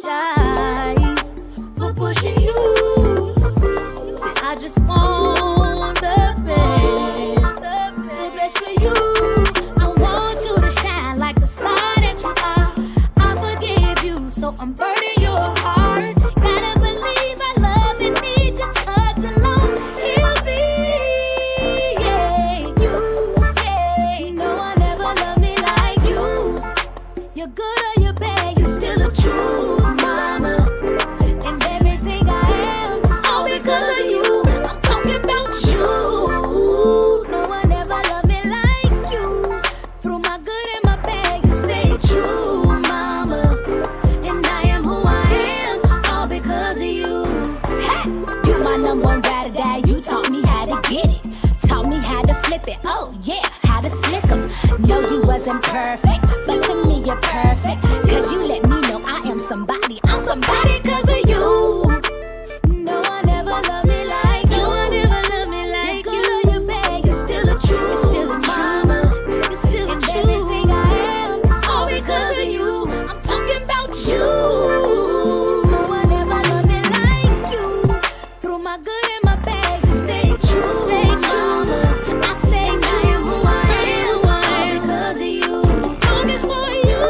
apologize for pushing you. I just want the best for you. I want you to shine like the star that you are. I forgive you, so I'm burning your heart. Gotta believe I love and need your touch alone. Heal me, yeah. You, no one ever loved me like you. You're good or you're bad, you're still the truth, mama. And everything I am, all because of you. I'm talking about you. No one ever loved me like you. Through my good and my bad, you stay true, mama. And I am who I am, all because of you. Hey, you my number one ride or die. You taught me how to get it, taught me how to flip it. Oh yeah, how to slick 'em. No, you wasn't perfect, but to me you're perfect. Cause you let me know I am somebody. I'm somebody cause of you. No one ever loved me like you. No one ever loved me like you. You're good or you're bad, you're still the truth. You're still the mama. You're still the truth. Everything I am, it's all because of you. I'm talking about you. No one ever loved me like you. Through my good and my bad, you stay true. Stay true. I stay true. Who I am, all because of you. This song is for you.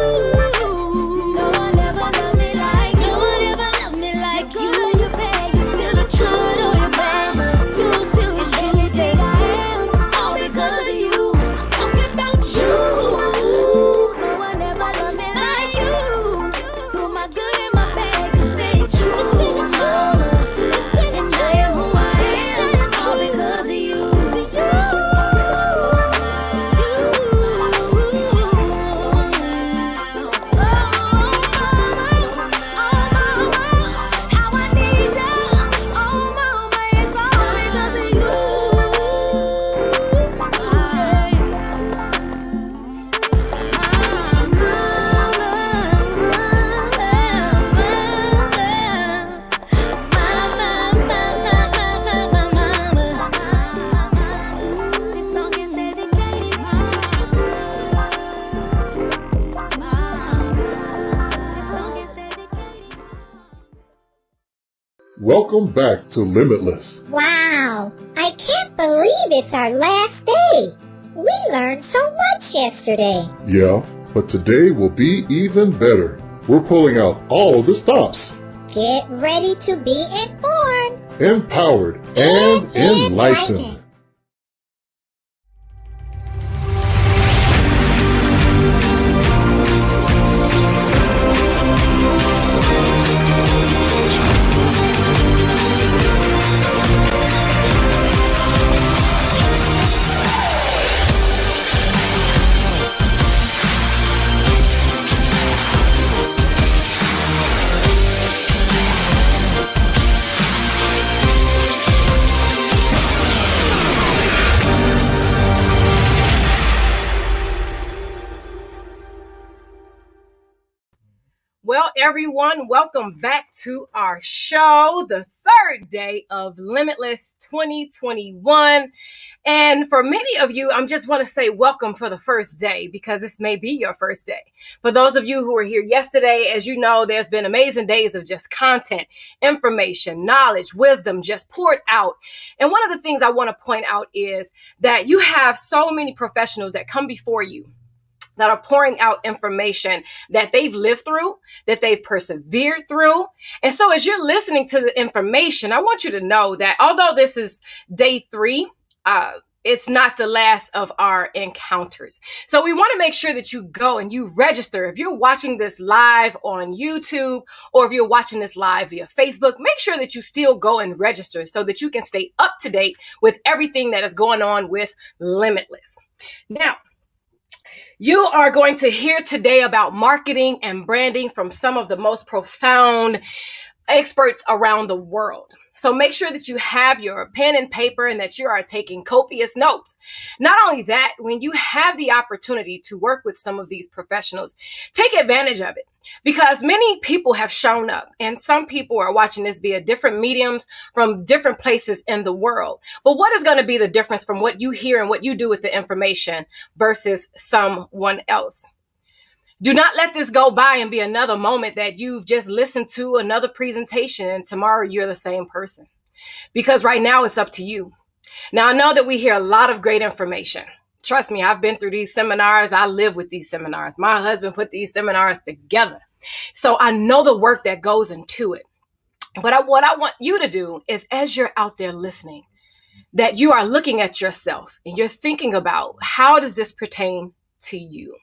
No one ever loved me like you. No one ever loved me like you. Good or you're bad, you're still the truth. Good or you're bad, you're still the truth. Everything I am, it's all because of you. I'm talking about you. No one ever loved me like you. Through my good and my bad, you stay true. Mama, and I am who I am, all because of you. How I need you. Oh mama, it's all because of you. This song is dedicated, mama. This song is dedicated. Welcome back to Limitless. Wow, I can't believe it's our last day. We learned so much yesterday. Yeah, but today will be even better. We're pulling out all the stops. Get ready to be informed. Empowered and enlightened. Well, everyone, welcome back to our show, the third day of Limitless 2021. And for many of you, I just want to say welcome for the first day because this may be your first day. For those of you who were here yesterday, as you know, there's been amazing days of just content, information, knowledge, wisdom just poured out. And one of the things I want to point out is that you have so many professionals that come before you that are pouring out information that they've lived through, that they've persevered through. And so as you're listening to the information, I want you to know that although this is day 3, it's not the last of our encounters. So we want to make sure that you go and you register. If you're watching this live on YouTube or if you're watching this live via Facebook, make sure that you still go and register so that you can stay up to date with everything that is going on with Limitless. Now, you are going to hear today about marketing and branding from some of the most profound experts around the world. So make sure that you have your pen and paper and that you are taking copious notes. Not only that, when you have the opportunity to work with some of these professionals, take advantage of it because many people have shown up and some people are watching this via different mediums from different places in the world. But what is going to be the difference from what you hear and what you do with the information versus someone else? Do not let this go by and be another moment that you've just listened to another presentation and tomorrow you're the same person. Because right now it's up to you. Now, I know that we hear a lot of great information. Trust me, I've been through these seminars. I live with these seminars. My husband put these seminars together. So I know the work that goes into it. But what I want you to do is, as you're out there listening, that you are looking at yourself and you're thinking about, how does this pertain to you?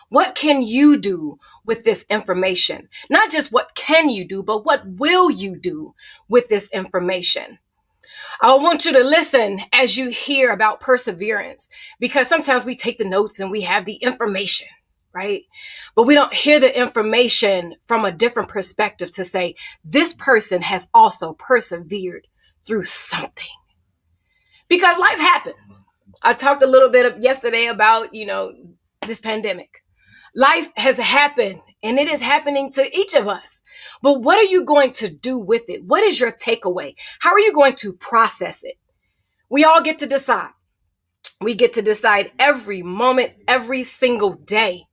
What can you do with this information? Not just what can you do, but what will you do with this information? I want you to listen as you hear about perseverance, because sometimes we take the notes and we have the information, right? But we don't hear the information from a different perspective to say, this person has also persevered through something. Because life happens. I talked a little bit yesterday about, this pandemic. Life has happened and it is happening to each of us. But what are you going to do with it? What is your takeaway? How are you going to process it? We all get to decide. We get to decide every moment, every single day.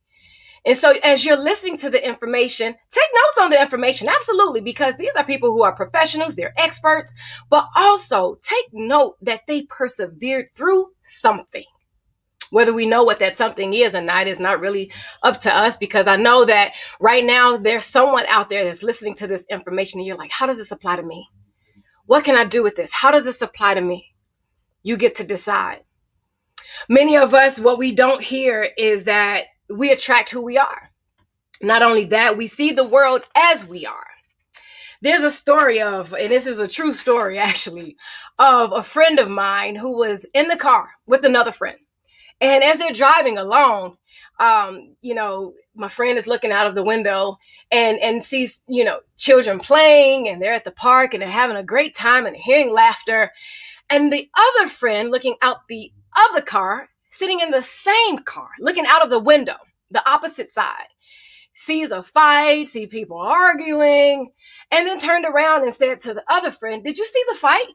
And so as you're listening to the information, take notes on the information. Absolutely. Because these are people who are professionals. They're experts. But also take note that they persevered through something. Whether we know what that something is or not is not really up to us, because I know that right now there's someone out there that's listening to this information and you're like, how does this apply to me? What can I do with this? How does this apply to me? You get to decide. Many of us, what we don't hear is that we attract who we are. Not only that, we see the world as we are. There's a story of, and this is a true story actually, of a friend of mine who was in the car with another friend. And as they're driving along, my friend is looking out of the window and sees, children playing, and they're at the park and they're having a great time and hearing laughter. And the other friend looking out the other car, sitting in the same car, looking out of the window, the opposite side, sees a fight, see people arguing, and then turned around and said to the other friend, "Did you see the fight?"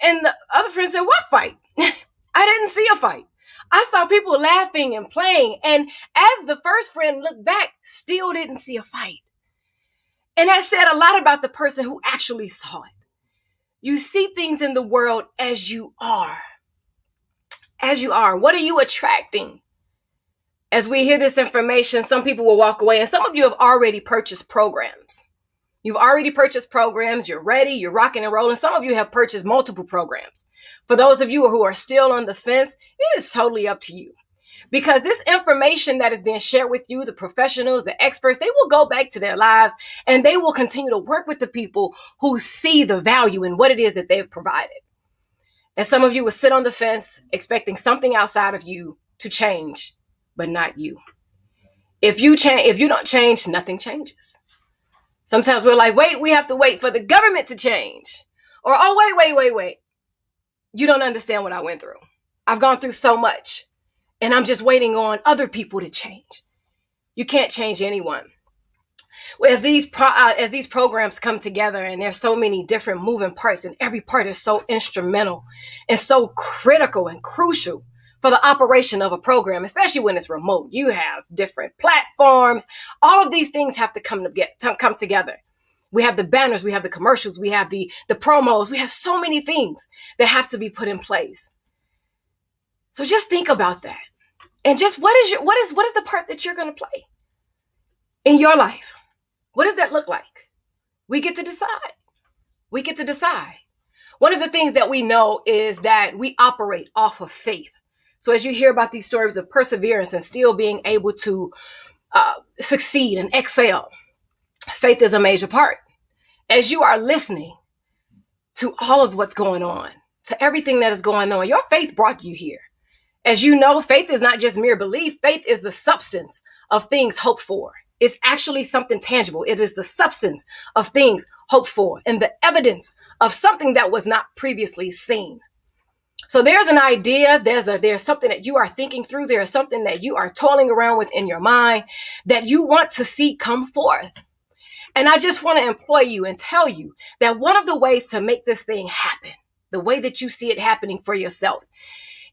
And the other friend said, "What fight?" "I didn't see a fight. I saw people laughing and playing." And as the first friend looked back, still didn't see a fight. And that said a lot about the person who actually saw it. You see things in the world as you are. As you are. What are you attracting? As we hear this information, some people will walk away, and some of you have already purchased programs. You've already purchased programs. You're ready. You're rocking and rolling. Some of you have purchased multiple programs. For those of you who are still on the fence, it is totally up to you. Because this information that is being shared with you, the professionals, the experts, they will go back to their lives and they will continue to work with the people who see the value in what it is that they've provided. And some of you will sit on the fence expecting something outside of you to change, but not you. If you don't change, nothing changes. Sometimes we're like, wait, we have to wait for the government to change. Or, oh, wait. You don't understand what I went through. I've gone through so much and I'm just waiting on other people to change. You can't change anyone. As these programs come together and there's so many different moving parts and every part is so instrumental and so critical and crucial for the operation of a program, especially when it's remote. You have different platforms. All of these things have to come together. We have the banners, we have the commercials, we have the promos, we have so many things that have to be put in place. So just think about that. And just what is the part that you're going to play in your life? What does that look like? We get to decide. We get to decide. One of the things that we know is that we operate off of faith. So as you hear about these stories of perseverance and still being able to succeed and excel, faith is a major part. As you are listening to all of what's going on, to everything that is going on, your faith brought you here. As you know, faith is not just mere belief. Faith is the substance of things hoped for. It's actually something tangible. It is the substance of things hoped for and the evidence of something that was not previously seen. So there's an idea, there's something that you are thinking through, there's something that you are toiling around with in your mind that you want to see come forth. And I just want to employ you and tell you that one of the ways to make this thing happen, the way that you see it happening for yourself,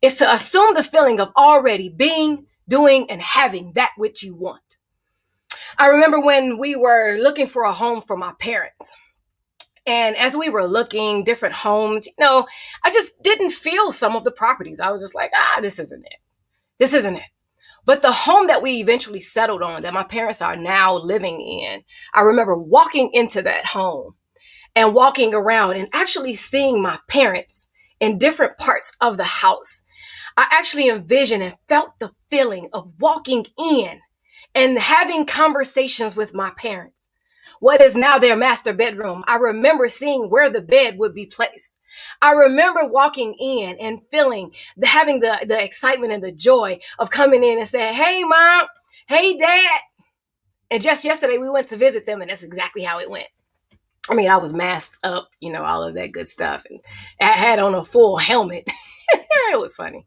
is to assume the feeling of already being, doing, and having that which you want. I remember when we were looking for a home for my parents. And as we were looking different homes, I just didn't feel some of the properties. I was just like, this isn't it. This isn't it. But the home that we eventually settled on, that my parents are now living in, I remember walking into that home and walking around and actually seeing my parents in different parts of the house. I actually envisioned and felt the feeling of walking in and having conversations with my parents. What is now their master bedroom, I remember seeing where the bed would be placed. I remember walking in and having the excitement and the joy of coming in and saying, hey, Mom, hey, Dad. And just yesterday we went to visit them, and that's exactly how it went. I mean, I was masked up, all of that good stuff. And I had on a full helmet. It was funny.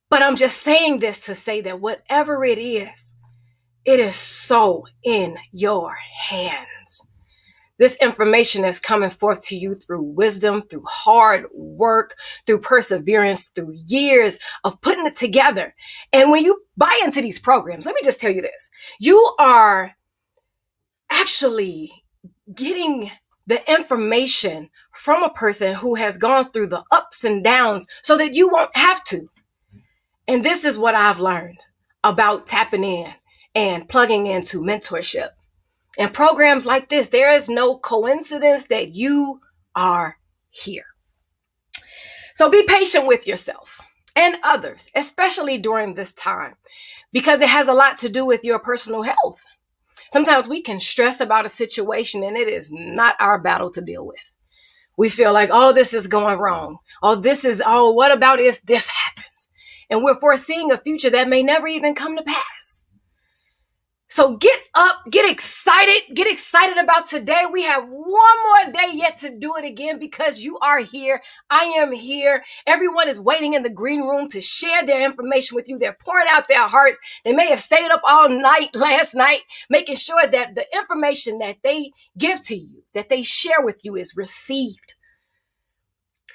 But I'm just saying this to say that whatever it is so in your hands. This information is coming forth to you through wisdom, through hard work, through perseverance, through years of putting it together. And when you buy into these programs, let me just tell you this. You are actually getting the information from a person who has gone through the ups and downs so that you won't have to. And this is what I've learned about tapping in and plugging into mentorship. And programs like this, there is no coincidence that you are here. So be patient with yourself and others, especially during this time, because it has a lot to do with your personal health. Sometimes we can stress about a situation and it is not our battle to deal with. We feel like, this is going wrong. What about if this happens? And we're foreseeing a future that may never even come to pass. So get up, get excited about today. We have one more day yet to do it again because you are here. I am here. Everyone is waiting in the green room to share their information with you. They're pouring out their hearts. They may have stayed up all night last night, making sure that the information that they give to you, that they share with you, is received.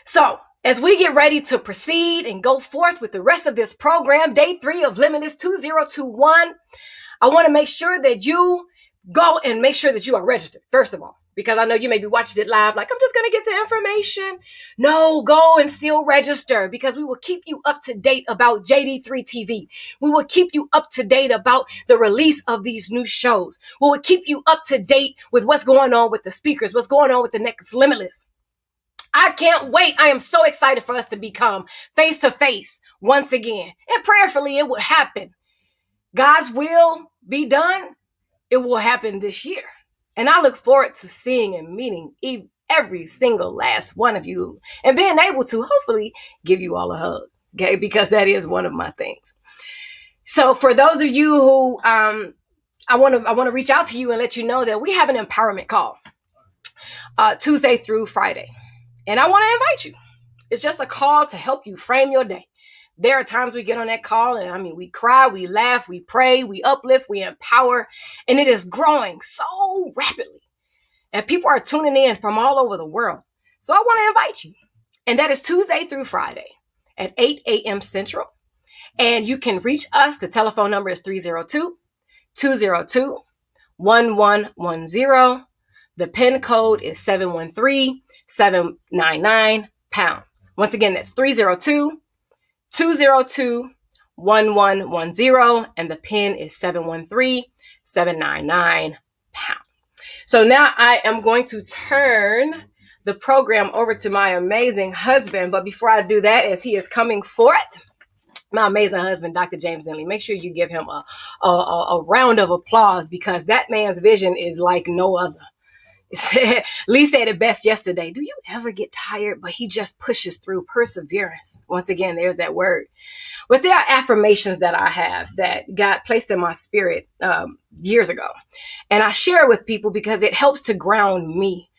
So as we get ready to proceed and go forth with the rest of this program, day 3 of Limitless 2021, I want to make sure that you go and make sure that you are registered, first of all, because I know you may be watching it live like, I'm just going to get the information. No, go and still register, because we will keep you up to date about JD3 TV. We will keep you up to date about the release of these new shows. We will keep you up to date with what's going on with the speakers, what's going on with the next Limitless. I can't wait. I am so excited for us to become face to face once again. And prayerfully, it will happen. God's will be done. It will happen this year. And I look forward to seeing and meeting every single last one of you and being able to hopefully give you all a hug. Okay, because that is one of my things. So for those of you who I want to reach out to you and let you know that we have an empowerment call Tuesday through Friday. And I want to invite you. It's just a call to help you frame your day. There are times we get on that call and we cry, we laugh, we pray, we uplift, we empower, and it is growing so rapidly. And people are tuning in from all over the world. So I want to invite you. And that is Tuesday through Friday at 8 a.m. Central. And you can reach us. The telephone number is 302-202-1110. The PIN code is 713-799-pound. Once again, that's 302-202-1110. And the PIN is 713-799-pound. So now I am going to turn the program over to my amazing husband. But before I do that, as he is coming forth, my amazing husband, Dr. James Denley, make sure you give him a round of applause, because that man's vision is like no other. Lee said it best yesterday. Do you ever get tired? But he just pushes through. Perseverance. Once again, there's that word. But there are affirmations that I have that got placed in my spirit years ago. And I share it with people because it helps to ground me.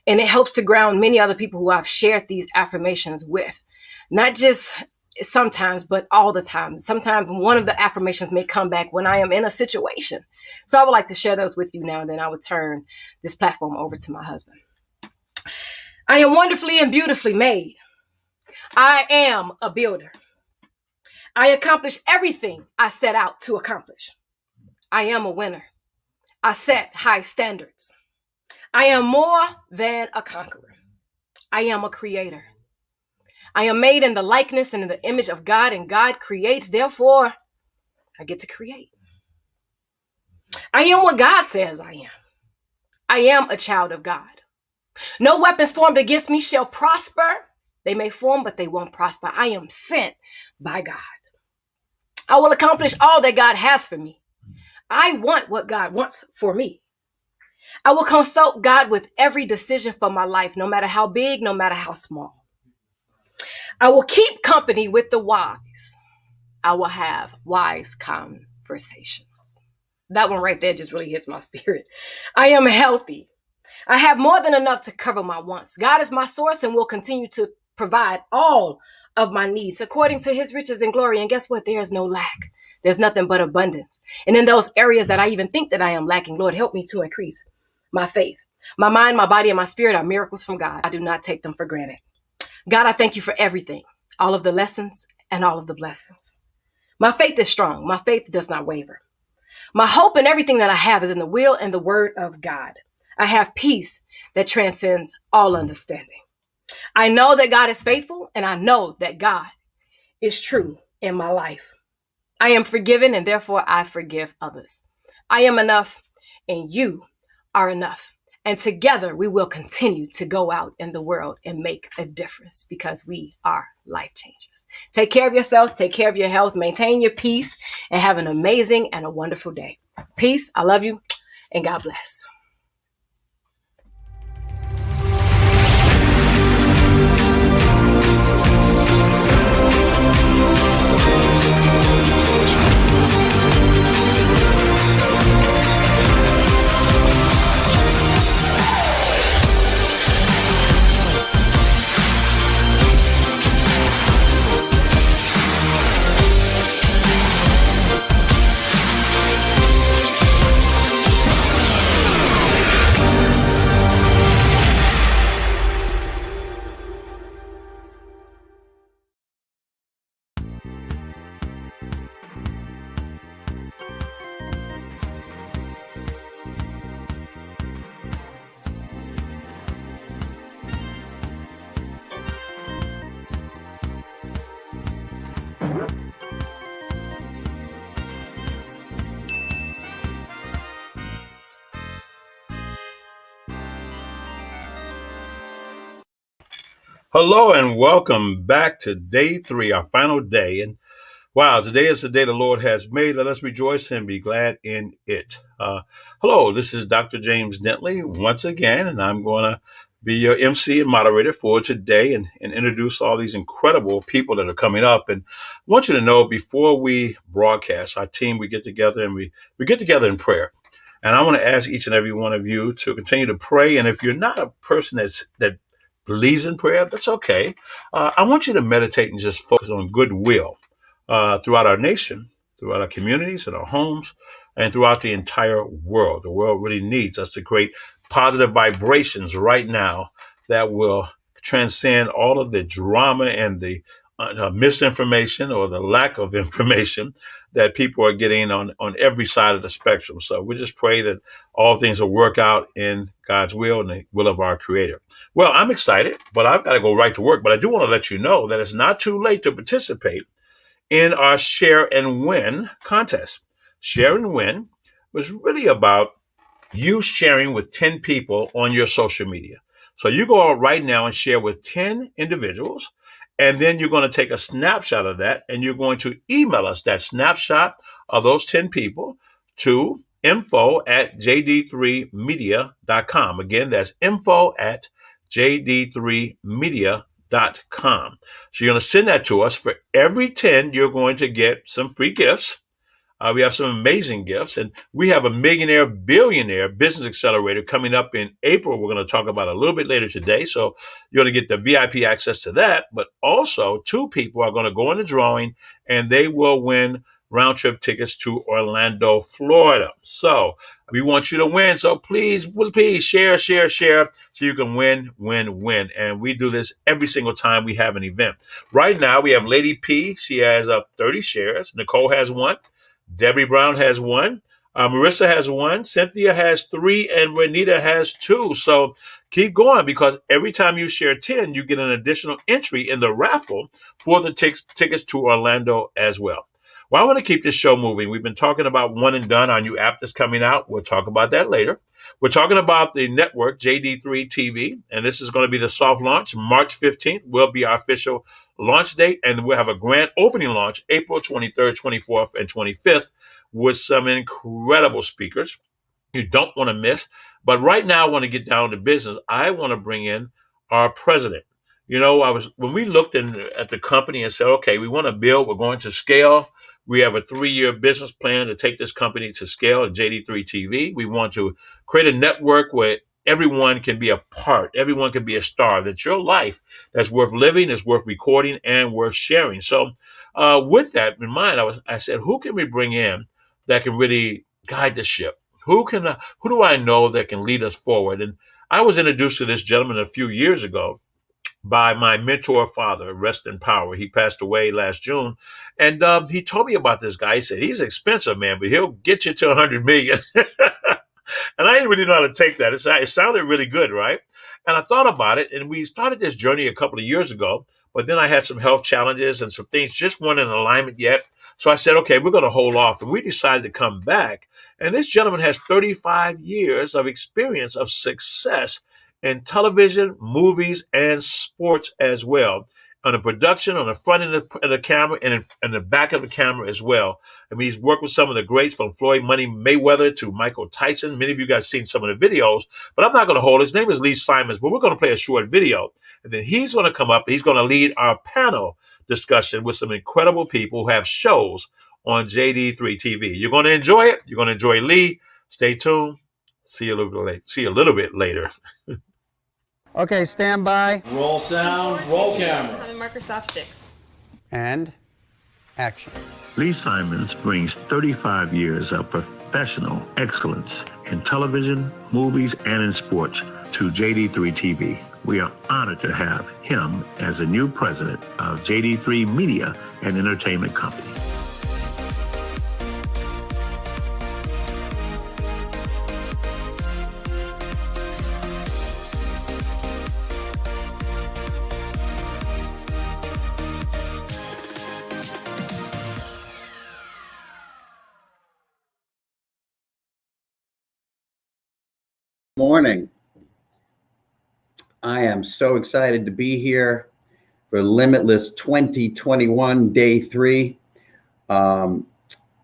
And it helps to ground many other people who I've shared these affirmations with. Not just sometimes, but all the time. Sometimes one of the affirmations may come back when I am in a situation. So I would like to share those with you now, and then I would turn this platform over to my husband. I am wonderfully and beautifully made. I am a builder. I accomplish everything I set out to accomplish. I am a winner. I set high standards. I am more than a conqueror. I am a creator. I am made in the likeness and in the image of God, and God creates. Therefore, I get to create. I am what God says I am. I am a child of God. No weapons formed against me shall prosper. They may form, but they won't prosper. I am sent by God. I will accomplish all that God has for me. I want what God wants for me. I will consult God with every decision for my life, no matter how big, no matter how small. I will keep company with the wise. I will have wise conversations. That one right there just really hits my spirit. I am healthy. I have more than enough to cover my wants. God is my source and will continue to provide all of my needs according to his riches and glory. And guess what? There is no lack. There's nothing but abundance. And in those areas that I even think that I am lacking, Lord, help me to increase my faith. My mind, my body, and my spirit are miracles from God. I do not take them for granted. God, I thank you for everything, all of the lessons and all of the blessings. My faith is strong. My faith does not waver. My hope and everything that I have is in the will and the word of God. I have peace that transcends all understanding. I know that God is faithful, and I know that God is true in my life. I am forgiven, and therefore I forgive others. I am enough, and you are enough. And together we will continue to go out in the world and make a difference because we are life changers. Take care of yourself, take care of your health, maintain your peace, and have an amazing and a wonderful day. Peace. I love you, and God bless. Hello and welcome back to day 3, our final day. And wow, today is the day the Lord has made. Let us rejoice and be glad in it. Hello, this is Dr. James Dentley once again, and I'm going to be your MC and moderator for today and introduce all these incredible people that are coming up. And I want you to know before we broadcast, our team, we get together and we get together in prayer. And I want to ask each and every one of you to continue to pray. And if you're not a person that believes in prayer, that's okay. I want you to meditate and just focus on goodwill throughout our nation, throughout our communities and our homes, and throughout the entire world. The world really needs us to create positive vibrations right now that will transcend all of the drama and the misinformation or the lack of information that people are getting on every side of the spectrum. So we just pray that all things will work out in God's will and the will of our Creator. Well, I'm excited, but I've got to go right to work. But I do want to let you know that it's not too late to participate in our Share and Win contest. Share and Win was really about you sharing with 10 people on your social media. So you go out right now and share with 10 individuals, and then you're going to take a snapshot of that, and you're going to email us that snapshot of those 10 people to info@jd3media.com. Again, that's info@jd3media.com. So you're going to send that to us. For every 10, you're going to get some free gifts. We have some amazing gifts, and we have a millionaire, billionaire business accelerator coming up in April. We're going to talk about it a little bit later today. So you're going to get the VIP access to that. But also 2 people are going to go in the drawing, and they will win round trip tickets to Orlando, Florida. So we want you to win. So please share, so you can win. And we do this every single time we have an event. Right now we have Lady P. She has 30 shares. Nicole has 1. Debbie Brown has 1. Marissa has 1, Cynthia has 3, and Renita has 2. So keep going, because every time you share 10, you get an additional entry in the raffle for the tickets to Orlando as well. Well, I want to keep this show moving. We've been talking about One and Done, our new app that's coming out. We'll talk about that later. We're talking about the network, JD3 TV, and this is going to be the soft launch. March 15th will be our official launch date, and we'll have a grand opening launch April 23rd, 24th, and 25th with some incredible speakers you don't want to miss. But right now, I want to get down to business. I want to bring in our president. When we looked at the company and said, okay, we want to build, we're going to scale. We have a 3-year business plan to take this company to scale at JD3 TV. We want to create a network where everyone can be a part, everyone can be a star, that your life that's worth living, is worth recording, and worth sharing. So with that in mind, I said, who can we bring in that can really guide the ship? Who do I know that can lead us forward? And I was introduced to this gentleman a few years ago by my mentor father, rest in power. He passed away last June. And he told me about this guy. He said, he's expensive, man, but he'll get you to 100 million. And I didn't really know how to take that. It sounded really good, right? And I thought about it, and we started this journey a couple of years ago, but then I had some health challenges and some things just weren't in alignment yet. So I said, okay, we're going to hold off. And we decided to come back. And this gentleman has 35 years of experience of success in television, movies, and sports as well. On the production, on the front end of the camera, and in the back of the camera as well. I mean, he's worked with some of the greats, from Floyd Money Mayweather to Michael Tyson. Many of you guys seen some of the videos, but I'm not going to hold. His name is Lee Simons, but we're going to play a short video. And then he's going to come up and he's going to lead our panel discussion with some incredible people who have shows on JD3 TV. You're going to enjoy it. You're going to enjoy Lee. Stay tuned. See you a little bit later. Okay, stand by. Roll sound, roll camera. Having marker soft sticks. And action. Lee Simons brings 35 years of professional excellence in television, movies, and in sports to JD3 TV. We are honored to have him as the new president of JD3 Media and Entertainment Company. Morning. I am so excited to be here for Limitless 2021 Day 3.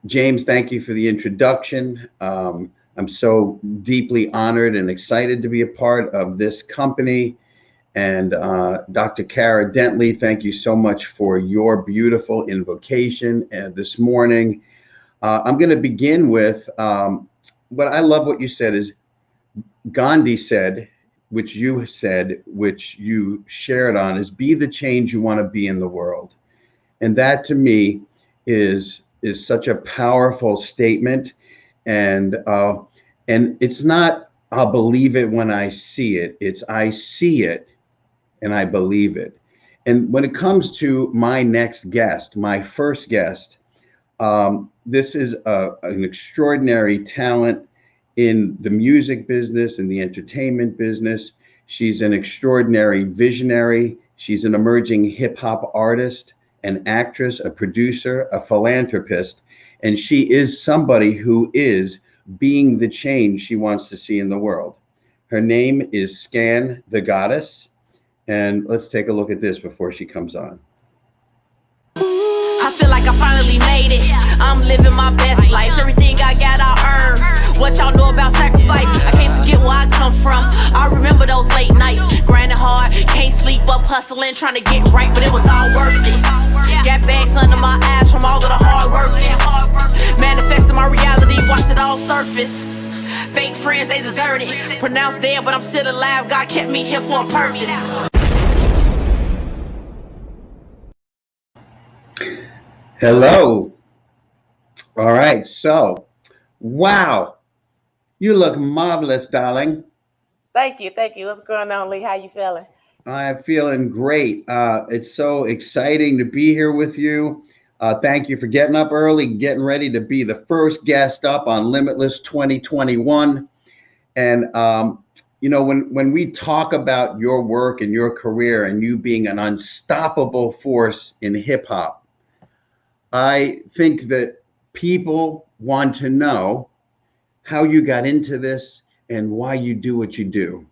James, thank you for the introduction. I'm so deeply honored and excited to be a part of this company. And Dr. Kara Dentley, thank you so much for your beautiful invocation this morning. I'm going to begin with what I love what you said is Gandhi said, which you said, which you shared on, is be the change you want to be in the world. And that to me is such a powerful statement. And it's not, I'll believe it when I see it. It's I see it and I believe it. And when it comes to my next guest, my first guest, this is an extraordinary talent in the music business, in the entertainment business. She's an extraordinary visionary. She's an emerging hip hop artist, an actress, a producer, a philanthropist, and she is somebody who is being the change she wants to see in the world. Her name is Scan the Goddess, and let's take a look at this before she comes on. I feel like I finally made it. I'm living my best life. Everything I got, I earned. What y'all know about sacrifice? I can't forget where I come from. I remember those late nights, grinding hard, can't sleep up, hustling, trying to get right, but it was all worth it. Got bags under my eyes from all of the hard work. Manifesting my reality, watched it all surface. Fake friends, they deserted it. Pronounced dead, but I'm still alive. God kept me here for a purpose. Hello. All right. So, wow. You look marvelous, darling. Thank you. Thank you. What's going on, Lee? How you feeling? I'm feeling great. It's so exciting to be here with you. Thank you for getting up early, getting ready to be the first guest up on Limitless 2021. And when we talk about your work and your career and you being an unstoppable force in hip hop, I think that people want to know how you got into this and why you do what you do.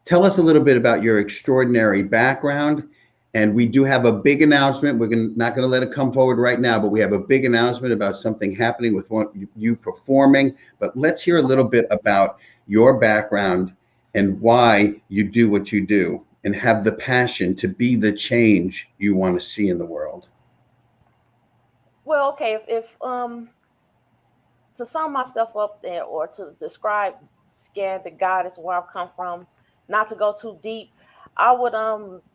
Tell us a little bit about your extraordinary background. And we do have a big announcement. We're not going to let it come forward right now, but we have a big announcement about something happening with you performing. But let's hear a little bit about your background and why you do what you do and have the passion to be the change you want to see in the world. Well, okay, if to sum myself up there or to describe Scan the Goddess, where I've come from, not to go too deep, I would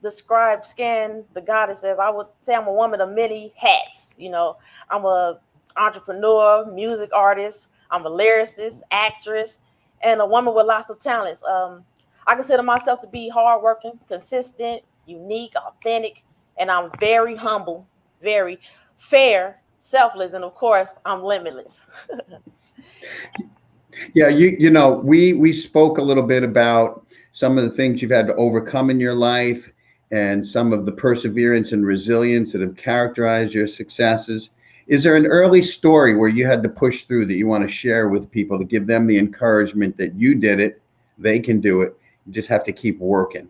describe Scan the Goddess as, I would say, I'm a woman of many hats. I'm a entrepreneur, music artist, I'm a lyricist, actress, and a woman with lots of talents. I consider myself to be hardworking, consistent, unique, authentic, and I'm very humble, very fair, selfless, and of course, I'm limitless. Yeah, we spoke a little bit about some of the things you've had to overcome in your life and some of the perseverance and resilience that have characterized your successes. Is there an early story where you had to push through that you want to share with people to give them the encouragement that you did it, they can do it, you just have to keep working?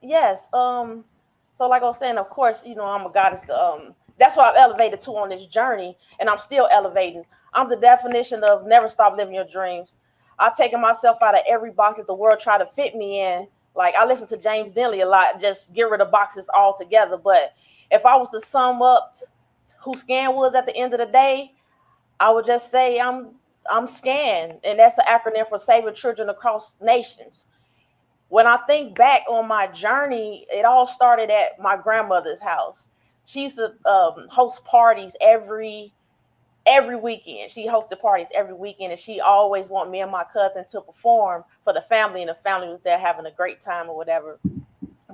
Yes. So like I was saying, of course, I'm a goddess. That's what I've elevated to on this journey, and I'm still elevating. I'm the definition of never stop living your dreams. I've taken myself out of every box that the world tried to fit me in. Like, I listen to James Denley a lot, just get rid of boxes altogether. But if I was to sum up who Scan was at the end of the day, I would just say I'm Scan, and that's an acronym for Saving Children Across Nations. When I think back on my journey, it all started at my grandmother's house. She used to host parties every weekend. She hosted parties every weekend, and she always wanted me and my cousin to perform for the family, and the family was there having a great time or whatever.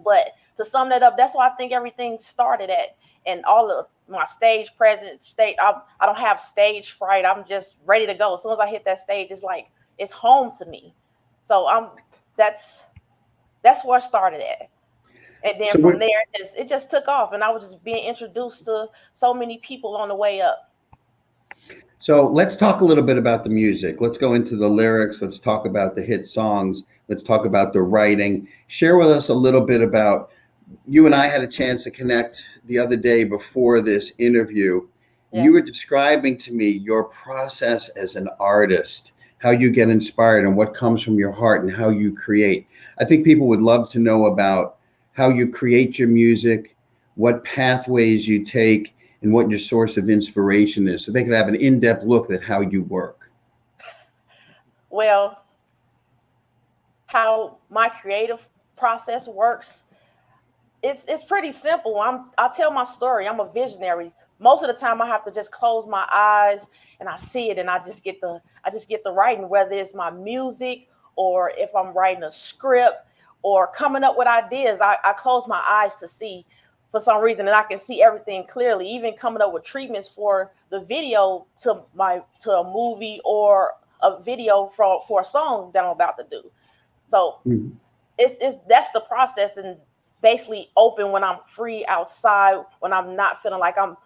But to sum that up, that's why I think everything started at, and all of my stage presence, I don't have stage fright. I'm just ready to go. As soon as I hit that stage, it's like it's home to me. So that's where I started at. And then from there, it just took off, and I was just being introduced to so many people on the way up. So let's talk a little bit about the music. Let's go into the lyrics. Let's talk about the hit songs. Let's talk about the writing. Share with us a little bit about, you and I had a chance to connect the other day before this interview. Yes. You were describing to me your process as an artist, how you get inspired and what comes from your heart and how you create. I think people would love to know about how you create your music, what pathways you take, and what your source of inspiration is, so they can have an in-depth look at how you work. Well, how my creative process works, it's pretty simple. I'll tell my story. I'm a visionary. Most of the time I have to just close my eyes and I see it, and I just get the writing, whether it's my music or if I'm writing a script or coming up with ideas. I close my eyes to see for some reason, and I can see everything clearly, even coming up with treatments for the video to a movie or a video for a song that I'm about to do. So that's the process, and basically open when I'm free outside, when I'm not feeling like I'm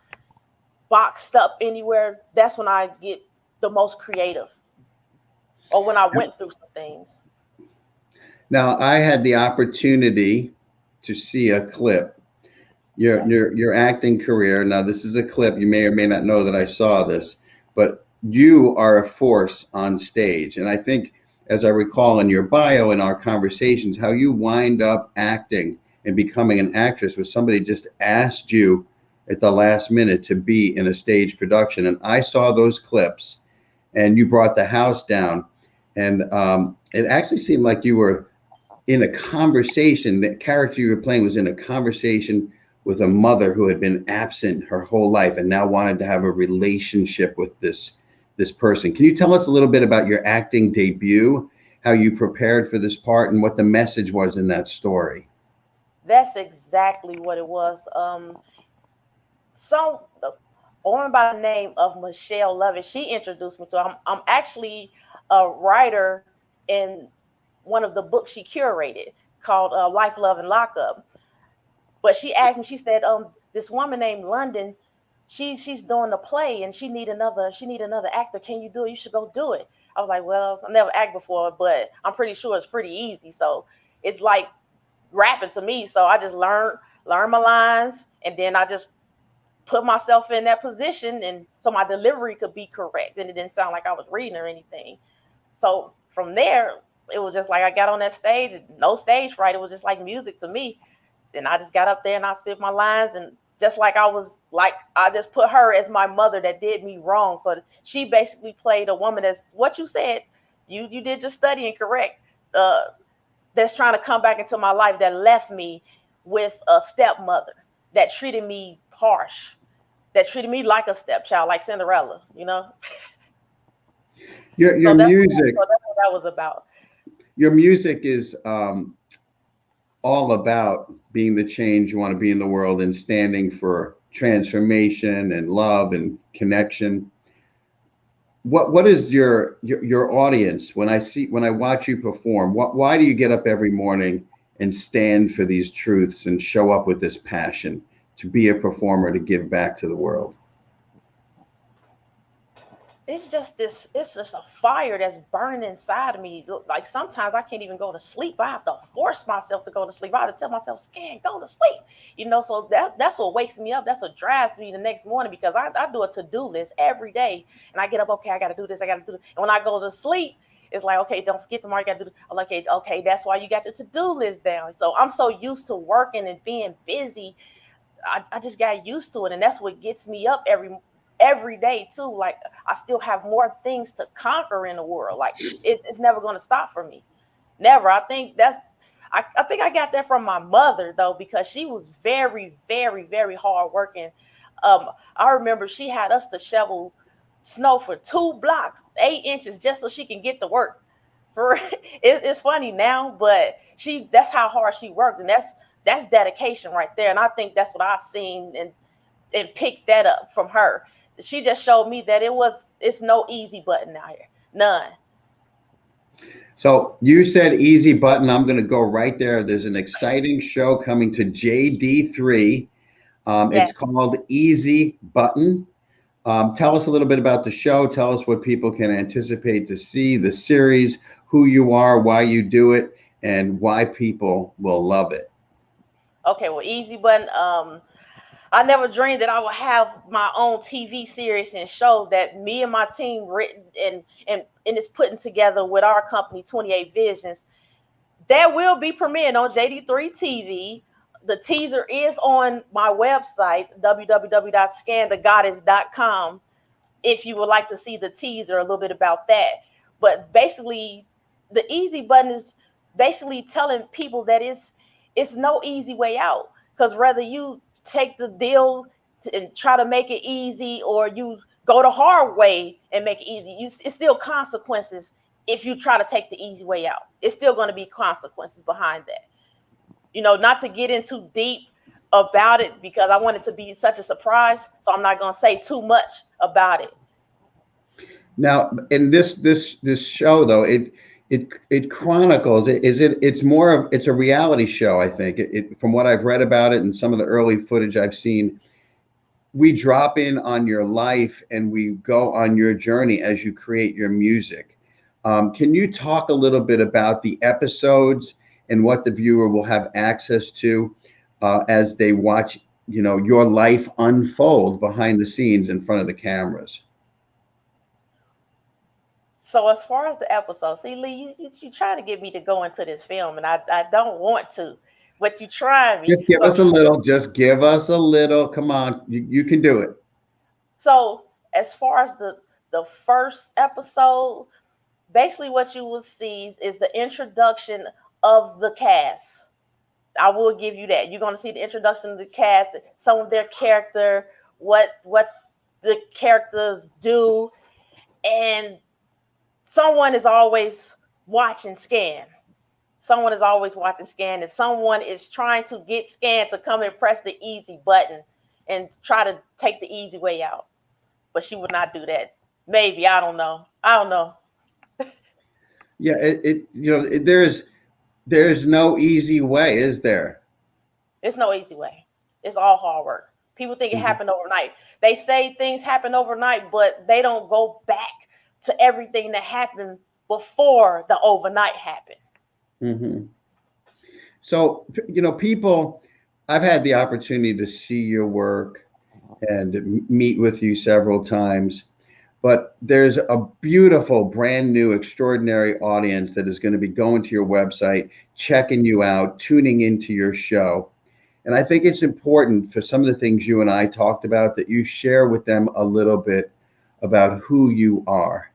boxed up anywhere. That's when I get the most creative, or when I went through some things. Now, I had the opportunity to see a clip. Your acting career. Now, this is a clip. You may or may not know that I saw this, but you are a force on stage. And I think, as I recall in your bio in our conversations, how you wind up acting and becoming an actress was somebody just asked you at the last minute to be in a stage production. And I saw those clips, and you brought the house down. And it actually seemed like you were in a conversation. The character you were playing was in a conversation with a mother who had been absent her whole life and now wanted to have a relationship with this person. Can you tell us a little bit about your acting debut, how you prepared for this part, and what the message was in that story? That's exactly what it was. a woman by the name of Michelle Lovett. She introduced me to. I'm actually a writer in one of the books she curated called Life, Love, and Lockup. But she asked me. She said, this woman named London, she's doing the play and she need another actor. Can you do it? You should go do it. I was like, well, I've never acted before, but I'm pretty sure it's pretty easy. So it's like rapping to me. So I just learn my lines, and then I just put myself in that position, and so my delivery could be correct, and it didn't sound like I was reading or anything. So from there, it was just like I got on that stage, no stage fright. It was just like music to me. Then I just got up there and I spit my lines, and just like I just put her as my mother that did me wrong. So she basically played a woman that's what you said. You did your studying correct. That's trying to come back into my life, that left me with a stepmother that treated me harsh, that treated me like a stepchild, like Cinderella, you know? Your music. That's what that was about. Your music is all about being the change you want to be in the world and standing for transformation and love and connection. What is your audience when I watch you perform? Why do you get up every morning and stand for these truths and show up with this passion to be a performer, to give back to the world? It's just a fire that's burning inside of me. Like sometimes I can't even go to sleep. I have to force myself to go to sleep. I have to tell myself, Scan, go to sleep. You know, so that's what wakes me up. That's what drives me the next morning, because I do a to-do list every day. And I get up, okay, I got to do this, I got to do this. And when I go to sleep, it's like, okay, don't forget tomorrow, you got to do this. I'm like, okay, that's why you got your to-do list down. So I'm so used to working and being busy. I just got used to it. And that's what gets me up every day too. Like I still have more things to conquer in the world. Like it's never going to stop for me. Never. I think I got that from my mother though, because she was very, very, very hard working. I remember she had us to shovel snow for 2 blocks, 8 inches, just so she can get to work. It's funny now, but that's how hard she worked, and that's dedication right there. And I think that's what I seen and picked that up from her. She just showed me that it's no easy button out here. None. So you said easy button. I'm going to go right there. There's an exciting show coming to JD3. It's called Easy Button. Tell us a little bit about the show. Tell us what people can anticipate to see, the series, who you are, why you do it, and why people will love it. Okay, well, Easy Button. I never dreamed that I would have my own TV series and show that me and my team written and is putting together with our company, 28 Visions. That will be premiering on JD3 TV. The teaser is on my website, www.scanthegoddess.com, if you would like to see the teaser, a little bit about that. But basically, the Easy Button is basically telling people that it's no easy way out. Because whether you take the deal and try to make it easy, or you go the hard way and make it easy, it's still consequences. If you try to take the easy way out, it's still going to be consequences behind that. You know, not to get into deep about it, because I want it to be such a surprise, so I'm not going to say too much about it. Now, in this show, though, it chronicles. It's a reality show. I think from what I've read about it and some of the early footage I've seen, we drop in on your life and we go on your journey as you create your music. Can you talk a little bit about the episodes and what the viewer will have access to as they watch, your life unfold behind the scenes in front of the cameras? So as far as the episode, see, Lee, you try to get me to go into this film, and I don't want to, but you try me. Just give us a little. Just give us a little. Come on, you can do it. So as far as the first episode, basically what you will see is the introduction of the cast. I will give you that. You're going to see the introduction of the cast, some of their character, what the characters do, and someone is always watching Scan. Someone is always watching Scan, and someone is trying to get Scan to come and press the easy button and try to take the easy way out. But she would not do that. Maybe, I don't know. Yeah, there's no easy way, is there? It's no easy way. It's all hard work. People think it happened overnight. They say things happen overnight, but they don't go back to everything that happened before the overnight happened. Mm-hmm. So, people, I've had the opportunity to see your work and meet with you several times, but there's a beautiful, brand new, extraordinary audience that is going to be going to your website, checking you out, tuning into your show. And I think it's important for some of the things you and I talked about that you share with them a little bit about who you are.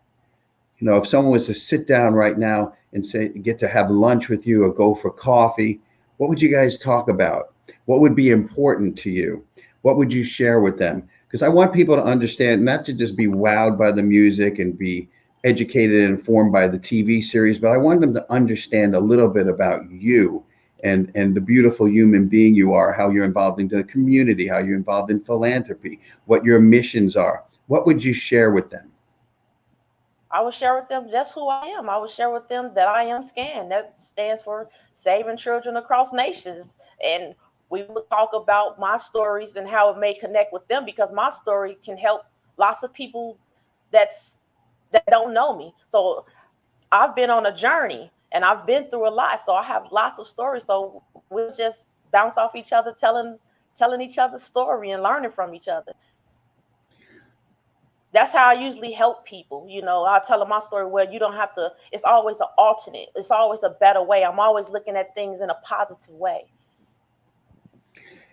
If someone was to sit down right now and say, get to have lunch with you or go for coffee, what would you guys talk about? What would be important to you? What would you share with them? Because I want people to understand, not to just be wowed by the music and be educated and informed by the TV series, but I want them to understand a little bit about you and the beautiful human being you are, how you're involved in the community, how you're involved in philanthropy, what your missions are. What would you share with them? I would share with them just who I am. I would share with them that I am SCAN. That stands for Saving Children Across Nations. And we would talk about my stories and how it may connect with them, because my story can help lots of people that don't know me. So I've been on a journey and I've been through a lot. So I have lots of stories. So we'll just bounce off each other, telling each other's story and learning from each other. That's how I usually help people. I'll tell them my story where you don't have to, it's always an alternate. It's always a better way. I'm always looking at things in a positive way.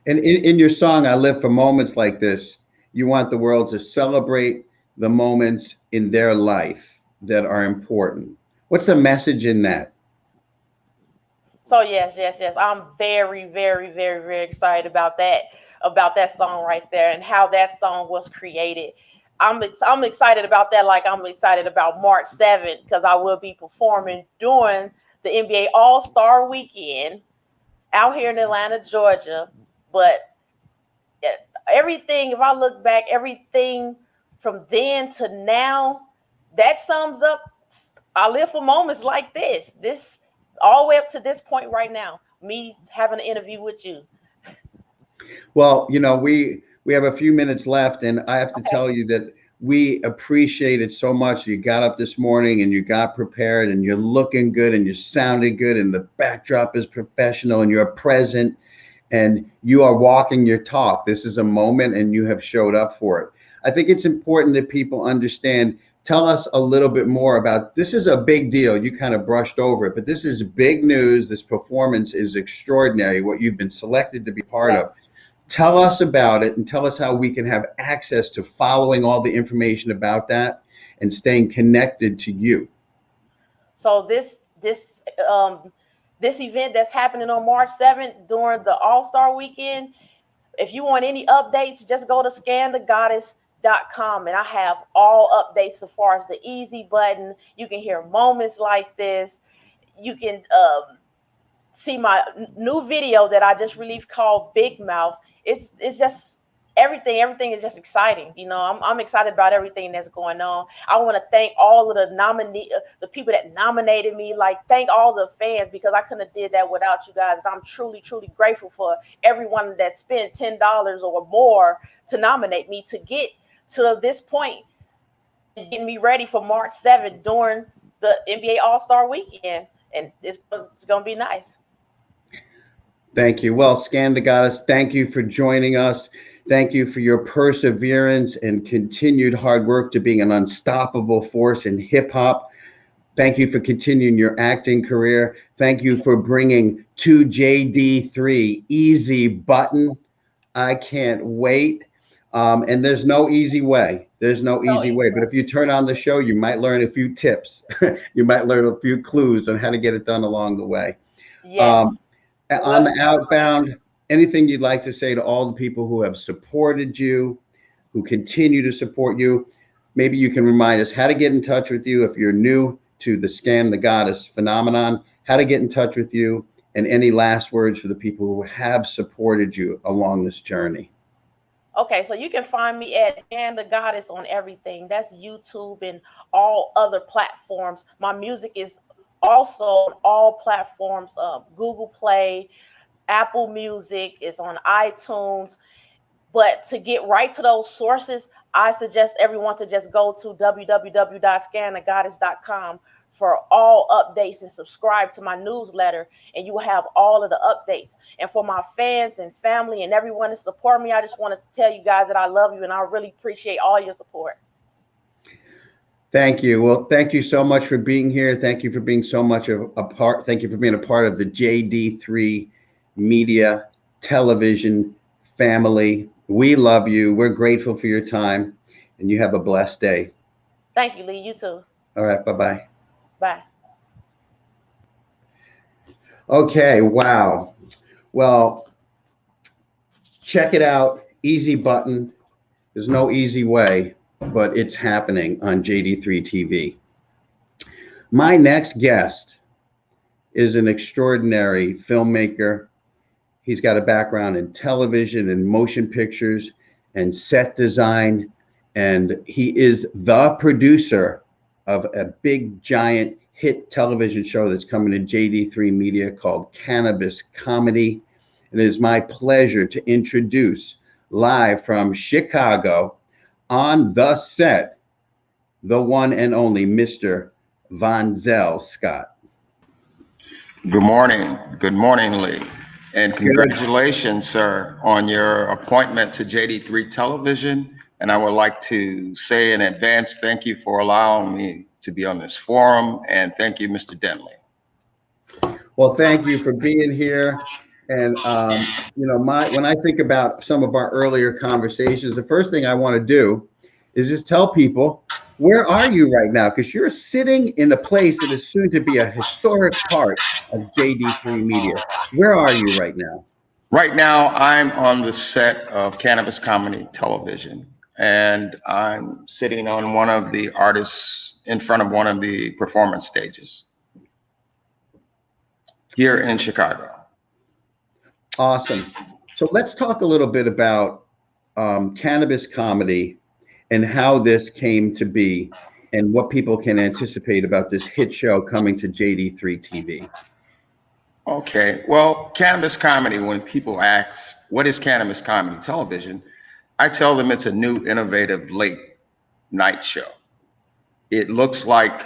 And in your song, I Live for Moments Like This, you want the world to celebrate the moments in their life that are important. What's the message in that? So yes. I'm very, very, very, very excited about that song right there and how that song was created. I'm excited about that. Like I'm excited about March 7th, because I will be performing during the NBA All-Star Weekend out here in Atlanta, Georgia. But everything, if I look back, everything from then to now, that sums up. I live for moments like this all the way up to this point right now, me having an interview with you. Well, we have a few minutes left, and I have to tell you that we appreciate it so much. You got up this morning and you got prepared, and you're looking good and you're sounding good, and the backdrop is professional and you're present and you are walking your talk. This is a moment and you have showed up for it. I think it's important that people understand. Tell us a little bit more about, this is a big deal. You kind of brushed over it, but this is big news. This performance is extraordinary, what you've been selected to be part of. Tell us about it and tell us how we can have access to following all the information about that and staying connected to you. So this event that's happening on March 7th during the All-Star Weekend, if you want any updates, just go to scanthegoddess.com, and I have all updates as far as the easy button. You can hear moments like this. You can see my new video that I just released called Big Mouth. It's just everything is just exciting. I'm excited about everything that's going on. I want to thank all of the people that nominated me. Thank all the fans, because I couldn't have did that without you guys. And I'm truly, truly grateful for everyone that spent $10 or more to nominate me to get to this point and get me ready for March 7th during the NBA All-Star Weekend. And it's going to be nice. Thank you. Well, Scan the Goddess, thank you for joining us. Thank you for your perseverance and continued hard work to being an unstoppable force in hip hop. Thank you for continuing your acting career. Thank you for bringing to JD3 Easy Button. I can't wait. And there's no easy way. There's no easy way. But if you turn on the show, you might learn a few tips. You might learn a few clues on how to get it done along the way. Yes. On the outbound, anything you'd like to say to all the people who have supported you, who continue to support you? Maybe you can remind us how to get in touch with you if you're new to the Scan the Goddess phenomenon, how to get in touch with you, and any last words for the people who have supported you along this journey. Okay, so you can find me at And the Goddess on everything. That's YouTube and all other platforms. My music is also on all platforms, Google Play, Apple Music, is on iTunes. But to get right to those sources, I suggest everyone to just go to www.scanthegoddess.com for all updates and subscribe to my newsletter, and you will have all of the updates. And for my fans and family and everyone that support me, I just want to tell you guys that I love you and I really appreciate all your support. Thank you. Well, thank you so much for being here. Thank you for being so much of a part. Thank you for being a part of the JD3 Media Television family. We love you. We're grateful for your time, and you have a blessed day. Thank you, Lee. You too. All right. Bye-bye. Bye. Okay. Wow. Well, check it out. Easy button. There's no easy way, but it's happening on JD3 TV. My next guest is an extraordinary filmmaker. He's got a background in television and motion pictures and set design, and he is the producer of a big, giant hit television show that's coming to JD3 Media called Cannabis Comedy. It is my pleasure to introduce, live from Chicago, on the set, the one and only Mr. Von Zell Scott. Good morning. Good morning, Lee. And congratulations, sir, on your appointment to JD3 Television. And I would like to say in advance, thank you for allowing me to be on this forum. And thank you, Mr. Dentley. Well, thank you for being here. And, you know, when I think about some of our earlier conversations, the first thing I want to do is just tell people, where are you right now? Because you're sitting in a place that is soon to be a historic part of JD3 Media. Where are you right now? Right now, I'm on the set of Cannabis Comedy Television, and I'm sitting on one of the artists in front of one of the performance stages here in Chicago. Awesome. So let's talk a little bit about Cannabis Comedy and how this came to be and what people can anticipate about this hit show coming to JD3 TV. Okay, well, Cannabis Comedy, when people ask, what is Cannabis Comedy Television? I tell them it's a new, innovative late night show. It looks like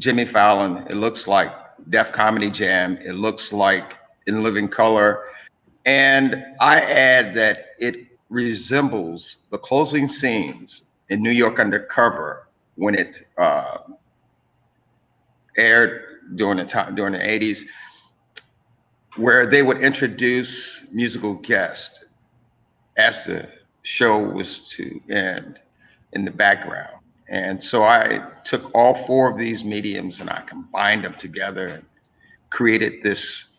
Jimmy Fallon. It looks like Def Comedy Jam. It looks like In Living Color. And I add that it resembles the closing scenes in New York Undercover when it aired during the 80s, where they would introduce musical guests as the show was to end in the background. And so I took all four of these mediums and I combined them together and created this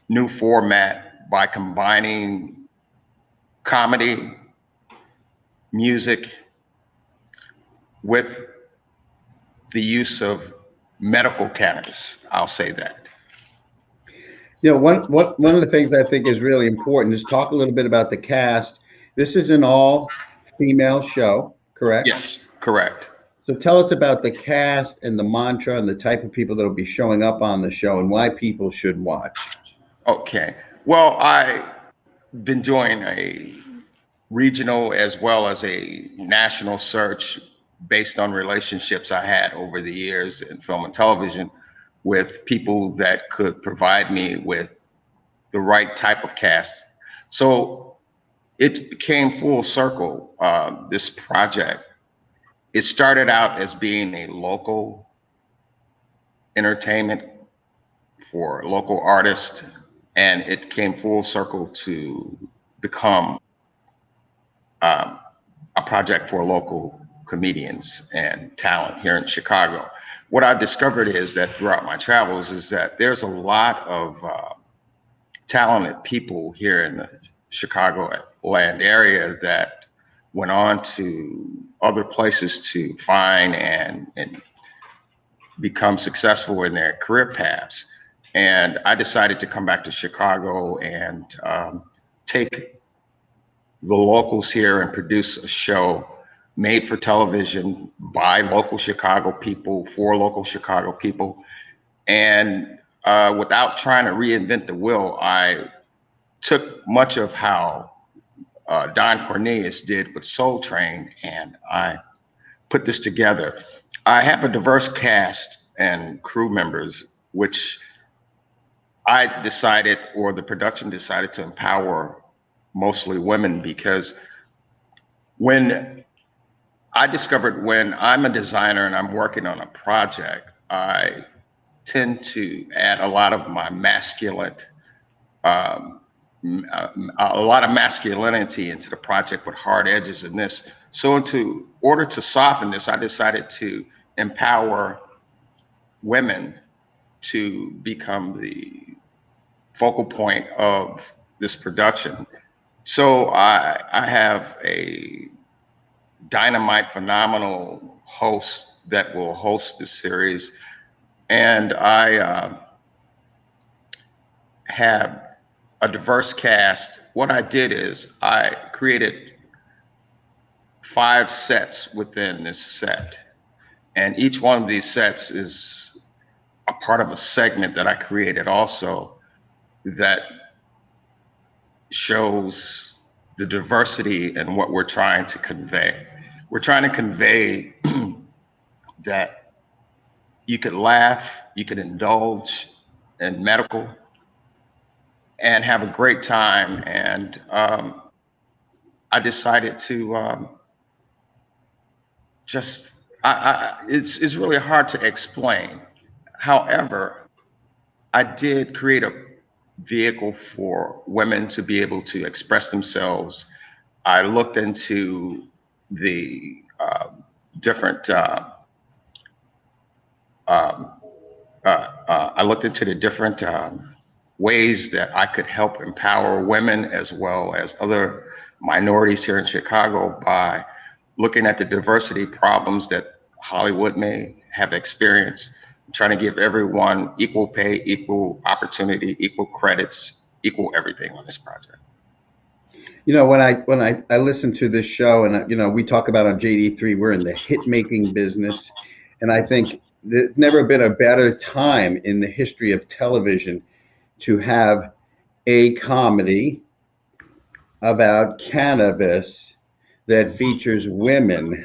new format by combining comedy, music, with the use of medical cannabis. I'll say that. You know, one of the things I think is really important is talk a little bit about the cast. This is an all-female show, correct? Yes, correct. So tell us about the cast and the mantra and the type of people that will be showing up on the show and why people should watch. Okay. Well, I've been doing a regional as well as a national search based on relationships I had over the years in film and television with people that could provide me with the right type of cast. So it became full circle, this project. It started out as being a local entertainment for local artists, and it came full circle to become a project for local comedians and talent here in Chicago. What I've discovered is that throughout my travels is that there's a lot of talented people here in the Chicago land area that went on to other places to find and become successful in their career paths. And I decided to come back to Chicago and take the locals here and produce a show made for television by local Chicago people, for local Chicago people. And without trying to reinvent the wheel, I took much of how Don Cornelius did with Soul Train, and I put this together. I have a diverse cast and crew members, which I decided, or the production decided, to empower mostly women, because when I discovered when I'm a designer and I'm working on a project, I tend to add a lot of my masculine, a lot of masculinity into the project with hard edges in this. So in order to soften this, I decided to empower women to become the focal point of this production. So I have a dynamite, phenomenal host that will host this series. And I have a diverse cast. What I did is I created 5 sets within this set. And each one of these sets is a part of a segment that I created also that shows the diversity and what we're trying to convey. We're trying to convey that you could laugh, you could indulge in medical and have a great time. And I decided to it's really hard to explain. However, I did create a vehicle for women to be able to express themselves. I looked into the different ways that I could help empower women as well as other minorities here in Chicago by looking at the diversity problems that Hollywood may have experienced, trying to give everyone equal pay, equal opportunity, equal credits, equal everything on this project. You know, when I listen to this show, and you know, we talk about on JD3, we're in the hit making business, and I think there's never been a better time in the history of television to have a comedy about cannabis that features women.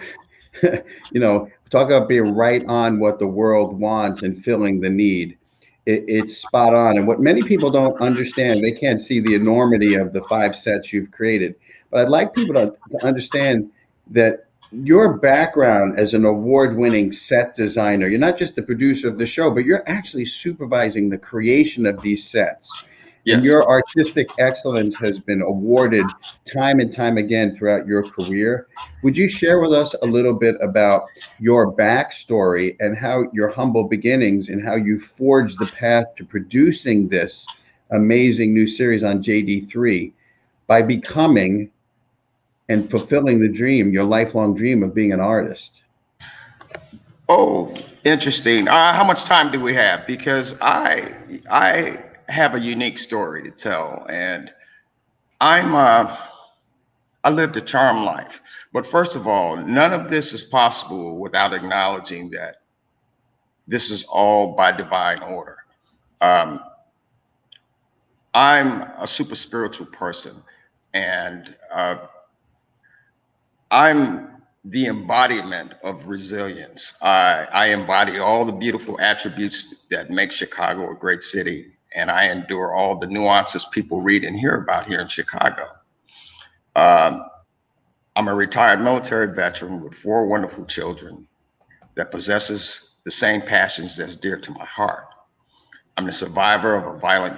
You know, talk about being right on what the world wants and filling the need. It's spot on. And what many people don't understand, they can't see the enormity of the 5 sets you've created. But I'd like people to understand that your background as an award-winning set designer, you're not just the producer of the show, but you're actually supervising the creation of these sets. Yes. And your artistic excellence has been awarded time and time again throughout your career. Would you share with us a little bit about your backstory and how your humble beginnings and how you forged the path to producing this amazing new series on JD3 by becoming and fulfilling the dream, your lifelong dream of being an artist? Oh, interesting. How much time do we have? Because I have a unique story to tell, and I lived a charmed life. But first of all, none of this is possible without acknowledging that this is all by divine order. I'm a super spiritual person, and I'm the embodiment of resilience. I embody all the beautiful attributes that make Chicago a great city, and I endure all the nuances people read and hear about here in Chicago. I'm a retired military veteran with 4 wonderful children that possesses the same passions that's dear to my heart. I'm the survivor of a violent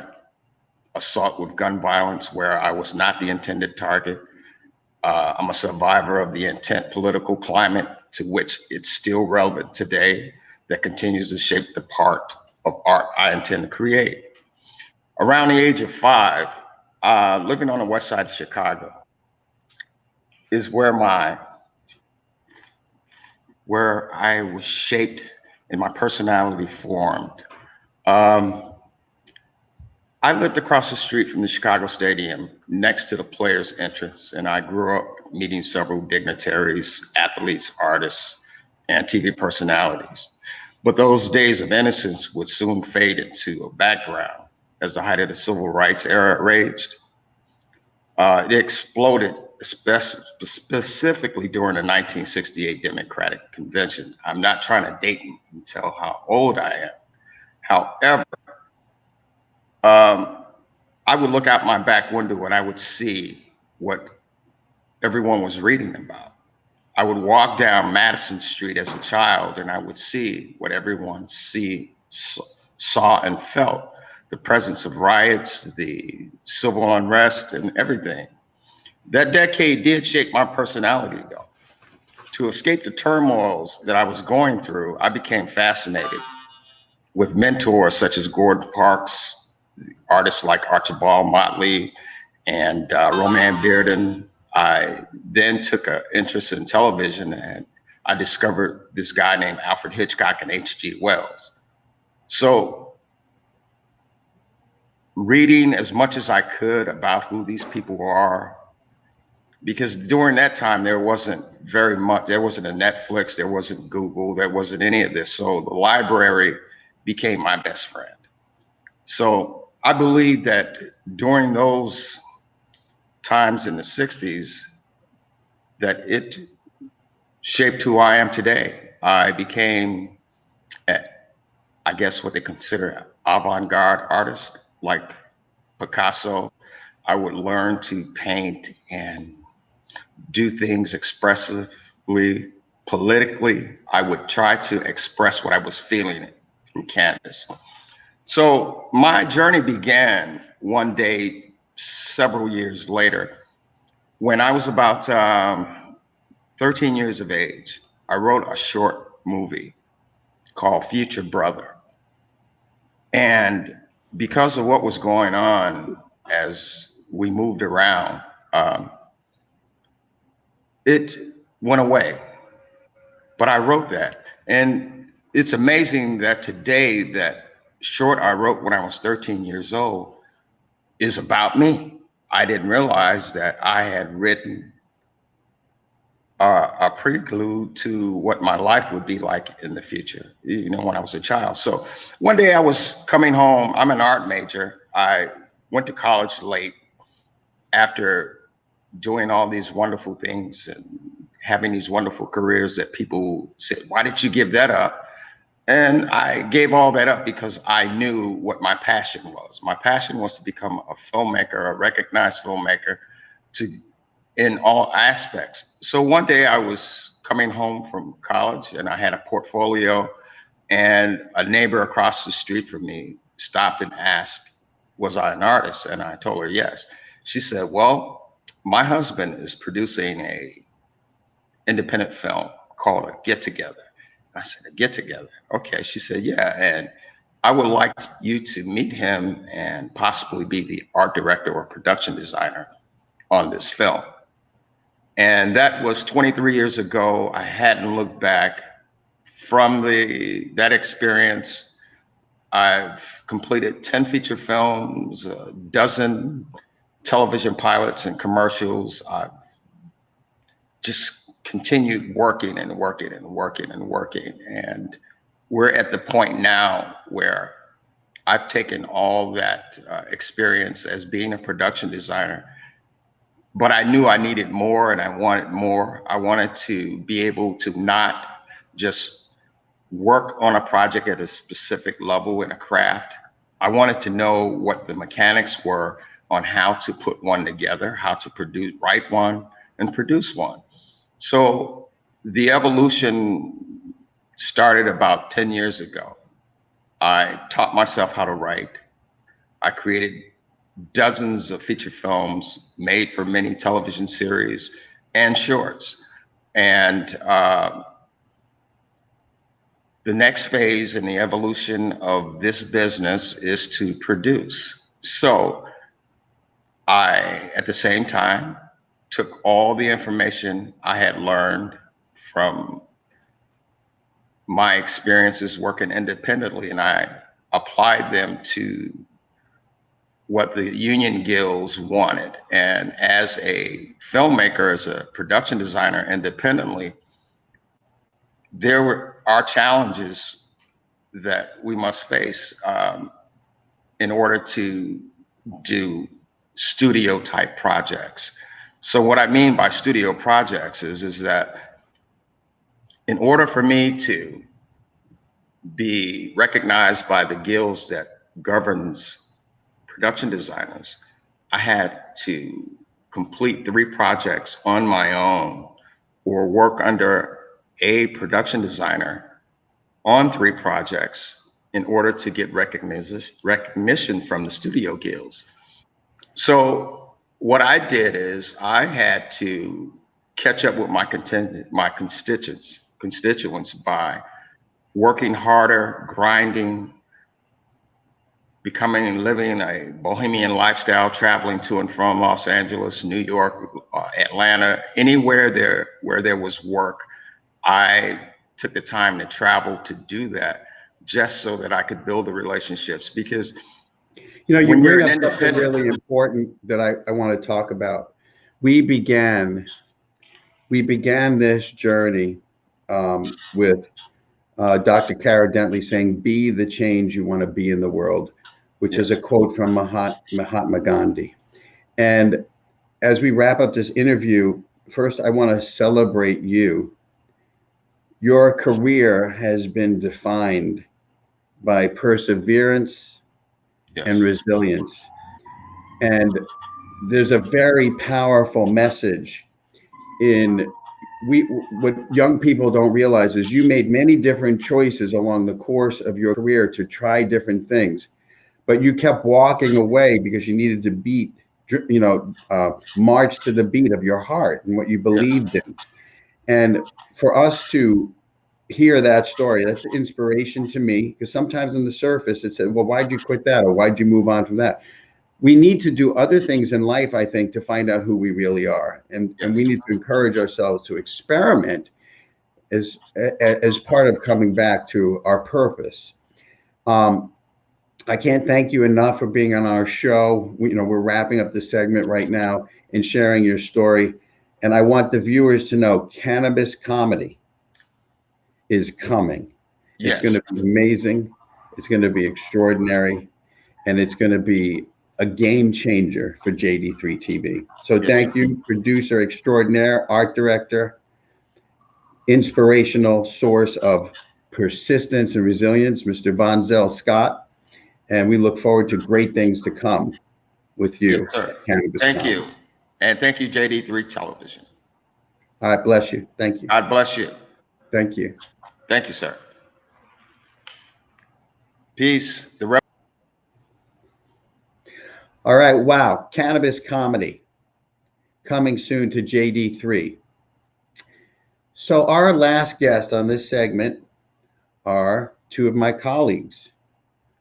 assault with gun violence where I was not the intended target. I'm a survivor of the intent political climate to which it's still relevant today that continues to shape the part of art I intend to create. Around the age of 5, living on the west side of Chicago is where I was shaped and my personality formed. I lived across the street from the Chicago Stadium next to the players' entrance, and I grew up meeting several dignitaries, athletes, artists, and TV personalities. But those days of innocence would soon fade into a background as the height of the civil rights era raged. It exploded, specifically during the 1968 Democratic Convention. I'm not trying to date and tell how old I am. However, I would look out my back window and I would see what everyone was reading about. I would walk down Madison Street as a child and I would see what everyone saw and felt. The presence of riots, the civil unrest, and everything. That decade did shape my personality, though. To escape the turmoils that I was going through, I became fascinated with mentors such as Gordon Parks, artists like Archibald Motley and Roman Bearden. I then took an interest in television and I discovered this guy named Alfred Hitchcock and H.G. Wells. So reading as much as I could about who these people are, because during that time there wasn't very much, there wasn't a Netflix, there wasn't Google, there wasn't any of this. So the library became my best friend. So I believe that during those times in the 60s, that it shaped who I am today. I became, I guess what they consider avant-garde artist, like Picasso. I would learn to paint and do things expressively, politically. I would try to express what I was feeling through canvas. So my journey began one day, several years later, when I was about 13 years of age. I wrote a short movie called Future Brother. And because of what was going on as we moved around, it went away. But I wrote that. And it's amazing that today that short I wrote when I was 13 years old is about me. I didn't realize that I had written a prelude to what my life would be like in the future, you know, when I was a child. So one day I was coming home. I'm an art major. I went to college late after doing all these wonderful things and having these wonderful careers that people said, why did you give that up? And I gave all that up because I knew what my passion was. My passion was to become a filmmaker, a recognized filmmaker, in all aspects. So one day I was coming home from college and I had a portfolio, and a neighbor across the street from me stopped and asked, was I an artist? And I told her yes. She said, well, my husband is producing a independent film called A Get Together. I said, A Get Together? Okay. She said, yeah. And I would like you to meet him and possibly be the art director or production designer on this film. And that was 23 years ago. I hadn't looked back. From that experience, I've completed 10 feature films, a dozen television pilots and commercials. I've just continued working and working and working and working. And we're at the point now where I've taken all that experience as being a production designer, but I knew I needed more and I wanted more. I wanted to be able to not just work on a project at a specific level in a craft. I wanted to know what the mechanics were on how to put one together, how to write one and produce one. So the evolution started about 10 years ago. I taught myself how to write. I created dozens of feature films made for many television series and shorts. And the next phase in the evolution of this business is to produce. So I, at the same time, took all the information I had learned from my experiences working independently, and I applied them to what the union guilds wanted. And as a filmmaker, as a production designer independently, there are challenges that we must face in order to do studio type projects. So what I mean by studio projects is that in order for me to be recognized by the guilds that governs production designers, I had to complete 3 projects on my own or work under a production designer on 3 projects in order to get recognition from the studio guilds. So what I did is I had to catch up with my constituents by working harder, grinding, living a bohemian lifestyle, traveling to and from Los Angeles, New York, Atlanta, anywhere where there was work. I took the time to travel to do that just so that I could build the relationships. Because you bring up something really important that I want to talk about. We began this journey with Dr. Cara Dentley saying, "Be the change you want to be in the world," which is a quote from Mahatma Gandhi. And as we wrap up this interview, first I want to celebrate you. Your career has been defined by perseverance and resilience. And there's a very powerful message in what young people don't realize is you made many different choices along the course of your career to try different things, but you kept walking away because you needed to march to the beat of your heart and what you believed in. And for us to hear that story, that's inspiration to me, because sometimes on the surface it said, well, why'd you quit that? Or why'd you move on from that? We need to do other things in life, I think, to find out who we really are. And we need to encourage ourselves to experiment as part of coming back to our purpose. I can't thank you enough for being on our show. We're wrapping up the segment right now and sharing your story. And I want the viewers to know Cannabis Comedy is coming. It's going to be amazing. It's going to be extraordinary. And it's going to be a game changer for JD3 TV. So thank you, producer extraordinaire, art director, inspirational source of persistence and resilience, Mr. Von Zell Scott. And we look forward to great things to come with you. Thank you. And thank you, JD3 Television. All right, bless you. Thank you. God bless you. Thank you. Thank you, sir. Peace. All right, wow. Cannabis Comedy coming soon to JD3. So our last guest on this segment are 2 of my colleagues,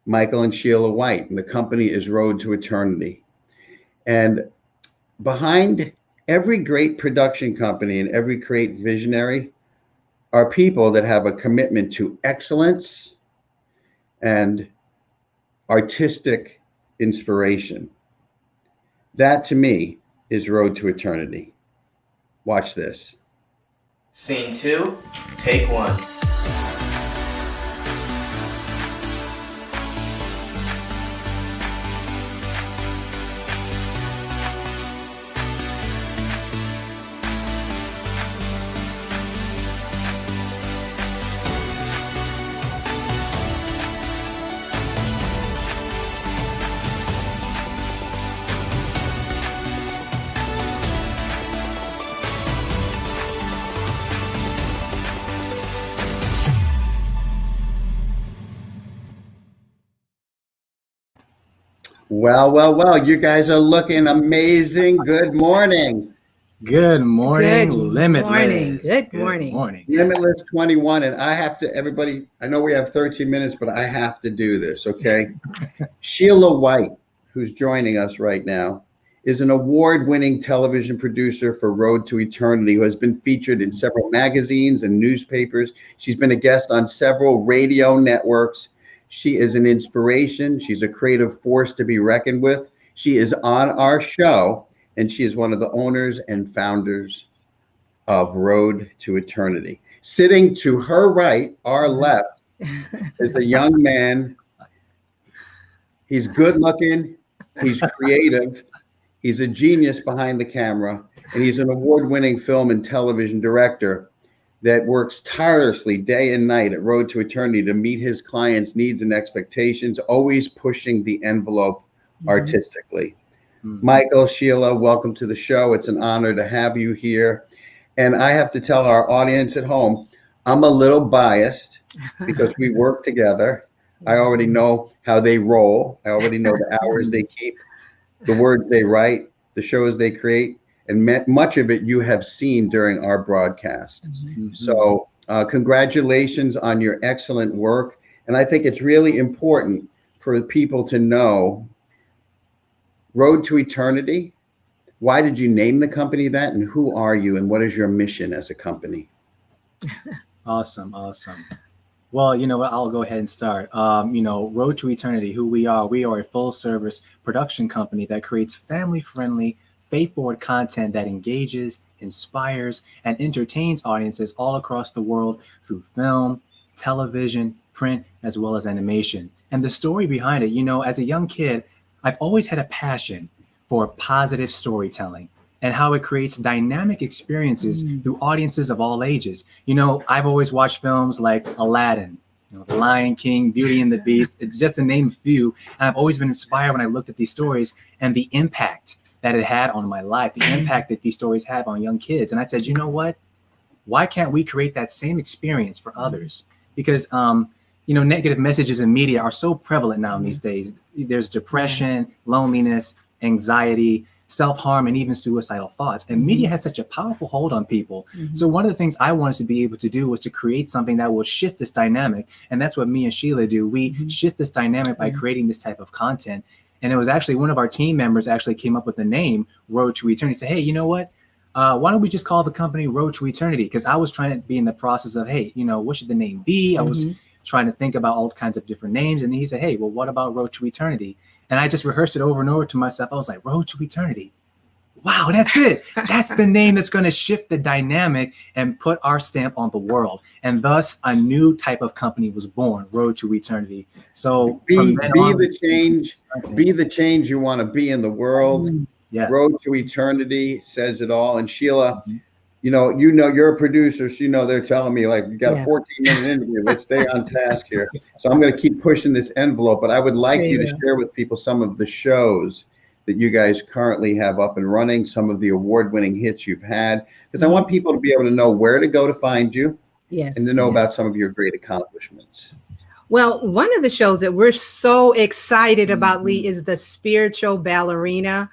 Michael and Sheila White, and the company is Road to Eternity. And behind every great production company and every great visionary are people that have a commitment to excellence and artistic inspiration. That to me is Road to Eternity. Watch this. Scene 2, take 1. Well, you guys are looking amazing. Good morning. Good morning, Good Limitless. morning. Good morning. Limitless 21, and I have to, everybody, I know we have 13 minutes, but I have to do this, okay? Sheila White, who's joining us right now, is an award-winning television producer for Road to Eternity, who has been featured in several magazines and newspapers. She's been a guest on several radio networks. She is an inspiration. She's a creative force to be reckoned with. She is on our show, and she is one of the owners and founders of Road to Eternity. Sitting to her right, our left, is a young man. He's good looking, he's creative, he's a genius behind the camera, and he's an award-winning film and television director that works tirelessly day and night at Road to Eternity to meet his clients' needs and expectations, always pushing the envelope artistically. Michael, Sheila, welcome to the show. It's an honor to have you here. And I have to tell our audience at home, I'm a little biased because we work together. I already know how they roll. I already know the hours they keep, the words they write, the shows they create, and much of it you have seen during our broadcast. So congratulations on your excellent work. And I think it's really important for people to know Road to Eternity. Why did you name the company that, and who are you, and what is your mission as a company? Awesome. Well, you know what, I'll go ahead and start. Road to Eternity, who we are a full service production company that creates family-friendly, faith-forward content that engages, inspires, and entertains audiences all across the world through film, television, print, as well as animation. And the story behind it, as a young kid, I've always had a passion for positive storytelling and how it creates dynamic experiences through audiences of all ages. I've always watched films like Aladdin, The Lion King, Beauty and the Beast, just to name a few. And I've always been inspired when I looked at these stories and the impact that it had on my life, the impact that these stories have on young kids. And I said, you know what? Why can't we create that same experience for others? Because, negative messages in media are so prevalent now in these days. There's depression, loneliness, anxiety, self-harm, and even suicidal thoughts. And media has such a powerful hold on people. So one of the things I wanted to be able to do was to create something that will shift this dynamic. And that's what me and Sheila do. We shift this dynamic by creating this type of content. And it was actually one of our team members actually came up with the name Road to Eternity. Say, hey, you know what? Why don't we just call the company Road to Eternity? Because I was trying to be in the process of, hey, what should the name be? I was trying to think about all kinds of different names. And then he said, hey, well, what about Road to Eternity? And I just rehearsed it over and over to myself. I was like, Road to Eternity. Wow, that's it. That's the name that's going to shift the dynamic and put our stamp on the world. And thus a new type of company was born, Road to Eternity. So be the change you want to be in the world. Yeah. Road to Eternity says it all. And Sheila, you're a producer, so they're telling me like, you got a 14-minute interview. Let's stay on task here. So I'm going to keep pushing this envelope, but I would like you to share with people some of the shows that you guys currently have up and running, some of the award-winning hits you've had, because I want people to be able to know where to go to find you, and to know about some of your great accomplishments. Well, one of the shows that we're so excited about, Lee, is The Spiritual Ballerina.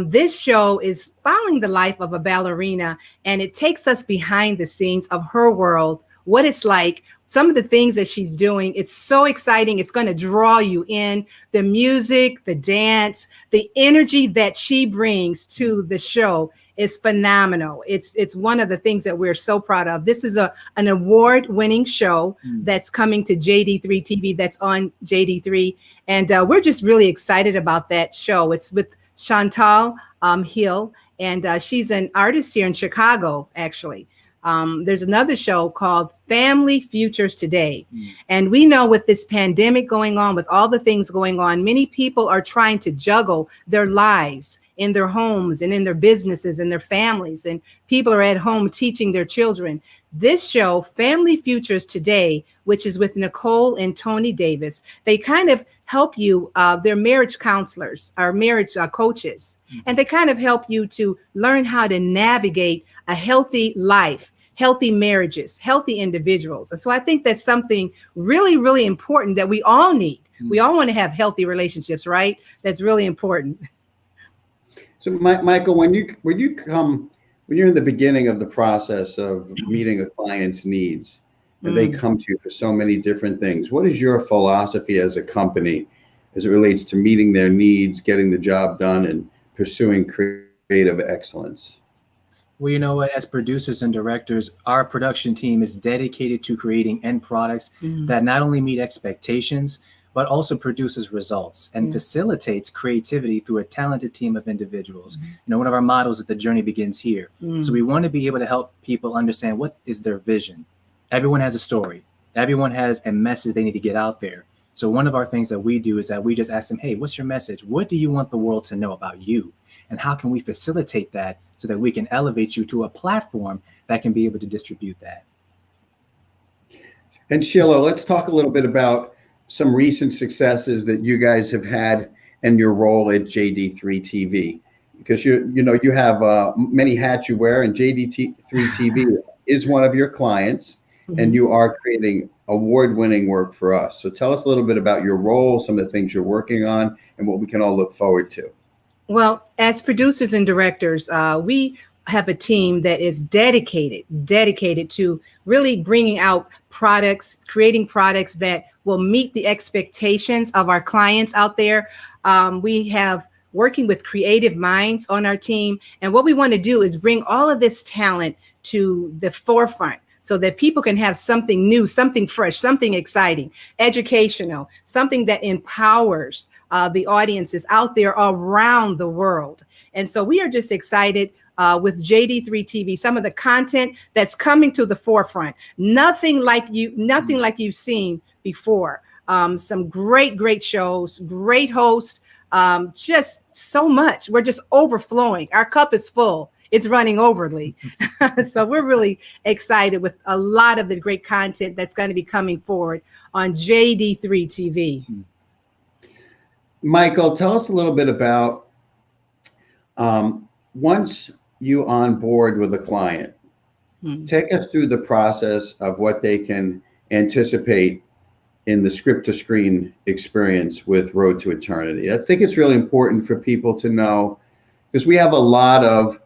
This show is following the life of a ballerina, and it takes us behind the scenes of her world, what it's like, some of the things that she's doing. It's so exciting. It's going to draw you in. The music, the dance, the energy that she brings to the show is phenomenal. It's one of the things that we're so proud of. This is an award-winning show that's coming to JD3 TV, that's on JD3. And we're just really excited about that show. It's with Chantal Hill, and she's an artist here in Chicago, actually. There's another show called Family Futures Today. And we know with this pandemic going on, with all the things going on, many people are trying to juggle their lives in their homes and in their businesses and their families. And people are at home teaching their children. This show, Family Futures Today, which is with Nicole and Tony Davis, they kind of help you. They're marriage counselors or marriage coaches. And they kind of help you to learn how to navigate a healthy life, healthy marriages, healthy individuals. And so I think that's something really, really important that we all need. We all want to have healthy relationships, right? That's really important. So Michael, when you're in the beginning of the process of meeting a client's needs, and they come to you for so many different things, what is your philosophy as a company as it relates to meeting their needs, getting the job done, and pursuing creative excellence? Well, you know what, as producers and directors, our production team is dedicated to creating end products that not only meet expectations, but also produces results and facilitates creativity through a talented team of individuals. One of our mottos is the journey begins here. So we want to be able to help people understand what is their vision. Everyone has a story. Everyone has a message they need to get out there. So one of our things that we do is that we just ask them, hey, what's your message? What do you want the world to know about you? And how can we facilitate that so that we can elevate you to a platform that can be able to distribute that? And Sheila, let's talk a little bit about some recent successes that you guys have had in your role at JD3 TV, because you have many hats you wear, and JD3 TV is one of your clients, and you are creating award-winning work for us. So tell us a little bit about your role, some of the things you're working on, and what we can all look forward to. Well, as producers and directors, we have a team that is dedicated to really bringing out products, creating products that will meet the expectations of our clients out there. We have working with creative minds on our team. And what we want to do is bring all of this talent to the forefront so that people can have something new, something fresh, something exciting, educational, something that empowers the audiences out there around the world. And so we are just excited with JD3 TV, some of the content that's coming to the forefront. Nothing like you've seen before. Some great shows, great hosts, just so much. We're just overflowing. Our cup is full. It's running over, Lee. So we're really excited with a lot of the great content that's going to be coming forward on JD3 TV. Michael, tell us a little bit about once you on board with a client, take us through the process of what they can anticipate in the script to screen experience with Road to Eternity. I think it's really important for people to know, because we have a lot of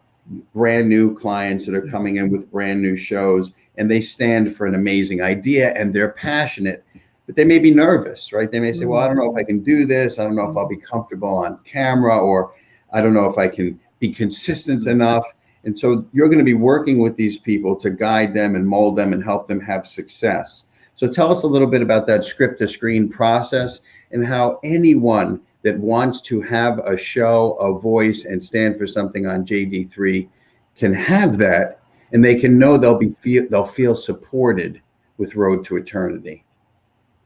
brand new clients that are coming in with brand new shows, and they stand for an amazing idea and they're passionate, but they may be nervous, right? They may say, well, I don't know if I can do this. I don't know if I'll be comfortable on camera, or I don't know if I can be consistent enough. And so you're going to be working with these people to guide them and mold them and help them have success. So tell us a little bit about that script to screen process and how anyone that wants to have a show, a voice, and stand for something on JD3 can have that, and they can know they'll feel supported with Road to Eternity.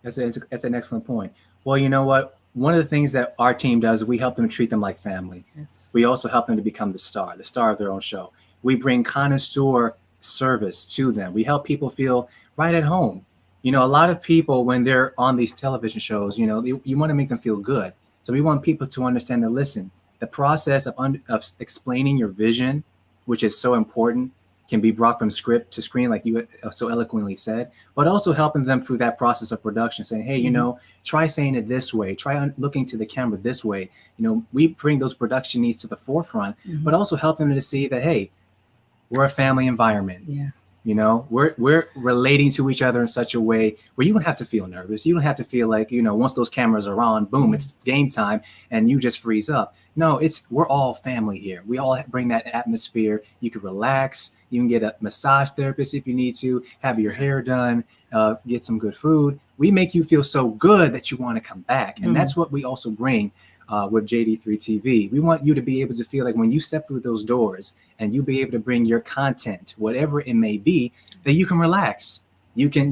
That's an excellent point. Well, you know what? One of the things that our team does is we help them treat them like family. Yes. We also help them to become the star of their own show. We bring connoisseur service to them. We help people feel right at home. A lot of people, when they're on these television shows, you want to make them feel good. So we want people to understand that, listen, the process of explaining your vision, which is so important, can be brought from script to screen, like you so eloquently said, but also helping them through that process of production, saying, hey, try saying it this way, try looking to the camera this way. We bring those production needs to the forefront, but also help them to see that, hey, we're a family environment. Yeah. We're relating to each other in such a way where you don't have to feel nervous. You don't have to feel like, once those cameras are on, boom, it's game time and you just freeze up. No, we're all family here. We all bring that atmosphere. You can relax. You can get a massage therapist if you need to, have your hair done, get some good food. We make you feel so good that you want to come back. And that's what we also bring with JD3 TV. We want you to be able to feel like when you step through those doors and you be able to bring your content, whatever it may be, that you can relax. You can,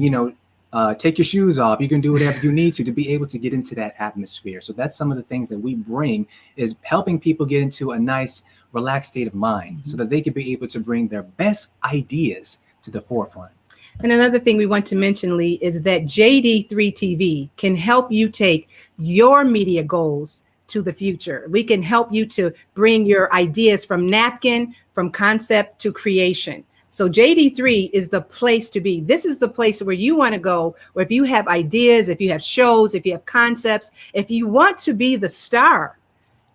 take your shoes off. You can do whatever you need to be able to get into that atmosphere. So that's some of the things that we bring, is helping people get into a nice, relaxed state of mind so that they can be able to bring their best ideas to the forefront. And another thing we want to mention, Lee, is that JD3 TV can help you take your media goals to the future. We can help you to bring your ideas from napkin, from concept to creation. So JD3 is the place to be. This is the place where you want to go, where if you have ideas, if you have shows, if you have concepts, if you want to be the star,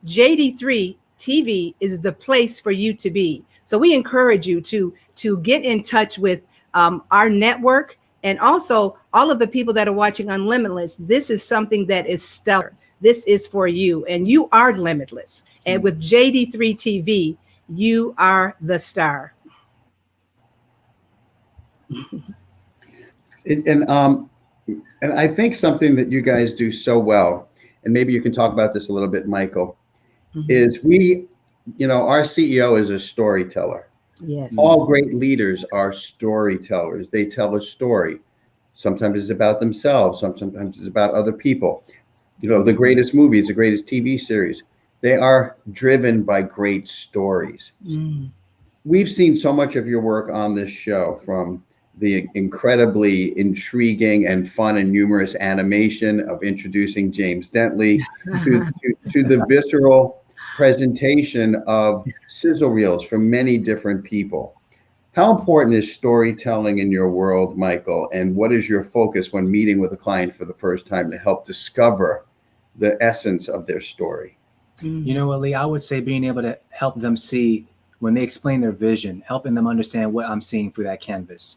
JD3 TV is the place for you to be. So we encourage you to get in touch with our network, and also all of the people that are watching on Limitless. This is something that is stellar. This is for you, and you are limitless. And with JD3 TV, you are the star. And And I think something that you guys do so well, and maybe you can talk about this a little bit, Michael, is our CEO is a storyteller. Yes. All great leaders are storytellers. They tell a story. Sometimes it's about themselves, sometimes it's about other people. The greatest movies, the greatest TV series, they are driven by great stories. We've seen so much of your work on this show, from the incredibly intriguing and fun and humorous animation of introducing James Dentley to the visceral presentation of sizzle reels from many different people. How important is storytelling in your world, Michael? And what is your focus when meeting with a client for the first time to help discover the essence of their story? You know what, Lee, I would say being able to help them see when they explain their vision, helping them understand what I'm seeing through that canvas.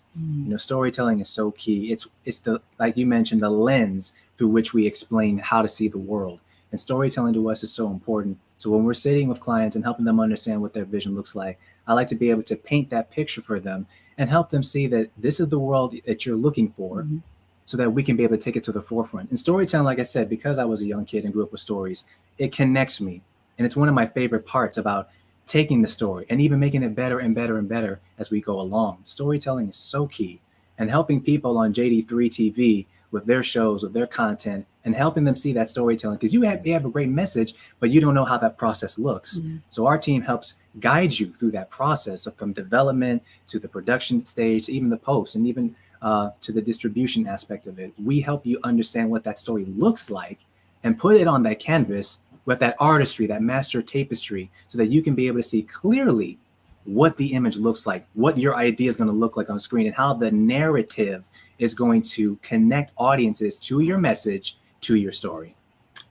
Storytelling is so key. It's the, like you mentioned, the lens through which we explain how to see the world. And storytelling to us is so important. So when we're sitting with clients and helping them understand what their vision looks like, I like to be able to paint that picture for them and help them see that this is the world that you're looking for, so that we can be able to take it to the forefront. And storytelling, like I said, because I was a young kid and grew up with stories, it connects me. And it's one of my favorite parts about taking the story and even making it better and better and better as we go along. Storytelling is so key, and helping people on JD3 TV with their shows, with their content, and helping them see that storytelling, because they have a great message, but you don't know how that process looks. So our team helps guide you through that process, from development to the production stage, even the post, and even to the distribution aspect of it. We help you understand what that story looks like and put it on that canvas with that artistry, that master tapestry, so that you can be able to see clearly what the image looks like, what your idea is going to look like on screen, and how the narrative is going to connect audiences to your message, to your story.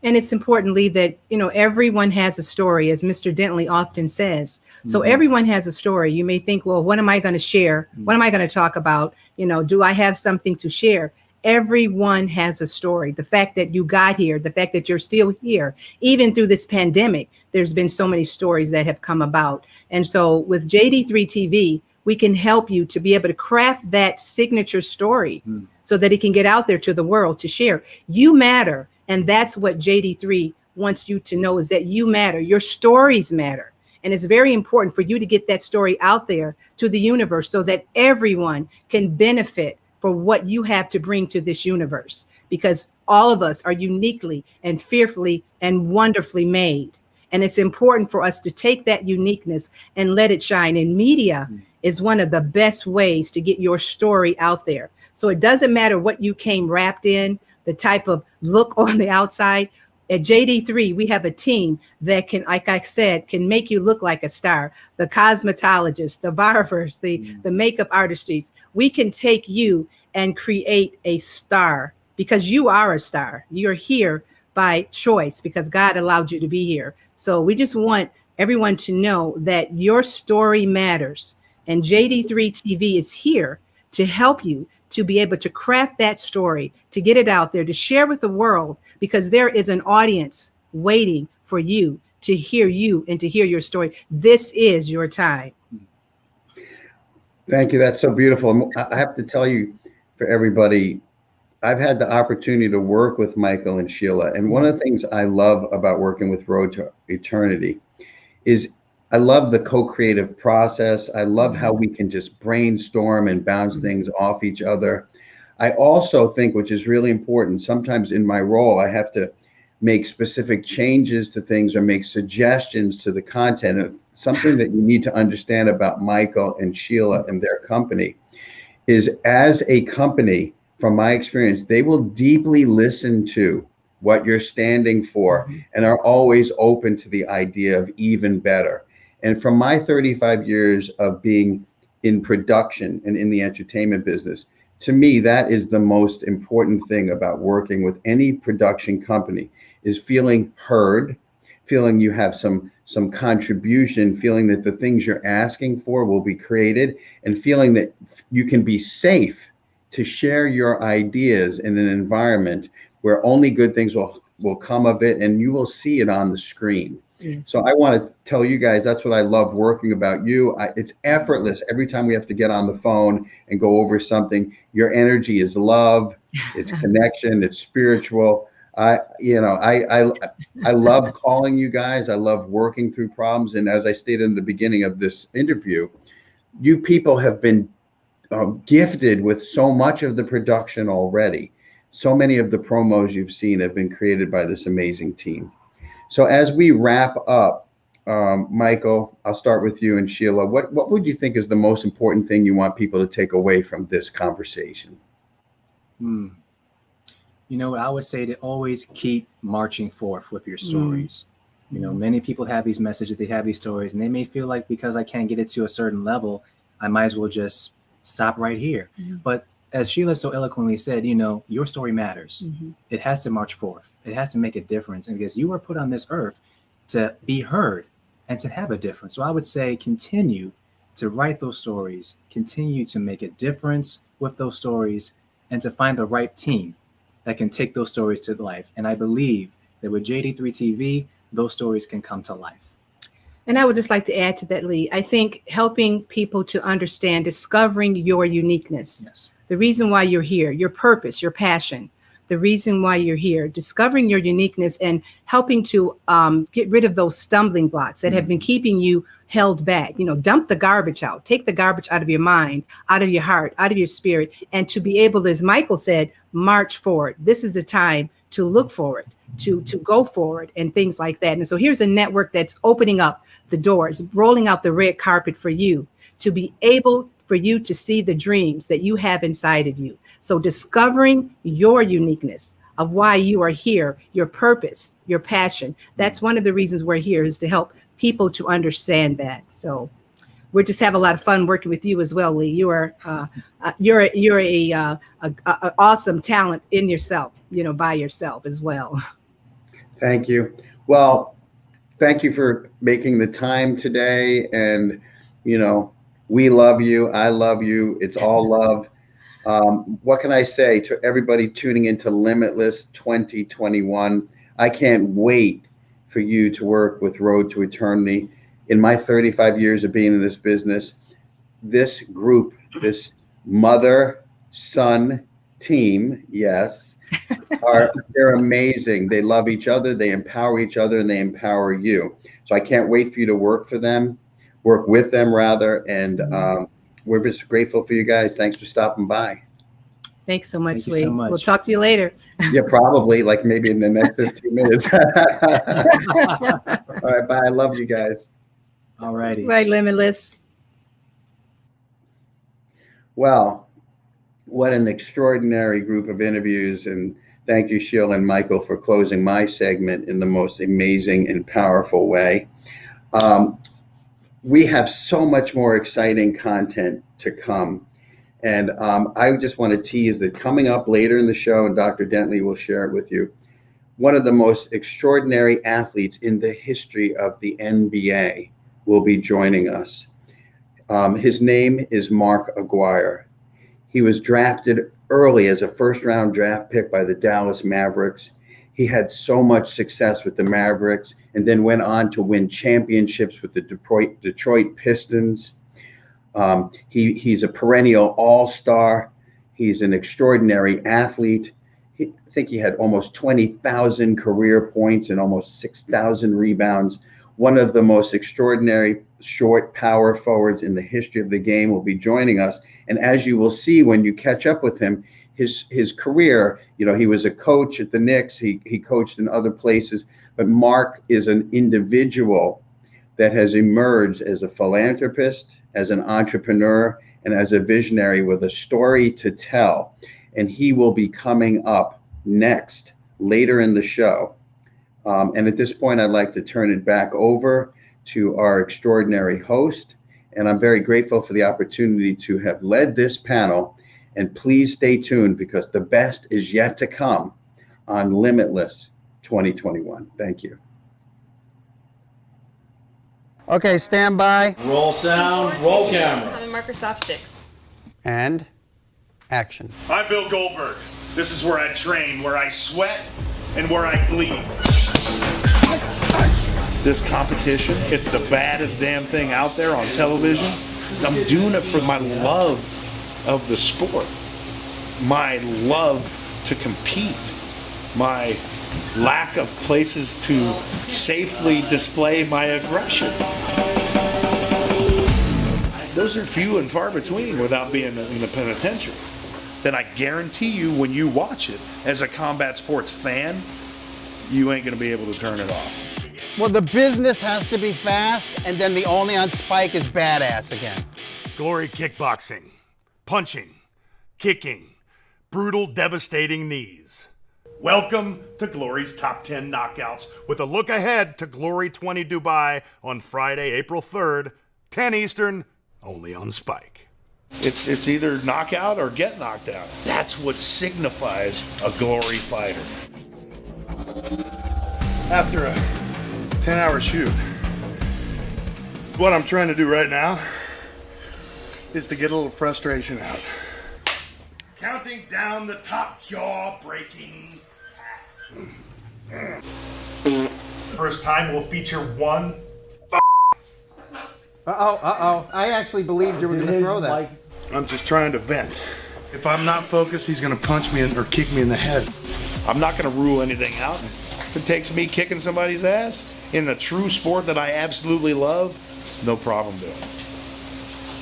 And it's importantly that, everyone has a story, as Mr. Dentley often says. So everyone has a story. You may think, well, what am I going to share? What am I going to talk about? Do I have something to share? Everyone has a story. The fact that you got here, the fact that you're still here, even through this pandemic, there's been so many stories that have come about. And so with JD3 TV, we can help you to be able to craft that signature story so that it can get out there to the world to share. You matter. And that's what JD3 wants you to know, is that you matter. Your stories matter. And it's very important for you to get that story out there to the universe so that everyone can benefit for what you have to bring to this universe, because all of us are uniquely and fearfully and wonderfully made. And it's important for us to take that uniqueness and let it shine. And media is one of the best ways to get your story out there. So it doesn't matter what you came wrapped in, the type of look on the outside. At JD3, we have a team that can, like I said, can make you look like a star. The cosmetologists, the barbers, the makeup artistries. We can take you and create a star, because you are a star. You're here by choice because God allowed you to be here. So we just want everyone to know that your story matters. And JD3 TV is here to help you to be able to craft that story, to get it out there, to share with the world, because there is an audience waiting for you to hear you and to hear your story. This is your time. Thank you. That's so beautiful. I have to tell you, for everybody, I've had the opportunity to work with Michael and Sheila. And one of the things I love about working with Road to Eternity is I love the co-creative process. I love how we can just brainstorm and bounce things off each other. I also think, which is really important, sometimes in my role, I have to make specific changes to things or make suggestions to the content. Something that you need to understand about Michael and Sheila and their company is, as a company, from my experience, they will deeply listen to what you're standing for and are always open to the idea of even better. And from my 35 years of being in production and in the entertainment business, to me, that is the most important thing about working with any production company, is feeling heard, feeling you have some contribution, feeling that the things you're asking for will be created, and feeling that you can be safe to share your ideas in an environment where only good things will come of it, and you will see it on the screen. So I want to tell you guys, that's what I love working about you. It's effortless. Every time we have to get on the phone and go over something, your energy is love, it's connection, it's spiritual. I love calling you guys. I love working through problems. And as I stated in the beginning of this interview, you people have been gifted with so much of the production already. So many of the promos you've seen have been created by this amazing team. So as we wrap up, Michael, I'll start with you, and Sheila. What would you think is the most important thing you want people to take away from this conversation? You know, I would say to always keep marching forth with your stories. You know, many people have these messages, they have these stories, and they may feel like because I can't get it to a certain level, I might as well just stop right here. But as Sheila so eloquently said, you know, your story matters. It has to march forth. It has to make a difference. And because you are put on this earth to be heard and to have a difference. So I would say continue to write those stories, continue to make a difference with those stories, and to find the right team that can take those stories to life. And I believe that with JD3 TV, those stories can come to life. And I would just like to add to that, Lee. I think helping people to understand, discovering your uniqueness. Yes. The reason why you're here, your purpose, your passion, the reason why you're here, discovering your uniqueness and helping to get rid of those stumbling blocks that have been keeping you held back. You know, dump the garbage out, take the garbage out of your mind, out of your heart, out of your spirit, and to be able to, as Michael said, march forward. This is the time to look forward, to go forward and things like that. And so here's a network that's opening up the doors, rolling out the red carpet for you to be able for you to see the dreams that you have inside of you. So discovering your uniqueness of why you are here, your purpose, your passion. That's one of the reasons we're here, is to help people to understand that. So we just have a lot of fun working with you as well, Lee. You are you're a awesome talent in yourself, you know, by yourself as well. Thank you. Well, thank you for making the time today. And, you know, we love you. I love you. It's all love. What can I say to everybody tuning into Limitless 2021? I can't wait for you to work with Road to Eternity. In my 35 years of being in this business, this group, this mother-son team, yes, they're amazing. They love each other, they empower each other, and they empower you. So I can't wait for you to work with them rather. And we're just grateful for you guys. Thanks for stopping by. Thanks so much, Thank you Lee. so much. We'll talk to you later. Yeah, probably like maybe in the next 15 minutes. All right, bye. I love you guys. All righty. Right, Limitless. Well, what an extraordinary group of interviews. And thank you, Sheila and Michael, for closing my segment in the most amazing and powerful way. We have so much more exciting content to come. And I just want to tease that coming up later in the show, and Dr. Dentley will share it with you, one of the most extraordinary athletes in the history of the NBA will be joining us. His name is Mark Aguirre. He was drafted early as a first-round draft pick by the Dallas Mavericks. He had so much success with the Mavericks and then went on to win championships with the Detroit Pistons. He's a perennial all-star. He's an extraordinary athlete. I think he had almost 20,000 career points and almost 6,000 rebounds. One of the most extraordinary short power forwards in the history of the game will be joining us. And as you will see when you catch up with him, his career, you know, he was a coach at the Knicks. He coached in other places. But Mark is an individual that has emerged as a philanthropist, as an entrepreneur, and as a visionary with a story to tell. And he will be coming up next, later in the show. And at this point, I'd like to turn it back over to our extraordinary host. And I'm very grateful for the opportunity to have led this panel. And please stay tuned because the best is yet to come on Limitless 2021. Thank you. Okay, stand by. Roll sound, roll camera. I'm in Microsoft Sticks. And action. I'm Bill Goldberg. This is where I train, where I sweat, and where I bleed. this competition. It's the baddest damn thing out there on television. I'm doing it for my love of the sport, my love to compete, my lack of places to safely display my aggression. Those are few and far between without being in the penitentiary. Then I guarantee you, when you watch it as a combat sports fan, you ain't gonna be able to turn it off. Well, the business has to be fast, and then the only on Spike is badass again. Glory kickboxing, punching, kicking, brutal, devastating knees. Welcome to Glory's Top 10 Knockouts, with a look ahead to Glory 20 Dubai on Friday, April 3rd, 10 Eastern, only on Spike. It's either knockout or get knocked out. That's what signifies a Glory fighter. After a 10-hour shoot, what I'm trying to do right now is to get a little frustration out. Counting down the top jaw-breaking. First time we'll feature one. I actually believed you were going to throw that. I'm just trying to vent. If I'm not focused, he's going to punch me or kick me in the head. I'm not going to rule anything out. If it takes me kicking somebody's ass in the true sport that I absolutely love, no problem doing it.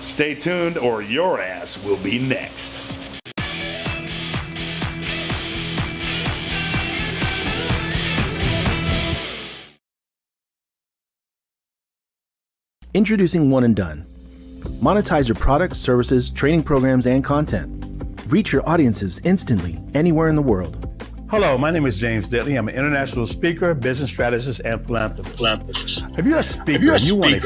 Stay tuned, or your ass will be next. Introducing One and Done. Monetize your products, services, training programs, and content. Reach your audiences instantly, anywhere in the world. Hello, my name is James Ditley. I'm an international speaker, business strategist, and philanthropist. If you're a speaker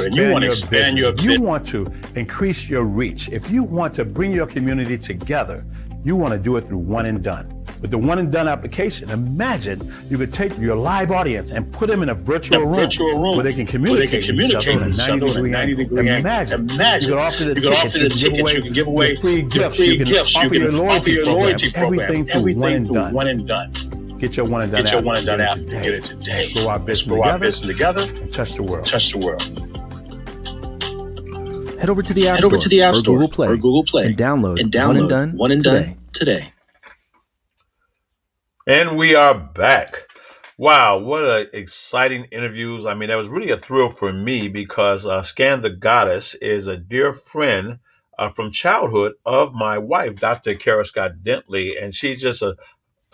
and you want to expand your business, you want to increase your reach, if you want to bring your community together, you want to do it through One and Done. With the One and Done application, imagine you could take your live audience and put them in a virtual room where they can communicate with each other on a 90-degree angle. Imagine you could offer the tickets, you can give away free gifts, you can offer your loyalty program, everything through One and Done. Get your One and Done app. Get it today. Let's grow our business together and touch the world. Head over to the App Store or Google Play and download One and Done today. And we are back. Wow, what an exciting interviews. I mean, that was really a thrill for me because Scan the Goddess is a dear friend from childhood of my wife, Dr. Kara Scott Dentley, and she's just a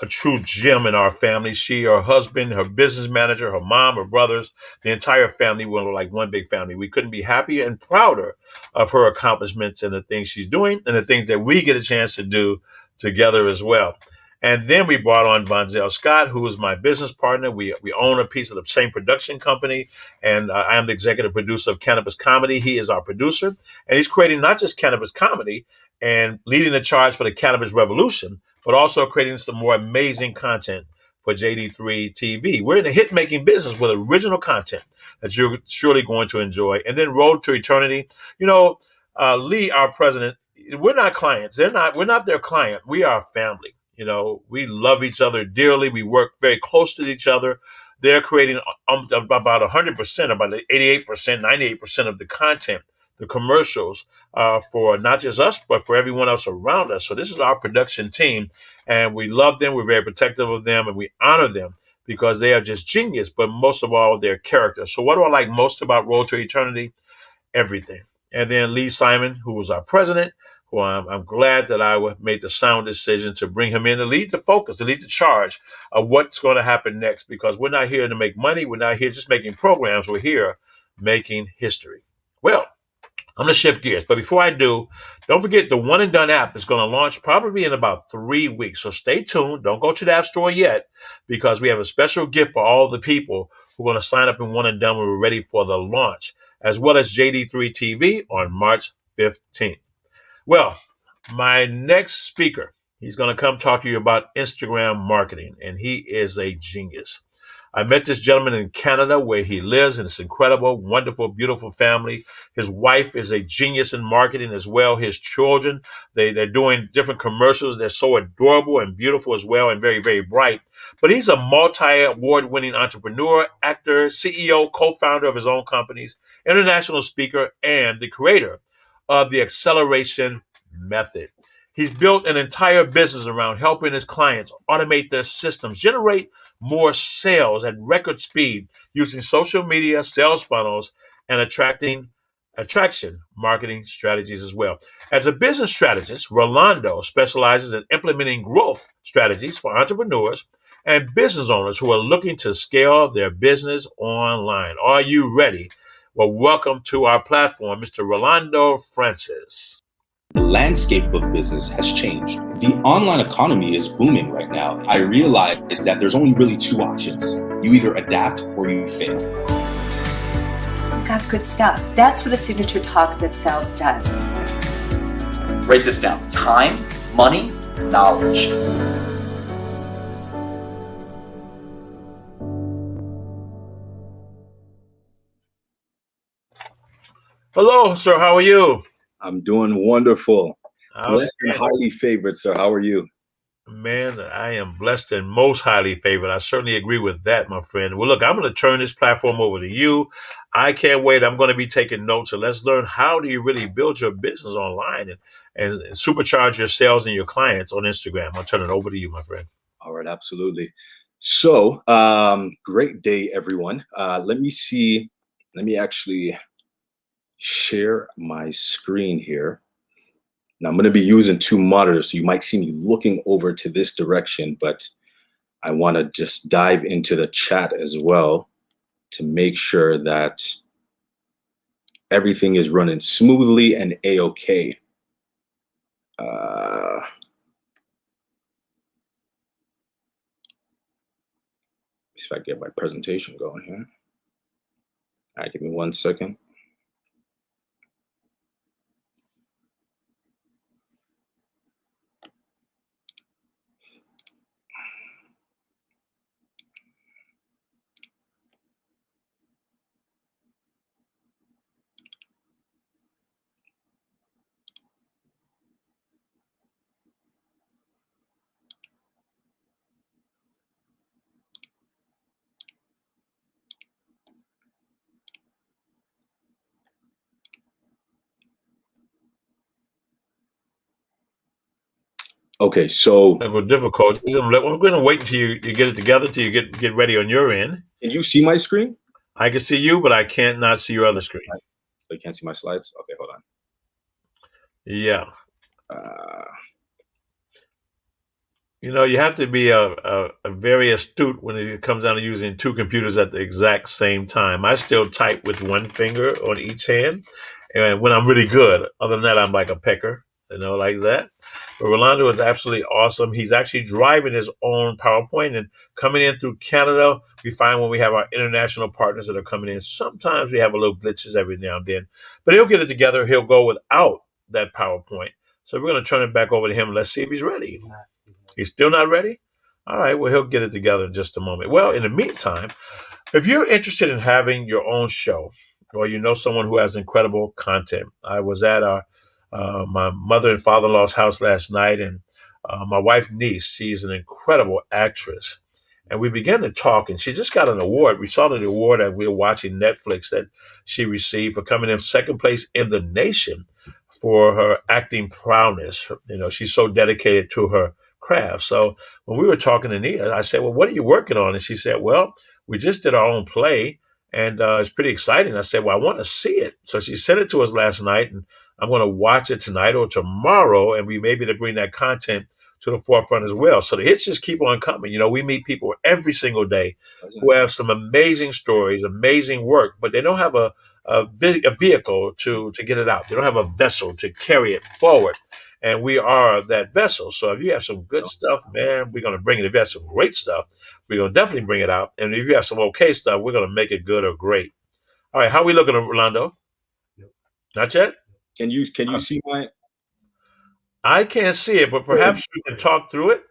true gem in our family. She, her husband, her business manager, her mom, her brothers, the entire family were like one big family. We couldn't be happier and prouder of her accomplishments and the things she's doing and the things that we get a chance to do together as well. And then we brought on Vonzel Scott, who is my business partner. We own a piece of the same production company, and I am the executive producer of Cannabis Comedy. He is our producer, and he's creating not just cannabis comedy and leading the charge for the cannabis revolution, but also creating some more amazing content for JD3 TV. We're in the hit-making business with original content that you're surely going to enjoy. And then Road to Eternity. You know, Lee, our president, we're not clients. We're not their client. We are family. You know, we love each other dearly. We work very close to each other. They're creating about 100%, about 88%, 98% of the content, the commercials for not just us, but for everyone else around us. So this is our production team, and we love them. We're very protective of them, and we honor them because they are just genius, but most of all, their character. So what do I like most about Road to Eternity? Everything. And then Lee Simon, who was our president, who I'm glad that I made the sound decision to bring him in to lead the focus, to lead the charge of what's going to happen next, because we're not here to make money. We're not here just making programs. We're here making history. Well, I'm going to shift gears. But before I do, don't forget the One and Done app is going to launch probably in about 3 weeks. So stay tuned. Don't go to the App Store yet, because we have a special gift for all the people who are going to sign up in One and Done when we're ready for the launch, as well as JD3 TV on March 15th. Well, my next speaker, he's going to come talk to you about Instagram marketing, and he is a genius. I met this gentleman in Canada where he lives, and it's incredible, wonderful, beautiful family. His wife is a genius in marketing as well. His children, they're doing different commercials. They're so adorable and beautiful as well, and very, very bright. But he's a multi-award winning entrepreneur, actor, CEO, co-founder of his own companies, international speaker, and the creator of the Acceleration Method. He's built an entire business around helping his clients automate their systems, generate more sales at record speed using social media, sales funnels, and attraction marketing strategies as well. As a business strategist, Rolando specializes in implementing growth strategies for entrepreneurs and business owners who are looking to scale their business online. Are you ready? Well, welcome to our platform, Mr. Rolando Francis. The landscape of business has changed. The online economy is booming right now. I realize that there's only really two options. You either adapt or you fail. Got good stuff. That's what a signature talk that sells does. Write this down. Time, money, knowledge. Hello, sir. How are you? I'm doing wonderful. Blessed and highly favored, sir. How are you? Man, I am blessed and most highly favored. I certainly agree with that, my friend. Well, look, I'm going to turn this platform over to you. I can't wait. I'm going to be taking notes. So let's learn, how do you really build your business online and supercharge your sales and your clients on Instagram? I'll turn it over to you, my friend. All right, absolutely. So, great day, everyone. Let me actually share my screen here. Now I'm going to be using two monitors, so you might see me looking over to this direction, but I want to just dive into the chat as well to make sure that everything is running smoothly and a-okay. See if I get my presentation going here. All right, give me 1 second. Okay, so with difficulties, I'm going to wait until you get it together, till you get ready on your end. Can you see my screen? I can see you, but I can't not see your other screen. You can't see my slides? Okay, hold on. Yeah. You have to be a very astute when it comes down to using two computers at the exact same time. I still type with one finger on each hand, and when I'm really good. Other than that, I'm like a pecker, like that. But Rolando is absolutely awesome. He's actually driving his own PowerPoint and coming in through Canada. We find when we have our international partners that are coming in, sometimes we have a little glitches every now and then, but he'll get it together. He'll go without that PowerPoint. So we're going to turn it back over to him. Let's see if he's ready. He's still not ready? All right, well, he'll get it together in just a moment. Well, in the meantime, if you're interested in having your own show, or you know someone who has incredible content, I was at my mother and father-in-law's house last night, and my wife's niece, she's an incredible actress. And we began to talk, and she just got an award. We saw the award that we were watching Netflix that she received for coming in second place in the nation for her acting prowess. She's so dedicated to her craft. So when we were talking to Nia, I said, well, what are you working on? And she said, well, we just did our own play, and it's pretty exciting. I said, well, I want to see it. So she sent it to us last night, and I'm going to watch it tonight or tomorrow, and we may be able to bring that content to the forefront as well. So the hits just keep on coming. We meet people every single day who have some amazing stories, amazing work, but they don't have a vehicle to get it out. They don't have a vessel to carry it forward. And we are that vessel. So if you have some good stuff, man, we're going to bring it. If you have some great stuff, we're going to definitely bring it out. And if you have some okay stuff, we're going to make it good or great. All right, how are we looking at Rolando? Not yet? Can you see my? I can't see it, but perhaps you can talk through it.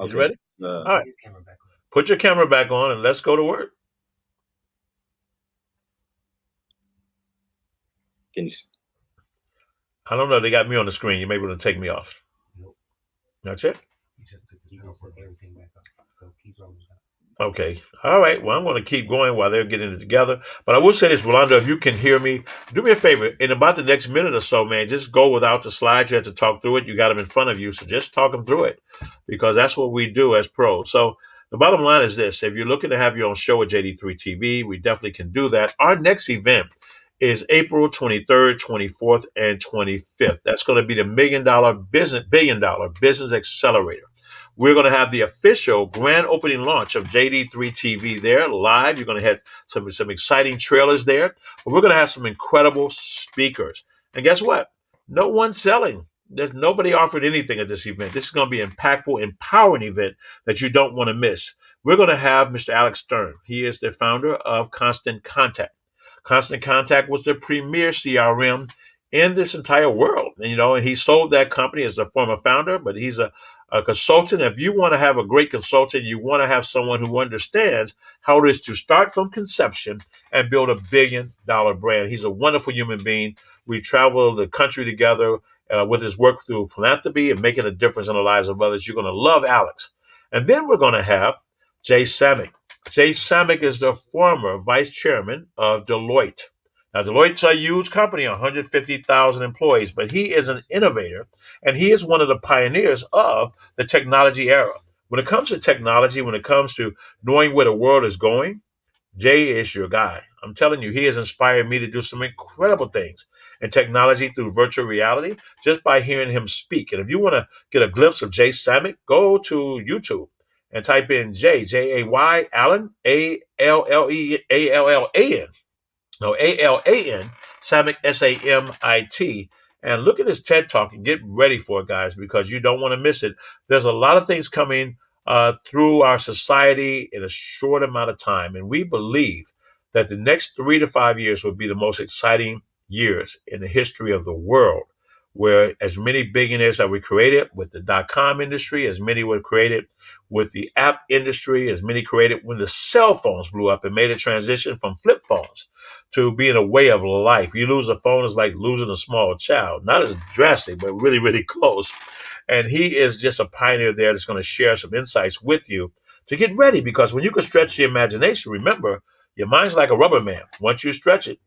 He's ready? All right. Put your camera back on and let's go to work. Can you see? I don't know. They got me on the screen. You may be able to take me off. Nope. That's it? He just said everything back up. So keep rolling. Okay. All right. Well, I'm going to keep going while they're getting it together. But I will say this, Rolando, if you can hear me, do me a favor. In about the next minute or so, man, just go without the slides. You have to talk through it. You got them in front of you. So just talk them through it because that's what we do as pros. So the bottom line is this. If you're looking to have your own show at JD3 TV, we definitely can do that. Our next event is April 23rd, 24th, and 25th. That's going to be the billion dollar business accelerator. We're going to have the official grand opening launch of JD3 TV there live. You're going to have some exciting trailers there. But we're going to have some incredible speakers. And guess what? No one's selling. There's nobody offered anything at this event. This is going to be an impactful, empowering event that you don't want to miss. We're going to have Mr. Alex Stern. He is the founder of Constant Contact. Constant Contact was the premier CRM in this entire world. And he sold that company as a former founder, but he's a consultant. If you want to have a great consultant, you want to have someone who understands how it is to start from conception and build $1 billion brand. He's a wonderful human being. We travel the country together with his work through philanthropy and making a difference in the lives of others. You're going to love Alex. And then we're going to have Jay Samick. Jay Samick is the former vice chairman of Deloitte. Now, Deloitte's a huge company, 150,000 employees, but he is an innovator, and he is one of the pioneers of the technology era. When it comes to technology, when it comes to knowing where the world is going, Jay is your guy. I'm telling you, he has inspired me to do some incredible things in technology through virtual reality just by hearing him speak. And if you want to get a glimpse of Jay Samick, go to YouTube and type in Jay, Allen, Allallan. No, Allan, Samick, Samit, and look at his TED Talk and get ready for it, guys, because you don't want to miss it. There's a lot of things coming through our society in a short amount of time, and we believe that the next 3 to 5 years will be the most exciting years in the history of the world, where as many billionaires that we created with the .com industry, as many were created with the app industry, as many created when the cell phones blew up and made a transition from flip phones to being a way of life. You lose a phone is like losing a small child. Not as drastic, but really, really close. And he is just a pioneer there that's going to share some insights with you to get ready, because when you can stretch the imagination, remember, your mind's like a rubber man. Once you stretch it,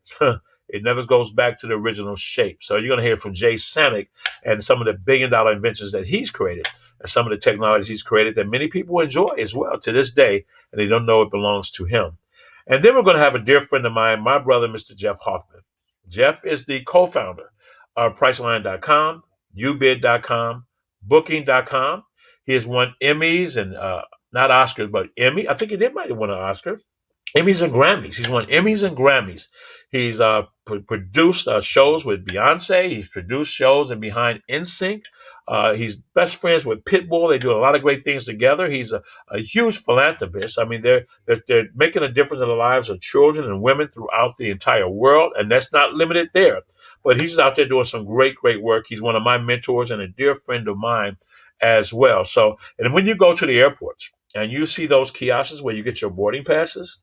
it never goes back to the original shape. So you're going to hear from Jay Samick and some of the $1 billion inventions that he's created and some of the technologies he's created that many people enjoy as well to this day, and they don't know it belongs to him. And then we're going to have a dear friend of mine, my brother, Mr. Jeff Hoffman. Jeff is the co-founder of Priceline.com, Ubid.com, Booking.com. He has won Emmys and not Oscars, but Emmy. I think he might have won an Oscar. Emmys and Grammys. He's won Emmys and Grammys. He's produced shows with Beyonce. He's produced shows and behind NSYNC. He's best friends with Pitbull. They do a lot of great things together. He's a huge philanthropist. I mean, they're making a difference in the lives of children and women throughout the entire world, and that's not limited there. But he's out there doing some great, great work. He's one of my mentors and a dear friend of mine as well. So, and when you go to the airports and you see those kiosks where you get your boarding passes,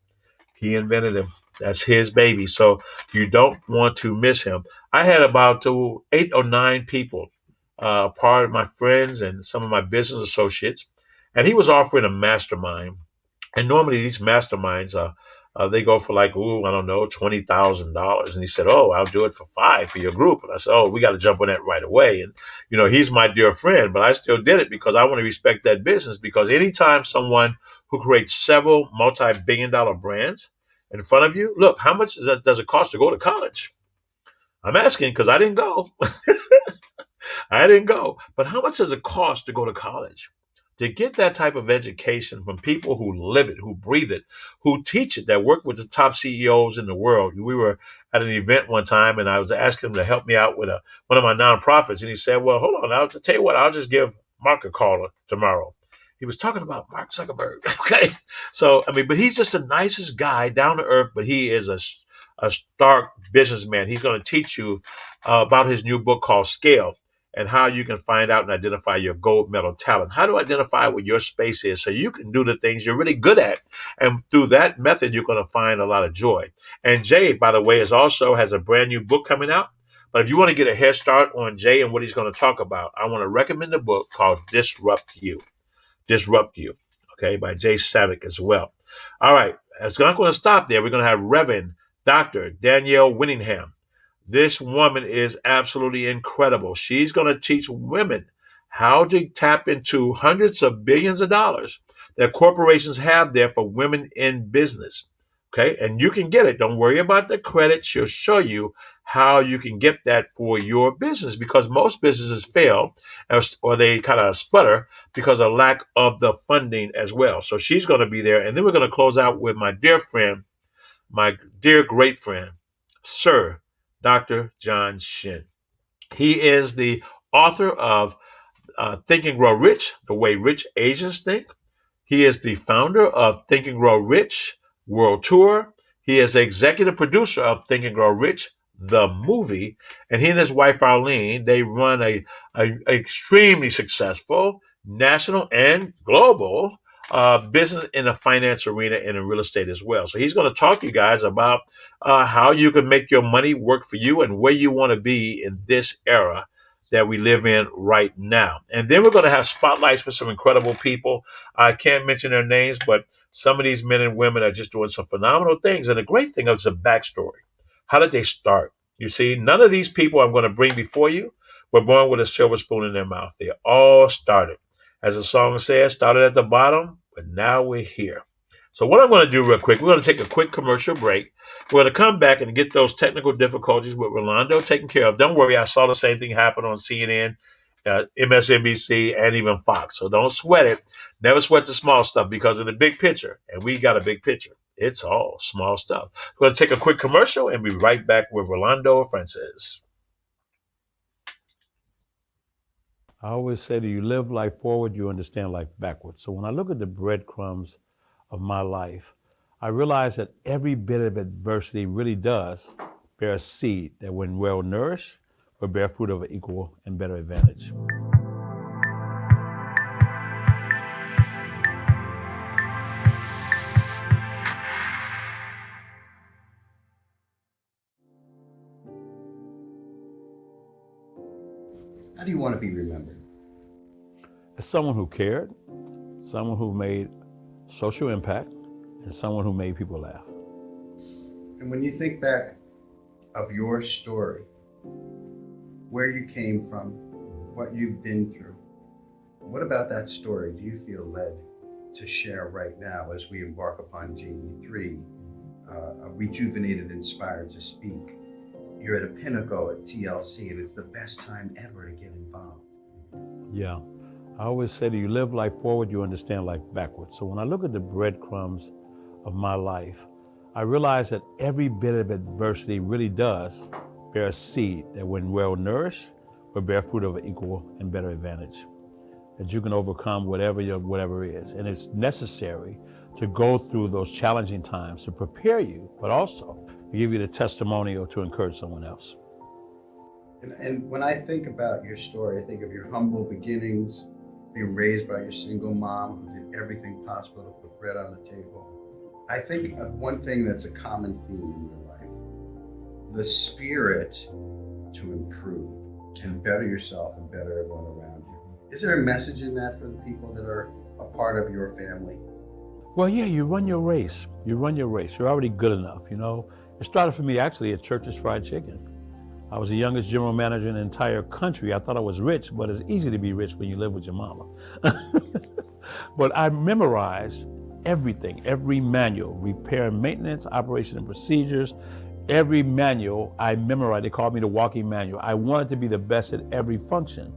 he invented them. That's his baby. So you don't want to miss him. I had about 8 or 9 people, part of my friends and some of my business associates, and he was offering a mastermind. And normally these masterminds, they go for like, I don't know, $20,000. And he said, I'll do it for $5,000 for your group. And I said, we got to jump on that right away. And, he's my dear friend, but I still did it because I want to respect that business, because anytime someone who creates several multi-billion-dollar brands in front of you, look, how much does it cost to go to college? I'm asking because I didn't go. I didn't go. But how much does it cost to go to college? To get that type of education from people who live it, who breathe it, who teach it, that work with the top CEOs in the world. We were at an event one time, and I was asking him to help me out with one of my nonprofits. And he said, well, hold on, I'll tell you what, I'll just give Mark a call tomorrow. He was talking about Mark Zuckerberg. Okay. So, but he's just the nicest guy, down to earth, but he is a stark businessman. He's going to teach you about his new book called Scale. and how you can find out and identify your gold medal talent, how to identify what your space is so you can do the things you're really good at. And through that method, you're going to find a lot of joy. And Jay, by the way, has a brand new book coming out. But if you want to get a head start on Jay and what he's going to talk about, I want to recommend a book called Disrupt You. Disrupt You, okay, by Jay Savick as well. All right, it's not going to stop there. We're going to have Reverend Dr. Danielle Winningham. This woman is absolutely incredible. She's going to teach women how to tap into hundreds of billions of dollars that corporations have there for women in business. Okay, and you can get it. Don't worry about the credit. She'll show you how you can get that for your business, because most businesses fail or they kind of sputter because of lack of the funding as well. So she's going to be there. And then we're going to close out with my dear friend, my dear great friend, Sir Dr. John Shin. He is the author of Think and Grow Rich, The Way Rich Asians Think. He is the founder of Think and Grow Rich World Tour. He is the executive producer of Think and Grow Rich, the movie. And he and his wife, Arlene, they run a extremely successful national and global business in the finance arena and in real estate as well. So he's going to talk to you guys about how you can make your money work for you and where you want to be in this era that we live in right now. And then we're going to have spotlights with some incredible people. I can't mention their names, but some of these men and women are just doing some phenomenal things. And the great thing is the backstory. How did they start? You see, none of these people I'm going to bring before you were born with a silver spoon in their mouth. They all started, as the song says, started at the bottom, but now we're here. So what I'm going to do real quick, we're going to take a quick commercial break. We're going to come back and get those technical difficulties with Rolando taken care of. Don't worry, I saw the same thing happen on CNN, MSNBC, and even Fox. So don't sweat it. Never sweat the small stuff, because of the big picture. And we got a big picture. It's all small stuff. We're going to take a quick commercial and be right back with Rolando Francis. I always say that you live life forward, you understand life backwards. So when I look at the breadcrumbs of my life, I realize that every bit of adversity really does bear a seed that, when well nourished, will bear fruit of equal and better advantage. How do you want to be remembered? As someone who cared, someone who made social impact, and someone who made people laugh. And when you think back of your story, where you came from, what you've been through, what about that story do you feel led to share right now as we embark upon JD3, rejuvenated, inspired to speak? You're at a pinnacle at TLC, and it's the best time ever to get involved. Yeah. I always say that you live life forward, you understand life backwards. So when I look at the breadcrumbs of my life, I realize that every bit of adversity really does bear a seed that, when well nourished, will bear fruit of equal and better advantage. That you can overcome whatever is. And it's necessary to go through those challenging times to prepare you, but also to give you the testimonial to encourage someone else. And when I think about your story, I think of your humble beginnings, being raised by your single mom who did everything possible to put bread on the table. I think of one thing that's a common theme in your life: the spirit to improve and better yourself and better everyone around you. Is there a message in that for the people that are a part of your family? Well, yeah, you run your race. You run your race. You're already good enough, you know. It started for me actually at Church's Fried Chicken. I was the youngest general manager in the entire country. I thought I was rich, but it's easy to be rich when you live with your mama. But I memorized everything, every manual, repair and maintenance, operation and procedures, every manual I memorized. They called me the walking manual. I wanted to be the best at every function.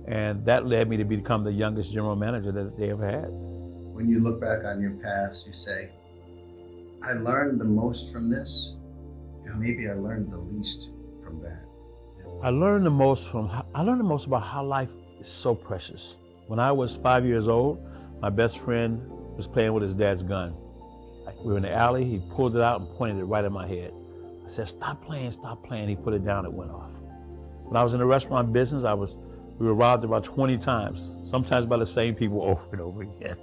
And that led me to become the youngest general manager that they ever had. When you look back on your past, you say, I learned the most from this, and maybe I learned the least from that. I learned the most about how life is so precious. When I was 5 years old, my best friend was playing with his dad's gun. We were in the alley, he pulled it out and pointed it right at my head. I said, stop playing, stop playing. He put it down, it went off. When I was in the restaurant business, I was We were robbed about 20 times, sometimes by the same people over and over again.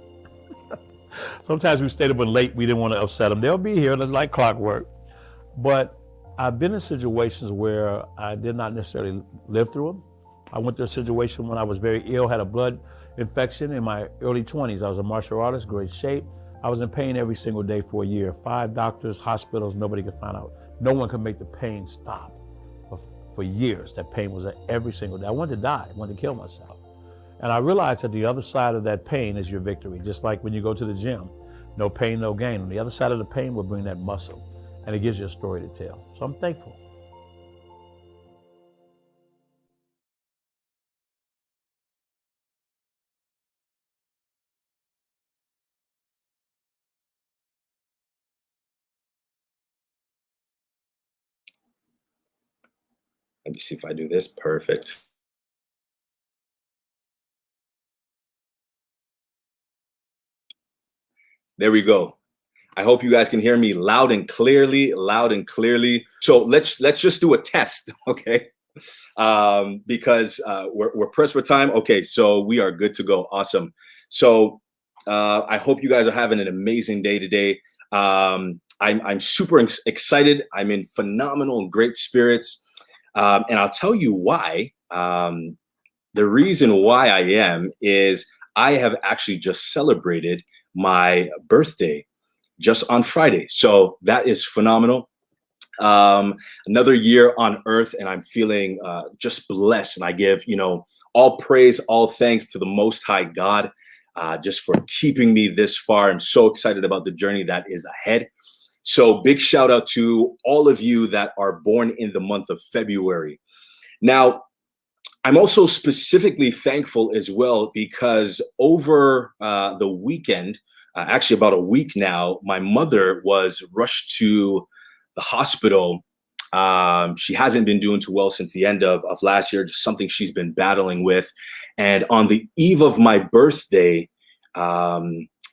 Sometimes we stayed up late. We didn't want to upset them. They'll be here like clockwork. But I've been in situations where I did not necessarily live through them. I went through a situation when I was very ill, had a blood infection in my early 20s. I was a martial artist, great shape. I was in pain every single day for a year. 5 doctors, hospitals, nobody could find out. No one could make the pain stop. For years, that pain was every single day. I wanted to die, I wanted to kill myself. And I realized that the other side of that pain is your victory. Just like when you go to the gym, no pain, no gain. On the other side of the pain will bring that muscle, and it gives you a story to tell. So I'm thankful. Let me see if I do this. Perfect. There we go. I hope you guys can hear me loud and clearly, So let's just do a test, okay? Because we're pressed for time. Okay, so we are good to go. Awesome. So I hope you guys are having an amazing day today. I'm super excited. I'm in phenomenal and great spirits. And I'll tell you why. The reason why I am is I have actually just celebrated my birthday just on Friday. So that is phenomenal. Another year on earth, and I'm feeling just blessed. And I give, all praise, all thanks to the Most High God, just for keeping me this far. I'm so excited about the journey that is ahead. So big shout out to all of you that are born in the month of February. Now, I'm also specifically thankful as well because over the weekend, actually about a week now, my mother was rushed to the hospital. She hasn't been doing too well since the end of last year, just something she's been battling with. And on the eve of my birthday,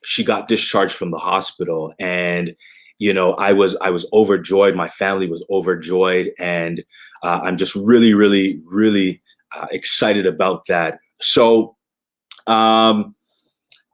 she got discharged from the hospital. And, I was overjoyed. My family was overjoyed. And I'm just really, really, really excited about that. So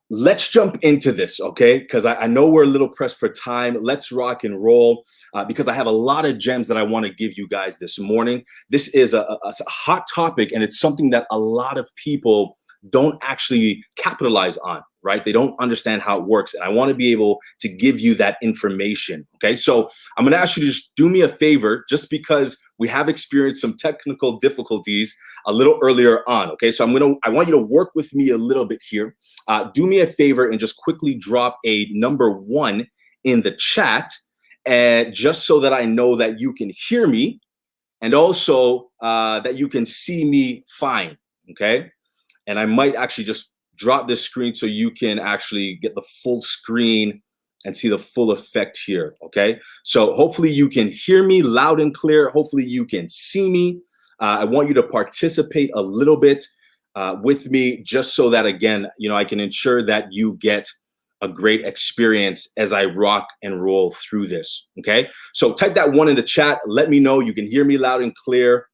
let's jump into this, okay? Because I know we're a little pressed for time. Let's rock and roll because I have a lot of gems that I want to give you guys this morning. This is a hot topic, and it's something that a lot of people don't actually capitalize on, right? They don't understand how it works. And I want to be able to give you that information, okay? So I'm going to ask you to just do me a favor, just because we have experienced some technical difficulties a little earlier on, okay? So I want you to work with me a little bit here. Do me a favor and just quickly drop a number 1 in the chat, and just so that I know that you can hear me and also that you can see me fine, okay? And I might actually just drop this screen so you can actually get the full screen and see the full effect here, okay? So hopefully you can hear me loud and clear. Hopefully you can see me. I want you to participate a little bit with me, just so that, again, I can ensure that you get a great experience as I rock and roll through this, okay? So type that 1 in the chat. Let me know you can hear me loud and clear.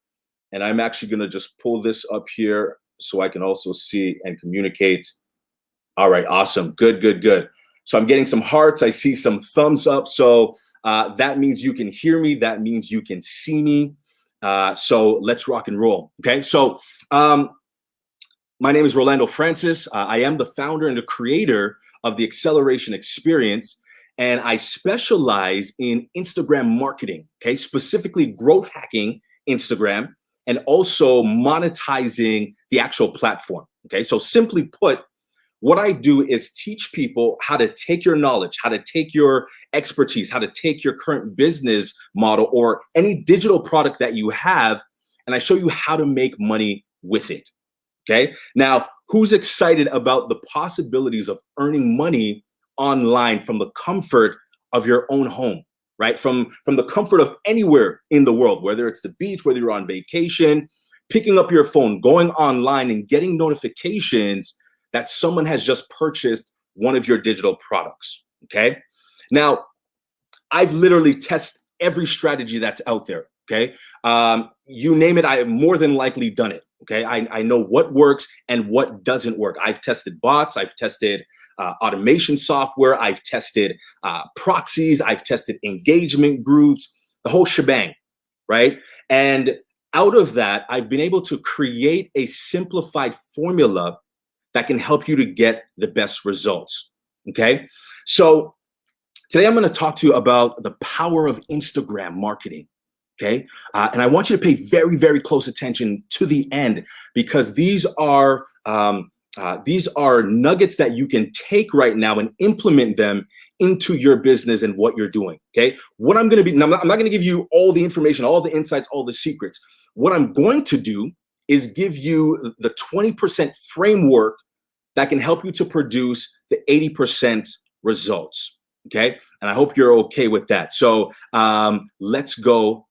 And I'm actually gonna just pull this up here so I can also see and communicate. All right, awesome, good. So I'm getting some hearts, I see some thumbs up. So that means you can hear me, that means you can see me. So let's rock and roll, okay? So my name is Rolando Francis. I am the founder and the creator of the Acceleration Experience, and I specialize in Instagram marketing, okay? Specifically growth hacking Instagram, and also monetizing the actual platform, okay? So simply put, what I do is teach people how to take your knowledge, how to take your expertise, how to take your current business model or any digital product that you have, and I show you how to make money with it, okay? Now, who's excited about the possibilities of earning money online from the comfort of your own home, right? From the comfort of anywhere in the world, whether it's the beach, whether you're on vacation, picking up your phone, going online and getting notifications that someone has just purchased one of your digital products, okay? Now, I've literally tested every strategy that's out there, Okay. You name it, I have more than likely done it. Okay. I know what works and what doesn't work. I've tested bots. I've tested automation software. I've tested proxies. I've tested engagement groups, the whole shebang. Right. And out of that, I've been able to create a simplified formula that can help you to get the best results. Okay. So today I'm going to talk to you about the power of Instagram marketing. Okay. And I want you to pay very, very close attention to the end, because these are nuggets that you can take right now and implement them into your business and what you're doing. Okay. What I'm going to be, I'm not going to give you all the information, all the insights, all the secrets. What I'm going to do is give you the 20% framework that can help you to produce the 80% results. Okay. And I hope you're okay with that. So let's go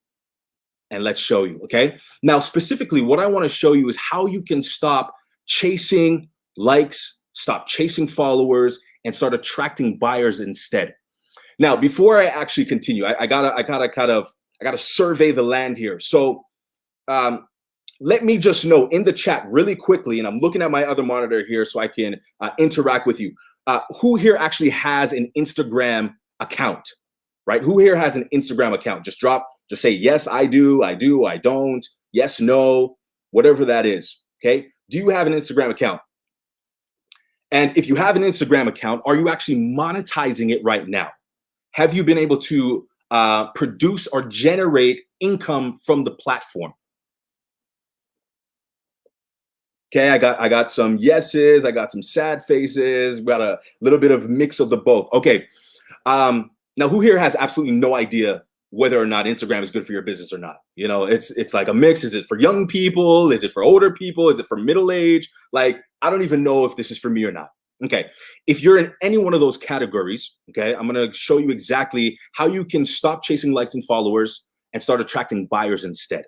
and let's show you. Okay. Now, specifically, what I want to show you is how you can stop chasing likes, stop chasing followers, and start attracting buyers instead. Now, before I actually continue, I gotta survey the land here. So let me just know in the chat really quickly, and I'm looking at my other monitor here so I can interact with you. Who here actually has an Instagram account, right? Who here has an Instagram account? Just say, yes, I do, I don't, yes, no, whatever that is, okay? Do you have an Instagram account? And if you have an Instagram account, are you actually monetizing it right now? Have you been able to produce or generate income from the platform? Okay, I got some yeses, I got some sad faces, we got a little bit of mix of the both. Okay, now who here has absolutely no idea whether or not Instagram is good for your business or not? You know, it's like a mix. Is it for young people? Is it for older people? Is it for middle age? Like, I don't even know if this is for me or not. Okay, if you're in any one of those categories, okay, I'm gonna show you exactly how you can stop chasing likes and followers and start attracting buyers instead.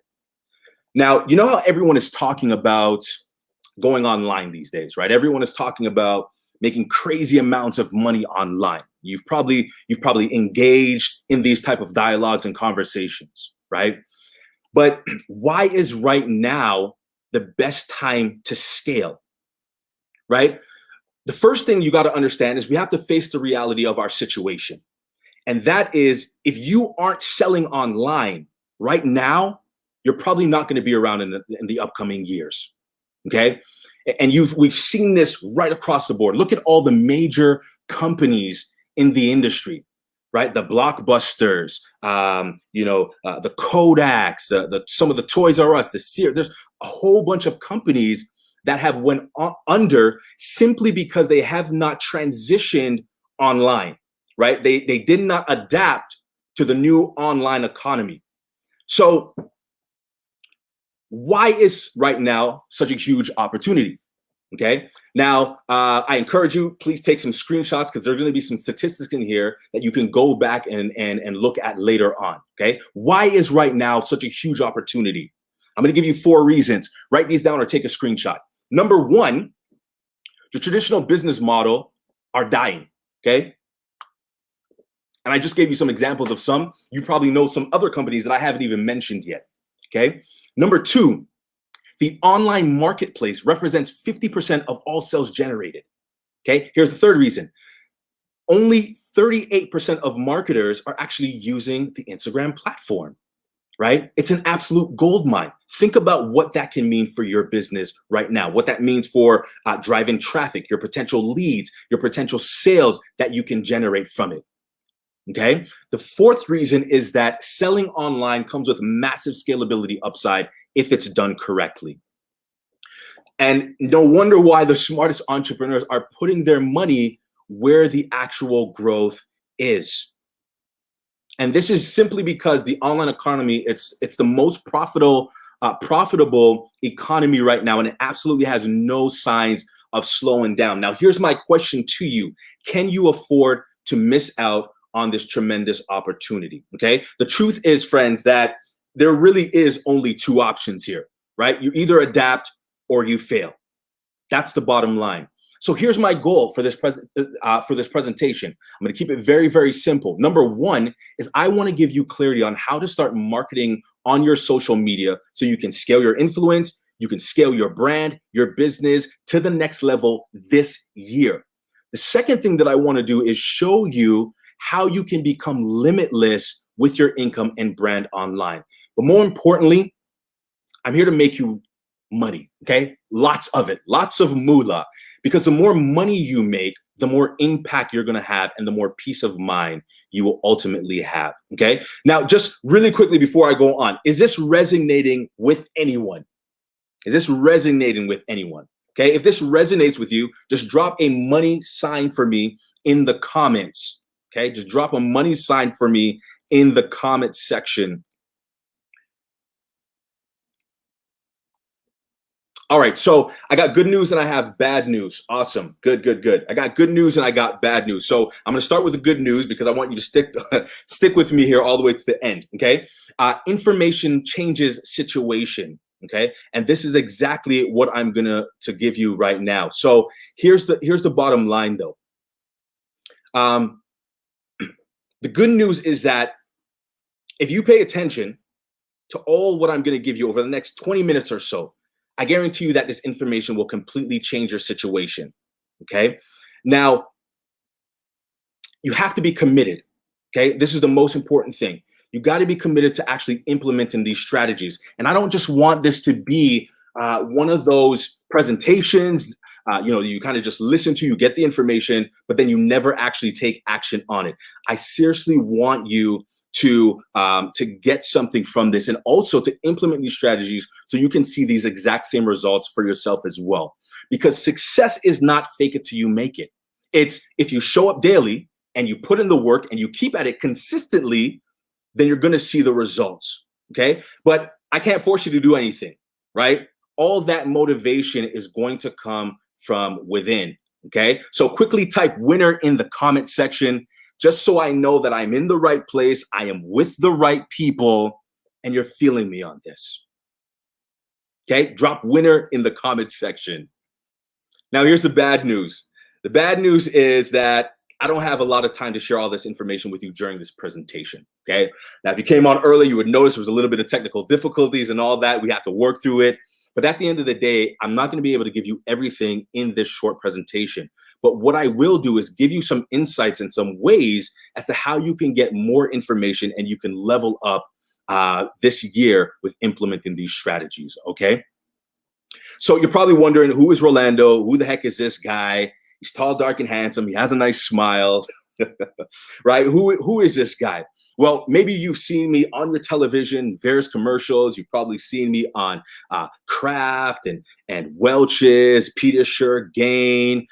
Now, you know how everyone is talking about going online these days, right? Everyone is talking about making crazy amounts of money online. You've probably engaged in these type of dialogues and conversations, right? But why is right now the best time to scale, right? The first thing you got to understand is we have to face the reality of our situation. And that is, if you aren't selling online right now, you're probably not going to be around in the upcoming years. Okay. And we've seen this right across the board. Look at all the major companies in the industry, right? The Blockbusters, the Kodaks, some of the Toys R Us, the Sears. There's a whole bunch of companies that have went under simply because they have not transitioned online, right? They did not adapt to the new online economy. So why is right now such a huge opportunity? Okay. Now, I encourage you, please take some screenshots, because there's going to be some statistics in here that you can go back and look at later on. Okay. Why is right now such a huge opportunity? I'm going to give you 4 reasons. Write these down or take a screenshot. Number 1, the traditional business model are dying. Okay. And I just gave you some examples of some. You probably know some other companies that I haven't even mentioned yet. Okay. Number 2, the online marketplace represents 50% of all sales generated. Okay, here's the 3rd reason. Only 38% of marketers are actually using the Instagram platform, right? It's an absolute gold mine. Think about what that can mean for your business right now, what that means for driving traffic, your potential leads, your potential sales that you can generate from it. Okay. The 4th reason is that selling online comes with massive scalability upside if it's done correctly. And no wonder why the smartest entrepreneurs are putting their money where the actual growth is. And this is simply because the online economy, it's the most profitable economy right now, and it absolutely has no signs of slowing down. Now, here's my question to you. Can you afford to miss out on this tremendous opportunity? Okay. The truth is, friends, that there really is only 2 options here, right? You either adapt or you fail. That's the bottom line. So here's my goal for this presentation. I'm going to keep it very, very simple. Number 1 is I want to give you clarity on how to start marketing on your social media so you can scale your influence, you can scale your brand, your business to the next level this year. The second thing that I want to do is show you how you can become limitless with your income and brand online. But more importantly, I'm here to make you money, okay? Lots of it, lots of moolah, because the more money you make, the more impact you're gonna have and the more peace of mind you will ultimately have, okay? Now, just really quickly before I go on, is this resonating with anyone? Is this resonating with anyone? Okay, if this resonates with you, just drop a money sign for me in the comments. Okay, just drop a money sign for me in the comment section. All right, so I got good news and I have bad news. Awesome, good. I got good news and I got bad news. So I'm gonna start with the good news because I want you to stick with me here all the way to the end, okay? Information changes situation, okay? And this is exactly what I'm gonna give you right now. So here's the bottom line though. The good news is that if you pay attention to all what I'm gonna give you over the next 20 minutes or so, I guarantee you that this information will completely change your situation, okay? Now, you have to be committed, okay? This is the most important thing. You gotta be committed to actually implementing these strategies. And I don't just want this to be one of those presentations, you kind of just listen to, you get the information, but then you never actually take action on it. I seriously want you to get something from this and also to implement these strategies so you can see these exact same results for yourself as well. Because success is not fake it till you make it. It's if you show up daily and you put in the work and you keep at it consistently, then you're gonna see the results, okay? But I can't force you to do anything, right? All that motivation is going to come from within, okay? So quickly type winner in the comment section, just so I know that I'm in the right place, I am with the right people, and you're feeling me on this. Okay, drop winner in the comment section. Now here's the bad news. The bad news is that I don't have a lot of time to share all this information with you during this presentation, okay? Now, if you came on early, you would notice there was a little bit of technical difficulties and all that. We have to work through it. But at the end of the day, I'm not gonna be able to give you everything in this short presentation. But what I will do is give you some insights and some ways as to how you can get more information and you can level up this year with implementing these strategies, okay? So you're probably wondering, who is Rolando? Who the heck is this guy? He's tall, dark, and handsome. He has a nice smile, right? Who is this guy? Well, maybe you've seen me on your television, various commercials. You've probably seen me on Kraft and Welch's, Pediasure, Gain,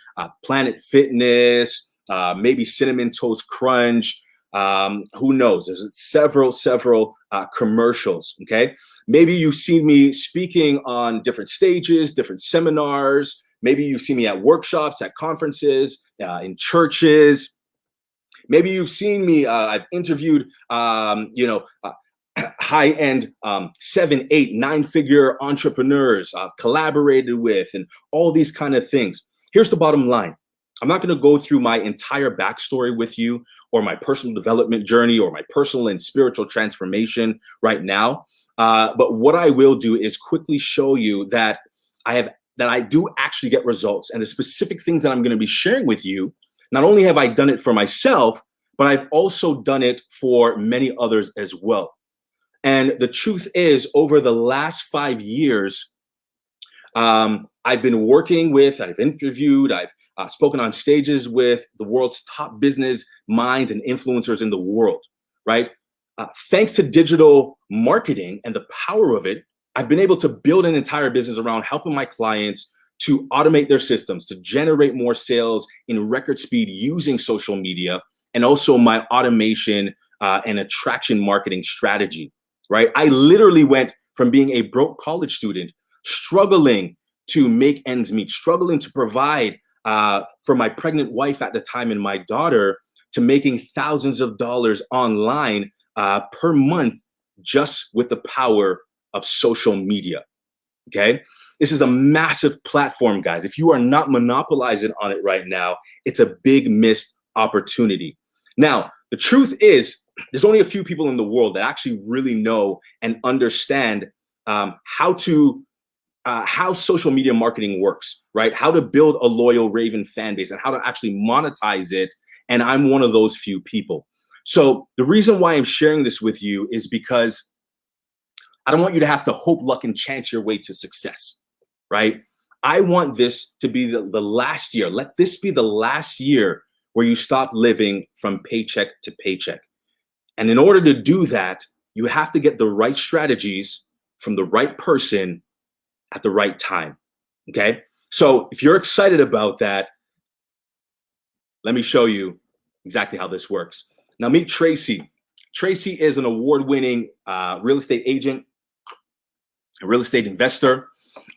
Planet Fitness, maybe Cinnamon Toast Crunch. Who knows? There's several commercials, okay? Maybe you've seen me speaking on different stages, different seminars. Maybe you've seen me at workshops, at conferences, in churches. Maybe you've seen me, I've interviewed, high-end 7, 8, 9-figure entrepreneurs I've collaborated with and all these kind of things. Here's the bottom line. I'm not gonna go through my entire backstory with you or my personal development journey or my personal and spiritual transformation right now. But what I will do is quickly show you that I do actually get results, and the specific things that I'm gonna be sharing with you. Not only have I done it for myself, but I've also done it for many others as well. And the truth is, over the last 5 years, I've been working with, I've interviewed, I've spoken on stages with the world's top business minds and influencers in the world, right? Thanks to digital marketing and the power of it, I've been able to build an entire business around helping my clients to automate their systems, to generate more sales in record speed using social media, and also my automation and attraction marketing strategy, right? I literally went from being a broke college student, struggling to make ends meet, struggling to provide for my pregnant wife at the time and my daughter, to making thousands of dollars online per month just with the power of social media. Okay, this is a massive platform, guys. If you are not monopolizing on it right now, it's a big missed opportunity. Now, the truth is, there's only a few people in the world that actually really know and understand how social media marketing works, right? How to build a loyal Raven fan base and how to actually monetize it. And I'm one of those few people. So the reason why I'm sharing this with you is because I don't want you to have to hope, luck, and chance your way to success, right? I want this to be the last year. Let this be the last year where you stop living from paycheck to paycheck. And in order to do that, you have to get the right strategies from the right person at the right time, okay? So if you're excited about that, let me show you exactly how this works. Now meet Tracy. Tracy is an award-winning real estate agent, a real estate investor.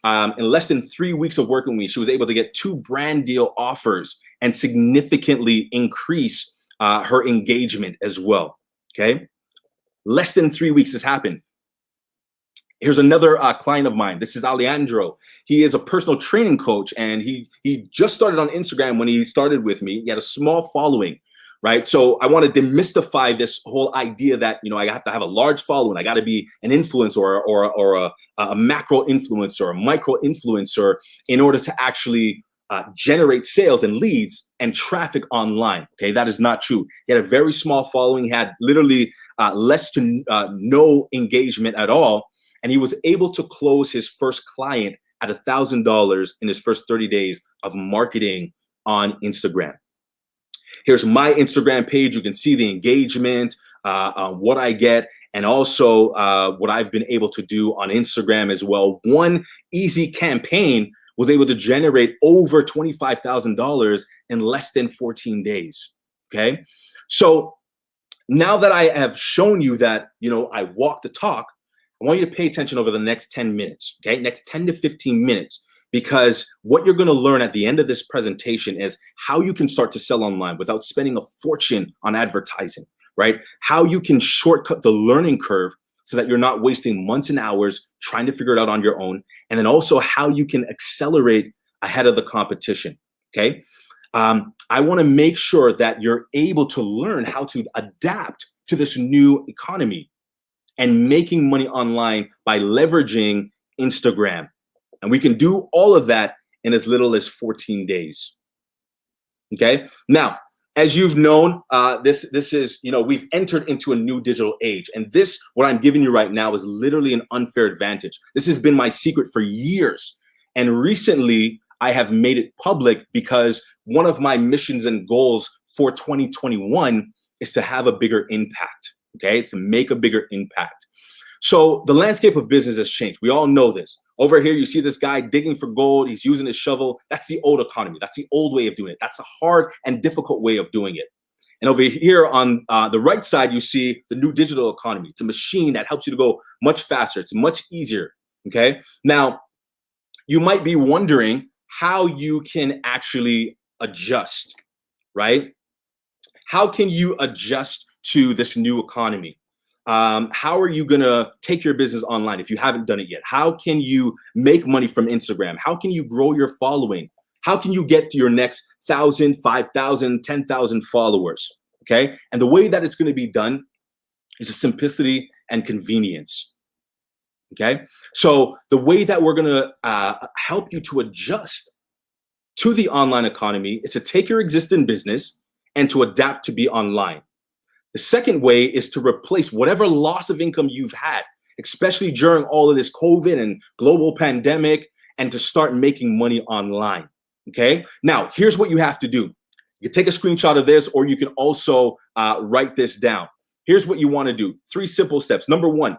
In less than 3 weeks of working with me, she was able to get 2 brand deal offers and significantly increase her engagement as well, okay? Less than 3 weeks has happened. Here's another client of mine. This is Alejandro. He is a personal training coach, and he just started on Instagram when he started with me. He had a small following, right? So I want to demystify this whole idea that, you know, I have to have a large following. I got to be an influencer or a macro influencer, or a micro influencer in order to actually generate sales and leads and traffic online. Okay, that is not true. He had a very small following. He had literally less to no engagement at all. And he was able to close his first client at $1,000 in his first 30 days of marketing on Instagram. Here's my Instagram page. You can see the engagement, what I get, and also what I've been able to do on Instagram as well. One easy campaign was able to generate over $25,000 in less than 14 days, okay? So now that I have shown you that, you know, I walk the talk, I want you to pay attention over the next 10 minutes, okay? Next 10 to 15 minutes, because what you're gonna learn at the end of this presentation is how you can start to sell online without spending a fortune on advertising, right? How you can shortcut the learning curve so that you're not wasting months and hours trying to figure it out on your own. And then also how you can accelerate ahead of the competition, okay? I wanna make sure that you're able to learn how to adapt to this new economy and making money online by leveraging Instagram. And we can do all of that in as little as 14 days, okay? Now, as you've known, this is, you know, we've entered into a new digital age. And this, what I'm giving you right now, is literally an unfair advantage. This has been my secret for years. And recently, I have made it public because one of my missions and goals for 2021 is to have a bigger impact. Okay, it's to make a bigger impact. So the landscape of business has changed. We all know this. Over here, you see this guy digging for gold. He's using his shovel. That's the old economy. That's the old way of doing it. That's a hard and difficult way of doing it. And over here on the right side, you see the new digital economy. It's a machine that helps you to go much faster. It's much easier. Okay. Now, you might be wondering how you can actually adjust, right? How can you adjust to this new economy? How are you gonna take your business online if you haven't done it yet? How can you make money from Instagram? How can you grow your following? How can you get to your next 1,000, 5,000, 10,000 followers, okay? And the way that it's gonna be done is just simplicity and convenience, okay? So the way that we're gonna help you to adjust to the online economy is to take your existing business and to adapt to be online. The second way is to replace whatever loss of income you've had, especially during all of this COVID and global pandemic, and to start making money online, okay? Now, here's what you have to do. You can take a screenshot of this, or you can also write this down. Here's what you wanna do. 3 simple steps. Number 1,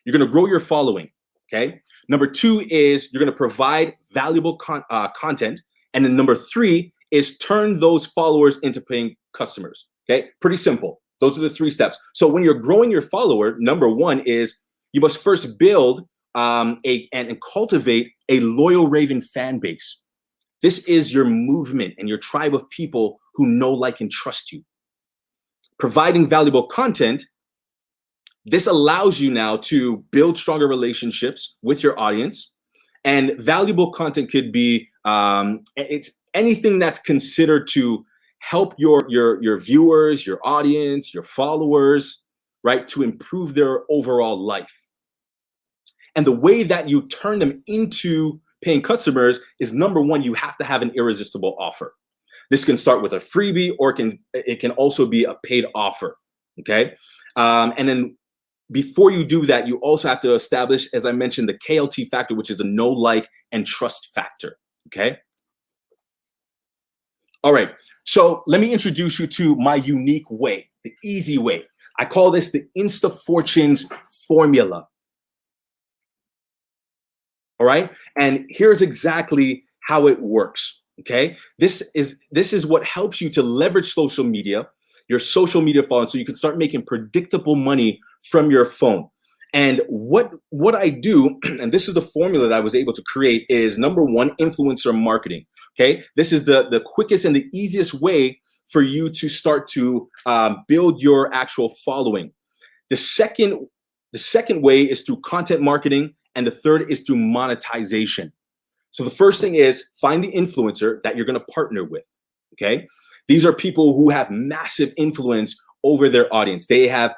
you're gonna grow your following, okay? Number 2 is you're gonna provide valuable content. And then number 3 is turn those followers into paying customers. Okay, pretty simple. Those are the 3 steps. So when you're growing your follower, number 1 is you must first build and cultivate a loyal Raven fan base. This is your movement and your tribe of people who know, like, and trust you. Providing valuable content, this allows you now to build stronger relationships with your audience. And valuable content could be, it's anything that's considered to help your viewers, your audience, your followers, right, to improve their overall life. And the way that you turn them into paying customers is, number one, you have to have an irresistible offer. This can start with a freebie, or it can also be a paid offer. Okay, and then before you do that, you also have to establish, as I mentioned, the KLT factor, which is a know, like, and trust factor. Okay. All right. So let me introduce you to my unique way, the easy way. I call this the InstaFortunes formula. All right. And here's exactly how it works. Okay. This is what helps you to leverage social media, your social media following, so you can start making predictable money from your phone. And what I do, and this is the formula that I was able to create, is number one, influencer marketing. Okay. This is the quickest and the easiest way for you to start to build your actual following. The second way is through content marketing, and the third is through monetization. So the first thing is find the influencer that you're going to partner with. Okay. These are people who have massive influence over their audience. They have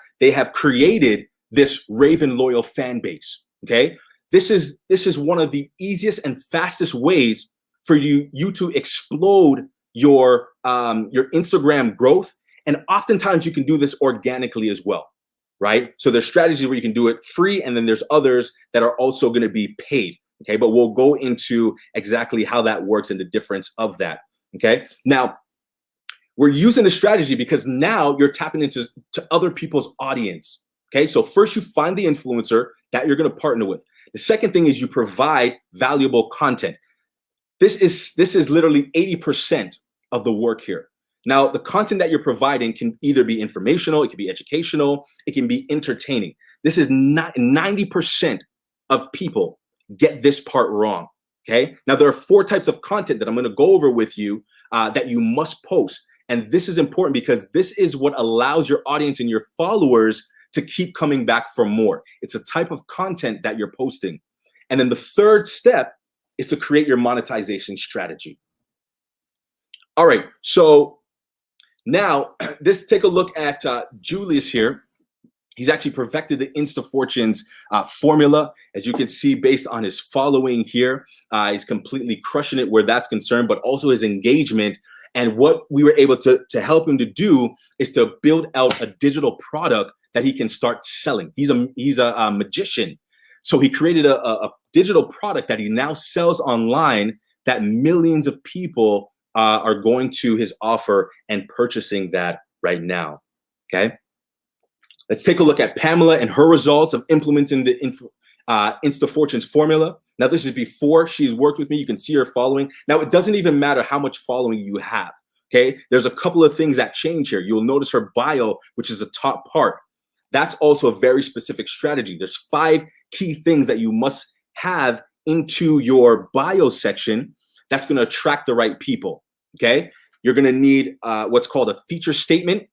created this Raven loyal fan base. Okay. This is one of the easiest and fastest ways for you to explode your Instagram growth. And oftentimes you can do this organically as well. Right? So there's strategies where you can do it free, and then there's others that are also going to be paid. Okay, but we'll go into exactly how that works and the difference of that. Okay, now we're using the strategy because now you're tapping into other people's audience. Okay, so first you find the influencer that you're going to partner with. The second thing is you provide valuable content. This is literally 80% of the work here. Now, the content that you're providing can either be informational, it can be educational, it can be entertaining. This is not 90% of people get this part wrong. Okay. Now, there are 4 types of content that I'm going to go over with you that you must post. And this is important because this is what allows your audience and your followers to keep coming back for more. It's a type of content that you're posting. And then the third step is to create your monetization strategy. All right. So now, take a look at Julius here. He's actually perfected the InstaFortunes formula. As you can see, based on his following here, he's completely crushing it where that's concerned, but also his engagement. And what we were able to help him to do is to build out a digital product that he can start selling. He's a magician. So he created a digital product that he now sells online that millions of people are going to his offer and purchasing that right now. Okay. Let's take a look at Pamela and her results of implementing the InstaFortunes formula. Now, this is before she's worked with me. You can see her following. Now, it doesn't even matter how much following you have. Okay. There's a couple of things that change here. You'll notice her bio, which is the top part. That's also a very specific strategy. There's 5 key things that you must have into your bio section that's going to attract the right people. Okay. You're going to need what's called a feature statement.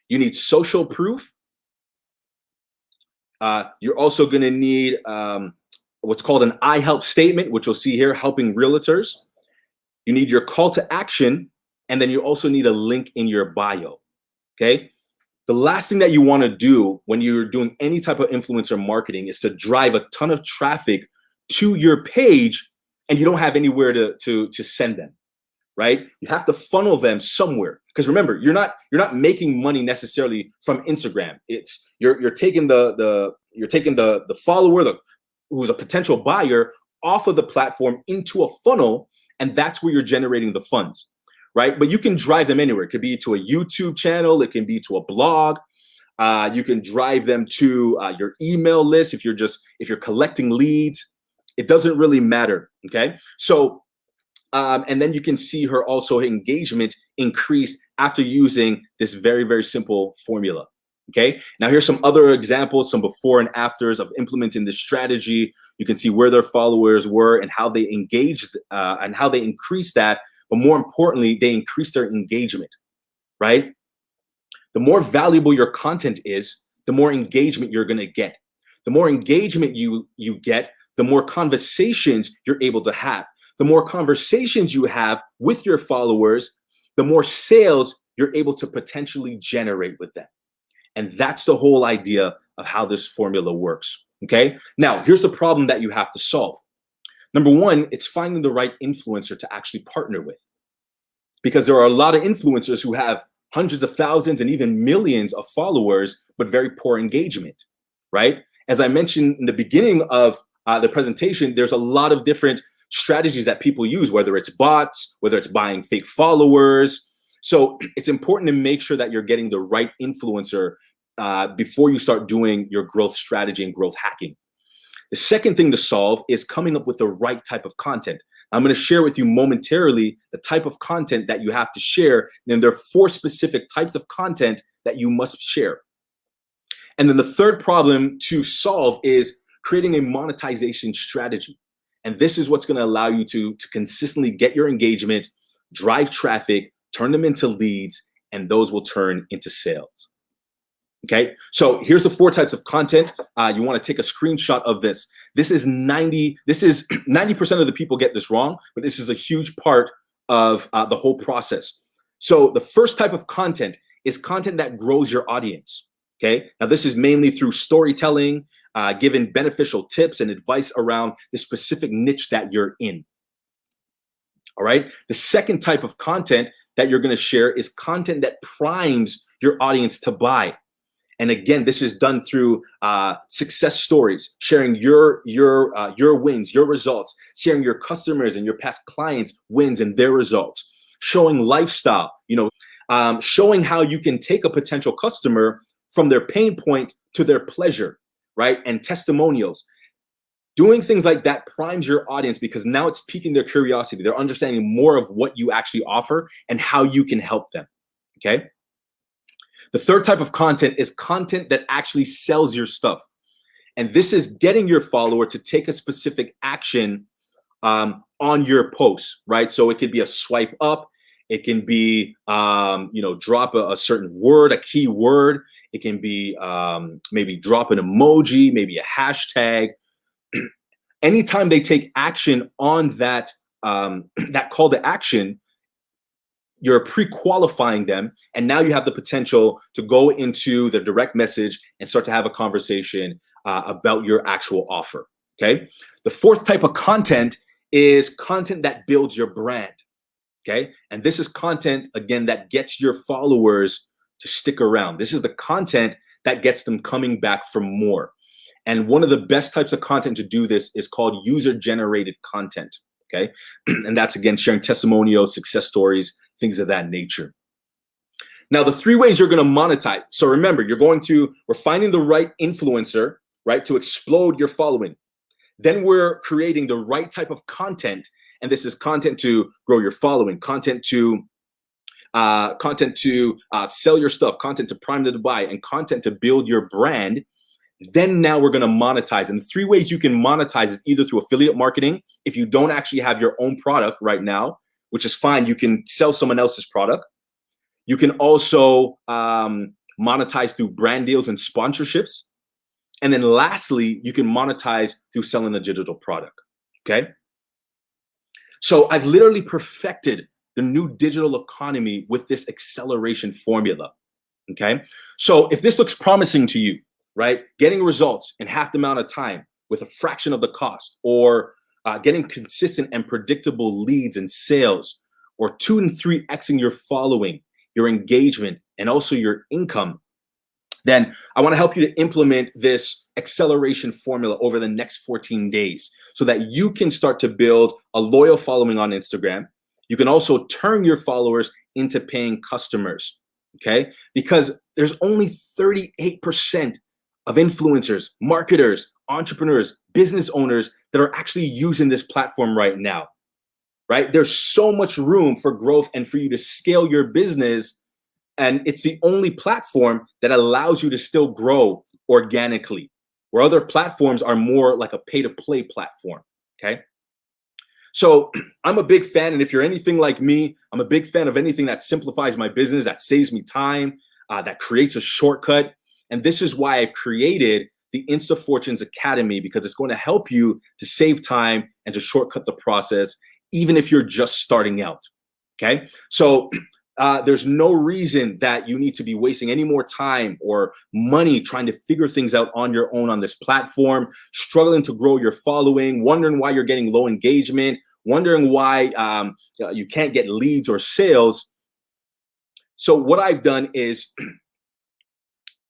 You need social proof. You're also going to need what's called an I help statement, which you'll see here, helping realtors. You need your call to action. And then you also need a link in your bio. Okay. The last thing that you want to do when you're doing any type of influencer marketing is to drive a ton of traffic to your page and you don't have anywhere to send them. Right? You have to funnel them somewhere. Because remember, you're not making money necessarily from Instagram. It's you're taking the follower who's a potential buyer off of the platform into a funnel, and that's where you're generating the funds. Right? But you can drive them anywhere. It could be to a YouTube channel, it can be to a blog. You can drive them to your email list if you're collecting leads. It doesn't really matter. Okay. So and then you can see her also engagement increase after using this very, very simple formula. Okay. Now here's some other examples, some before and afters of implementing this strategy. You can see where their followers were and how they engaged and how they increased that. But more importantly, they increased their engagement, right? The more valuable your content is, the more engagement you're going to get. The more engagement you get, the more conversations you're able to have. The more conversations you have with your followers, the more sales you're able to potentially generate with them. And that's the whole idea of how this formula works, okay? Now, here's the problem that you have to solve. Number one, it's finding the right influencer to actually partner with. Because there are a lot of influencers who have hundreds of thousands and even millions of followers, but very poor engagement, right? As I mentioned in the beginning of the presentation, there's a lot of different strategies that people use, whether it's bots, whether it's buying fake followers. So it's important to make sure that you're getting the right influencer before you start doing your growth strategy and growth hacking. The second thing to solve is coming up with the right type of content. I'm going to share with you momentarily the type of content that you have to share. And there are 4 specific types of content that you must share. And then the third problem to solve is creating a monetization strategy. And this is what's going to allow you to consistently get your engagement, drive traffic, turn them into leads, and those will turn into sales. Okay, so here's the 4 types of content. You want to take a screenshot of this. This is 90% of the people get this wrong, but this is a huge part of the whole process. So the first type of content is content that grows your audience. Okay, now this is mainly through storytelling, giving beneficial tips and advice around the specific niche that you're in. All right, the second type of content that you're going to share is content that primes your audience to buy. And again, this is done through success stories, sharing your wins, your results, sharing your customers and your past clients' wins and their results, showing lifestyle, showing how you can take a potential customer from their pain point to their pleasure, right? And testimonials. Doing things like that primes your audience because now it's piquing their curiosity. They're understanding more of what you actually offer and how you can help them, okay? The third type of content is content that actually sells your stuff. And this is getting your follower to take a specific action on your post, right? So it could be a swipe up. It can be, drop a certain word, a key word. It can be maybe drop an emoji, maybe a hashtag. Anytime they take action on that, that call to action, you're pre-qualifying them, and now you have the potential to go into the direct message and start to have a conversation about your actual offer, okay? The fourth type of content is content that builds your brand, okay? And this is content, again, that gets your followers to stick around. This is the content that gets them coming back for more. And one of the best types of content to do this is called user-generated content, okay? And that's, again, sharing testimonials, success stories, things of that nature. Now, the 3 ways you're going to monetize. So remember, we're finding the right influencer, right, to explode your following. Then we're creating the right type of content. And this is content to grow your following, content to sell your stuff, content to prime them to buy, and content to build your brand. Then now we're going to monetize. And the 3 ways you can monetize is either through affiliate marketing. If you don't actually have your own product right now, which is fine, you can sell someone else's product. You can also monetize through brand deals and sponsorships. And then lastly, you can monetize through selling a digital product, okay? So I've literally perfected the new digital economy with this acceleration formula, okay? So if this looks promising to you, right, getting results in half the amount of time with a fraction of the cost, or getting consistent and predictable leads and sales, or 2 and 3xing your following, your engagement, and also your income, then I want to help you to implement this acceleration formula over the next 14 days so that you can start to build a loyal following on Instagram. You can also turn your followers into paying customers, okay? Because there's only 38% of influencers, marketers, entrepreneurs, business owners that are actually using this platform right now, right? There's so much room for growth and for you to scale your business. And it's the only platform that allows you to still grow organically, where other platforms are more like a pay-to-play platform, okay? So I'm a big fan, and if you're anything like me, I'm a big fan of anything that simplifies my business, that saves me time, that creates a shortcut. And this is why I've created the Insta Fortunes Academy, because it's going to help you to save time and to shortcut the process, even if you're just starting out, okay? So there's no reason that you need to be wasting any more time or money trying to figure things out on your own on this platform, struggling to grow your following, wondering why you're getting low engagement, wondering why you can't get leads or sales. So what I've done is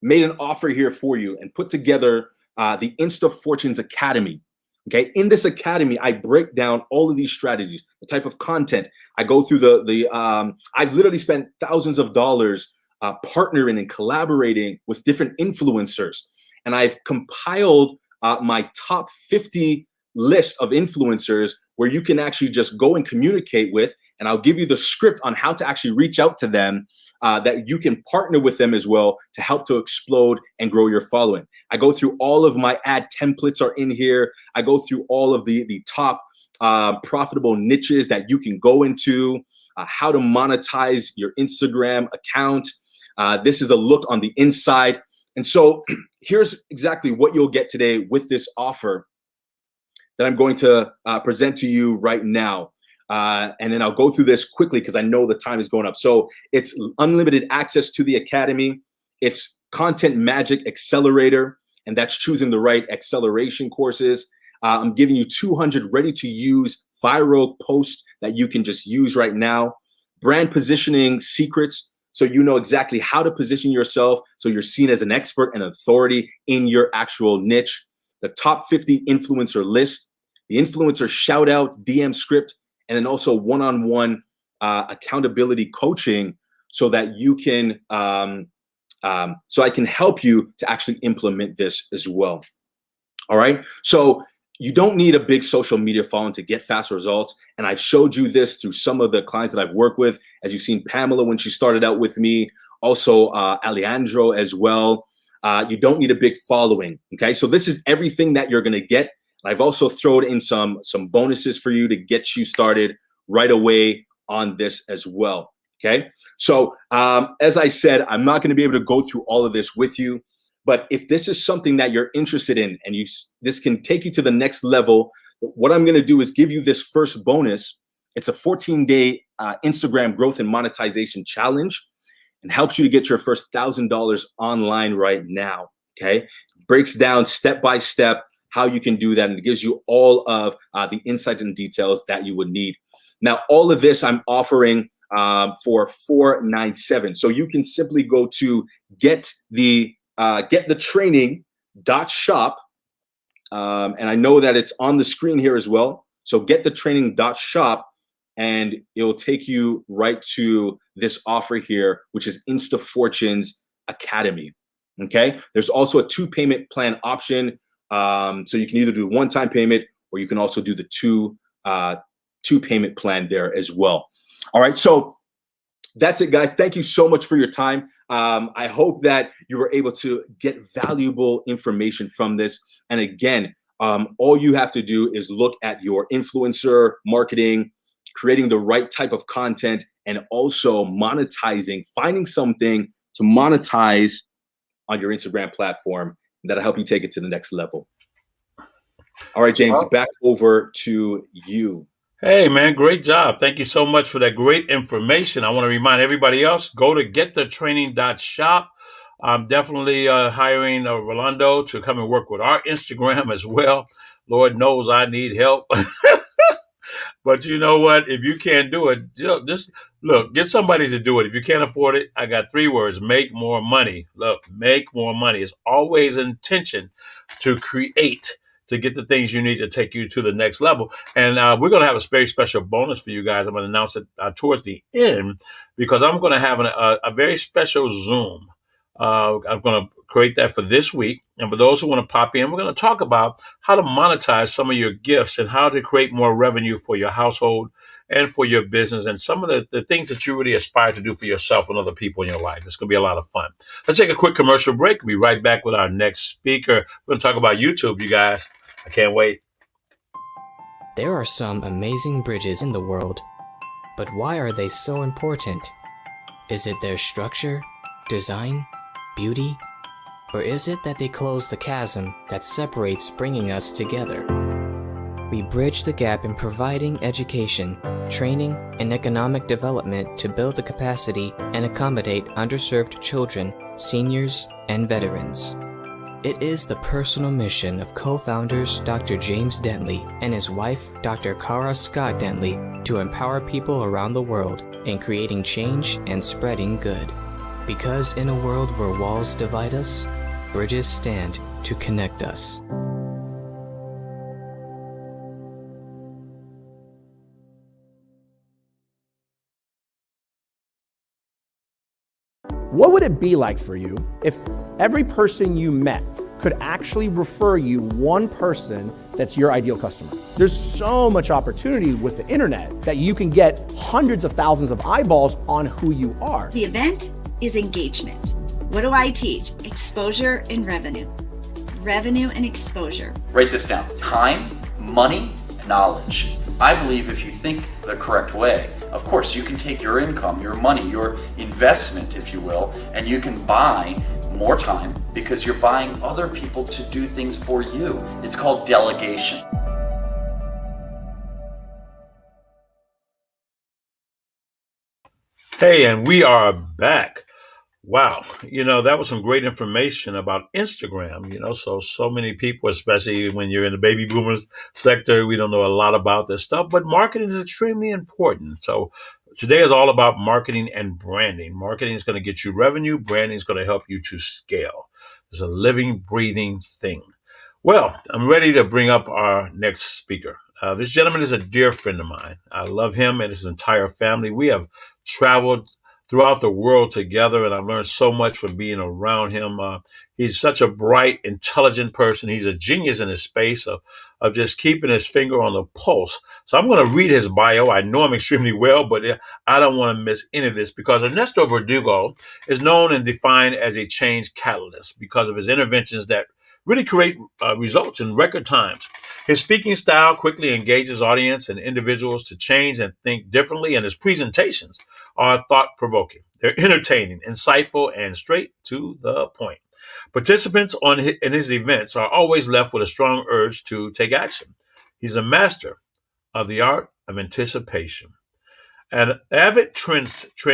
made an offer here for you and put together the Insta Fortunes Academy. Okay, in this academy, I break down all of these strategies, the type of content. I go through I've literally spent thousands of dollars partnering and collaborating with different influencers. And I've compiled my top 50 list of influencers where you can actually just go and communicate with. And I'll give you the script on how to actually reach out to them, that you can partner with them as well to help to explode and grow your following. I go through all of my ad templates are in here. I go through all of the top profitable niches that you can go into, how to monetize your Instagram account. This is a look on the inside. And so here's exactly what you'll get today with this offer that I'm going to present to you right now. And then I'll go through this quickly because I know the time is going up. So it's unlimited access to the academy. It's Content Magic Accelerator, and that's choosing the right acceleration courses. I'm giving you 200 ready to use viral posts that you can just use right now. Brand positioning secrets, so you know exactly how to position yourself so you're seen as an expert and authority in your actual niche. The top 50 influencer list, the influencer shout out DM script, and then also one-on-one accountability coaching so that you can, so I can help you to actually implement this as well. All right. So you don't need a big social media following to get fast results. And I've showed you this through some of the clients that I've worked with, as you've seen Pamela when she started out with me, also Alejandro as well. You don't need a big following. Okay. So this is everything that you're going to get. I've also thrown in some bonuses for you to get you started right away on this as well. Okay. So as I said, I'm not going to be able to go through all of this with you, but if this is something that you're interested in and this can take you to the next level, what I'm going to do is give you this first bonus. It's a 14-day Instagram growth and monetization challenge and helps you to get your first $1,000 online right now. Okay. Breaks down step by step how you can do that, and it gives you all of the insights and details that you would need. Now, all of this I'm offering for $497. So you can simply go to getthetraining.shop, and I know that it's on the screen here as well. So getthetraining.shop, and it'll take you right to this offer here, which is Insta Fortunes Academy. Okay. There's also a 2-payment plan option. So you can either do one-time payment, or you can also do the two payment plan there as well. All right. So that's it, guys. Thank you so much for your time. I hope that you were able to get valuable information from this. And again, all you have to do is look at your influencer marketing, creating the right type of content, and also monetizing, finding something to monetize on your Instagram platform. That'll help you take it to the next level. All right, James, back over to you. Hey, man, great job. Thank you so much for that great information. I want to remind everybody else, go to getthetraining.shop. I'm definitely hiring Rolando to come and work with our Instagram as well. Lord knows I need help. But you know what? If you can't do it, just look, get somebody to do it. If you can't afford it, I got 3 words: make more money. Look, make more money. It's always intention to create, to get the things you need to take you to the next level. And we're going to have a very special bonus for you guys. I'm going to announce it towards the end, because I'm going to have a very special Zoom. I'm going to create that for this week. And for those who want to pop in, we're going to talk about how to monetize some of your gifts and how to create more revenue for your household and for your business, and some of the things that you really aspire to do for yourself and other people in your life. It's going to be a lot of fun. Let's take a quick commercial break. We'll be right back with our next speaker. We're going to talk about YouTube, you guys. I can't wait. There are some amazing bridges in the world, but why are they so important? Is it their structure, design, beauty? Or is it that they close the chasm that separates, bringing us together? We bridge the gap in providing education, training, and economic development to build the capacity and accommodate underserved children, seniors, and veterans. It is the personal mission of co-founders Dr. James Dentley and his wife, Dr. Cara Scott Dentley, to empower people around the world in creating change and spreading good. Because in a world where walls divide us, bridges stand to connect us. What would it be like for you if every person you met could actually refer you one person that's your ideal customer? There's so much opportunity with the internet that you can get hundreds of thousands of eyeballs on who you are. The event is engagement. What do I teach? Exposure and revenue. Revenue and exposure. Write this down. Time, money, knowledge. I believe if you think the correct way, of course, you can take your income, your money, your investment, if you will, and you can buy more time because you're buying other people to do things for you. It's called delegation. Hey, and we are back. Wow. That was some great information about Instagram. So many people, especially when you're in the baby boomers sector, we don't know a lot about this stuff, but marketing is extremely important. So today is all about marketing and branding. Marketing is going to get you revenue. Branding is going to help you to scale. It's a living, breathing thing. Well, I'm ready to bring up our next speaker. This gentleman is a dear friend of mine. I love him and his entire family. We have traveled throughout the world together, and I've learned so much from being around him. He's such a bright, intelligent person. He's a genius in his space of just keeping his finger on the pulse. So I'm going to read his bio. I know him extremely well, but I don't want to miss any of this because Ernesto Verdugo is known and defined as a change catalyst because of his interventions that really create results in record times. His speaking style quickly engages audience and individuals to change and think differently, and his presentations are thought-provoking. They're entertaining, insightful, and straight to the point. Participants in his events are always left with a strong urge to take action. He's a master of the art of anticipation. An avid trend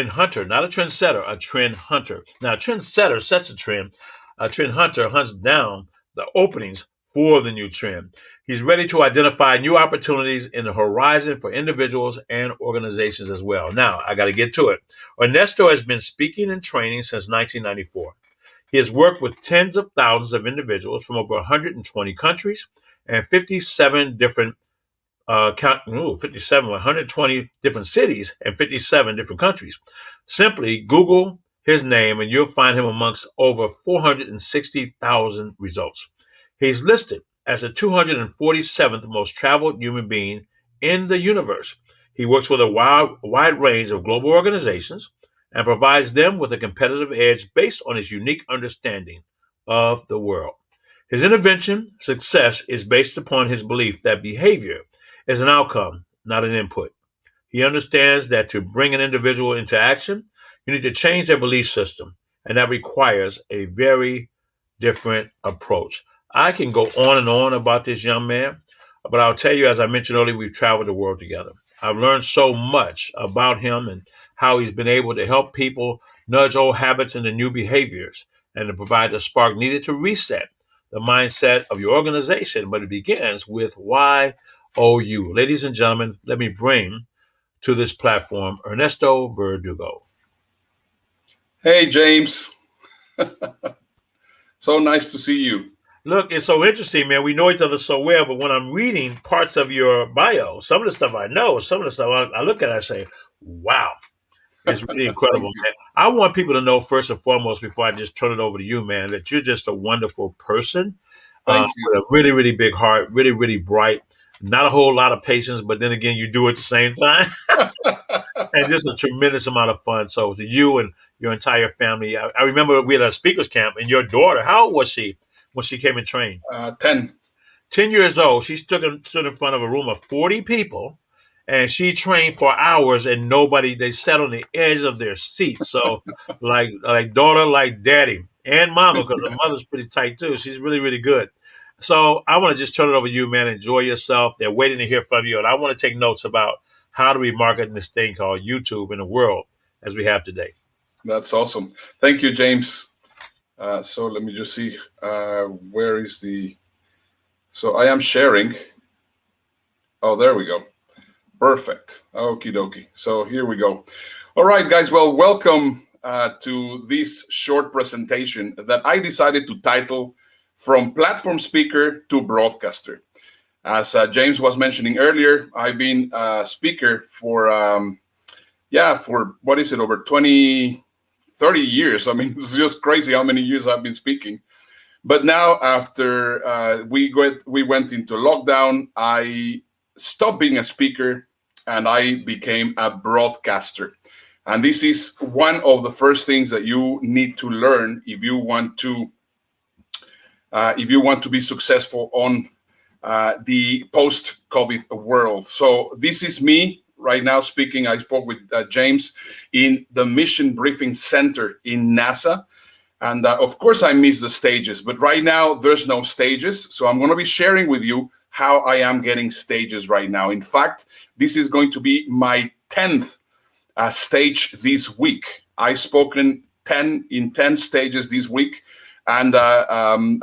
hunter, not a trendsetter, a trend hunter. Now, a trendsetter sets a trend. A trend hunter hunts down the openings for the new trend. He's ready to identify new opportunities in the horizon for individuals and organizations as well. Now, I got to get to it. Ernesto has been speaking and training since 1994. He has worked with tens of thousands of individuals from over 120 countries and 57 different 120 different cities and 57 different countries. Simply Google his name and you'll find him amongst over 460,000 results. He's listed as the 247th most traveled human being in the universe. He works with a wide range of global organizations and provides them with a competitive edge based on his unique understanding of the world. His intervention success is based upon his belief that behavior is an outcome, not an input. He understands that to bring an individual into action, you need to change their belief system, and that requires a very different approach. I can go on and on about this young man, but I'll tell you, as I mentioned earlier, we've traveled the world together. I've learned so much about him and how he's been able to help people nudge old habits into new behaviors and to provide the spark needed to reset the mindset of your organization. But it begins with why OU. Ladies and gentlemen, let me bring to this platform Ernesto Verdugo. Hey, James. So nice to see you. Look, it's so interesting, man. We know each other so well, but when I'm reading parts of your bio, some of the stuff I know, some of the stuff I look at, I say, wow, it's really incredible, man. I want people to know, first and foremost, before I just turn it over to you, man, that you're just a wonderful person with a really, really big heart, really, really bright, not a whole lot of patience, but then again, you do it at the same time. And just a tremendous amount of fun. So to you and your entire family, I remember we had a speakers camp, and your daughter, how old was she when she came and trained? 10. 10 years old. She stood in front of a room of 40 people, and she trained for hours, and they sat on the edge of their seats. So like daughter, like daddy, and mama, because the mother's pretty tight too. She's really, really good. So I want to just turn it over to you, man. Enjoy yourself. They're waiting to hear from you. And I want to take notes about how do we market this thing called YouTube in the world as we have today. That's awesome. Thank you, James. So let me just see. Where is the... So I am sharing. Oh, there we go. Perfect. Okie dokie. So here we go. All right, guys. Well, welcome to this short presentation that I decided to title From Platform Speaker to Broadcaster. As James was mentioning earlier, I've been a speaker for, for what is it, over 20, 30 years. I mean, it's just crazy how many years I've been speaking. But now after we went into lockdown, I stopped being a speaker and I became a broadcaster. And this is one of the first things that you need to learn if you want to be successful on the post-COVID world. So this is me right now speaking. I spoke with James in the Mission Briefing Center in NASA. And of course, I miss the stages, but right now there's no stages. So I'm going to be sharing with you how I am getting stages right now. In fact, this is going to be my 10th stage this week. I've spoken 10 stages this week. And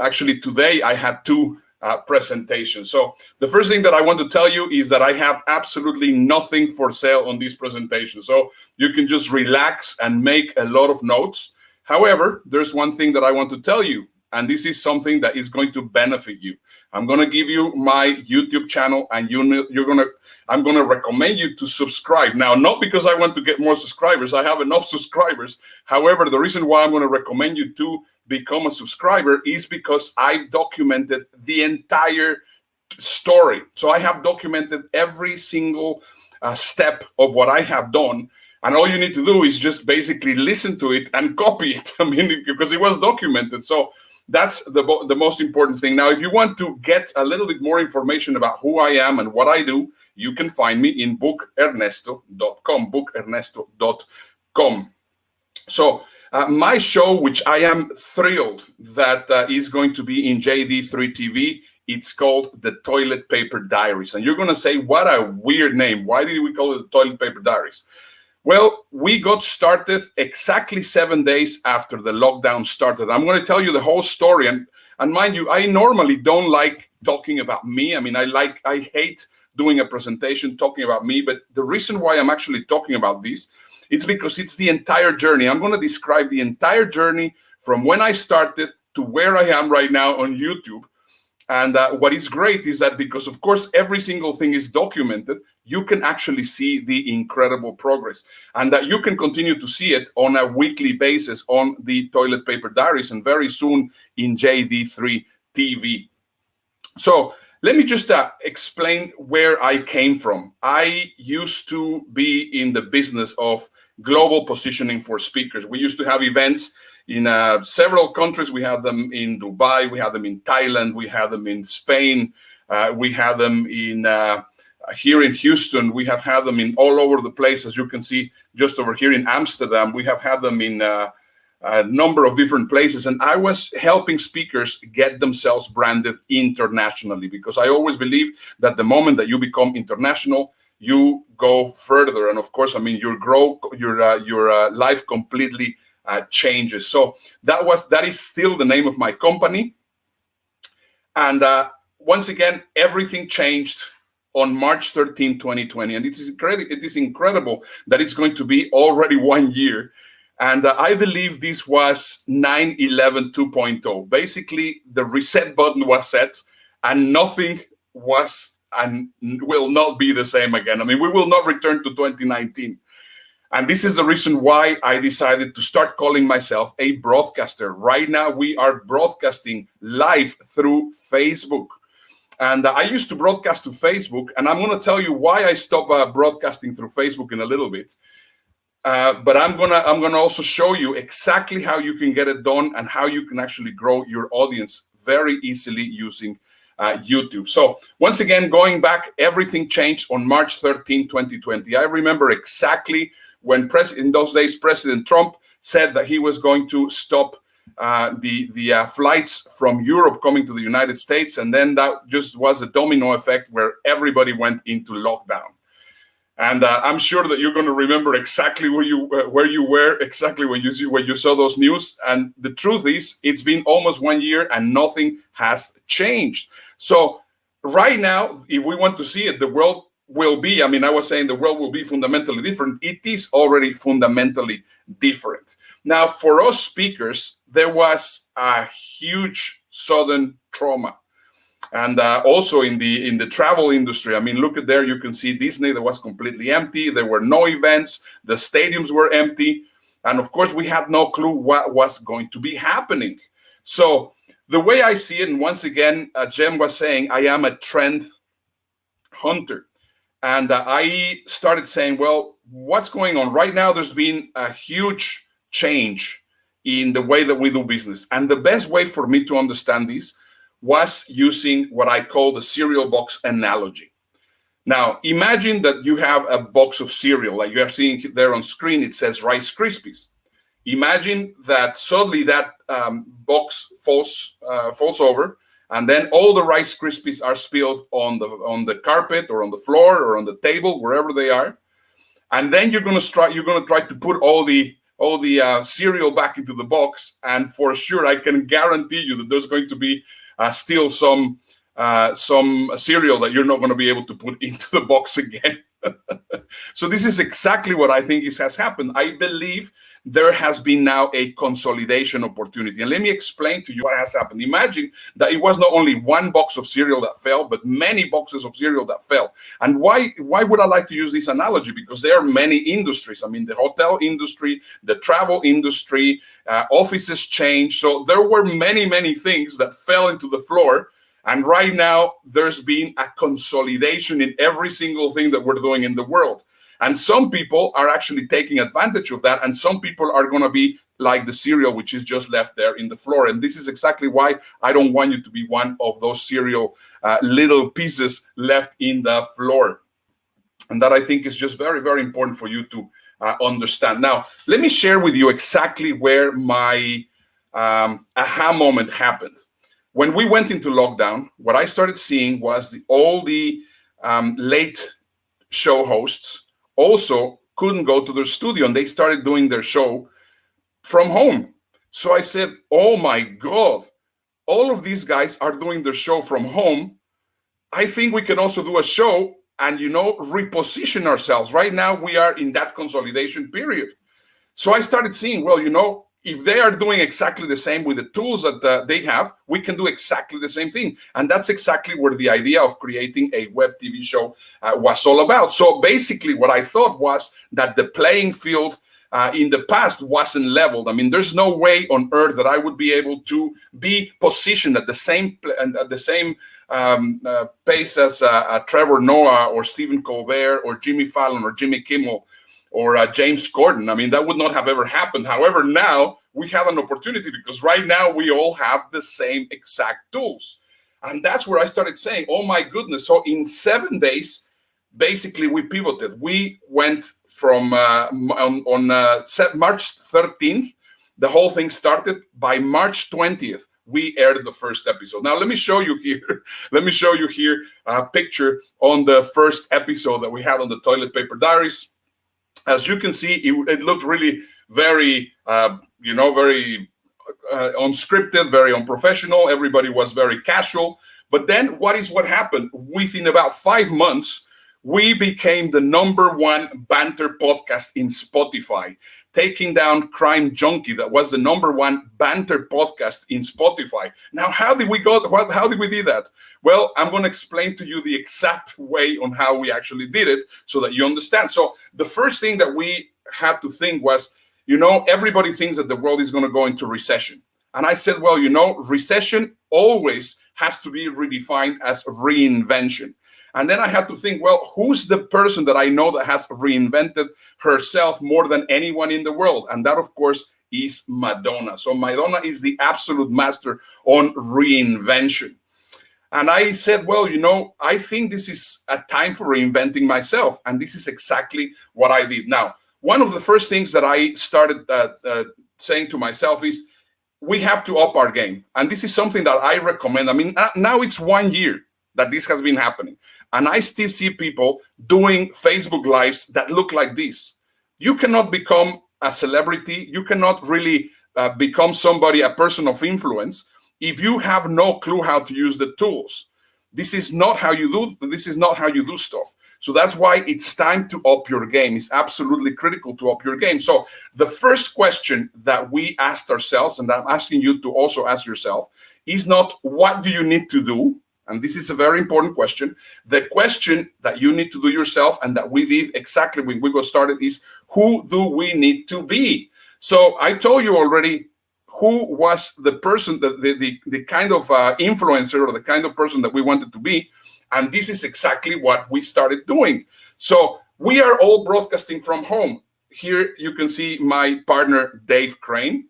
actually today I had 2 presentations. So the first thing that I want to tell you is that I have absolutely nothing for sale on this presentation. So you can just relax and make a lot of notes. However, there's one thing that I want to tell you, and this is something that is going to benefit you. I'm going to give you my YouTube channel, and I'm going to recommend you to subscribe. Now, not because I want to get more subscribers. I have enough subscribers. However, the reason why I'm going to recommend you to become a subscriber is because I've documented the entire story. So I have documented every single step of what I have done. And all you need to do is just basically listen to it and copy it. I mean, because it was documented. So that's the most important thing. Now, if you want to get a little bit more information about who I am and what I do, you can find me in bookernesto.com, bookernesto.com. So my show, which I am thrilled that is going to be in JD3 TV, it's called The Toilet Paper Diaries. And you're going to say, what a weird name. Why did we call it The Toilet Paper Diaries? Well, we got started exactly 7 days after the lockdown started. I'm going to tell you the whole story. And mind you, I normally don't like talking about me. I mean, I hate doing a presentation talking about me. But the reason why I'm actually talking about this, it's because it's the entire journey. I'm going to describe the entire journey from when I started to where I am right now on YouTube. And what is great is that because, of course, every single thing is documented, you can actually see the incredible progress. And that you can continue to see it on a weekly basis on the Toilet Paper Diaries and very soon in JD3 TV. So let me just explain where I came from. I used to be in the business of global positioning for speakers. We used to have events in several countries. We had them in Dubai, we had them in Thailand, we had them in Spain, we had them in here in Houston. We have had them in all over the place, as you can see just over here in Amsterdam. We have had them in a number of different places. And I was helping speakers get themselves branded internationally, because I always believe that the moment that you become international, you go further. And of course, I mean, your life completely changes. So that is still the name of my company. And once again, everything changed on March 13, 2020. And it is incredible that it's going to be already 1 year. And I believe this was 9/11 2.0. Basically, the reset button was set and nothing was and will not be the same again. I mean, we will not return to 2019. And this is the reason why I decided to start calling myself a broadcaster. Right now, we are broadcasting live through Facebook. And I used to broadcast to Facebook, and I'm going to tell you why I stopped broadcasting through Facebook in a little bit. But I'm gonna also show you exactly how you can get it done and how you can actually grow your audience very easily using YouTube. So once again, going back, everything changed on March 13, 2020. I remember exactly when in those days President Trump said that he was going to stop the flights from Europe coming to the United States, and then that just was a domino effect where everybody went into lockdown. And I'm sure that you're going to remember exactly where you were exactly when you saw those news. And the truth is, it's been almost 1 year and nothing has changed. So right now, if we want to see it, the world will be, I was saying the world will be fundamentally different. It is already fundamentally different. Now, for us speakers, there was a huge sudden trauma. And also in the travel industry, look at there, you can see Disney that was completely empty. There were no events. The stadiums were empty. And of course, we had no clue what was going to be happening. So the way I see it, and once again, Jem was saying, I am a trend hunter. And I started saying, well, what's going on? Right now, there's been a huge change in the way that we do business. And the best way for me to understand this was using what I call the cereal box analogy. Now, imagine that you have a box of cereal, like you are seeing there on screen, it says Rice Krispies. Imagine that suddenly that box falls over, and then all the Rice Krispies are spilled on the carpet or on the floor or on the table, wherever they are. And then you're going to try to put all the cereal back into the box, and for sure, I can guarantee you that there's going to be still some cereal that you're not going to be able to put into the box again. So this is exactly what I think has happened. I believe there has been now a consolidation opportunity. And let me explain to you what has happened. Imagine that it was not only one box of cereal that fell, but many boxes of cereal that fell. And why would I like to use this analogy? Because there are many industries. The hotel industry, the travel industry, offices changed. So there were many, many things that fell into the floor. And right now, there's been a consolidation in every single thing that we're doing in the world. And some people are actually taking advantage of that. And some people are going to be like the cereal, which is just left there in the floor. And this is exactly why I don't want you to be one of those cereal little pieces left in the floor. And that I think is just very, very important for you to understand. Now, let me share with you exactly where my aha moment happened. When we went into lockdown, what I started seeing was all the late show hosts also couldn't go to their studio, and they started doing their show from home. So I said, oh my God, all of these guys are doing their show from home. I think we can also do a show and, reposition ourselves. Right now, we are in that consolidation period. So I started seeing, well, if they are doing exactly the same with the tools that they have, we can do exactly the same thing. And that's exactly where the idea of creating a web TV show was all about. So basically what I thought was that the playing field in the past wasn't leveled. There's no way on earth that I would be able to be positioned at the same pace as Trevor Noah or Stephen Colbert or Jimmy Fallon or Jimmy Kimmel or James Corden. That would not have ever happened. However, now we have an opportunity because right now we all have the same exact tools. And that's where I started saying, oh my goodness. So in 7 days, basically we pivoted. We went from on March 13th, the whole thing started. By March 20th, we aired the first episode. Now, let me show you here a picture on the first episode that we had on the Toilet Paper Diaries. As you can see, it looked really very, very unscripted, very unprofessional. Everybody was very casual. But then what happened? Within about 5 months, we became the #1 banter podcast in Spotify, taking down Crime Junkie. That was the #1 banter podcast in Spotify. Now, how did we do that? Well, I'm going to explain to you the exact way on how we actually did it so that you understand. So the first thing that we had to think was, everybody thinks that the world is going to go into recession. And I said, well, recession always has to be redefined as reinvention. And then I had to think, well, who's the person that I know that has reinvented herself more than anyone in the world? And that, of course, is Madonna. So Madonna is the absolute master on reinvention. And I said, well, I think this is a time for reinventing myself. And this is exactly what I did. Now, one of the first things that I started saying to myself is, we have to up our game. And this is something that I recommend. I mean, now it's 1 year that this has been happening. And I still see people doing Facebook Lives that look like this. You cannot become a celebrity. You cannot really become somebody, a person of influence, if you have no clue how to use the tools. This is not how you do stuff. So that's why it's time to up your game. It's absolutely critical to up your game. So the first question that we asked ourselves, and I'm asking you to also ask yourself, is not what do you need to do? And this is a very important question. The question that you need to do yourself, and that we did exactly when we got started, is who do we need to be? So I told you already who was the person, the kind of influencer or the kind of person that we wanted to be. And this is exactly what we started doing. So we are all broadcasting from home. Here you can see my partner, Dave Crane.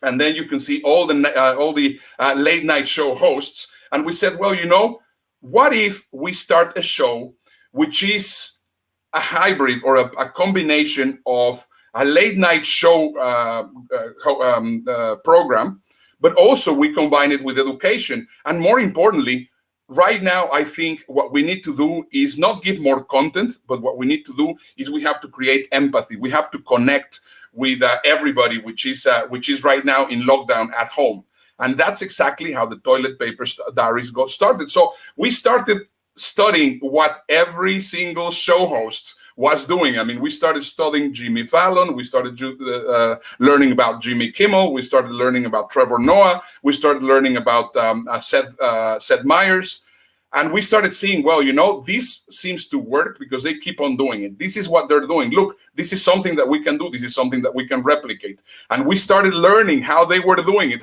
And then you can see all the late night show hosts. And we said, well, you know, what if we start a show which is a hybrid or a combination of a late night show program, but also we combine it with education. And more importantly, right now, I think what we need to do is not give more content, but what we need to do is we have to create empathy. We have to connect with everybody, which is right now in lockdown at home. And that's exactly how the Toilet Paper Diaries got started. So we started studying what every single show host was doing. I mean, we started studying Jimmy Fallon. We started learning about Jimmy Kimmel. We started learning about Trevor Noah. We started learning about Seth Meyers. And we started seeing, well, you know, this seems to work because they keep on doing it. This is what they're doing. Look, this is something that we can do. This is something that we can replicate. And we started learning how they were doing it,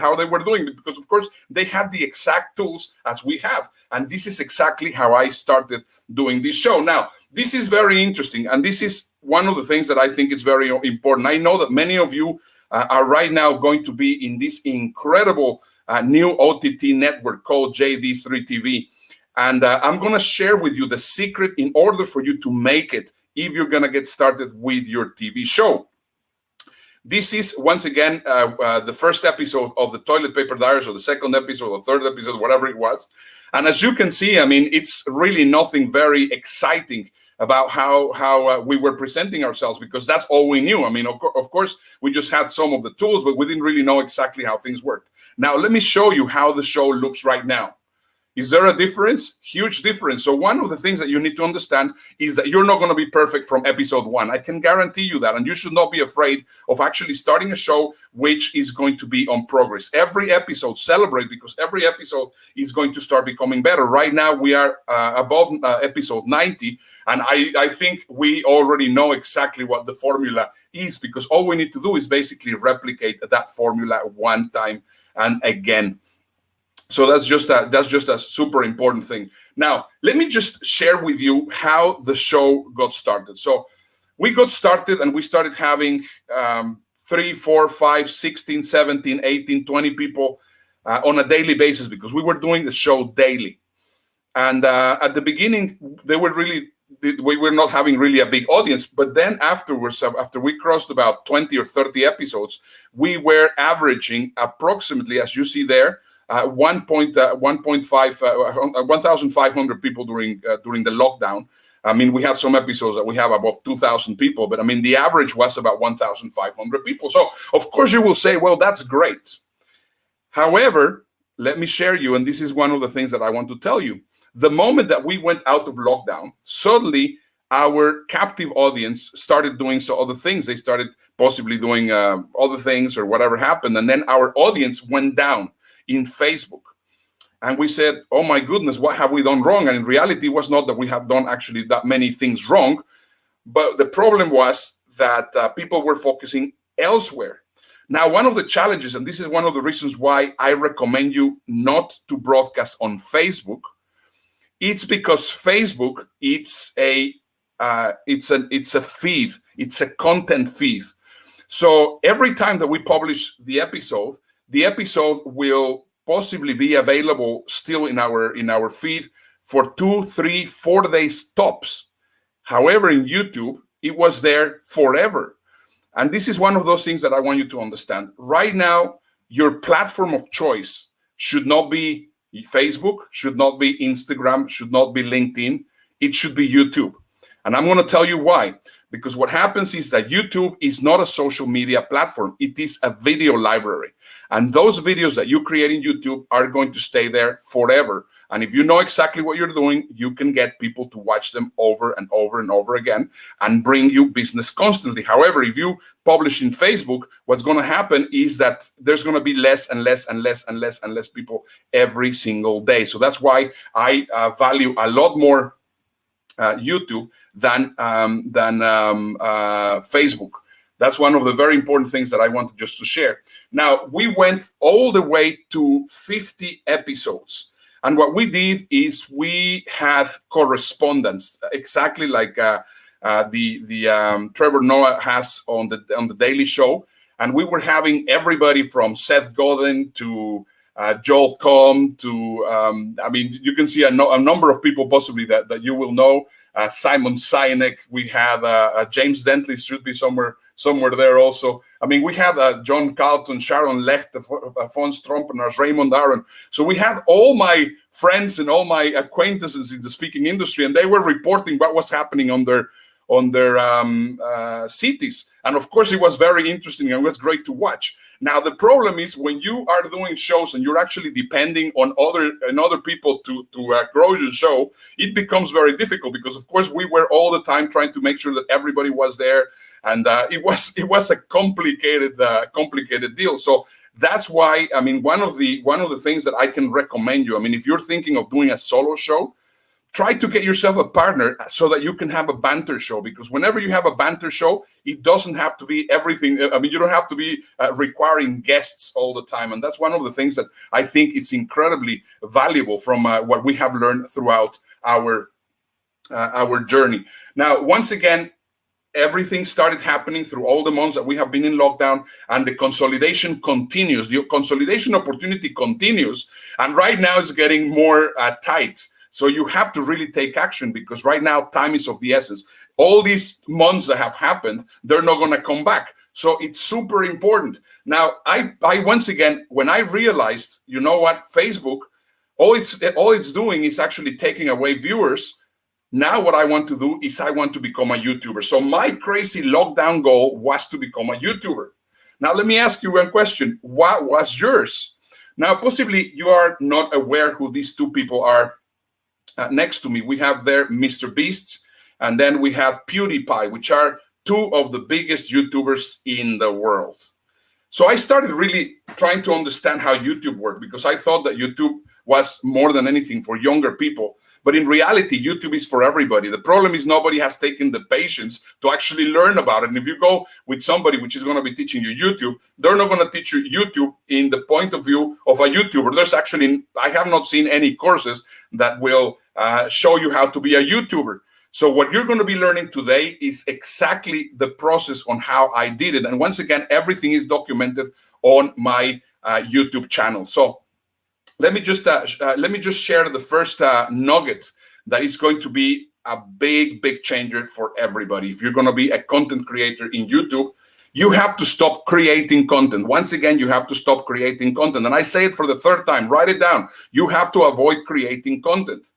because, of course, they had the exact tools as we have. And this is exactly how I started doing this show. Now, this is very interesting. And this is one of the things that I think is very important. I know that many of you are right now going to be in this incredible new OTT network called JD3 TV. And I'm going to share with you the secret in order for you to make it if you're going to get started with your TV show. This is, once again, the first episode of the Toilet Paper Diaries, or the second episode, or third episode, whatever it was. And as you can see, I mean, it's really nothing very exciting about how we were presenting ourselves, because that's all we knew. I mean, of course, we just had some of the tools, but we didn't really know exactly how things worked. Now, let me show you how the show looks right now. Is there a difference? Huge difference. So one of the things that you need to understand is that you're not going to be perfect from episode one. I can guarantee you that. And you should not be afraid of actually starting a show which is going to be on progress. Every episode, celebrate, because every episode is going to start becoming better. Right now, we are above episode 90. And I think we already know exactly what the formula is, because all we need to do is basically replicate that formula one time and again. So that's just a super important thing. Now, let me just share with you how the show got started. So we got started and we started having 3, 4, 5, 16, 17, 18, 20 people on a daily basis, because we were doing the show daily. And at the beginning, we were not having really a big audience. But then afterwards, after we crossed about 20 or 30 episodes, we were averaging approximately, as you see there, 1,500 people during the lockdown. I mean, we had some episodes that we have above 2,000 people, but I mean, the average was about 1,500 people. So, of course, you will say, well, that's great. However, let me share you, and this is one of the things that I want to tell you. The moment that we went out of lockdown, suddenly our captive audience started doing other things. They started possibly doing other things or whatever happened, and then our audience went down in Facebook. And we said, oh my goodness, what have we done wrong? And in reality, it was not that we have done actually that many things wrong, but the problem was that people were focusing elsewhere. Now, one of the challenges, and this is one of the reasons why I recommend you not to broadcast on Facebook, it's because Facebook, it's a feed, it's a content feed. So every time that we publish the episode will possibly be available still in our feed for 2, 3, 4 days tops. However, in YouTube, it was there forever. And this is one of those things that I want you to understand. Right now, your platform of choice should not be Facebook, should not be Instagram, should not be LinkedIn. It should be YouTube. And I'm going to tell you why. Because what happens is that YouTube is not a social media platform. It is a video library. And those videos that you create in YouTube are going to stay there forever. And if you know exactly what you're doing, you can get people to watch them over and over and over again and bring you business constantly. However, if you publish in Facebook, what's going to happen is that there's going to be less and less and less and less and less people every single day. So that's why I value a lot more YouTube than Facebook. That's one of the very important things that I wanted just to share. Now, we went all the way to 50 episodes. And what we did is we had correspondence, exactly like Trevor Noah has on the Daily Show. And we were having everybody from Seth Godin to Joel Comm to, you can see a number of people possibly that you will know. Simon Sinek, we have James Dentley should be somewhere there also. I mean, we had John Calton, Sharon Lecht, Fons Trompenaars, Raymond Aron. So we had all my friends and all my acquaintances in the speaking industry, and they were reporting what was happening on their cities. And of course, it was very interesting and it was great to watch. Now, the problem is when you are doing shows and you're actually depending on other people to grow your show, it becomes very difficult because, of course, we were all the time trying to make sure that everybody was there, and it was a complicated deal. So that's why, I mean, one of the things that I can recommend you, I mean, if you're thinking of doing a solo show, try to get yourself a partner so that you can have a banter show, because whenever you have a banter show, it doesn't have to be everything. I mean, you don't have to be requiring guests all the time. And that's one of the things that I think it's incredibly valuable from what we have learned throughout our journey. Now, once again, everything started happening through all the months that we have been in lockdown, and the consolidation continues. The consolidation opportunity continues. And right now it's getting more tight. So you have to really take action, because right now time is of the essence. All these months that have happened, they're not going to come back. So it's super important. Now, I once again, when I realized, you know what, Facebook, all it's doing is actually taking away viewers. Now what I want to do is I want to become a YouTuber. So my crazy lockdown goal was to become a YouTuber. Now, let me ask you one question. What was yours? Now, possibly you are not aware who these two people are. Next to me, we have there Mr. Beast, and then we have PewDiePie, which are two of the biggest YouTubers in the world. So I started really trying to understand how YouTube worked, because I thought that YouTube was more than anything for younger people. But in reality, YouTube is for everybody. The problem is nobody has taken the patience to actually learn about it. And if you go with somebody which is going to be teaching you YouTube, they're not going to teach you YouTube in the point of view of a YouTuber. There's actually, I have not seen any courses that will show you how to be a YouTuber. So what you're going to be learning today is exactly the process on how I did it. And once again, everything is documented on my YouTube channel. So let me just share the first nugget that is going to be a big changer for everybody. If you're going to be a content creator in YouTube, you have to stop creating content. Once again, you have to stop creating content. And I say it for the third time, write it down. You have to avoid creating content.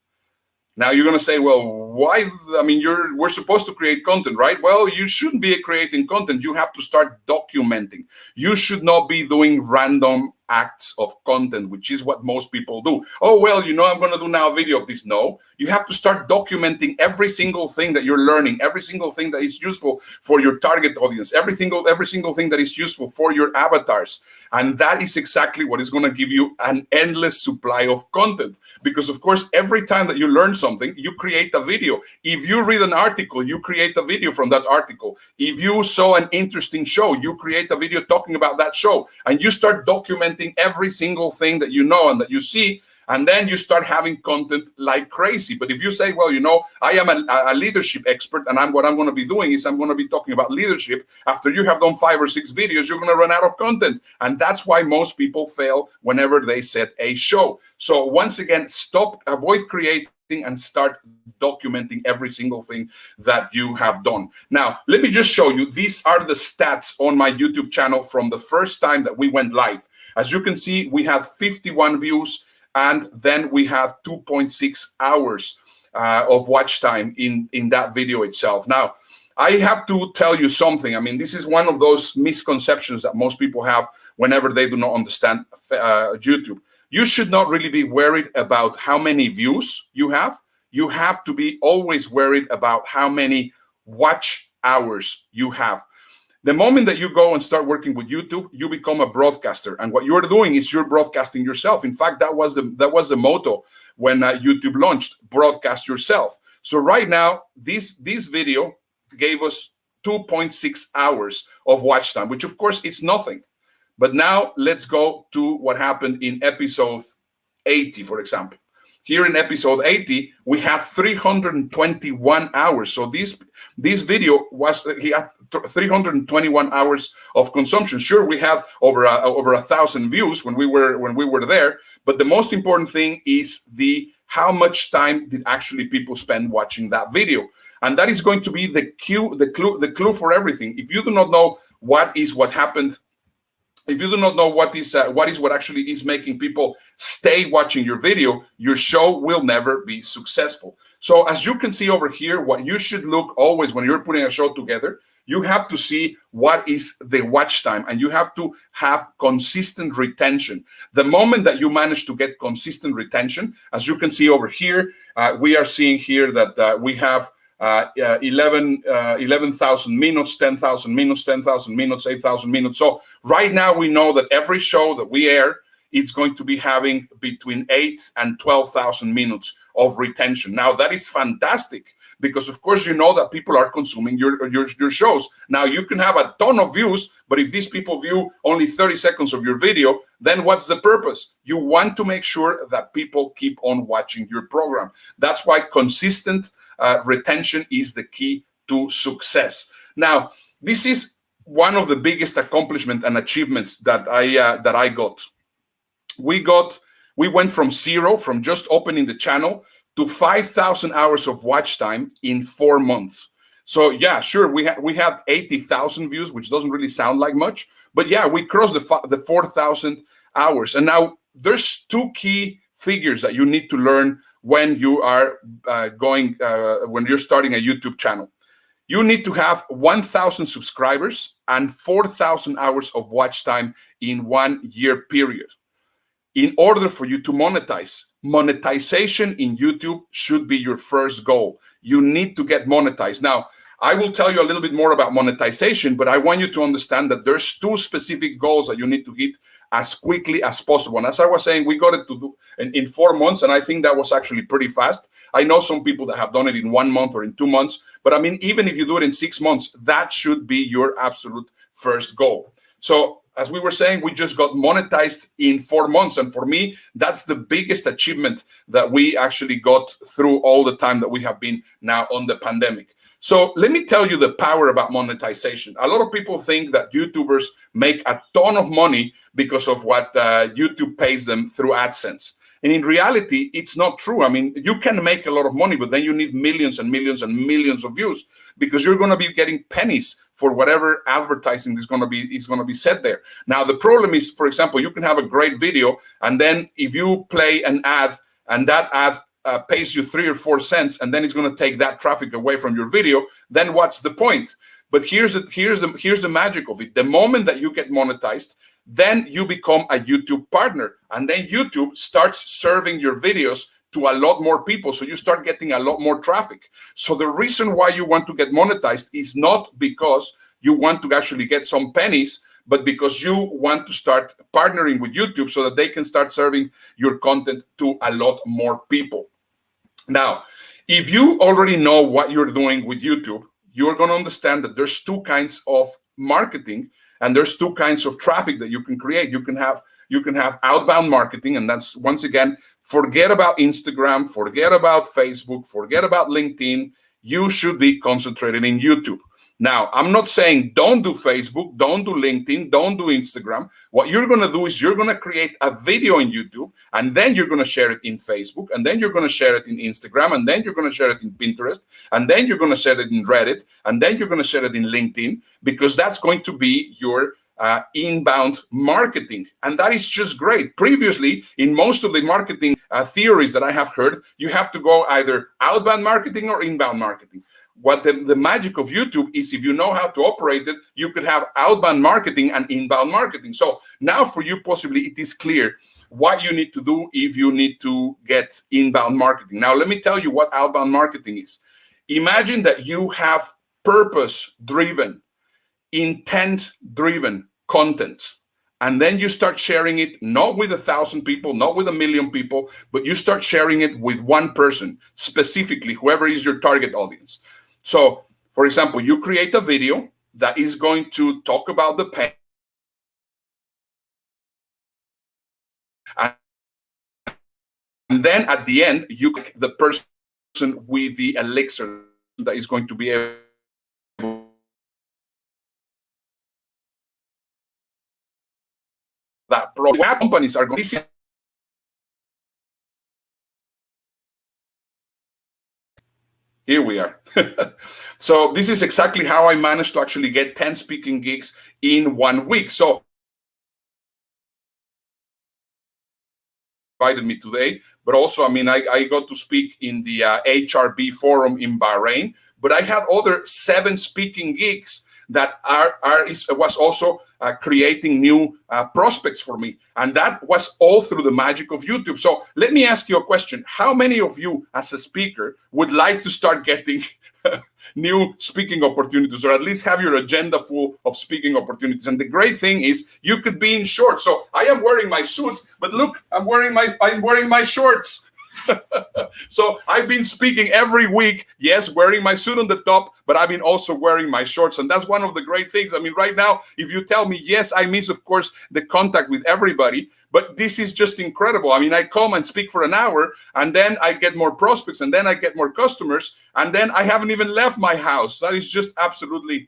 Now you're going to say, well, why? I mean, we're supposed to create content, right? Well, you shouldn't be creating content. You have to start documenting. You should not be doing random acts of content, which is what most people do. Oh, well, you know, I'm going to do now a video of this. No, you have to start documenting every single thing that you're learning, every single thing that is useful for your target audience, every single thing that is useful for your avatars. And that is exactly what is going to give you an endless supply of content. Because, of course, every time that you learn something, you create a video. If you read an article, you create a video from that article. If you saw an interesting show, you create a video talking about that show. And you start documenting every single thing that you know and that you see, and then you start having content like crazy. But if you say, well, you know, I am a leadership expert, and what I'm going to be doing is I'm going to be talking about leadership, after you have done 5 or 6 videos, you're going to run out of content. And that's why most people fail whenever they set a show. So once again, avoid creating and start documenting every single thing that you have done. Now, let me just show you. These are the stats on my YouTube channel from the first time that we went live. As you can see, we have 51 views, and then we have 2.6 hours of watch time in that video itself. Now, I have to tell you something. I mean, this is one of those misconceptions that most people have whenever they do not understand YouTube. You should not really be worried about how many views you have. You have to be always worried about how many watch hours you have. The moment that you go and start working with YouTube, you become a broadcaster, and what you're doing is you're broadcasting yourself. In fact, that was the motto when YouTube launched: broadcast yourself. So right now, this video gave us 2.6 hours of watch time, which of course it's nothing. But now let's go to what happened in episode 80, for example. Here in episode 80, we have 321 hours. So this video was, he had 321 hours of consumption. Sure, we have over 1,000 views when we were there, but the most important thing is how much time did actually people spend watching that video. And that is going to be the clue for everything. If you do not know what happened, if you do not know what actually is making people stay watching your video, your show will never be successful. So as you can see over here, what you should look always when you're putting a show together, you have to see what is the watch time, and you have to have consistent retention. The moment that you manage to get consistent retention, as you can see over here, we are seeing here that we have 11,000 minutes, 10,000 minutes, 10,000 minutes, 8,000 minutes. So right now we know that every show that we air, it's going to be having between 8 and 12,000 minutes of retention. Now that is fantastic, because of course you know that people are consuming your shows. Now you can have a ton of views, but if these people view only 30 seconds of your video, then what's the purpose? You want to make sure that people keep on watching your program. That's why consistent retention is the key to success. Now, this is one of the biggest accomplishments and achievements that I got. We went from zero, from just opening the channel, to 5,000 hours of watch time in 4 months. So yeah, sure, we have 80,000 views, which doesn't really sound like much, but yeah, we crossed the 4,000 hours. And now there's two key figures that you need to learn when you are when you're starting a YouTube channel. You need to have 1,000 subscribers and 4,000 hours of watch time in 1 year period. In order for you to monetize, monetization in YouTube should be your first goal. You need to get monetized. Now, I will tell you a little bit more about monetization, but I want you to understand that there's two specific goals that you need to hit as quickly as possible. And as I was saying, we got it to do in 4 months, and I think that was actually pretty fast. I know some people that have done it in 1 month or in 2 months, but I mean, even if you do it in 6 months, that should be your absolute first goal. So as we were saying, we just got monetized in 4 months. And for me, that's the biggest achievement that we actually got through all the time that we have been now on the pandemic. So let me tell you the power about monetization. A lot of people think that YouTubers make a ton of money because of what YouTube pays them through AdSense. And in reality, it's not true. I mean, you can make a lot of money, but then you need millions and millions and millions of views, because you're going to be getting pennies for whatever advertising is going to be said there. Now, the problem is, for example, you can have a great video, and then if you play an ad and that ad pays you 3 or 4 cents, and then it's going to take that traffic away from your video, then what's the point? But here's the magic of it. The moment that you get monetized, then you become a YouTube partner, and then YouTube starts serving your videos to a lot more people. So you start getting a lot more traffic. So the reason why you want to get monetized is not because you want to actually get some pennies, but because you want to start partnering with YouTube so that they can start serving your content to a lot more people. Now, if you already know what you're doing with YouTube, you're going to understand that there's two kinds of marketing, and there's two kinds of traffic that you can create. You can have outbound marketing, and that's, once again, forget about Instagram, forget about Facebook, forget about LinkedIn. You should be concentrated in YouTube. Now, I'm not saying don't do Facebook, don't do LinkedIn, don't do Instagram. What you're going to do is you're going to create a video on YouTube, and then you're going to share it in Facebook, and then you're going to share it in Instagram, and then you're going to share it in Pinterest, and then you're going to share it in Reddit, and then you're going to share it in LinkedIn, because that's going to be your inbound marketing. And that is just great. Previously, in most of the marketing theories that I have heard, you have to go either outbound marketing or inbound marketing. What the magic of YouTube is, if you know how to operate it, you could have outbound marketing and inbound marketing. So now for you, possibly it is clear what you need to do if you need to get inbound marketing. Now, let me tell you what outbound marketing is. Imagine that you have purpose-driven, intent-driven content. And then you start sharing it, not with 1,000 people, not with 1,000,000 people, but you start sharing it with one person, specifically, whoever is your target audience. So, for example, you create a video that is going to talk about the pain. And then at the end, you get the person with the elixir that is going to be able that companies are going to see. Here we are. So this is exactly how I managed to actually get 10 speaking gigs in 1 week. So invited me today, but also, I mean, I got to speak in the HRB forum in Bahrain, but I had other 7 speaking gigs that was also creating new prospects for me. And that was all through the magic of YouTube. So let me ask you a question. How many of you as a speaker would like to start getting new speaking opportunities, or at least have your agenda full of speaking opportunities? And the great thing is you could be in shorts. So I am wearing my suit, but look, I'm wearing my shorts. So I've been speaking every week, yes, wearing my suit on the top, but I've been also wearing my shorts. And that's one of the great things. I mean, right now, if you tell me, yes, I miss, of course, the contact with everybody, but this is just incredible. I mean, I come and speak for an hour, and then I get more prospects, and then I get more customers, and then I haven't even left my house. That is just absolutely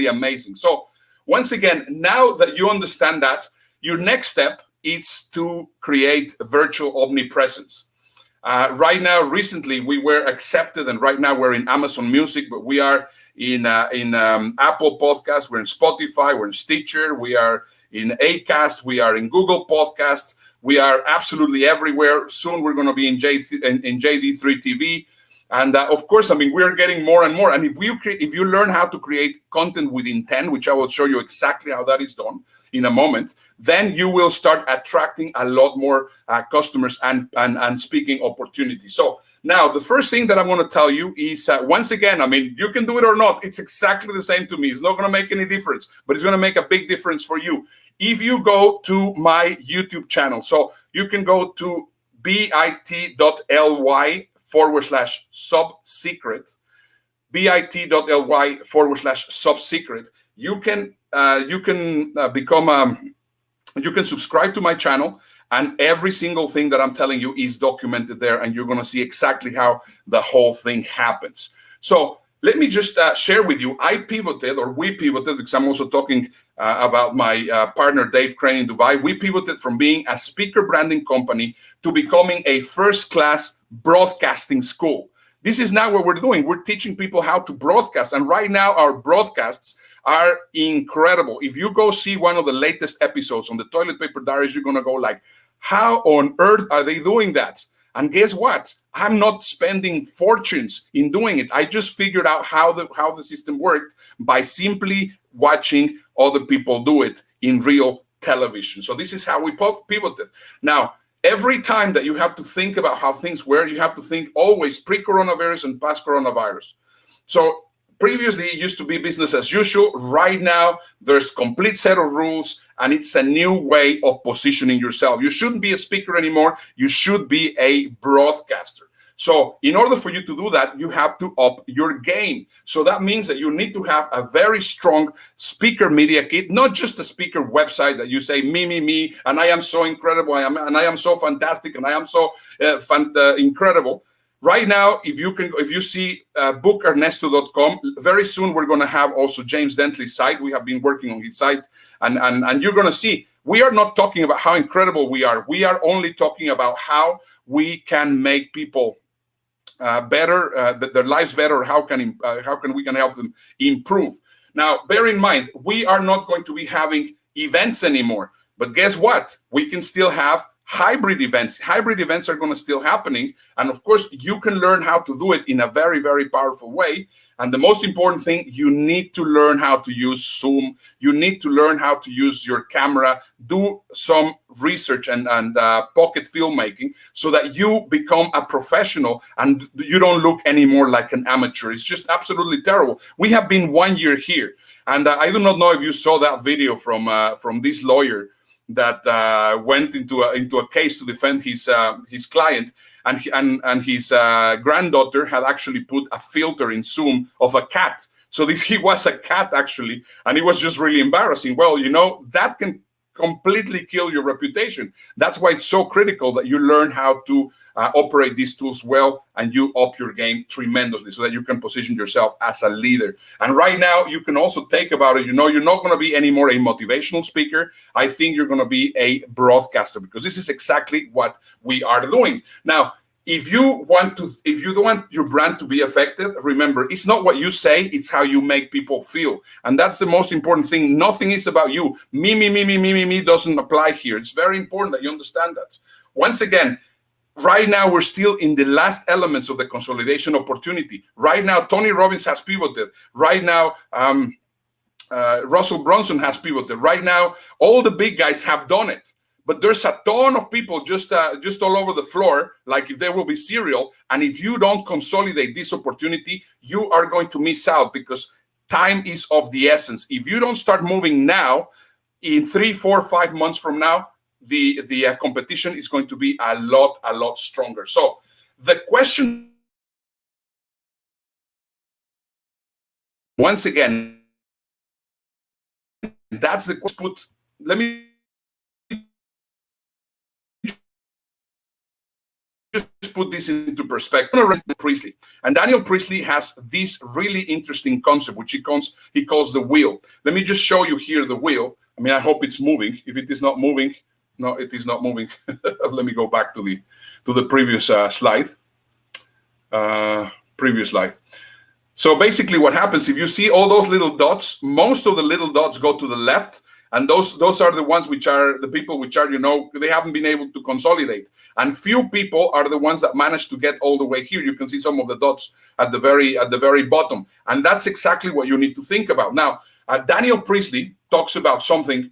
amazing. So once again, now that you understand that, your next step is to create virtual omnipresence. Right now, recently, we were accepted, and right now we're in Amazon Music, but we are in Apple Podcasts, we're in Spotify, we're in Stitcher, we are in Acast, we are in Google Podcasts, we are absolutely everywhere. Soon we're going to be in JD3 TV. And of course, I mean, we're getting more and more. And if you learn how to create content with intent, which I will show you exactly how that is done in a moment, then you will start attracting a lot more customers and speaking opportunities. So now the first thing that I'm going to tell you is, once again, I mean, you can do it or not. It's exactly the same to me. It's not going to make any difference, but it's going to make a big difference for you. If you go to my YouTube channel, so you can go to bit.ly/subsecret, bit.ly/subsecret. You can subscribe to my channel, and every single thing that I'm telling you is documented there, and you're going to see exactly how the whole thing happens. So let me just share with you, we pivoted, because I'm also talking about my partner, Dave Crane in Dubai. We pivoted from being a speaker branding company to becoming a first-class broadcasting school. This is now what we're doing. We're teaching people how to broadcast, and right now our broadcasts are incredible. If you go see one of the latest episodes on the Toilet Paper Diaries, you're going to go like, how on earth are they doing that? And guess what? I'm not spending fortunes in doing it. I just figured out how the system worked by simply watching other people do it in real television. So this is how we pivoted. Now, every time that you have to think about how things were, you have to think always pre-coronavirus and post-coronavirus. So previously, it used to be business as usual. Right now, there's a complete set of rules, and it's a new way of positioning yourself. You shouldn't be a speaker anymore. You should be a broadcaster. So in order for you to do that, you have to up your game. So that means that you need to have a very strong speaker media kit, not just a speaker website that you say, me, and I am so incredible, and I am so fantastic, and I am so incredible. Right now, if you see bookernesto.com, very soon we're going to have also James Dentley's site. We have been working on his site, and you're going to see we are not talking about how incredible we are. We are only talking about how we can make people better, their lives better, or how can we can help them improve. Now, bear in mind, we are not going to be having events anymore. But guess what? We can still have hybrid events. Hybrid events are going to still happening. And of course, you can learn how to do it in a very, very powerful way. And the most important thing, you need to learn how to use Zoom. You need to learn how to use your camera, do some research and pocket filmmaking so that you become a professional and you don't look anymore like an amateur. It's just absolutely terrible. We have been 1 year here. And I do not know if you saw that video from this lawyer that went into a case to defend his client, and his granddaughter had actually put a filter in Zoom of a cat. So he was a cat actually, and it was just really embarrassing. Well, that can completely kill your reputation. That's why it's so critical that you learn how to operate these tools well, and you up your game tremendously so that you can position yourself as a leader. And right now, you can also take about it, you're not going to be anymore a motivational speaker. I think you're going to be a broadcaster, because this is exactly what we are doing. Now, if you want your brand to be effective, remember, it's not what you say, it's how you make people feel. And that's the most important thing. Nothing is about you. Me doesn't apply here. It's very important that you understand that. Once again, right now, we're still in the last elements of the consolidation opportunity. Right now, Tony Robbins has pivoted. Right now, Russell Brunson has pivoted. Right now, all the big guys have done it. But there's a ton of people just all over the floor, like if there will be cereal. And if you don't consolidate this opportunity, you are going to miss out, because time is of the essence. If you don't start moving now, in 3, 4, 5 months from now, the competition is going to be a lot stronger. So the question, once again, that's the question. Let me just put this into perspective. Priestley. And Daniel Priestley has this really interesting concept, which he calls the wheel. Let me just show you here the wheel. I mean, I hope it's moving. If it is not moving, no, it is not moving. Let me go back to the previous slide. Previous slide. So basically what happens, if you see all those little dots, most of the little dots go to the left. And those are the ones which are the people which are, they haven't been able to consolidate. And few people are the ones that manage to get all the way here. You can see some of the dots at the very bottom. And that's exactly what you need to think about. Now, Daniel Priestley talks about something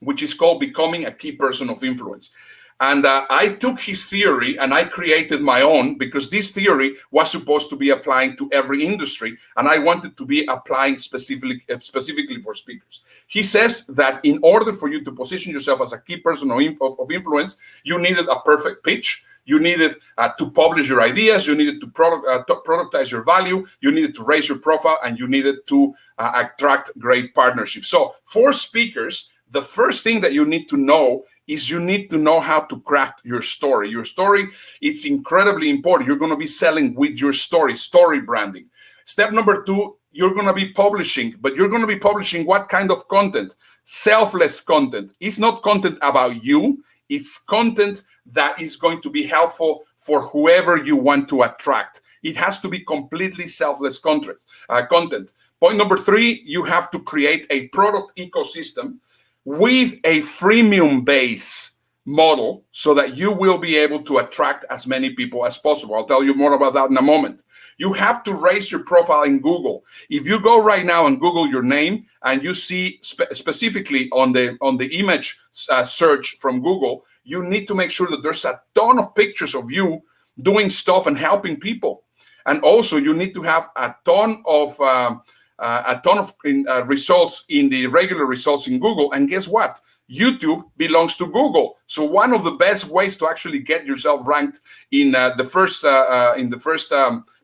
which is called becoming a key person of influence. And I took his theory and I created my own, because this theory was supposed to be applying to every industry, and I wanted to be applying specifically for speakers. He says that in order for you to position yourself as a key person of influence, you needed a perfect pitch. You needed to publish your ideas. You needed to productize your value. You needed to raise your profile, and you needed to attract great partnerships. So for speakers, the first thing that you need to know is you need to know how to craft your story. Your story, it's incredibly important. You're going to be selling with your story branding. Step number 2, you're going to be publishing, but you're going to be publishing what kind of content? Selfless content. It's not content about you. It's content that is going to be helpful for whoever you want to attract. It has to be completely selfless content. Point number 3, you have to create a product ecosystem with a freemium base model so that you will be able to attract as many people as possible. I'll tell you more about that in a moment. You have to raise your profile in Google. If you go right now and Google your name and you see specifically on the image search from Google, you need to make sure that there's a ton of pictures of you doing stuff and helping people. And also you need to have a ton of results in the regular results in Google. And guess what? YouTube belongs to Google. So one of the best ways to actually get yourself ranked in the first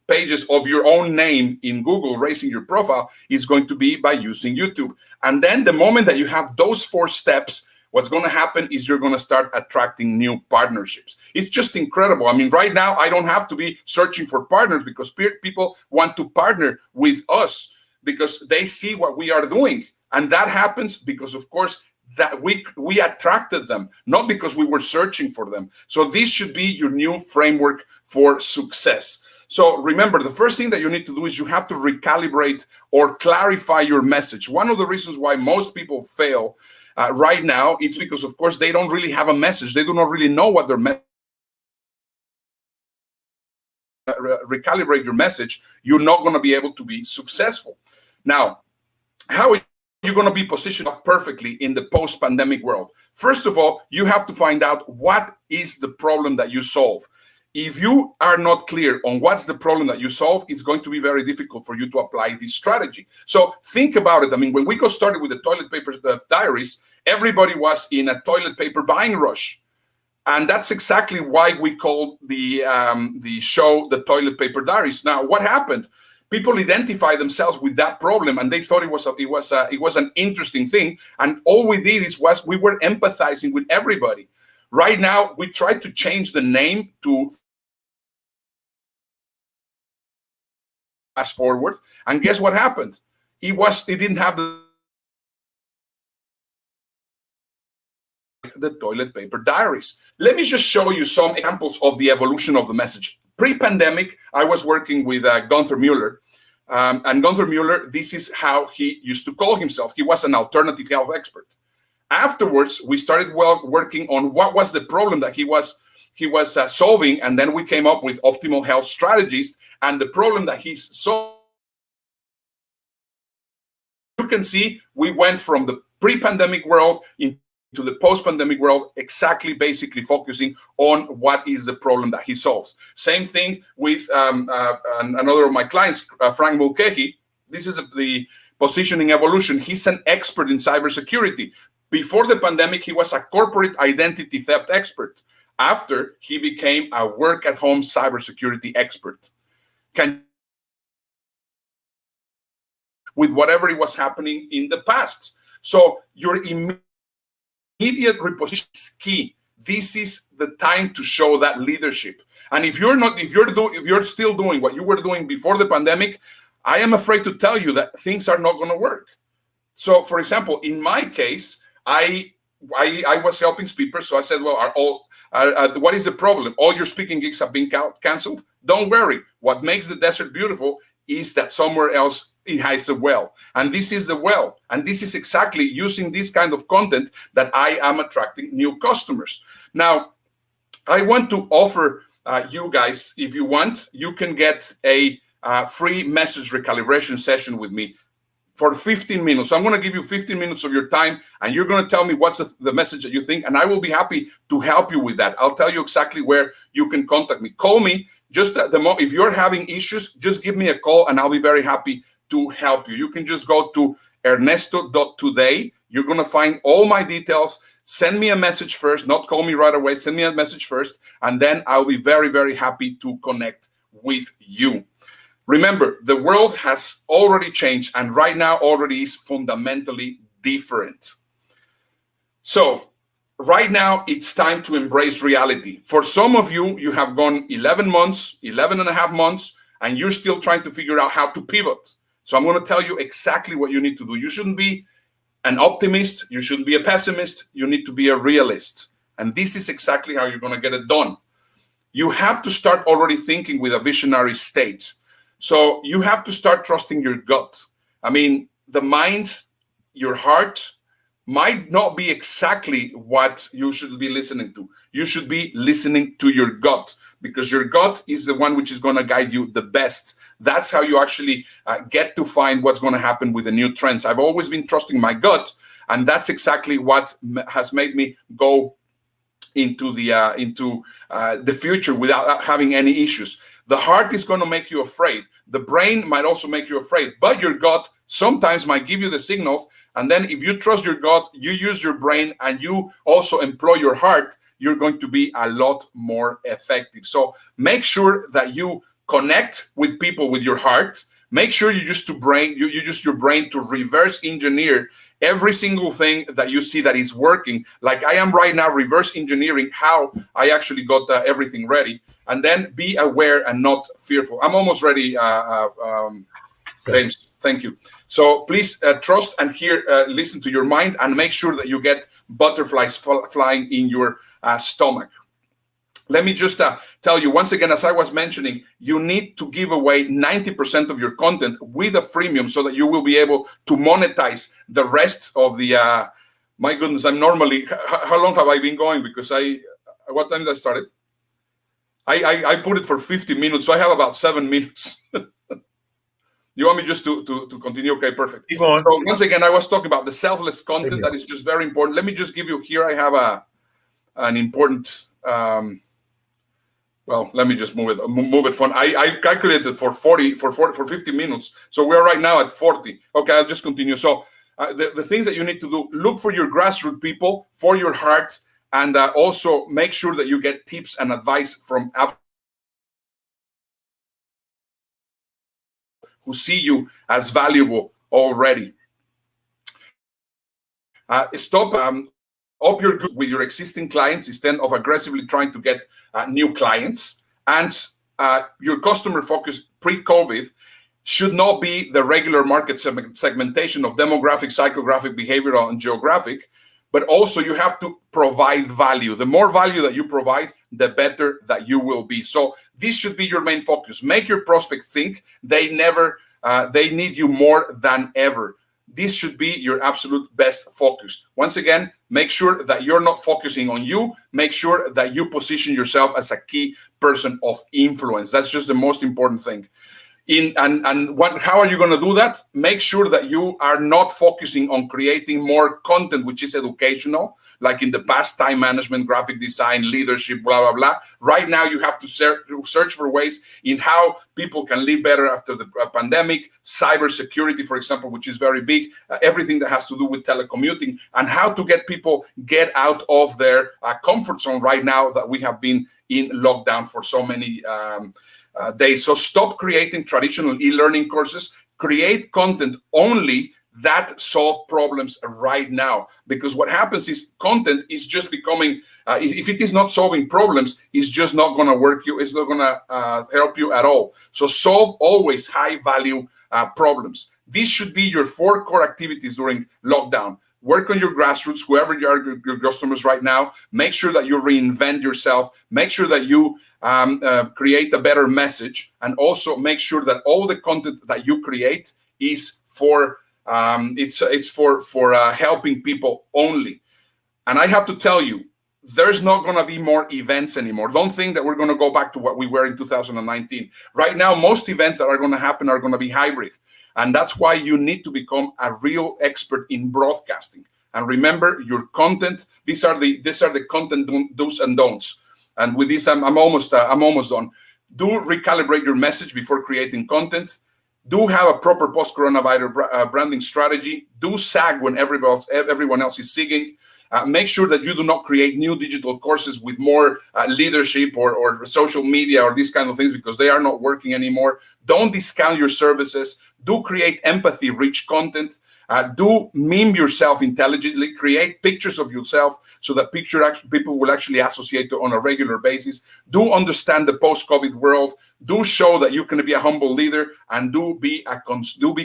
pages of your own name in Google, raising your profile, is going to be by using YouTube. And then the moment that you have those 4 steps, what's going to happen is you're going to start attracting new partnerships. It's just incredible. I mean, right now, I don't have to be searching for partners because people want to partner with us because they see what we are doing. And that happens because, of course, that we attracted them, not because we were searching for them. So this should be your new framework for success. So remember, the first thing that you need to do is you have to recalibrate or clarify your message. One of the reasons why most people fail right now, it's because, of course, they don't really have a message. They do not really know what their message. Recalibrate your message, you're not going to be able to be successful. Now, how are you going to be positioned perfectly in the post-pandemic world? First of all, you have to find out what is the problem that you solve. If you are not clear on what's the problem that you solve, it's going to be very difficult for you to apply this strategy. So think about it. I mean, when we got started with the toilet paper diaries, everybody was in a toilet paper buying rush. And that's exactly why we called the show the Toilet Paper Diaries. Now, what happened? People identified themselves with that problem, and they thought it was an interesting thing. And all we did was we were empathizing with everybody. Right now, we tried to change the name to Fast Forward, and guess what happened? It didn't have the Toilet Paper Diaries. Let me just show you some examples of the evolution of the message. Pre-pandemic, I was working with Gunther Mueller. And Gunther Mueller, this is how he used to call himself. He was an alternative health expert. Afterwards, we started working on what was the problem that he was solving, and then we came up with optimal health strategies and the problem that he's solving. You can see we went from the pre-pandemic world into the post-pandemic world, basically focusing on what is the problem that he solves. Same thing with another of my clients, Frank Mulcahy. This is the positioning evolution. He's an expert in cybersecurity. Before the pandemic, he was a corporate identity theft expert. After, he became a work-at-home cybersecurity expert. With whatever was happening in the past. So your immediate reposition is key. This is the time to show that leadership. And if you're still doing what you were doing before the pandemic, I am afraid to tell you that things are not going to work. So, for example, in my case, I was helping speakers, so I said, well, what is the problem? All your speaking gigs have been canceled. Don't worry. What makes the desert beautiful is that somewhere else it has a well. And this is the well. And this is exactly using this kind of content that I am attracting new customers. Now, I want to offer you guys, if you want, you can get a free message recalibration session with me for 15 minutes. So I'm going to give you 15 minutes of your time, and you're going to tell me what's the message that you think, and I will be happy to help you with that. I'll tell you exactly where you can contact me. Call me. Just if you're having issues, just give me a call, and I'll be very happy to help you. You can just go to ernesto.today. You're going to find all my details. Send me a message first, not call me right away. Send me a message first, and then I'll be very, very happy to connect with you. Remember, the world has already changed, and right now already is fundamentally different. So right now, it's time to embrace reality. For some of you, you have gone 11 months, 11 and a half months, and you're still trying to figure out how to pivot. So I'm going to tell you exactly what you need to do. You shouldn't be an optimist. You shouldn't be a pessimist. You need to be a realist. And this is exactly how you're going to get it done. You have to start already thinking with a visionary state. So you have to start trusting your gut. I mean, the mind, your heart might not be exactly what you should be listening to. You should be listening to your gut, because your gut is the one which is going to guide you the best. That's how you actually get to find what's going to happen with the new trends. I've always been trusting my gut, and that's exactly what has made me go into the future without having any issues. The heart is going to make you afraid. The brain might also make you afraid, but your gut sometimes might give you the signals. And then if you trust your gut, you use your brain, and you also employ your heart, you're going to be a lot more effective. So make sure that you connect with people with your heart, make sure you use your brain to reverse engineer every single thing that you see that is working. Like I am right now reverse engineering how I actually got everything ready, and then be aware and not fearful. I'm almost ready, James. Thank you. So please trust and listen to your mind, and make sure that you get butterflies flying in your stomach. Let me just tell you once again, as I was mentioning, you need to give away 90% of your content with a freemium so that you will be able to monetize the rest of the, my goodness, I'm normally, how long have I been going? Because what time did I start it? I put it for 50 minutes, so I have about 7 minutes. You want me just to continue? Okay, perfect. Keep on. So once again, I was talking about the selfless content that is just very important. Let me just give you here. I have an important. Well, let me just move it fun. I calculated for 50 minutes. So we're right now at 40. Okay, I'll just continue. So the things that you need to do: look for your grassroots people, for your heart, and also make sure that you get tips and advice from who see you as valuable already. Stop up your good with your existing clients instead of aggressively trying to get new clients. And your customer focus pre-COVID should not be the regular market segmentation of demographic, psychographic, behavioral, and geographic, but also you have to provide value. The more value that you provide, the better that you will be. So this should be your main focus. Make your prospect think they need you more than ever. This should be your absolute best focus. Once again, make sure that you're not focusing on you. Make sure that you position yourself as a key person of influence. That's just the most important thing. How are you going to do that? Make sure that you are not focusing on creating more content which is educational, like in the past, time management, graphic design, leadership, blah, blah, blah. Right now, you have to search for ways in how people can live better after the pandemic, cybersecurity, for example, which is very big, everything that has to do with telecommuting, and how to get people get out of their comfort zone right now that we have been in lockdown for so many days. So stop creating traditional e-learning courses. Create content only that solve problems right now. Because what happens is content is just becoming, if it is not solving problems, it's just not going to work you. It's not going to help you at all. So solve always high value problems. These should be your 4 core activities during lockdown. Work on your grassroots, whoever you are, your customers right now. Make sure that you reinvent yourself. Make sure that you create a better message, and also make sure that all the content that you create is for helping people only. And I have to tell you, there's not going to be more events anymore. Don't think that we're going to go back to what we were in 2019. Right now, most events that are going to happen are going to be hybrid. And that's why you need to become a real expert in broadcasting. And remember, your content, these are the content do's and don'ts. And with this, I'm almost done. Do recalibrate your message before creating content. Do have a proper post-coronavirus branding strategy. Do SAG when everyone else is SIGing. Make sure that you do not create new digital courses with more leadership or social media or these kind of things, because they are not working anymore. Don't discount your services. Do create empathy-rich content. Do meme yourself intelligently. Create pictures of yourself so that people will actually associate on a regular basis. Do understand the post-COVID world. Do show that you can be a humble leader, and do be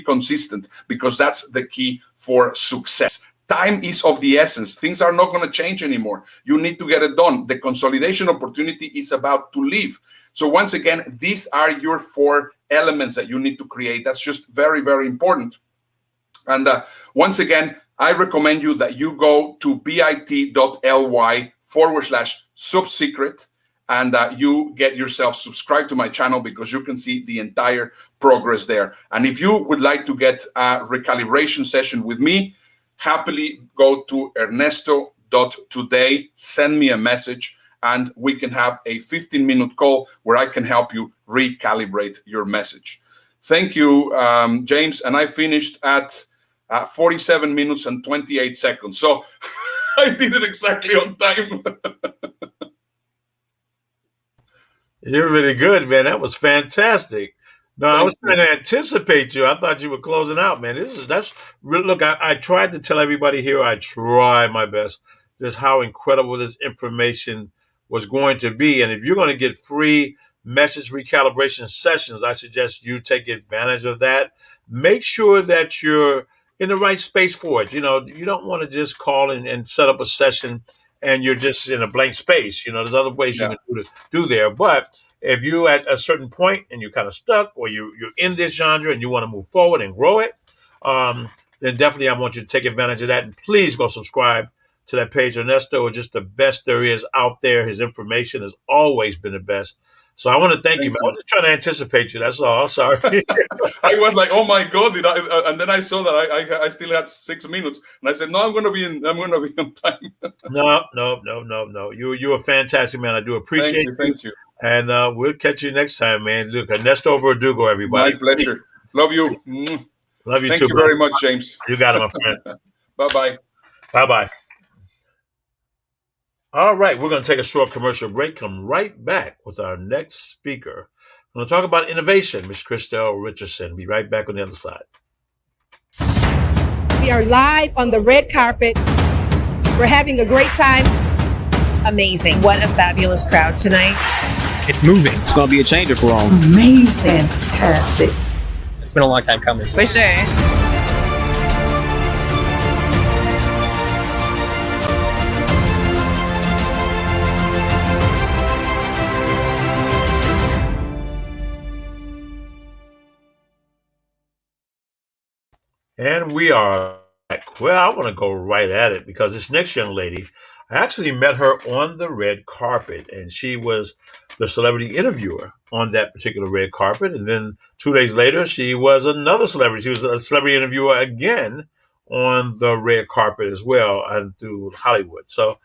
consistent, because that's the key for success. Time is of the essence. Things are not going to change anymore. You need to get it done. The consolidation opportunity is about to leave. So once again, these are your 4 elements that you need to create. That's just very, very important. And once again, I recommend you that you go to bit.ly/subsecret and you get yourself subscribed to my channel, because you can see the entire progress there. And if you would like to get a recalibration session with me, happily go to ernesto.today, send me a message, and we can have a 15-minute call where I can help you recalibrate your message. Thank you, James. And I finished at 47 minutes and 28 seconds. So I did it exactly on time. You're really good, man. That was fantastic. No, I was trying to anticipate you. I thought you were closing out, man. Look. I tried to tell everybody here. I try my best. Just how incredible this information was going to be, and if you're going to get free message recalibration sessions, I suggest you take advantage of that. Make sure that you're in the right space for it. You know, you don't want to just call and set up a session and you're just in a blank space. You know, there's other ways you can do there, but if you at a certain point and you're kind of stuck, or you're in this genre and you want to move forward and grow it, then definitely I want you to take advantage of that. And please go subscribe to that page. Ernesto is just the best there is out there. His information has always been the best. So I want to thank you, man. I was just trying to anticipate you. That's all. Sorry. I was like, oh my God. And then I saw that I still had 6 minutes. And I said, no, I'm going to be on time. No. You're fantastic, man. I do appreciate you. Thank you. And we'll catch you next time, man. Look, Ernesto Verdugo, everybody. My pleasure. Love you. Love you Thank too. you very much, James. You got it, my friend. Bye-bye. Bye-bye. All right, we're going to take a short commercial break. Come right back with our next speaker. We're going to talk about innovation, Ms. Christelle Richardson. Be right back on the other side. We are live on the red carpet. We're having a great time. Amazing. What a fabulous crowd tonight. It's moving. It's going to be a changer for all. Amazing. Fantastic. It's been a long time coming. For sure. And we are back. Well, I want to go right at it because this next young lady, I actually met her on the red carpet, and she was the celebrity interviewer on that particular red carpet. And then 2 days later, she was another celebrity. She was a celebrity interviewer again on the red carpet as well, and through Hollywood. So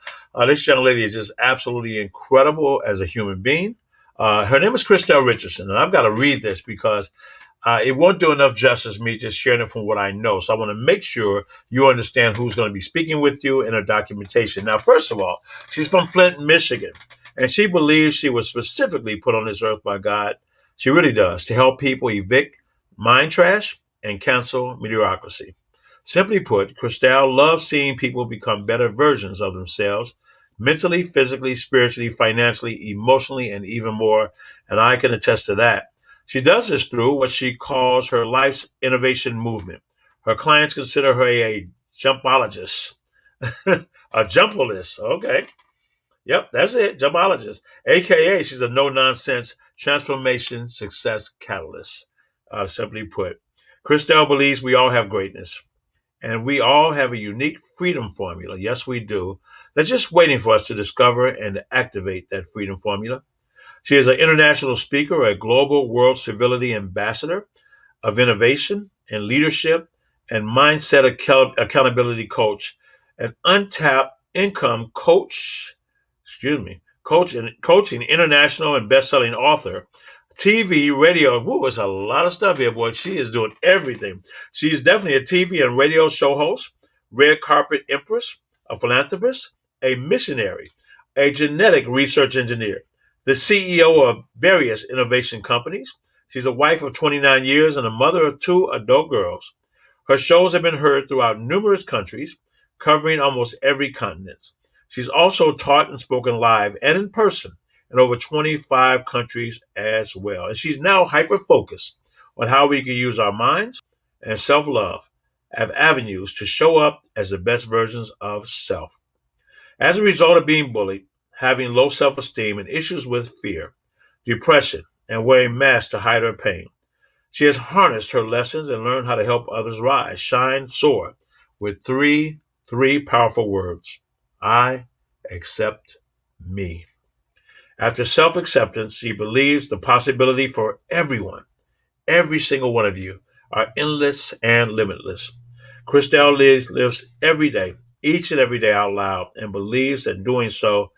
this young lady is just absolutely incredible as a human being. Her name is Christelle Richardson, and I've got to read this because it won't do enough justice me just sharing it from what I know. So I want to make sure you understand who's going to be speaking with you in her documentation. Now, first of all, she's from Flint, Michigan, and she believes she was specifically put on this earth by God. She really does, to help people evict mind trash and cancel mediocrity. Simply put, Christelle loves seeing people become better versions of themselves, mentally, physically, spiritually, financially, emotionally, and even more. And I can attest to that. She does this through what she calls her life's innovation movement. Her clients consider her a jumpologist, a jumpolist. Okay. Yep, that's it, jumpologist. AKA, she's a no-nonsense transformation success catalyst. Simply put, Christelle believes we all have greatness, and we all have a unique freedom formula. Yes, we do. That's just waiting for us to discover and activate that freedom formula. She is an international speaker, a global world civility ambassador of innovation and leadership and mindset accountability coach, an untapped income coaching international and best-selling author, TV, radio. Woo, it's a lot of stuff here, boy. She is doing everything. She's definitely a TV and radio show host, red carpet empress, a philanthropist, a missionary, a genetic research engineer, the CEO of various innovation companies. She's a wife of 29 years and a mother of 2 adult girls. Her shows have been heard throughout numerous countries, covering almost every continent. She's also taught and spoken live and in person in over 25 countries as well. And she's now hyper-focused on how we can use our minds and self-love as avenues to show up as the best versions of self. As a result of being bullied, having low self-esteem, and issues with fear, depression, and wearing masks to hide her pain, she has harnessed her lessons and learned how to help others rise, shine, soar with three powerful words. I accept me. After self-acceptance, she believes the possibility for everyone, every single one of you, are endless and limitless. Christelle lives every day, each and every day out loud, and believes that doing so,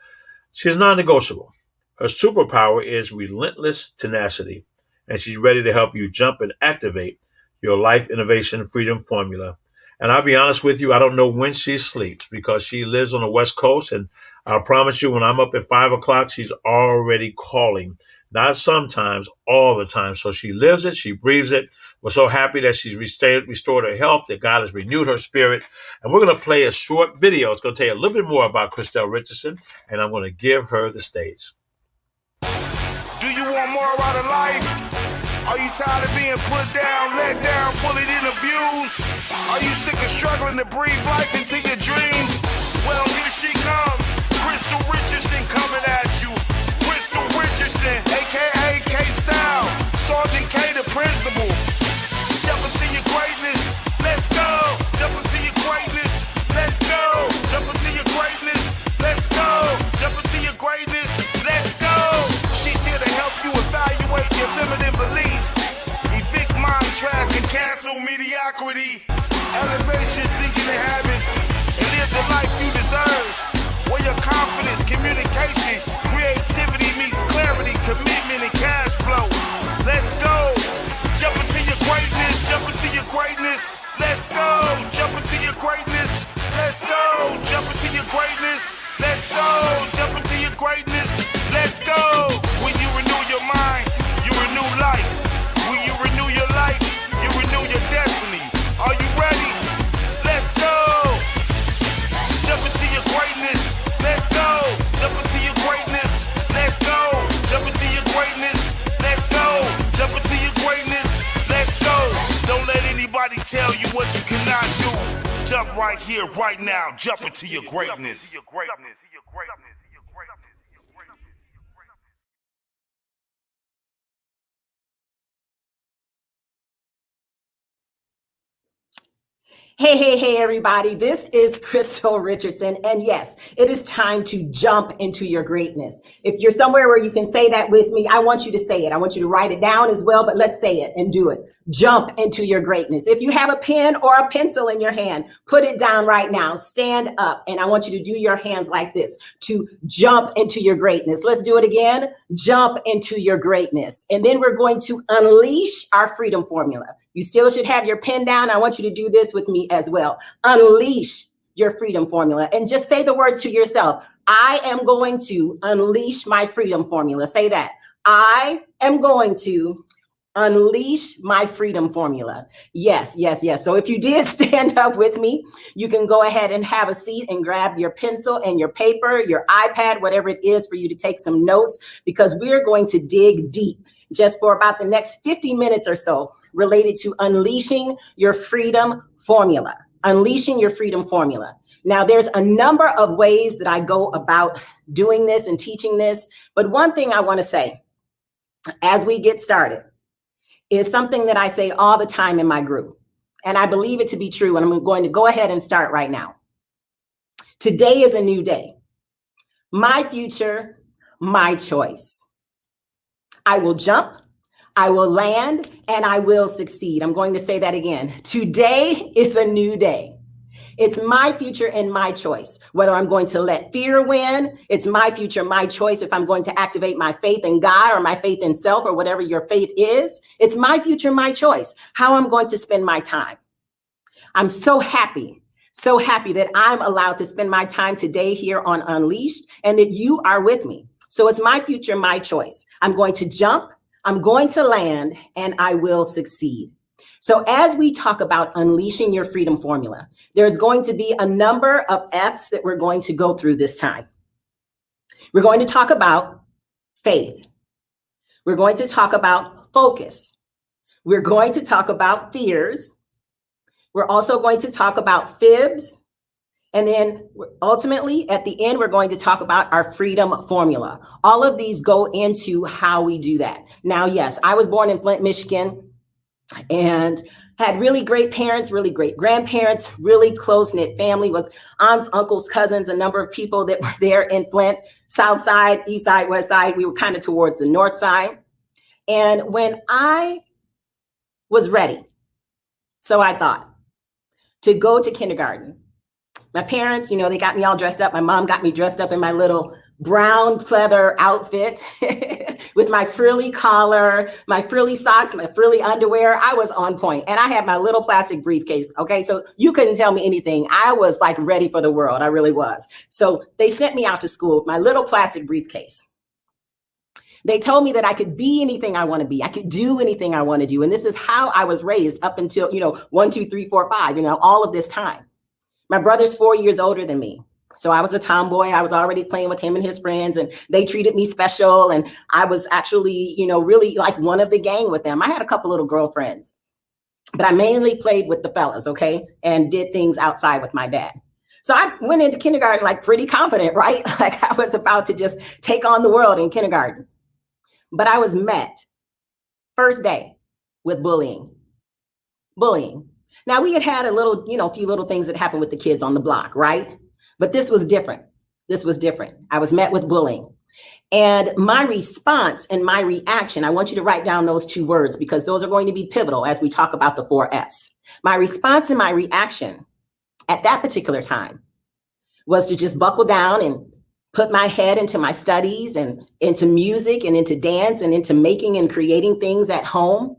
she is non-negotiable. Her superpower is relentless tenacity, and she's ready to help you jump and activate your life innovation freedom formula. And I'll be honest with you, I don't know when she sleeps because she lives on the West Coast, and I promise you, when I'm up at 5 o'clock, she's already calling not sometimes, all the time. So she lives it, she breathes it. We're so happy that she's restored her health, that God has renewed her spirit. And we're going to play a short video. It's going to tell you a little bit more about Christelle Richardson, and I'm going to give her the stage. Do you want more out of life? Are you tired of being put down, let down, bullied, and abused? Are you sick of struggling to breathe life into your dreams? Well, here she comes, Crystal Richardson coming at you. Crystal Richardson, aka K-Style, Sergeant K, the principal. Jump into your greatness, let's go. Jump into your greatness, let's go. Jump into your greatness, let's go. Jump into your greatness, let's go. She's here to help you evaluate your limiting beliefs, evict mind trash and cancel mediocrity, elevation thinking and habits, and live the life you deserve. Where your confidence, communication, creativity meets clarity, commitment, and cash flow. Let's go. Jump into your greatness. Jump into your greatness. Let's go. Jump into your greatness. Let's go. Jump into your greatness. Let's go. Jump into your greatness. Let's go. When you renew your mind, you renew life. When you renew your life, you renew your destiny. Are you ready? Let's go. Jump into your greatness. Let's go. Jump into your greatness. Let's go. Jump into your greatness. Let's go. Jump into your greatness. Let's go. Don't let anybody tell you what you cannot do. Jump right here, right now. Jump into your greatness. Hey, everybody. This is Crystal Richardson. And yes, it is time to jump into your greatness. If you're somewhere where you can say that with me, I want you to say it. I want you to write it down as well, but let's say it and do it. Jump into your greatness. If you have a pen or a pencil in your hand, put it down right now. Stand up. And I want you to do your hands like this to jump into your greatness. Let's do it again. Jump into your greatness. And then we're going to unleash our freedom formula. You still should have your pen down. I want you to do this with me as well. Unleash your freedom formula and just say the words to yourself. I am going to unleash my freedom formula. Say that. I am going to unleash my freedom formula. Yes. So if you did stand up with me, you can go ahead and have a seat and grab your pencil and your paper, your iPad, whatever it is for you to take some notes, because we're going to dig deep just for about the next 50 minutes or so related to unleashing your freedom formula. Unleashing your freedom formula. Now, there's a number of ways that I go about doing this and teaching this, but one thing I want to say as we get started is something that I say all the time in my group, and I believe it to be true, and I'm going to go ahead and start right now. Today is a new day. My future, my choice. I will jump, I will land, and I will succeed. I'm going to say that again. Today is a new day. It's my future and my choice. Whether I'm going to let fear win, it's my future, my choice. If I'm going to activate my faith in God or my faith in self or whatever your faith is, it's my future, my choice. How I'm going to spend my time. I'm so happy that I'm allowed to spend my time today here on Unleashed and that you are with me. So it's my future, my choice. I'm going to jump, I'm going to land, and I will succeed. So as we talk about unleashing your freedom formula, there's going to be a number of F's that we're going to go through this time. We're going to talk about faith. We're going to talk about focus. We're going to talk about fears. We're also going to talk about fibs. And then ultimately, at the end, we're going to talk about our freedom formula. All of these go into how we do that. Now, yes, I was born in Flint, Michigan, and had really great parents, really great grandparents, really close-knit family with aunts, uncles, cousins, a number of people that were there in Flint, South Side, East Side, West Side. We were kind of towards the North Side. And when I was ready, so I thought, to go to kindergarten, my parents, they got me all dressed up. My mom got me dressed up in my little brown pleather outfit with my frilly collar, my frilly socks, my frilly underwear. I was on point, and I had my little plastic briefcase. Okay, so you couldn't tell me anything. I was like ready for the world. I really was. So they sent me out to school with my little plastic briefcase. They told me that I could be anything I want to be. I could do anything I want to do. And this is how I was raised up until, 1, 2, 3, 4, 5, all of this time. My brother's 4 years older than me. So I was a tomboy. I was already playing with him and his friends, and they treated me special. And I was actually, really like one of the gang with them. I had a couple little girlfriends, but I mainly played with the fellas, okay, and did things outside with my dad. So I went into kindergarten like pretty confident, right? Like I was about to just take on the world in kindergarten. But I was met first day with bullying. Now we had a little, few little things that happened with the kids on the block, right? But this was different. I was met with bullying. And my response and my reaction, I want you to write down those 2 words because those are going to be pivotal as we talk about the 4 F's. My response and my reaction at that particular time was to just buckle down and put my head into my studies and into music and into dance and into making and creating things at home.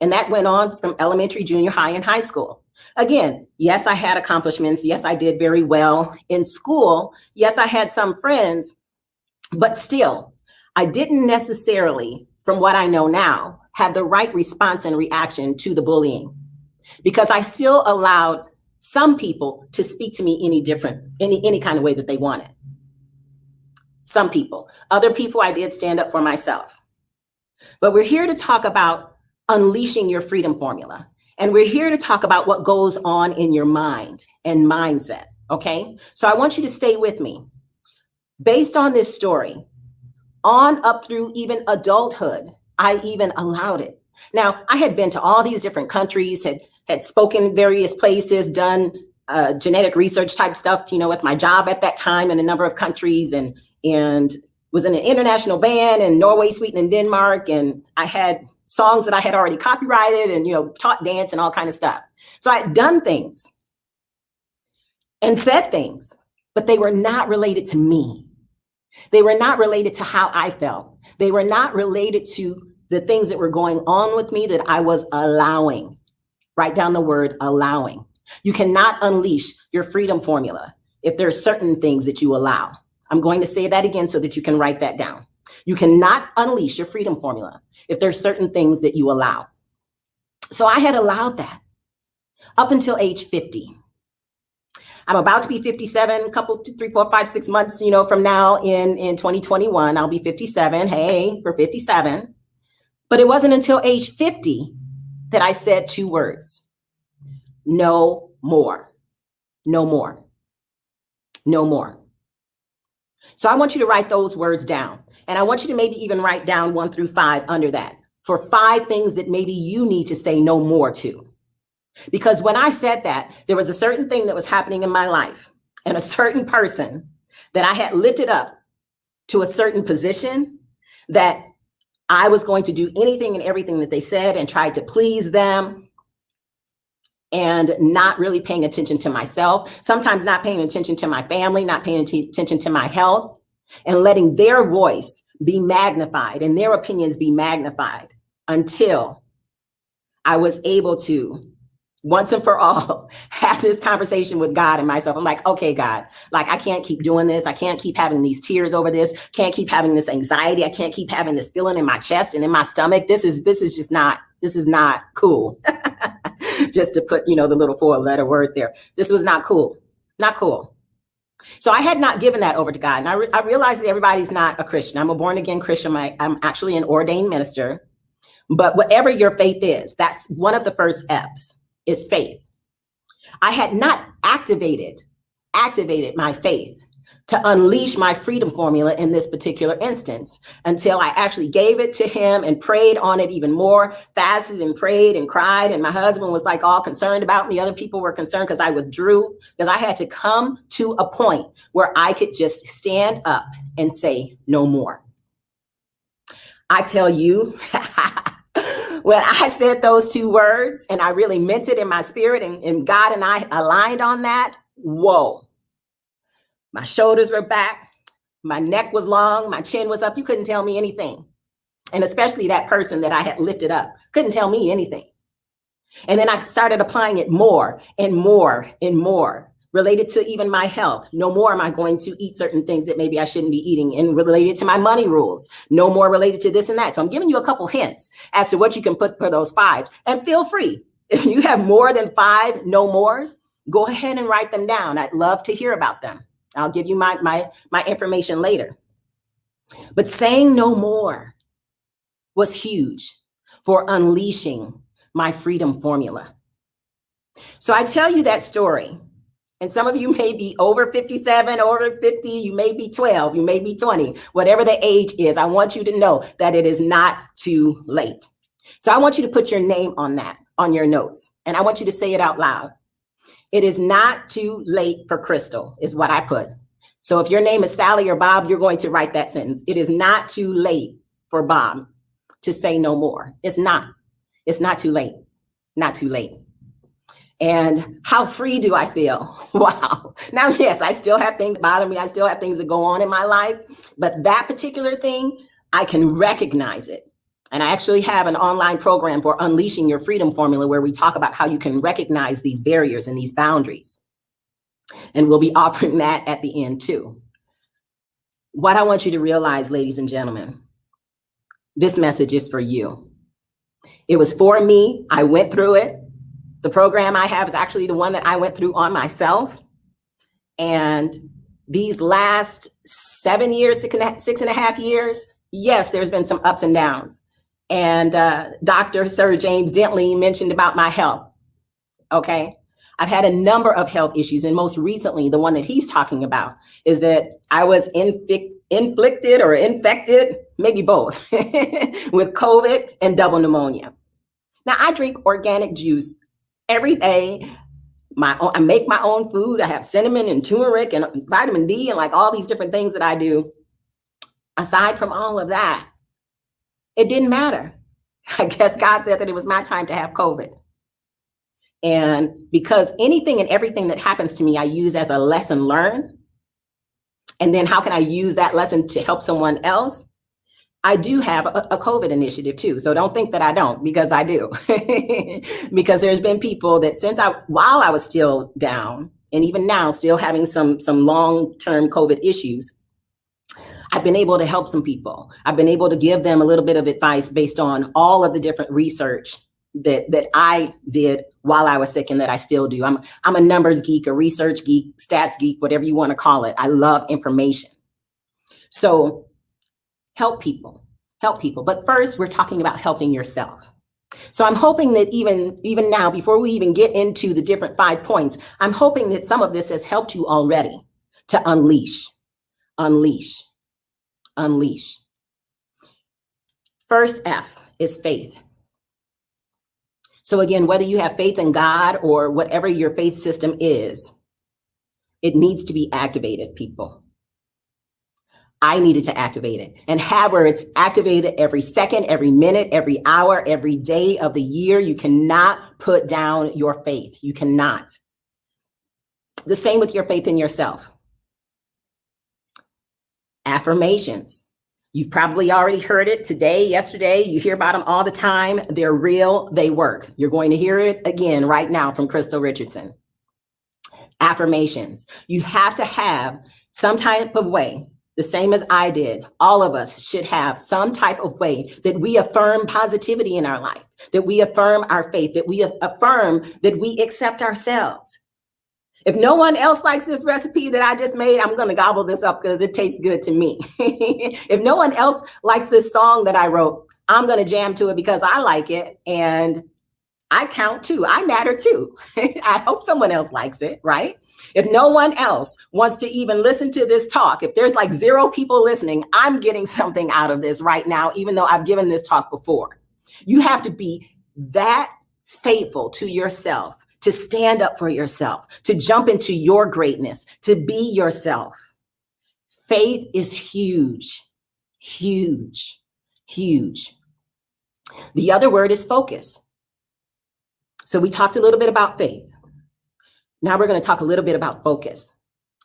And that went on from elementary, junior high, and high school. Again, yes, I had accomplishments. Yes, I did very well in school. Yes, I had some friends, but still, I didn't necessarily, from what I know now, have the right response and reaction to the bullying because I still allowed some people to speak to me any kind of way that they wanted. Some people. Other people, I did stand up for myself. But we're here to talk about unleashing your freedom formula. And we're here to talk about what goes on in your mind and mindset, okay? So I want you to stay with me. Based on this story, on up through even adulthood, I even allowed it. Now, I had been to all these different countries, had spoken various places, done genetic research type stuff, with my job at that time in a number of countries, and was in an international band in Norway, Sweden, and Denmark. And I had songs that I had already copyrighted and, taught dance and all kind of stuff. So I had done things and said things, but they were not related to me. They were not related to how I felt. They were not related to the things that were going on with me that I was allowing. Write down the word allowing. You cannot unleash your freedom formula if there are certain things that you allow. I'm going to say that again so that you can write that down. You cannot unleash your freedom formula if there's certain things that you allow. So I had allowed that up until age 50. I'm about to be 57, couple, 2, 3, 4, 5, 6 months, from now in 2021, I'll be 57. Hey, for 57. But it wasn't until age 50 that I said 2 words. No more. No more. No more. So I want you to write those words down. And I want you to maybe even write down 1 through 5 under that for 5 things that maybe you need to say no more to. Because when I said that, there was a certain thing that was happening in my life and a certain person that I had lifted up to a certain position that I was going to do anything and everything that they said and tried to please them and not really paying attention to myself, sometimes not paying attention to my family, not paying attention to my health, and letting their voice be magnified and their opinions be magnified until I was able to, once and for all, have this conversation with God and myself. I'm like, okay, God, like I can't keep doing this. I can't keep having these tears over this. Can't keep having this anxiety. I can't keep having this feeling in my chest and in my stomach. This is not cool. Just to put, the little 4-letter word there. This was not cool. Not cool. So I had not given that over to God. And I realized that everybody's not a Christian. I'm a born again Christian. I'm actually an ordained minister. But whatever your faith is, that's one of the first F's is faith. I had not activated my faith to unleash my freedom formula in this particular instance until I actually gave it to him and prayed on it even more, fasted and prayed and cried. And my husband was like all concerned about me. Other people were concerned because I withdrew, because I had to come to a point where I could just stand up and say no more. I tell you, when I said those 2 words and I really meant it in my spirit and God and I aligned on that, whoa. My shoulders were back, my neck was long, my chin was up. You couldn't tell me anything. And especially that person that I had lifted up couldn't tell me anything. And then I started applying it more and more and more related to even my health. No more am I going to eat certain things that maybe I shouldn't be eating, and related to my money rules. No more related to this and that. So I'm giving you a couple hints as to what you can put for those 5s. And feel free, if you have more than 5 no mores, go ahead and write them down. I'd love to hear about them. I'll give you my information later. But saying no more was huge for unleashing my freedom formula. So I tell you that story, and some of you may be over 57, over 50, you may be 12, you may be 20, whatever the age is, I want you to know that it is not too late. So I want you to put your name on that, on your notes, and I want you to say it out loud. It is not too late for Crystal, is what I put. So if your name is Sally or Bob, you're going to write that sentence. It is not too late for Bob to say no more. It's not. It's not too late. Not too late. And how free do I feel? Wow. Now, yes, I still have things bother me. I still have things that go on in my life. But that particular thing, I can recognize it. And I actually have an online program for Unleashing Your Freedom Formula where we talk about how you can recognize these barriers and these boundaries. And we'll be offering that at the end too. What I want you to realize, ladies and gentlemen, this message is for you. It was for me. I went through it. The program I have is actually the one that I went through on myself. And these last 7 years, 6.5 years, yes, there's been some ups and downs. And Dr. Sir James Dentley mentioned about my health. Okay. I've had a number of health issues. And most recently, the one that he's talking about is that I was inflicted or infected, maybe both, with COVID and double pneumonia. Now, I drink organic juice every day. I make my own food. I have cinnamon and turmeric and vitamin D and like all these different things that I do. Aside from all of that, it didn't matter. I guess God said that it was my time to have COVID. And because anything and everything that happens to me, I use as a lesson learned. And then how can I use that lesson to help someone else? I do have a COVID initiative too. So don't think that I don't, because I do. Because there's been people that while I was still down, and even now still having some long-term COVID issues, I've been able to help some people. I've been able to give them a little bit of advice based on all of the different research that I did while I was sick and that I still do. I'm a numbers geek, a research geek, stats geek, whatever you want to call it. I love information. So help people. But first, we're talking about helping yourself. So I'm hoping that even now, before we even get into the different 5 points, I'm hoping that some of this has helped you already to unleash. First F is faith. So again, whether you have faith in God or whatever your faith system is, it needs to be activated, people. I needed to activate it and have where it's activated every second, every minute, every hour, every day of the year. You cannot put down your faith. You cannot. The same with your faith in yourself. Affirmations. You've probably already heard it today, yesterday. You hear about them all the time. They're real. They work. You're going to hear it again right now from Crystal Richardson. Affirmations. You have to have some type of way, the same as I did. All of us should have some type of way that we affirm positivity in our life, that we affirm our faith, that we affirm that we accept ourselves. If no one else likes this recipe that I just made, I'm going to gobble this up because it tastes good to me. If no one else likes this song that I wrote, I'm going to jam to it because I like it and I count too. I matter too. I hope someone else likes it, right? If no one else wants to even listen to this talk, if there's like 0 people listening, I'm getting something out of this right now, even though I've given this talk before. You have to be that faithful to yourself, to stand up for yourself, to jump into your greatness, to be yourself. Faith is huge, huge, huge. The other word is focus. So we talked a little bit about faith. Now we're going to talk a little bit about focus.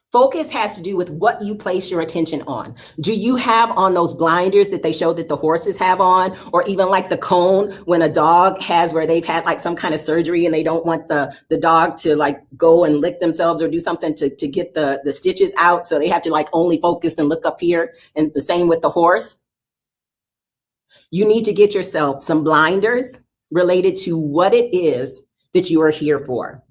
Focus has to do with what you place your attention on. Do you have on those blinders that they show that the horses have on, or even like the cone when a dog has, where they've had like some kind of surgery and they don't want the dog to like go and lick themselves or do something to get the stitches out. So they have to like only focus and look up here, and the same with the horse. You need to get yourself some blinders related to what it is that you are here for.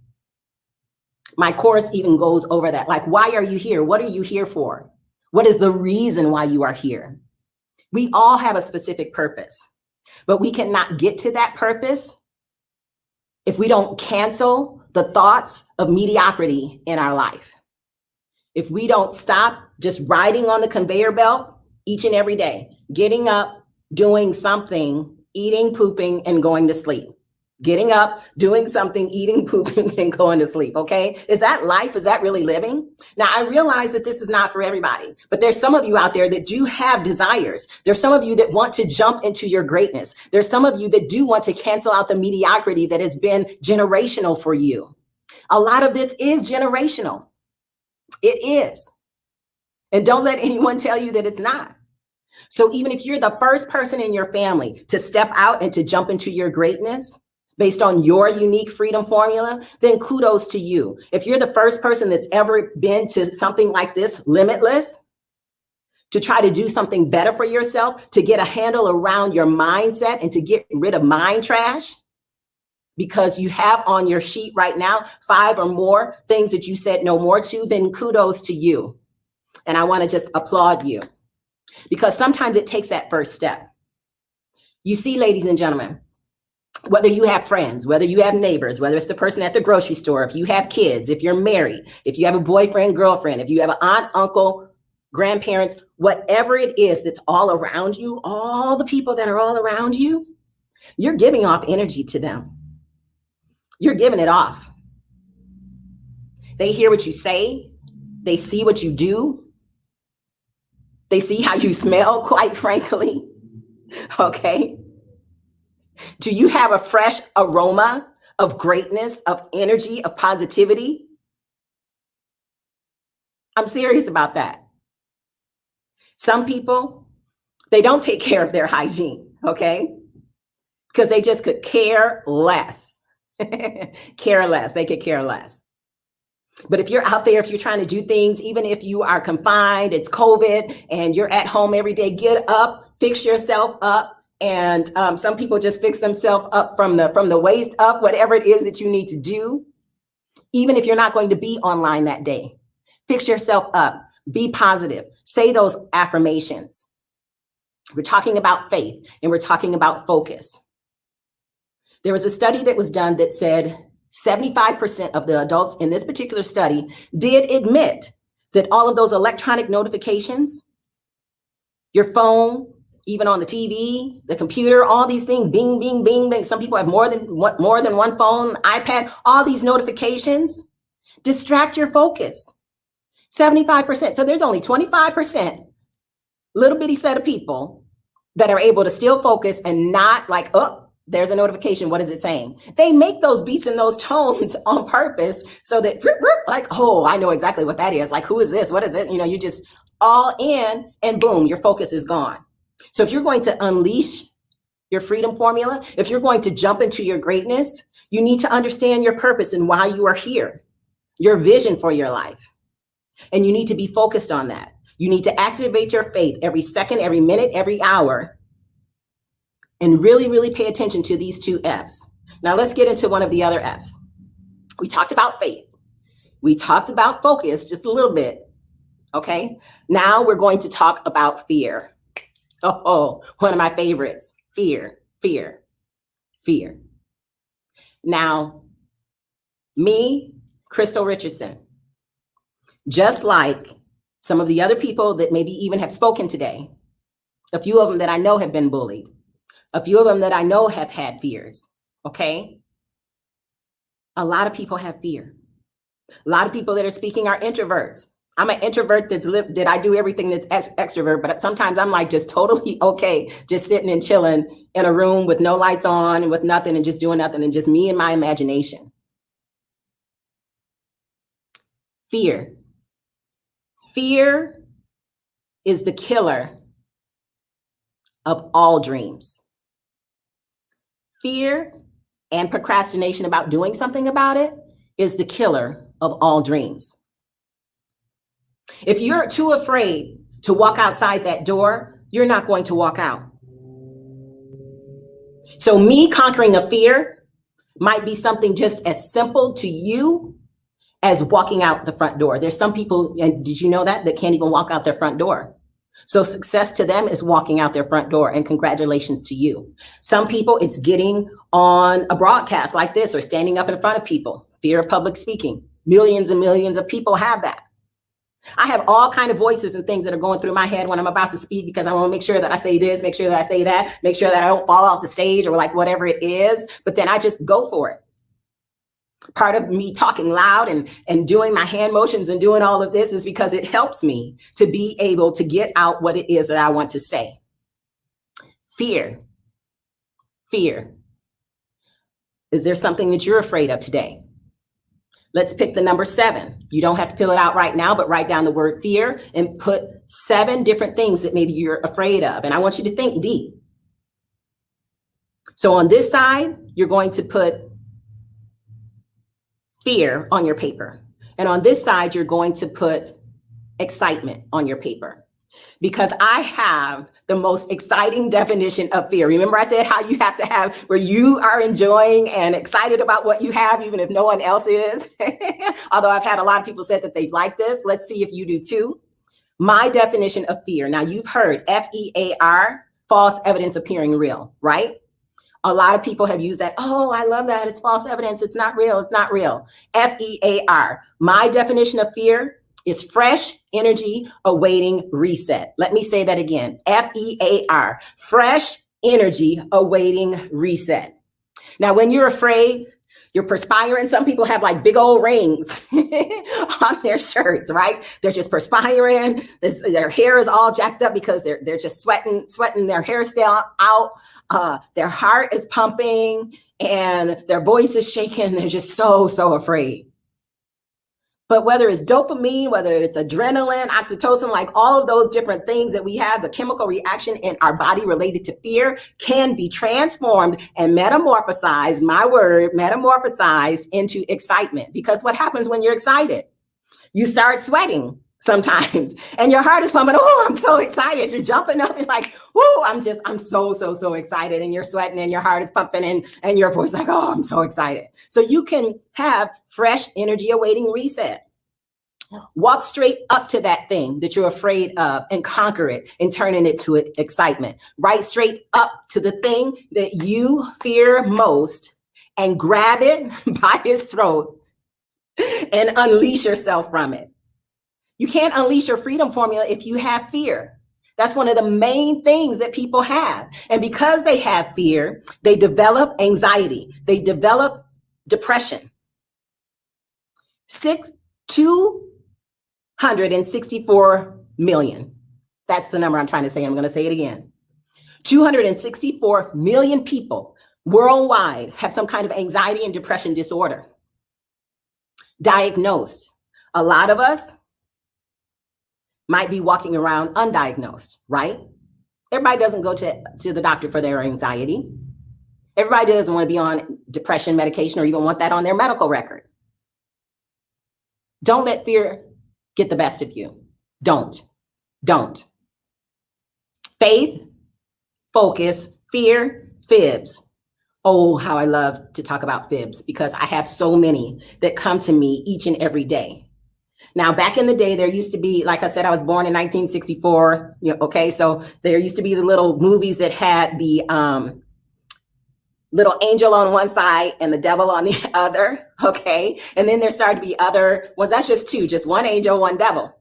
My course even goes over that. Like, why are you here? What are you here for? What is the reason why you are here? We all have a specific purpose, but we cannot get to that purpose if we don't cancel the thoughts of mediocrity in our life. If we don't stop just riding on the conveyor belt each and every day, getting up, doing something, eating, pooping, and going to sleep. Getting up, doing something, eating, pooping, and going to sleep, okay? Is that life? Is that really living? Now, I realize that this is not for everybody, but there's some of you out there that do have desires. There's some of you that want to jump into your greatness. There's some of you that do want to cancel out the mediocrity that has been generational for you. A lot of this is generational. It is. And don't let anyone tell you that it's not. So even if you're the first person in your family to step out and to jump into your greatness, based on your unique freedom formula, then kudos to you. If you're the first person that's ever been to something like this, Limitless, to try to do something better for yourself, to get a handle around your mindset and to get rid of mind trash, because you have on your sheet right now 5 or more things that you said no more to, then kudos to you. And I want to just applaud you, because sometimes it takes that first step. You see, ladies and gentlemen, whether you have friends, whether you have neighbors, whether it's the person at the grocery store, if you have kids, if you're married, if you have a boyfriend, girlfriend, if you have an aunt, uncle, grandparents, whatever it is that's all around you, all the people that are all around you, you're giving off energy to them. You're giving it off. They hear what you say. They see what you do. They see how you smell, quite frankly. Okay. Do you have a fresh aroma of greatness, of energy, of positivity? I'm serious about that. Some people, they don't take care of their hygiene, okay? Because they just could care less. Care less. They could care less. But if you're out there, if you're trying to do things, even if you are confined, it's COVID, and you're at home every day, get up, fix yourself up. And some people just fix themselves up from the waist up, whatever it is that you need to do. Even if you're not going to be online that day, fix yourself up, be positive, say those affirmations. We're talking about faith, and we're talking about focus. There was a study that was done that said 75% of the adults in this particular study did admit that all of those electronic notifications, your phone, even on the TV, the computer, all these things, bing, bing, bing, bing. Some people have more than one phone, iPad, all these notifications distract your focus. 75%. So there's only 25%, little bitty set of people that are able to still focus and not like, oh, there's a notification. What is it saying? They make those beats and those tones on purpose so that like, oh, I know exactly what that is. Like, who is this? What is it? You know, you just all in and boom, your focus is gone. So if you're going to unleash your freedom formula, if you're going to jump into your greatness, you need to understand your purpose and why you are here, your vision for your life. And you need to be focused on that. You need to activate your faith every second, every minute, every hour, and really, really pay attention to these 2 F's. Now let's get into one of the other F's. We talked about faith. We talked about focus just a little bit. Okay. Now we're going to talk about fear. Oh, one of my favorites, fear, fear, fear. Now, me, Crystal Richardson, just like some of the other people that maybe even have spoken today, a few of them that I know have been bullied, a few of them that I know have had fears, okay? A lot of people have fear. A lot of people that are speaking are introverts. I'm an introvert that I do everything that's extrovert, but sometimes I'm like just totally okay, just sitting and chilling in a room with no lights on and with nothing and just doing nothing and just me and my imagination. Fear. Fear is the killer of all dreams. Fear and procrastination about doing something about it is the killer of all dreams. If you're too afraid to walk outside that door, you're not going to walk out. So me conquering a fear might be something just as simple to you as walking out the front door. There's some people, and did you know that can't even walk out their front door? So success to them is walking out their front door, and congratulations to you. Some people, it's getting on a broadcast like this or standing up in front of people. Fear of public speaking. Millions and millions of people have that. I have all kinds of voices and things that are going through my head when I'm about to speak, because I want to make sure that I say this, make sure that I say that, make sure that I don't fall off the stage or like whatever it is, but then I just go for it. Part of me talking loud and doing my hand motions and doing all of this is because it helps me to be able to get out what it is that I want to say. Fear. Fear. Is there something that you're afraid of today? Let's pick the number 7. You don't have to fill it out right now, but write down the word fear and put 7 different things that maybe you're afraid of. And I want you to think deep. So on this side, you're going to put fear on your paper. And on this side, you're going to put excitement on your paper. Because I have the most exciting definition of fear. Remember I said how you have to have where you are enjoying and excited about what you have, even if no one else is. Although I've had a lot of people say that they like this. Let's see if you do too. My definition of fear. Now you've heard FEAR, false evidence appearing real, right? A lot of people have used that. Oh, I love that. It's false evidence. It's not real. It's not real. FEAR. My definition of fear is fresh energy awaiting reset. Let me say that again. FEAR. Fresh energy awaiting reset. Now, when you're afraid, you're perspiring. Some people have like big old rings on their shirts, right? They're just perspiring. Their hair is all jacked up because they're just sweating their hairstyle out. Their heart is pumping and their voice is shaking. They're just so afraid. But whether it's dopamine, whether it's adrenaline, oxytocin, like all of those different things that we have, the chemical reaction in our body related to fear can be transformed and metamorphosized, my word, metamorphosized into excitement. Because what happens when you're excited? You start sweating sometimes and your heart is pumping. Oh, I'm so excited. You're jumping up and like, whoo, I'm so excited. And you're sweating and your heart is pumping and your voice like, oh, I'm so excited. So you can have fresh energy awaiting reset. Walk straight up to that thing that you're afraid of and conquer it and turn it into excitement. Right straight up to the thing that you fear most and grab it by its throat and unleash yourself from it. You can't unleash your freedom formula if you have fear. That's one of the main things that people have. And because they have fear, they develop anxiety. They develop depression. 264 million. That's the number I'm trying to say. I'm going to say it again. 264 million people worldwide have some kind of anxiety and depression disorder. Diagnosed. A lot of us might be walking around undiagnosed, right? Everybody doesn't go to the doctor for their anxiety. Everybody doesn't want to be on depression medication or even want that on their medical record. Don't let fear get the best of you. Don't. Faith, focus, fear, fibs. Oh, how I love to talk about fibs because I have so many that come to me each and every day. Now, back in the day, there used to be, like I said, I was born in 1964. Okay, so there used to be the little movies that had the little angel on one side and the devil on the other. Okay, and then there started to be other ones. That's just two, just one angel, one devil.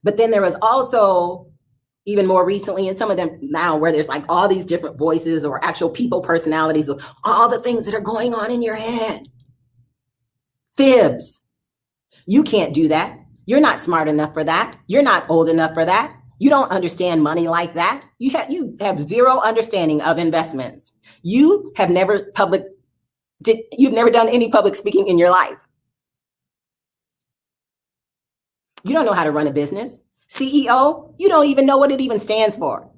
But then there was also, even more recently, and some of them now, where there's like all these different voices or actual people personalities of all the things that are going on in your head. Fibs. You can't do that. You're not smart enough for that. You're not old enough for that. You don't understand money like that. You have zero understanding of investments. You've never done any public speaking in your life. You don't know how to run a business. CEO, you don't even know what it even stands for.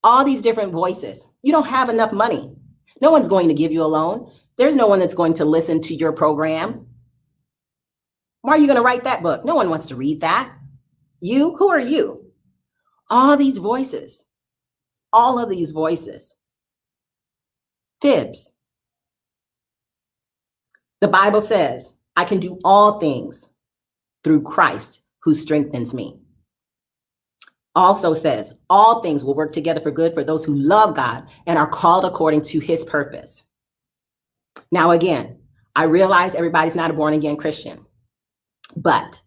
All these different voices. You don't have enough money. No one's going to give you a loan. There's no one that's going to listen to your program. Why are you going to write that book? No one wants to read that. You? Who are you? All these voices. All of these voices. Fibs. The Bible says, I can do all things through Christ who strengthens me. Also says, all things will work together for good for those who love God and are called according to his purpose. Now, again, I realize everybody's not a born again Christian, but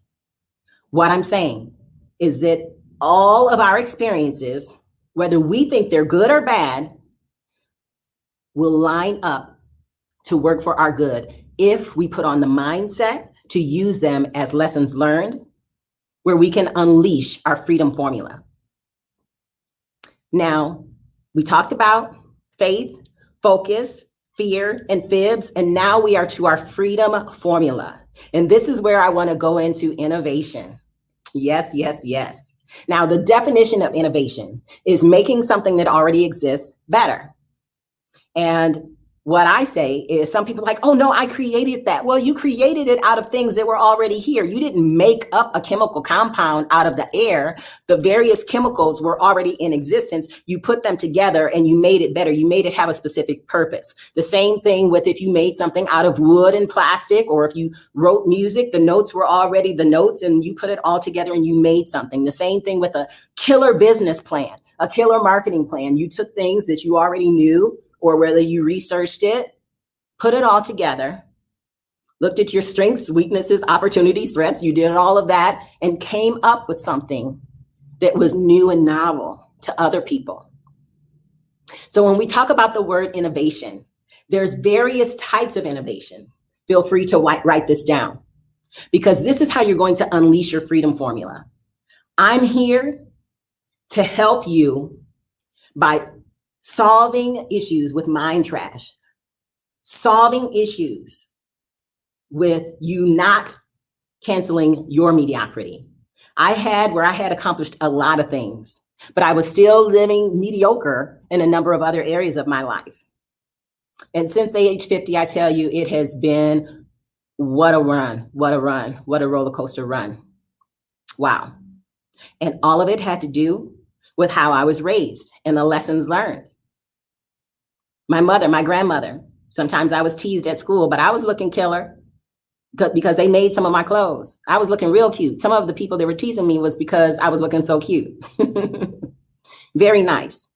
what I'm saying is that all of our experiences, whether we think they're good or bad, will line up to work for our good if we put on the mindset to use them as lessons learned, where we can unleash our freedom formula. Now, we talked about faith, focus, fear, and fibs, and now we are to our freedom formula. And this is where I want to go into innovation. Yes, yes, yes. Now, the definition of innovation is making something that already exists better. And what I say is some people are like, oh no, I created that. Well, you created it out of things that were already here. You didn't make up a chemical compound out of the air. The various chemicals were already in existence. You put them together and you made it better. You made it have a specific purpose. The same thing with if you made something out of wood and plastic, or if you wrote music, the notes were already the notes and you put it all together and you made something. The same thing with a killer business plan, a killer marketing plan. You took things that you already knew, or whether you researched it, put it all together, looked at your strengths, weaknesses, opportunities, threats, you did all of that and came up with something that was new and novel to other people. So when we talk about the word innovation, there's various types of innovation. Feel free to write this down, because this is how you're going to unleash your freedom formula. I'm here to help you by solving issues with mind trash, solving issues with you not canceling your mediocrity. I had accomplished a lot of things, but I was still living mediocre in a number of other areas of my life. And since age 50, I tell you, it has been what a run, what a run, what a roller coaster run. Wow. And all of it had to do with how I was raised and the lessons learned. My mother, my grandmother, sometimes I was teased at school, but I was looking killer because they made some of my clothes. I was looking real cute. Some of the people that were teasing me was because I was looking so cute. Very nice.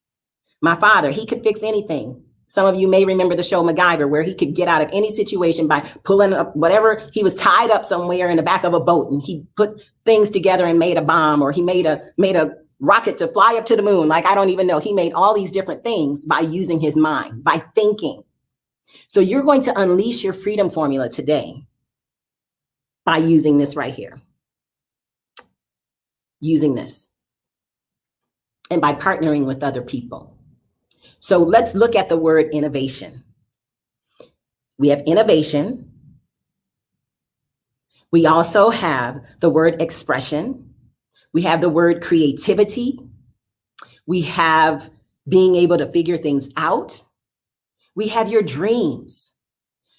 My father, he could fix anything. Some of you may remember the show Mark Aguirre, where he could get out of any situation by pulling up whatever. He was tied up somewhere in the back of a boat and he put things together and made a bomb, or he made a rocket to fly up to the moon. Like, I don't even know. He made all these different things by using his mind, by thinking. So you're going to unleash your freedom formula today by using this right here. Using this. And by partnering with other people. So let's look at the word innovation. We have innovation. We also have the word expression. We have the word creativity. We have being able to figure things out. We have your dreams.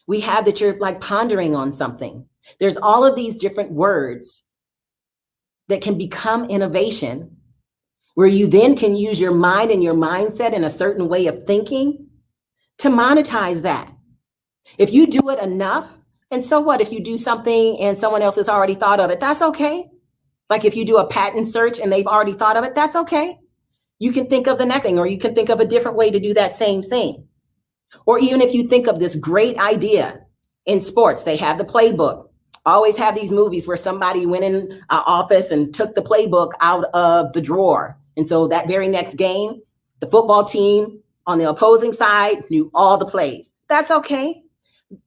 We have that you're like pondering on something. There's all of these different words that can become innovation, where you then can use your mind and your mindset in a certain way of thinking to monetize that. If you do it enough, and so what if you do something and someone else has already thought of it? That's okay. Like if you do a patent search and they've already thought of it, that's okay. You can think of the next thing, or you can think of a different way to do that same thing. Or even if you think of this great idea in sports, they have the playbook. Always have these movies where somebody went in an office and took the playbook out of the drawer. And so that very next game, the football team on the opposing side knew all the plays. That's okay.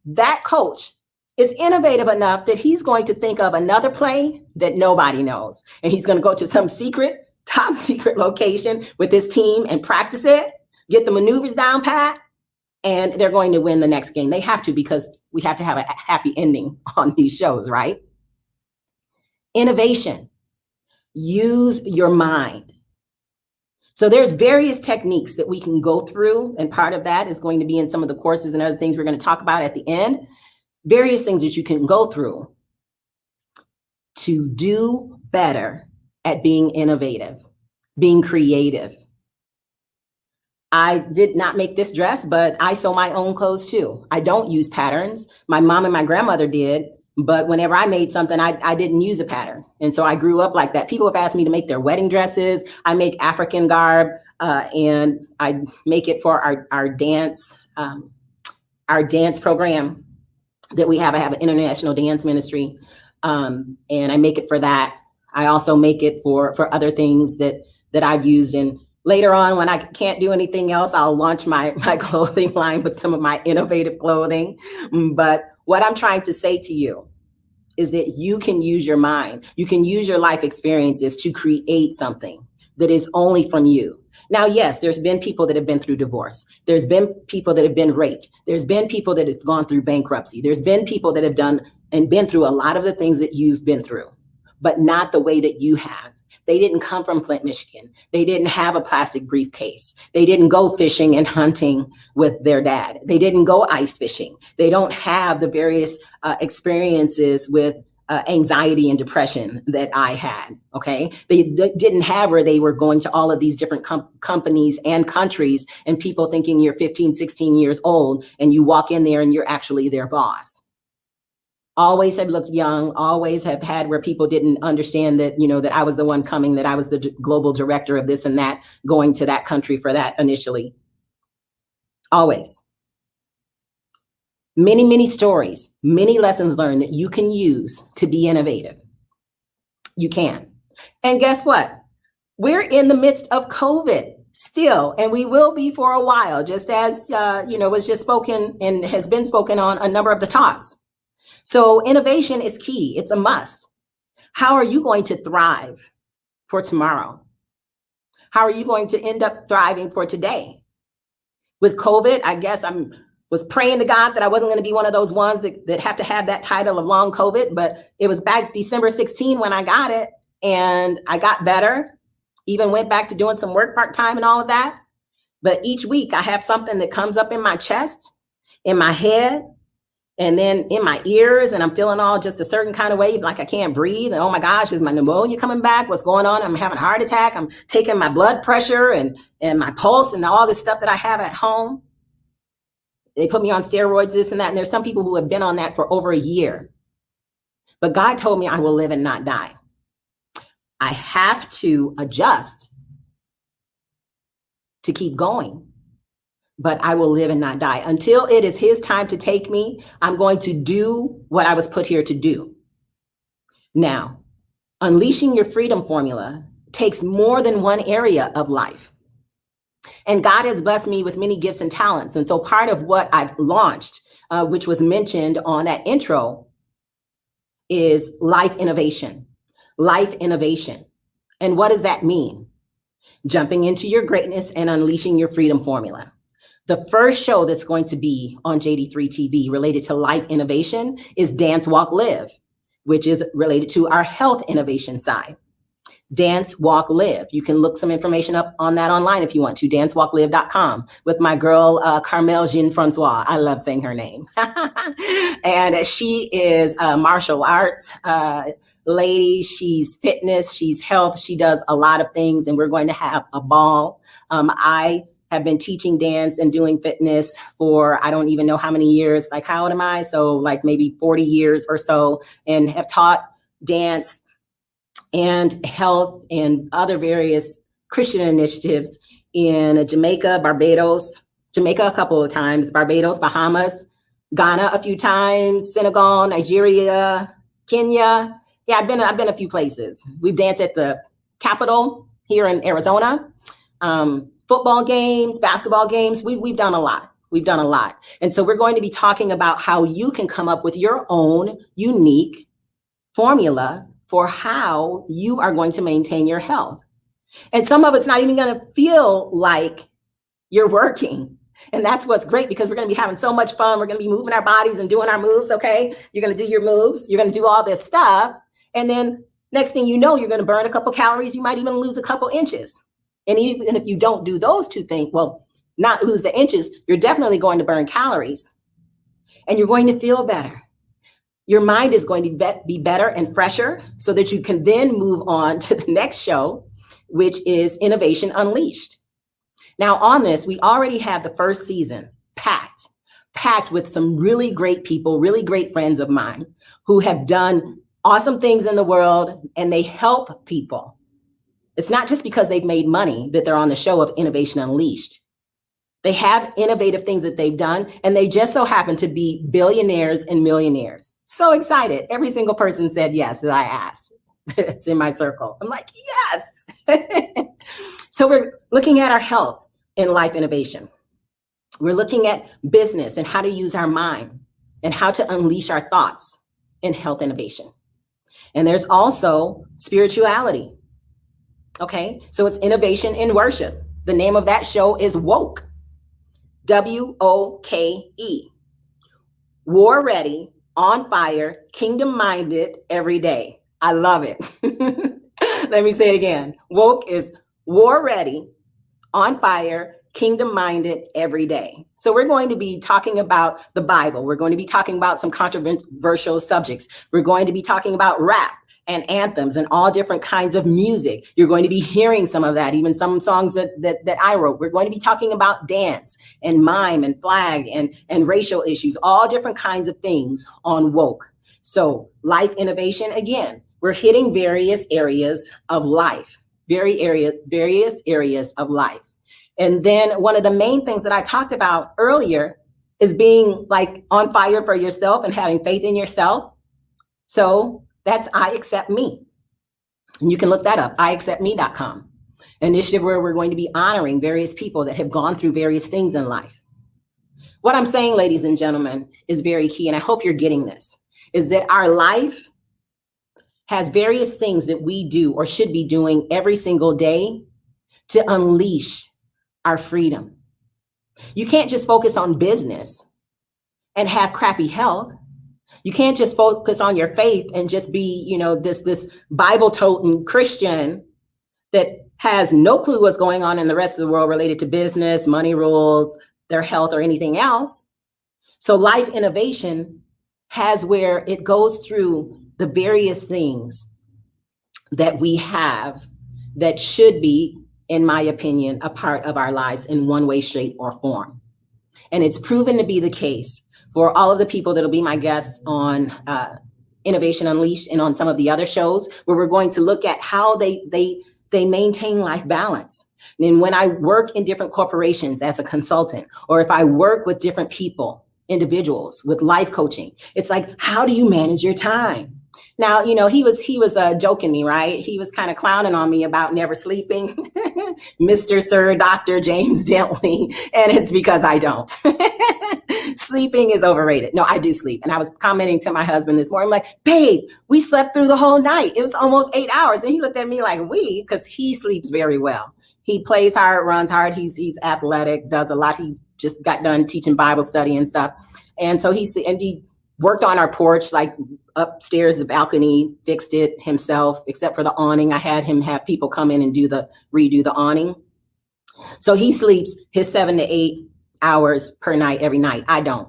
That coach is innovative enough that he's going to think of another play that nobody knows. And he's going to go to some secret, top secret location with his team and practice it, get the maneuvers down pat, and they're going to win the next game. They have to, because we have to have a happy ending on these shows, right? Innovation. Use your mind. So there's various techniques that we can go through, and part of that is going to be in some of the courses and other things we're going to talk about at the end. Various things that you can go through to do better at being innovative, being creative. I did not make this dress, but I sew my own clothes too. I don't use patterns. My mom and my grandmother did, but whenever I made something, I didn't use a pattern. And so I grew up like that. People have asked me to make their wedding dresses. I make African garb, and I make it for our dance program that we have. I have an international dance ministry, and I make it for that. I also make it for other things that I've used. And later on, when I can't do anything else, I'll launch my clothing line with some of my innovative clothing. But what I'm trying to say to you is that you can use your mind. You can use your life experiences to create something that is only from you. Now, yes, there's been people that have been through divorce. There's been people that have been raped. There's been people that have gone through bankruptcy. There's been people that have done and been through a lot of the things that you've been through, but not the way that you have. They didn't come from Flint, Michigan. They didn't have a plastic briefcase. They didn't go fishing and hunting with their dad. They didn't go ice fishing. They don't have the various experiences with anxiety and depression that I had, okay? They didn't have where they were going to all of these different companies and countries and people thinking you're 15, 16 years old and you walk in there and you're actually their boss. Always have looked young, always have had where people didn't understand that, that I was the one coming, that I was the global director of this and that, going to that country for that initially. Always. Many, many stories, many lessons learned that you can use to be innovative. You can. And guess what? We're in the midst of COVID still, and we will be for a while, just as, was just spoken and has been spoken on a number of the talks. So innovation is key. It's a must. How are you going to thrive for tomorrow? How are you going to end up thriving for today? With COVID, I guess was praying to God that I wasn't going to be one of those ones that have to have that title of long COVID, but it was back December 16 when I got it, and I got better, even went back to doing some work part-time and all of that. But each week I have something that comes up in my chest, in my head, and then in my ears, and I'm feeling all just a certain kind of way, like I can't breathe. And oh my gosh, is my pneumonia coming back? What's going on? I'm having a heart attack. I'm taking my blood pressure and my pulse and all this stuff that I have at home. They put me on steroids, this and that. And there's some people who have been on that for over a year. But God told me I will live and not die. I have to adjust to keep going. But I will live and not die. Until it is his time to take me, I'm going to do what I was put here to do. Now, unleashing your freedom formula takes more than one area of life. And God has blessed me with many gifts and talents. And so part of what I've launched, which was mentioned on that intro, is life innovation. Life innovation. And what does that mean? Jumping into your greatness and unleashing your freedom formula. The first show that's going to be on JD3 TV related to life innovation is Dance, Walk, Live, which is related to our health innovation side. Dance, Walk, Live. You can look some information up on that online if you want to, dancewalklive.com, with my girl, Carmel Jean-Francois. I love saying her name. And she is a martial arts lady. She's fitness, she's health. She does a lot of things, and we're going to have a ball. I have been teaching dance and doing fitness for, I don't even know how many years, like how old am I? So like maybe 40 years or so, and have taught dance and health and other various Christian initiatives in Jamaica, Barbados, Jamaica a couple of times, Barbados, Bahamas, Ghana a few times, Senegal, Nigeria, Kenya. Yeah, I've been a few places. We've danced at the Capitol here in Arizona. Football games, basketball games, we've done a lot. We've done a lot. And so we're going to be talking about how you can come up with your own unique formula for how you are going to maintain your health. And some of it's not even going to feel like you're working. And that's what's great, because we're going to be having so much fun. We're going to be moving our bodies and doing our moves, okay? You're going to do your moves. You're going to do all this stuff. And then Next thing you know, you're going to burn a couple calories. You might even lose a couple inches. And even if you don't do those two things, well, not lose the inches, you're definitely going to burn calories. And you're going to feel better. Your mind is going to be better and fresher so that you can then move on to the next show, which is Innovation Unleashed. Now on this, we already have the first season packed with some really great people, really great friends of mine who have done awesome things in the world, and they help people. It's not just because they've made money that they're on the show of Innovation Unleashed. They have innovative things that they've done, and they just so happen to be billionaires and millionaires. So excited. Every single person said yes that I asked. It's in my circle. I'm like, yes. So we're looking at our health in life innovation. We're looking at business and how to use our mind and how to unleash our thoughts in health innovation. And there's also spirituality. Okay, so it's innovation in worship. The name of that show is Woke. WOKE. War ready, on fire, kingdom minded every day. I love it. Let me say it again. Woke is war ready, on fire, kingdom minded every day. So we're going to be talking about the Bible. We're going to be talking about some controversial subjects. We're going to be talking about rap and anthems and all different kinds of music. You're going to be hearing some of that, even some songs that I wrote. We're going to be talking about dance and mime and flag and racial issues, all different kinds of things on Woke. So life innovation, again, we're hitting various areas of life, various areas of life. And then one of the main things that I talked about earlier is being like on fire for yourself and having faith in yourself. So that's I Accept Me. And you can look that up, iacceptme.com. An initiative where we're going to be honoring various people that have gone through various things in life. What I'm saying, ladies and gentlemen, is very key, and I hope you're getting this, is that our life has various things that we do or should be doing every single day to unleash our freedom. You can't just focus on business and have crappy health. You can't just focus on your faith and just be, this Bible-toting Christian that has no clue what's going on in the rest of the world related to business, money rules, their health, or anything else. So life innovation has where it goes through the various things that we have that should be, in my opinion, a part of our lives in one way, shape, or form. And it's proven to be the case for all of the people that'll be my guests on Innovation Unleashed and on some of the other shows, where we're going to look at how they maintain life balance. And when I work in different corporations as a consultant, or if I work with different people, individuals with life coaching, it's like, how do you manage your time? Now, he was joking me, right? He was kind of clowning on me about never sleeping, Mr. Sir Dr. James Dentley, and it's because I don't. Sleeping is overrated. No, I do sleep. And I was commenting to my husband this morning, I'm like, babe, we slept through the whole night. It was almost 8 hours. And he looked at me like, because he sleeps very well. He plays hard, runs hard. He's athletic, does a lot. He just got done teaching Bible study and stuff. And so he worked on our porch, like upstairs, the balcony, fixed it himself, except for the awning. I had him have people come in and redo the awning. So he sleeps his 7 to 8 hours per night, every night. I don't,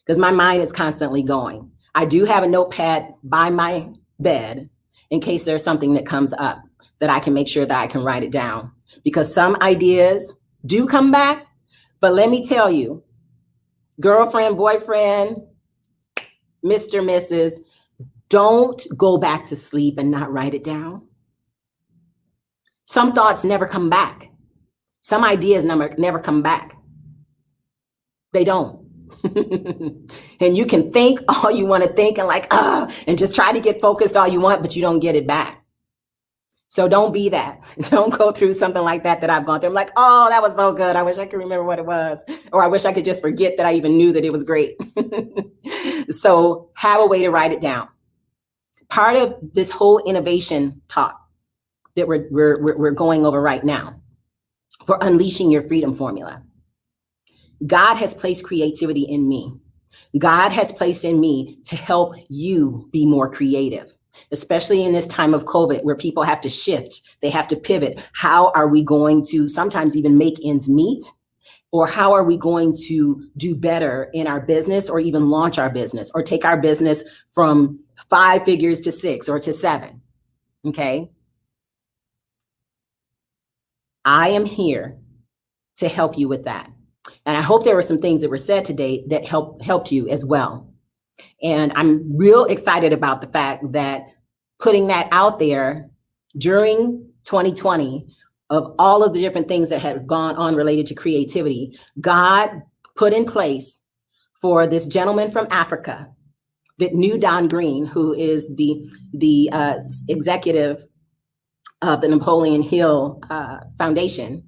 because my mind is constantly going. I do have a notepad by my bed in case there's something that comes up that I can make sure that I can write it down, because some ideas do come back. But let me tell you, girlfriend, boyfriend, Mr., Mrs., don't go back to sleep and not write it down. Some thoughts never come back. Some ideas never come back. They don't. And you can think all you want to think and just try to get focused all you want, but you don't get it back. So don't be that. Don't go through something like that I've gone through. I'm like, oh, that was so good. I wish I could remember what it was. Or I wish I could just forget that I even knew that it was great. So have a way to write it down. Part of this whole innovation talk that we're going over right now for unleashing your freedom formula. God has placed creativity in me. God has placed in me to help you be more creative. especially in this time of COVID where people have to shift, they have to pivot. How are we going to sometimes even make ends meet? Or how are we going to do better in our business or even launch our business or take our business from 5 figures to 6 or to 7? Okay. I am here to help you with that. And I hope there were some things that were said today that helped you as well. And I'm real excited about the fact that putting that out there during 2020, of all of the different things that had gone on related to creativity, God put in place for this gentleman from Africa that knew Don Green, who is the executive of the Napoleon Hill Foundation.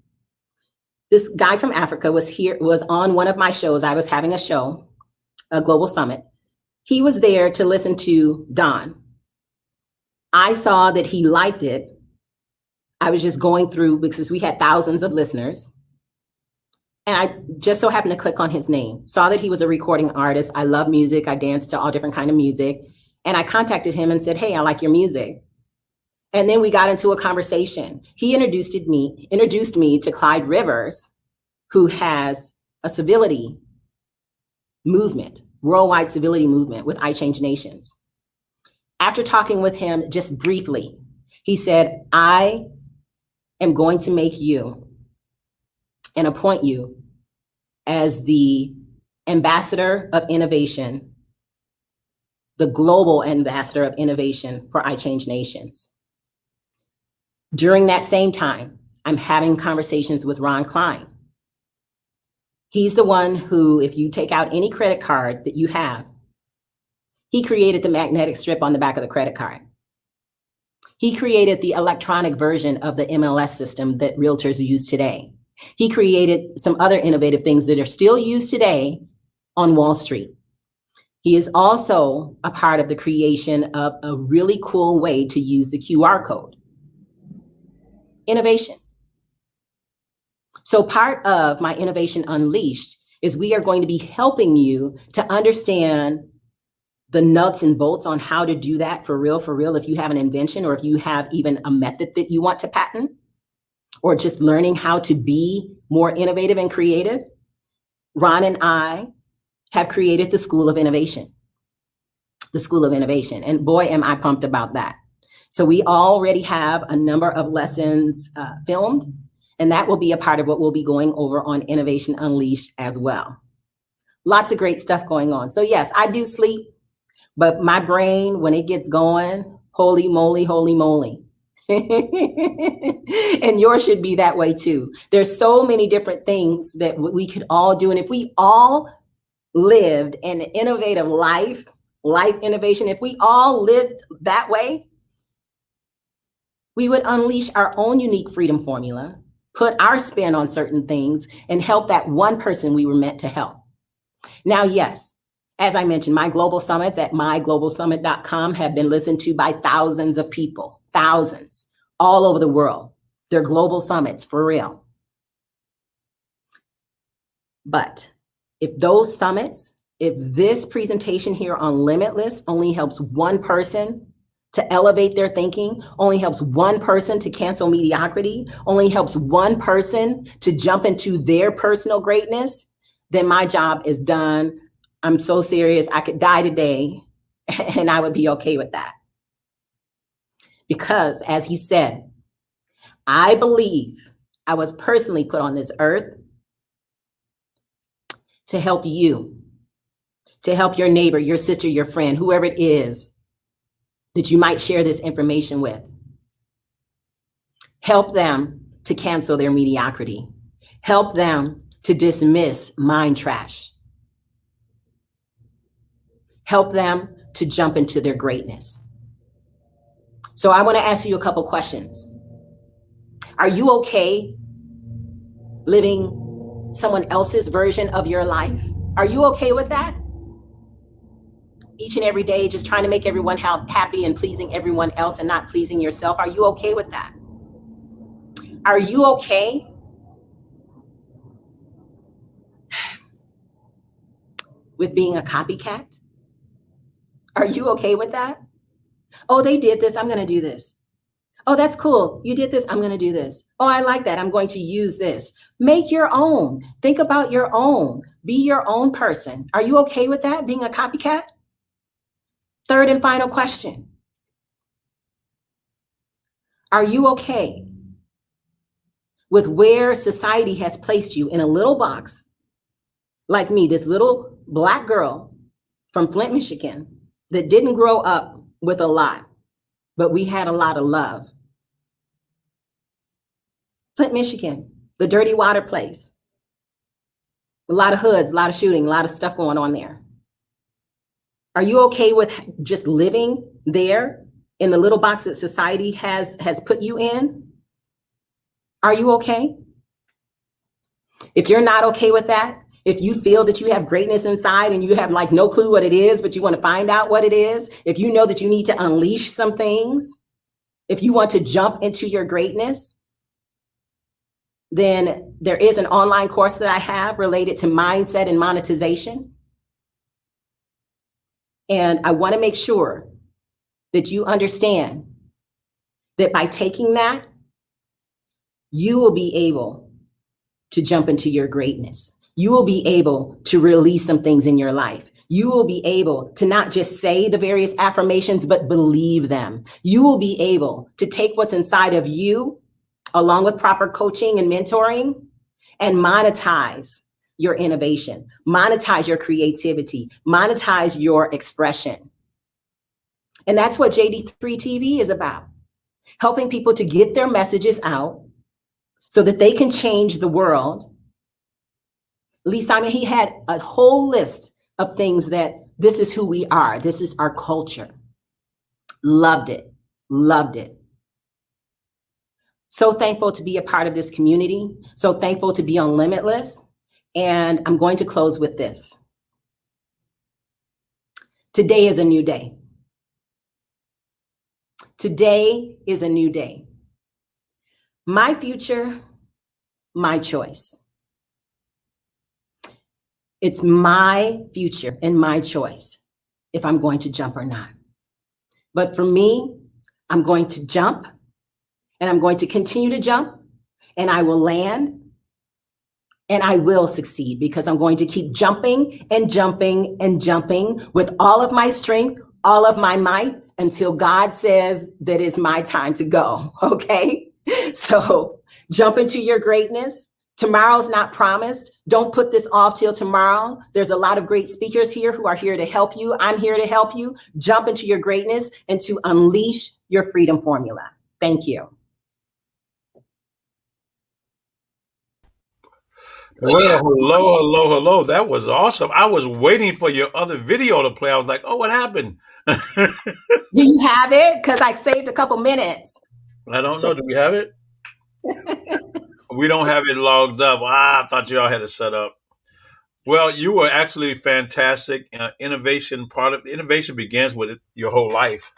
This guy from Africa was on one of my shows. I was having a show, a global summit. He was there to listen to Don. I saw that he liked it. I was just going through because we had thousands of listeners. And I just so happened to click on his name, saw that he was a recording artist. I love music. I dance to all different kinds of music. And I contacted him and said, hey, I like your music. And then we got into a conversation. He introduced me to Clyde Rivers, who has a civility movement, worldwide civility movement with I Change Nations. After talking with him just briefly, he said, I am going to make you and appoint you as the ambassador of innovation, the global ambassador of innovation for I Change Nations. During that same time, I'm having conversations with Ron Klein. He's the one who, if you take out any credit card that you have, he created the magnetic strip on the back of the credit card. He created the electronic version of the MLS system that realtors use today. He created some other innovative things that are still used today on Wall Street. He is also a part of the creation of a really cool way to use the QR code. Innovation. So part of my Innovation Unleashed is we are going to be helping you to understand the nuts and bolts on how to do that for real, if you have an invention or if you have even a method that you want to patent, or just learning how to be more innovative and creative. Ron and I have created the School of Innovation. The School of Innovation. And boy, am I pumped about that. So we already have a number of lessons filmed, and that will be a part of what we'll be going over on Innovation Unleashed as well. Lots of great stuff going on. So yes, I do sleep. But my brain, when it gets going, holy moly, holy moly. And yours should be that way too. There's so many different things that we could all do. And if we all lived an innovative life innovation, if we all lived that way, we would unleash our own unique freedom formula, put our spin on certain things, and help that one person we were meant to help. Now, yes, as I mentioned, my global summits at myglobalsummit.com have been listened to by thousands of people, thousands, all over the world. They're global summits, for real. But if those summits, if this presentation here on Limitless only helps one person to elevate their thinking, only helps one person to cancel mediocrity, only helps one person to jump into their personal greatness, then my job is done. I'm so serious, I could die today and I would be okay with that. Because as he said, I believe I was personally put on this earth to help you, to help your neighbor, your sister, your friend, whoever it is that you might share this information with. Help them to cancel their mediocrity. Help them to dismiss mind trash. Help them to jump into their greatness. So I want to ask you a couple questions. Are you okay living someone else's version of your life? Are you okay with that? Each and every day, just trying to make everyone happy and pleasing everyone else and not pleasing yourself. Are you okay with that? Are you okay with being a copycat? Are you okay with that? Oh, they did this. I'm going to do this. Oh, that's cool. You did this. I'm going to do this. Oh, I like that. I'm going to use this. Make your own. Think about your own. Be your own person. Are you okay with that, being a copycat? Third and final question. Are you okay with where society has placed you in a little box, like me, this little Black girl from Flint, Michigan, that didn't grow up with a lot, but we had a lot of love? Flint, Michigan, the dirty water place. A lot of hoods, a lot of shooting, a lot of stuff going on there. Are you okay with just living there in the little box that society has put you in? Are you okay? If you're not okay with that, if you feel that you have greatness inside and you have like no clue what it is, but you want to find out what it is, if you know that you need to unleash some things, if you want to jump into your greatness, then there is an online course that I have related to mindset and monetization. And I want to make sure that you understand that by taking that, you will be able to jump into your greatness. You will be able to release some things in your life. You will be able to not just say the various affirmations, but believe them. You will be able to take what's inside of you, along with proper coaching and mentoring, and monetize your innovation, monetize your creativity, monetize your expression. And that's what JD3 TV is about, helping people to get their messages out so that they can change the world. Lee Simon, he had a whole list of things that this is who we are. This is our culture. Loved it, loved it. So thankful to be a part of this community. So thankful to be on Limitless. And I'm going to close with this. Today is a new day. Today is a new day. My future, my choice. It's my future and my choice if I'm going to jump or not. But for me, I'm going to jump, and I'm going to continue to jump, and I will land, and I will succeed, because I'm going to keep jumping and jumping and jumping with all of my strength, all of my might, until God says that it's my time to go, okay? So jump into your greatness. Tomorrow's not promised. Don't put this off till tomorrow. There's a lot of great speakers here who are here to help you. I'm here to help you jump into your greatness and to unleash your freedom formula. Thank you. Well, hello. That was awesome. I was waiting for your other video to play. I was like, oh, what happened? Do you have it? Because I saved a couple minutes. I don't know. Do we have it? We don't have it logged up. I thought you all had it set up. Well, you were actually fantastic. Innovation begins with your whole life,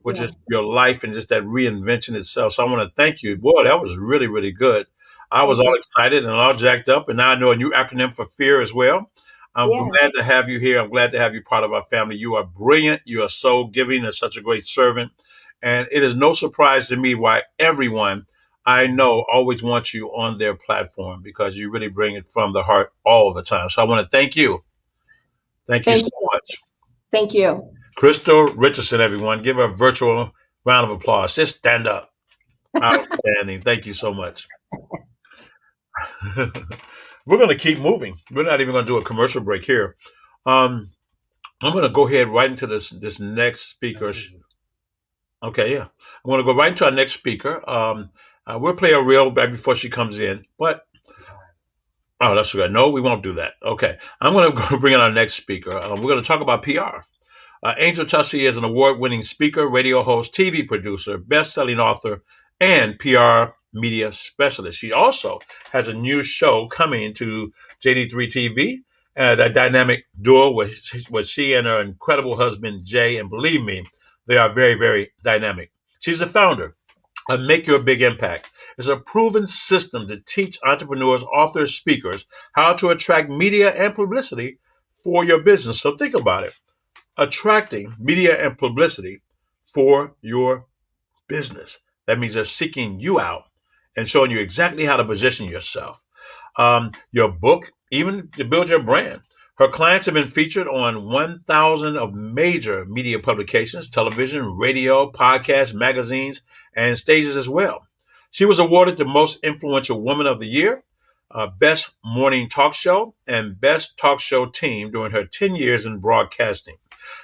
which is your life and just that reinvention itself. So I want to thank you. Boy, that was really, really good. I was all excited and all jacked up, and now I know a new acronym for fear as well. I'm glad to have you here. I'm glad to have you part of our family. You are brilliant. You are so giving and such a great servant. And it is no surprise to me why everyone I know always wants you on their platform, because you really bring it from the heart all the time. So I want to thank you. Thank you so much. Thank you. Crystal Richardson, everyone. Give her a virtual round of applause. Just stand up. Outstanding. Thank you so much. We're going to keep moving. We're not even going to do a commercial break here. I'm going to go ahead right into this next speaker. Okay, yeah. I'm going to go right into our next speaker. We'll play a reel right before she comes in. But, oh, that's good. No, we won't do that. Okay. I'm going to go bring in our next speaker. We're going to talk about PR. Angel Tussey is an award-winning speaker, radio host, TV producer, best-selling author, and PR media specialist. She also has a new show coming to JD3 TV, a dynamic duo with she and her incredible husband, Jay. And believe me, they are very, very dynamic. She's the founder of Make Your Big Impact. It's a proven system to teach entrepreneurs, authors, speakers how to attract media and publicity for your business. So think about it. Attracting media and publicity for your business. That means they're seeking you out and showing you exactly how to position yourself. Your book, even to build your brand. Her clients have been featured on 1,000 of major media publications, television, radio, podcasts, magazines, and stages as well. She was awarded the Most Influential Woman of the Year, Best Morning Talk Show, and Best Talk Show Team during her 10 years in broadcasting.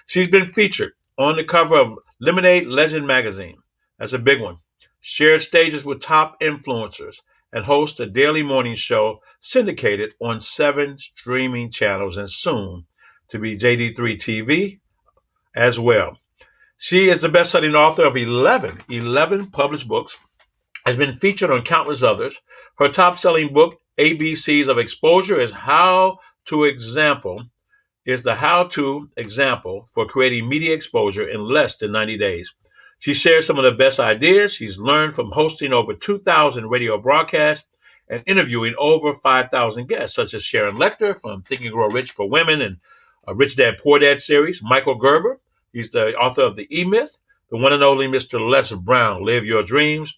She's been featured on the cover of Lemonade Legend magazine. That's a big one. Shared stages with top influencers and hosts a daily morning show syndicated on 7 streaming channels and soon to be JD3 TV as well. She is the best-selling author of 11 published books, has been featured on countless others. Her top-selling book, ABCs of Exposure, is the how-to example for creating media exposure in less than 90 days. She shares some of the best ideas she's learned from hosting over 2,000 radio broadcasts and interviewing over 5,000 guests, such as Sharon Lecter from Think and Grow Rich for Women and Rich Dad Poor Dad series, Michael Gerber, he's the author of The E-Myth, the one and only Mr. Les Brown, Live Your Dreams.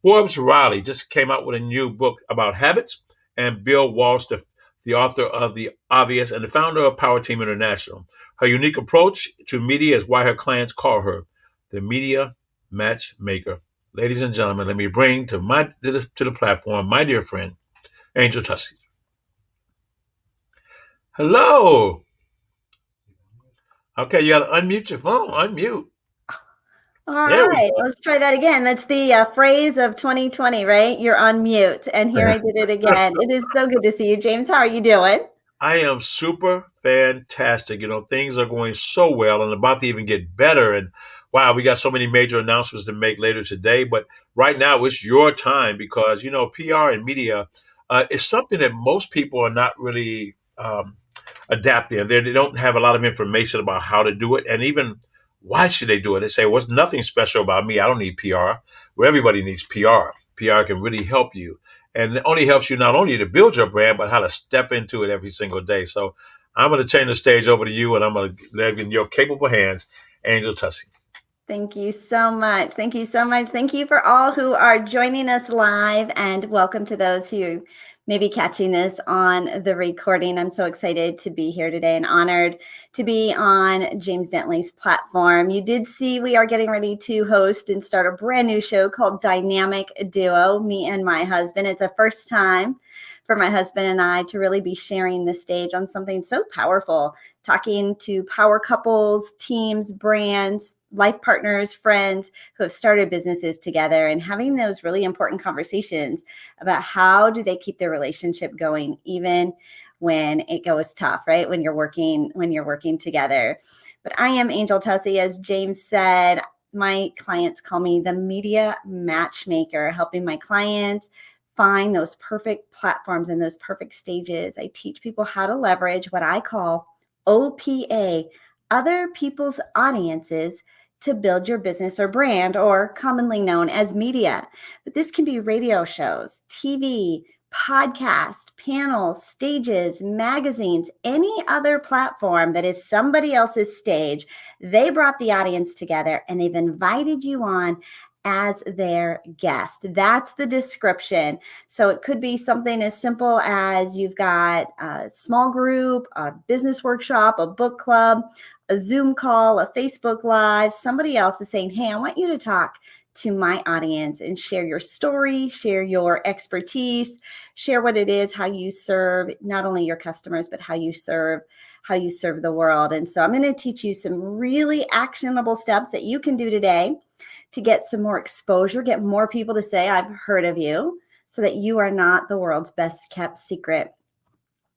Forbes Riley just came out with a new book about habits, and Bill Walsh, the author of The Obvious and the founder of Power Team International. Her unique approach to media is why her clients call her the media matchmaker. Ladies and gentlemen, let me bring to the platform my dear friend, Angel Tussey. Hello. Okay, you got to unmute your phone. Unmute. All right, let's try that again. That's the phrase of 2020, right? You're on mute. And here I did it again. It is so good to see you, James. How are you doing? I am super fantastic. Things are going so well and about to even get better. And wow, we got so many major announcements to make later today. But right now, it's your time because, PR and media is something that most people are not really adapting. They don't have a lot of information about how to do it. And even why should they do it? They say, well, it's nothing special about me. I don't need PR. Well, everybody needs PR. PR can really help you. And it only helps you not only to build your brand, but how to step into it every single day. So I'm going to turn the stage over to you, and I'm going to leave it in your capable hands, Angel Tussey. Thank you so much. Thank you so much. Thank you for all who are joining us live, and welcome to those who may be catching this on the recording. I'm so excited to be here today and honored to be on James Dentley's platform. You did see we are getting ready to host and start a brand new show called Dynamic Duo, me and my husband. It's a first time for my husband and I to really be sharing the stage on something so powerful, talking to power couples, teams, brands, life partners, friends who have started businesses together and having those really important conversations about how do they keep their relationship going even when it goes tough, right? When you're working together. But I am Angel Tussey, as James said. My clients call me the media matchmaker, helping my clients find those perfect platforms and those perfect stages. I teach people how to leverage what I call OPA, other people's audiences, to build your business or brand, or commonly known as media. But this can be radio shows, TV, podcast, panels, stages, magazines, any other platform that is somebody else's stage. They brought the audience together and they've invited you on as their guest. That's the description. So it could be something as simple as you've got a small group, a business workshop, a book club, a Zoom call, a Facebook Live. Somebody else is saying, hey, I want you to talk to my audience and share your story, share your expertise, share what it is, how you serve not only your customers, but how you serve the world. And so I'm going to teach you some really actionable steps that you can do today to get some more exposure, get more people to say, I've heard of you, so that you are not the world's best kept secret.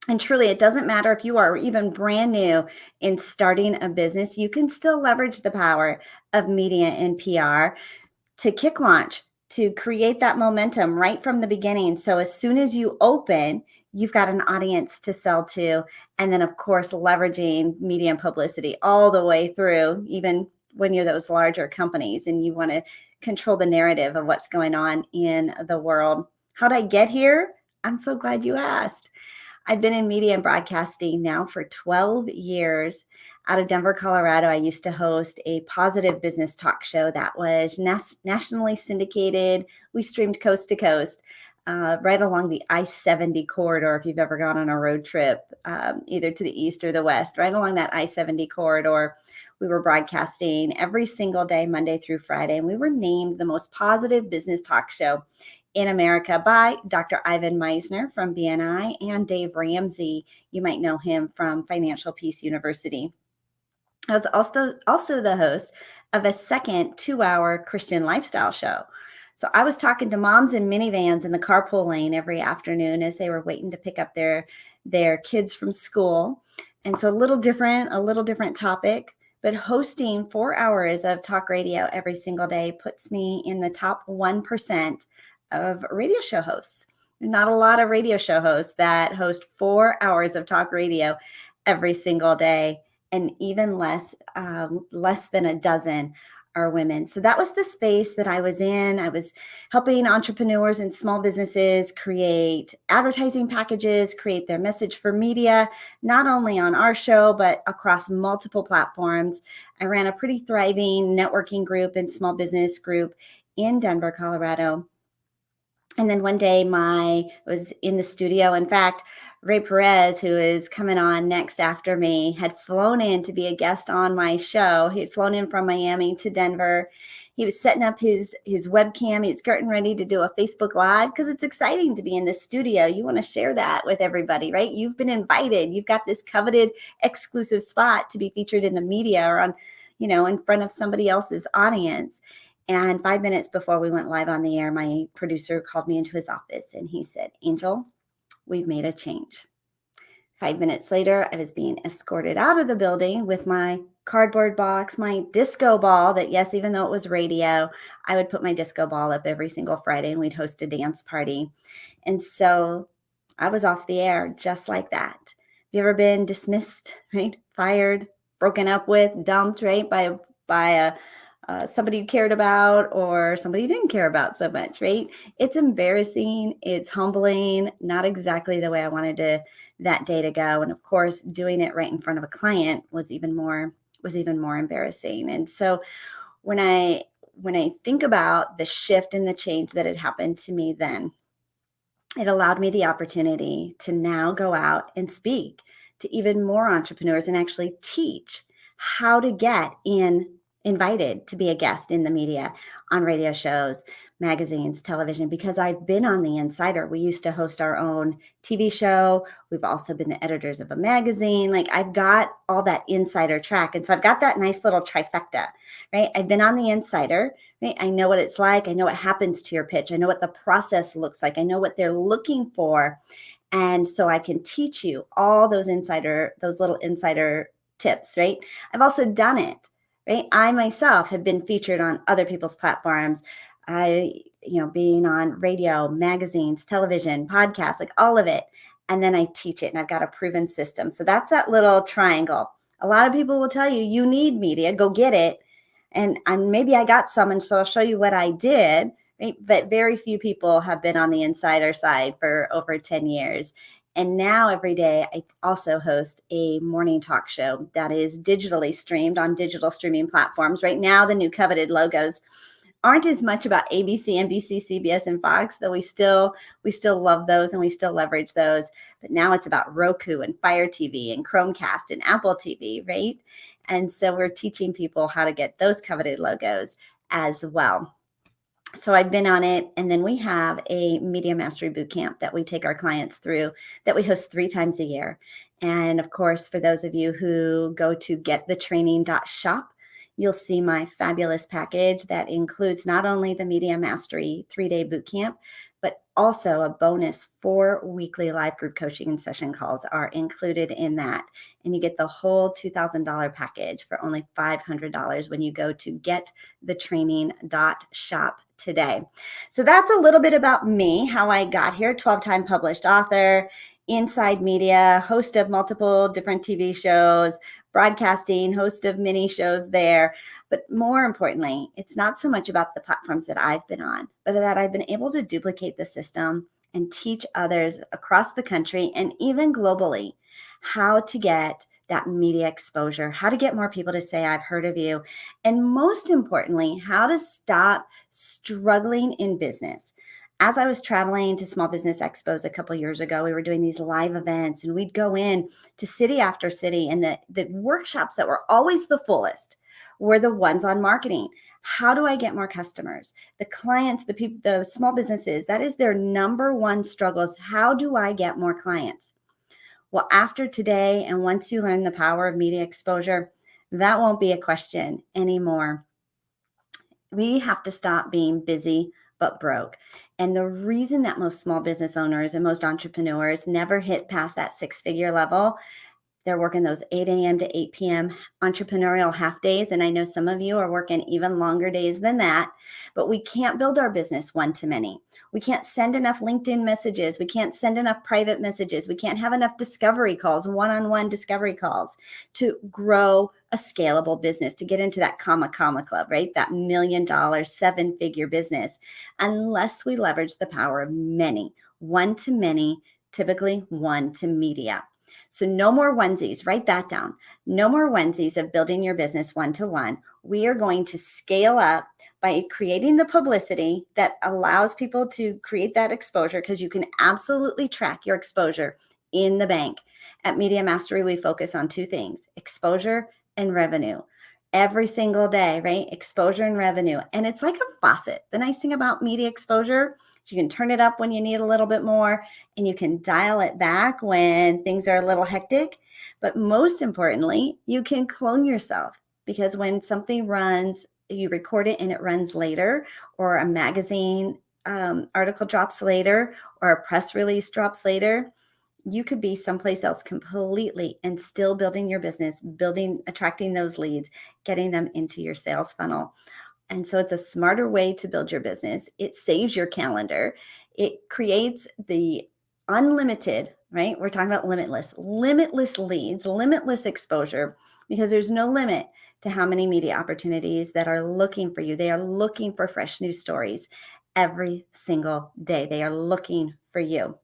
And truly, it doesn't matter if you are even brand new in starting a business, you can still leverage the power of media and PR to kick launch, to create that momentum right from the beginning. So as soon as you open, you've got an audience to sell to. And then, of course, leveraging media and publicity all the way through, even when you're those larger companies and you want to control the narrative of what's going on in the world. How'd I get here? I'm so glad you asked. I've been in media and broadcasting now for 12 years. out of Denver, Colorado, I used to host a positive business talk show that was nationally syndicated. We streamed coast to coast, right along the I-70 corridor. If you've ever gone on a road trip, either to the east or the west, right along that I-70 corridor, we were broadcasting every single day, Monday through Friday, and we were named the most positive business talk show in America by Dr. Ivan Meisner from BNI and Dave Ramsey. You might know him from Financial Peace University. I was also the host of a second 2-hour Christian lifestyle show. So I was talking to moms in minivans in the carpool lane every afternoon as they were waiting to pick up their kids from school. And so a little different topic, but hosting 4 hours of talk radio every single day puts me in the top 1% of radio show hosts. Not a lot of radio show hosts that host 4 hours of talk radio every single day, and even less than a dozen are women. So that was the space that I was in. I was helping entrepreneurs and small businesses create advertising packages, create their message for media, not only on our show, but across multiple platforms. I ran a pretty thriving networking group and small business group in Denver, Colorado. And then one day was in the studio. In fact, Ray Perez, who is coming on next after me, had flown in to be a guest on my show. He had flown in from Miami to Denver. He was setting up his webcam. He was getting ready to do a Facebook Live because it's exciting to be in the studio. You want to share that with everybody, right? You've been invited. You've got this coveted exclusive spot to be featured in the media or on, in front of somebody else's audience. And 5 minutes before we went live on the air, my producer called me into his office and he said, "Angel, we've made a change." 5 minutes later, I was being escorted out of the building with my cardboard box, my disco ball that, yes, even though it was radio, I would put my disco ball up every single Friday and we'd host a dance party. And so I was off the air just like that. Have you ever been dismissed, right? Fired, broken up with, dumped, right? By somebody you cared about or somebody you didn't care about so much, right? It's embarrassing. It's humbling. Not exactly the way I wanted that day to go. And of course, doing it right in front of a client was even more embarrassing. And so when I think about the shift and the change that had happened to me then, it allowed me the opportunity to now go out and speak to even more entrepreneurs and actually teach how to get invited to be a guest in the media, on radio shows, magazines, television, because I've been on the insider. We used to host our own TV show. We've also been the editors of a magazine. Like, I've got all that insider track. And so I've got that nice little trifecta, right? I've been on the insider, right? I know what it's like. I know what happens to your pitch. I know what the process looks like. I know what they're looking for. And so I can teach you all those little insider tips, right? I've also done it. Right? I myself have been featured on other people's platforms. Being on radio, magazines, television, podcasts, like all of it. And then I teach it and I've got a proven system. So that's that little triangle. A lot of people will tell you, you need media, go get it. And maybe I got some, and so I'll show you what I did. Right? But very few people have been on the insider side for over 10 years. And now every day, I also host a morning talk show that is digitally streamed on digital streaming platforms. Right now, the new coveted logos aren't as much about ABC, NBC, CBS, and Fox, though we still love those and we still leverage those. But now it's about Roku and Fire TV and Chromecast and Apple TV, right? And so we're teaching people how to get those coveted logos as well. So I've been on it. And then we have a Media Mastery Bootcamp that we take our clients through that we host 3 times a year. And of course, for those of you who go to getthetraining.shop, you'll see my fabulous package that includes not only the Media Mastery 3-day bootcamp, but also a bonus 4 weekly live group coaching and session calls are included in that. And you get the whole $2,000 package for only $500 when you go to getthetraining.shop today. So that's a little bit about me, how I got here. 12-time published author, inside media, host of multiple different TV shows, broadcasting, host of mini shows there. But more importantly, it's not so much about the platforms that I've been on, but that I've been able to duplicate the system and teach others across the country and even globally how to get that media exposure, how to get more people to say, I've heard of you. And most importantly, how to stop struggling in business. As I was traveling to small business expos a couple years ago, we were doing these live events and we'd go in to city after city, and the workshops that were always the fullest were the ones on marketing. How do I get more customers? The clients, the people, the small businesses, that is their number one struggles. How do I get more clients? Well, after today, and once you learn the power of media exposure, that won't be a question anymore. We have to stop being busy but broke. And the reason that most small business owners and most entrepreneurs never hit past that six-figure level, they're working those 8 a.m. to 8 p.m. entrepreneurial half days. And I know some of you are working even longer days than that, but we can't build our business one-to-many. We can't send enough LinkedIn messages. We can't send enough private messages. We can't have enough discovery calls, one-on-one discovery calls to grow a scalable business, to get into that comma club, right? That $1 million, seven-figure business, unless we leverage the power of many, one-to-many, typically one-to-media. So no more onesies, write that down. No more onesies of building your business one-to-one. We are going to scale up by creating the publicity that allows people to create that exposure, because you can absolutely track your exposure in the bank. At Media Mastery, we focus on two things: exposure and revenue. Every single day, right? Exposure and revenue. And it's like a faucet. The nice thing about media exposure is you can turn it up when you need a little bit more, and you can dial it back when things are a little hectic. But most importantly, you can clone yourself, because when something runs, you record it and it runs later, or a magazine article drops later, or a press release drops later, you could be someplace else completely and still building your business, attracting those leads, getting them into your sales funnel. And so it's a smarter way to build your business. It saves your calendar. It creates the unlimited, right? We're talking about limitless leads, limitless exposure, because there's no limit to how many media opportunities that are looking for you. They are looking for fresh news stories every single day. They are looking for you.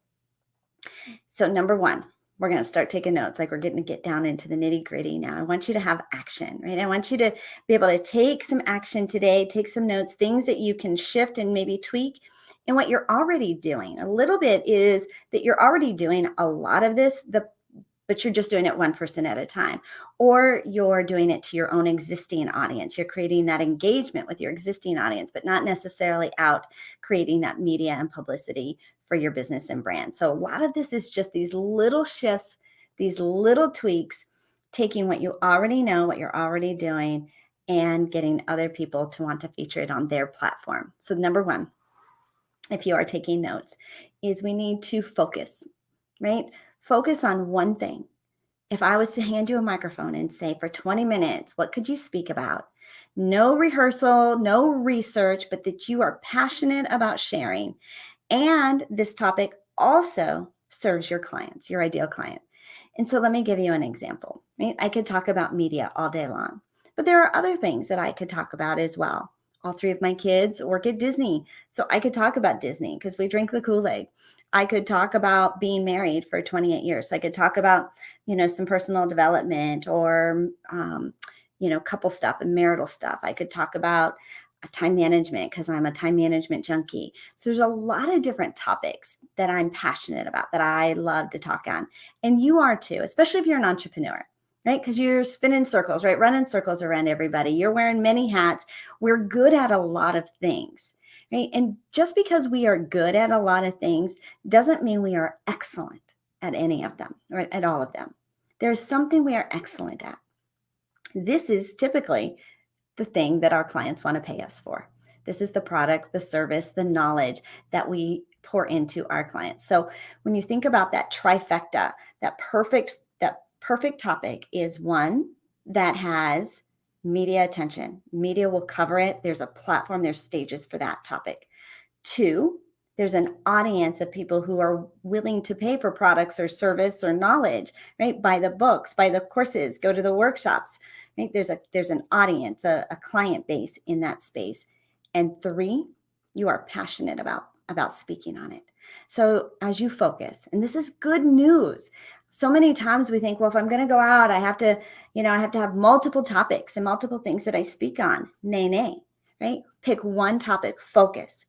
So number one, we're going to start taking notes. Like, we're getting to get down into the nitty gritty now. I want you to have action, right? I want you to be able to take some action today, take some notes, things that you can shift and maybe tweak in what you're already doing. A little bit is that you're already doing a lot of this, but you're just doing it 1% at a time, or you're doing it to your own existing audience. You're creating that engagement with your existing audience, but not necessarily out creating that media and publicity for your business and brand. So a lot of this is just these little shifts, these little tweaks, taking what you already know, what you're already doing, and getting other people to want to feature it on their platform. So number one, if you are taking notes, is we need to focus, right? Focus on one thing. If I was to hand you a microphone and say, for 20 minutes, what could you speak about? No rehearsal, no research, but that you are passionate about sharing. And this topic also serves your clients, your ideal client. And so let me give you an example, right? I could talk about media all day long, but there are other things that I could talk about as well. All three of my kids work at Disney, so I could talk about Disney because we drink the Kool-Aid. I could talk about being married for 28 years. So I could talk about, some personal development or, couple stuff and marital stuff. I could talk about time management because I'm a time management junkie. So there's a lot of different topics that I'm passionate about, that I love to talk on. And you are too, especially if you're an entrepreneur, right? Because you're spinning circles, right? Running circles around everybody. You're wearing many hats. We're good at a lot of things, right? And just because we are good at a lot of things doesn't mean we are excellent at any of them, or at all of them. There's something we are excellent at. This is typically the thing that our clients want to pay us for. This is the product, the service, the knowledge that we pour into our clients. So when you think about that trifecta, that perfect topic is one that has media attention. Media will cover it. There's a platform, there's stages for that topic. Two, there's an audience of people who are willing to pay for products or service or knowledge, right? Buy the books, buy the courses, go to the workshops, right? There's an audience, a client base in that space. And three, you are passionate about speaking on it. So as you focus, and this is good news, So many times we think, well, if I'm going to go out, I have to have multiple topics and multiple things that I speak on. Nay, right? Pick one topic, focus,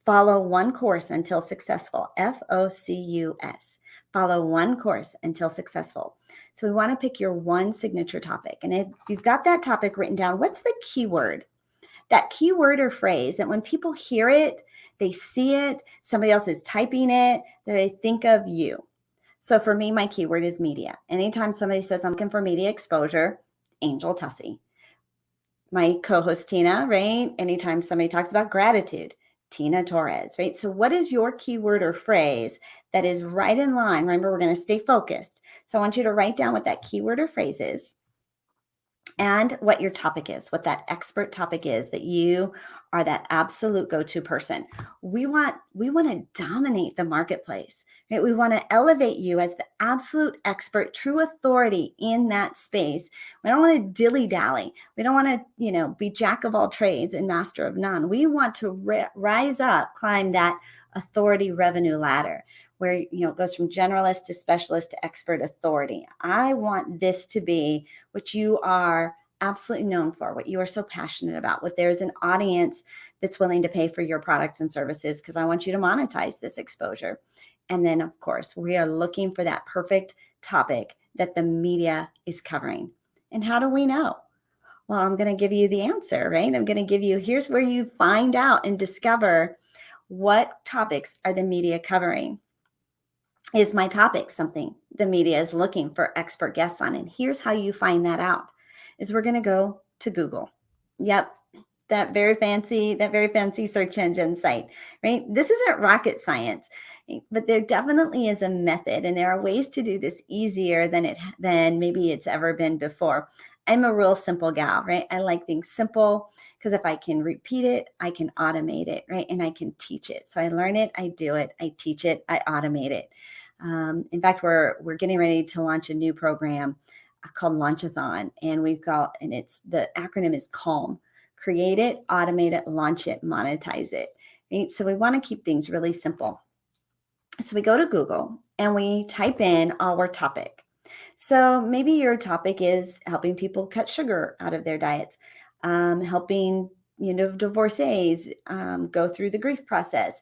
follow one course until successful, FOCUS. Follow one course until successful. So we want to pick your one signature topic. And if you've got that topic written down, what's the keyword? That keyword or phrase that when people hear it, they see it, somebody else is typing it, that they think of you. So for me, my keyword is media. Anytime somebody says I'm looking for media exposure, Angel Tussey. My co-host Tina, right? Anytime somebody talks about gratitude, Tina Torres, right? So what is your keyword or phrase that is right in line? Remember, we're going to stay focused. So I want you to write down what that keyword or phrase is and what your topic is, what that expert topic is, that you are that absolute go-to person. We want to dominate the marketplace, right? We want to elevate you as the absolute expert, true authority in that space. We don't want to dilly-dally. We don't want to, be jack of all trades and master of none. We want to rise up, climb that authority revenue ladder where, it goes from generalist to specialist to expert authority. I want this to be what you are absolutely known for, what you are so passionate about, what there's an audience that's willing to pay for your products and services, because I want you to monetize this exposure. And then, of course, we are looking for that perfect topic that the media is covering. And how do we know? Well, I'm going to give you the answer, right? I'm going to give you, here's where you find out and discover what topics are the media covering. Is my topic something the media is looking for expert guests on? And here's how you find that out, is we're going to go to Google. Yep. That very fancy search engine site, right? This isn't rocket science, but there definitely is a method, and there are ways to do this easier than maybe it's ever been before. I'm a real simple gal, right? I like things simple because if I can repeat it, I can automate it, right? And I can teach it. So I learn it, I do it, I teach it, I automate it. In fact, we're getting ready to launch a new program called Launchathon, and it's the acronym is CALM. Create it, automate it, launch it, monetize it. Right? So we want to keep things really simple. So we go to Google and we type in our topic. So maybe your topic is helping people cut sugar out of their diets, helping divorcees go through the grief process,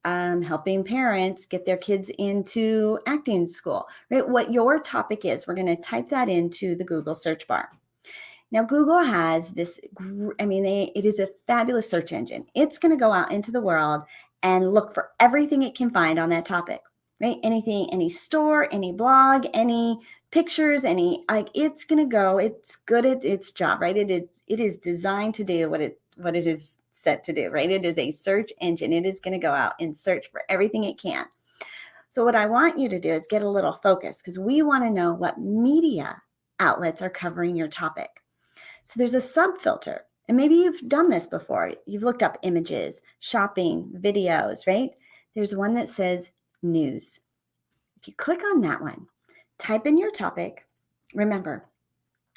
helping parents get their kids into acting school. Right? What your topic is, we're going to type that into the Google search bar. Now, Google has this, it is a fabulous search engine. It's going to go out into the world and look for everything it can find on that topic, right? Anything, any store, any blog, any pictures, it's going to go, it's good at its job, right? It is designed to do what it is set to do, right? It is a search engine. It is going to go out and search for everything it can. So what I want you to do is get a little focused, because we want to know what media outlets are covering your topic. So there's a sub filter, and maybe you've done this before. You've looked up images, shopping, videos, right? There's one that says news. If you click on that one, type in your topic. Remember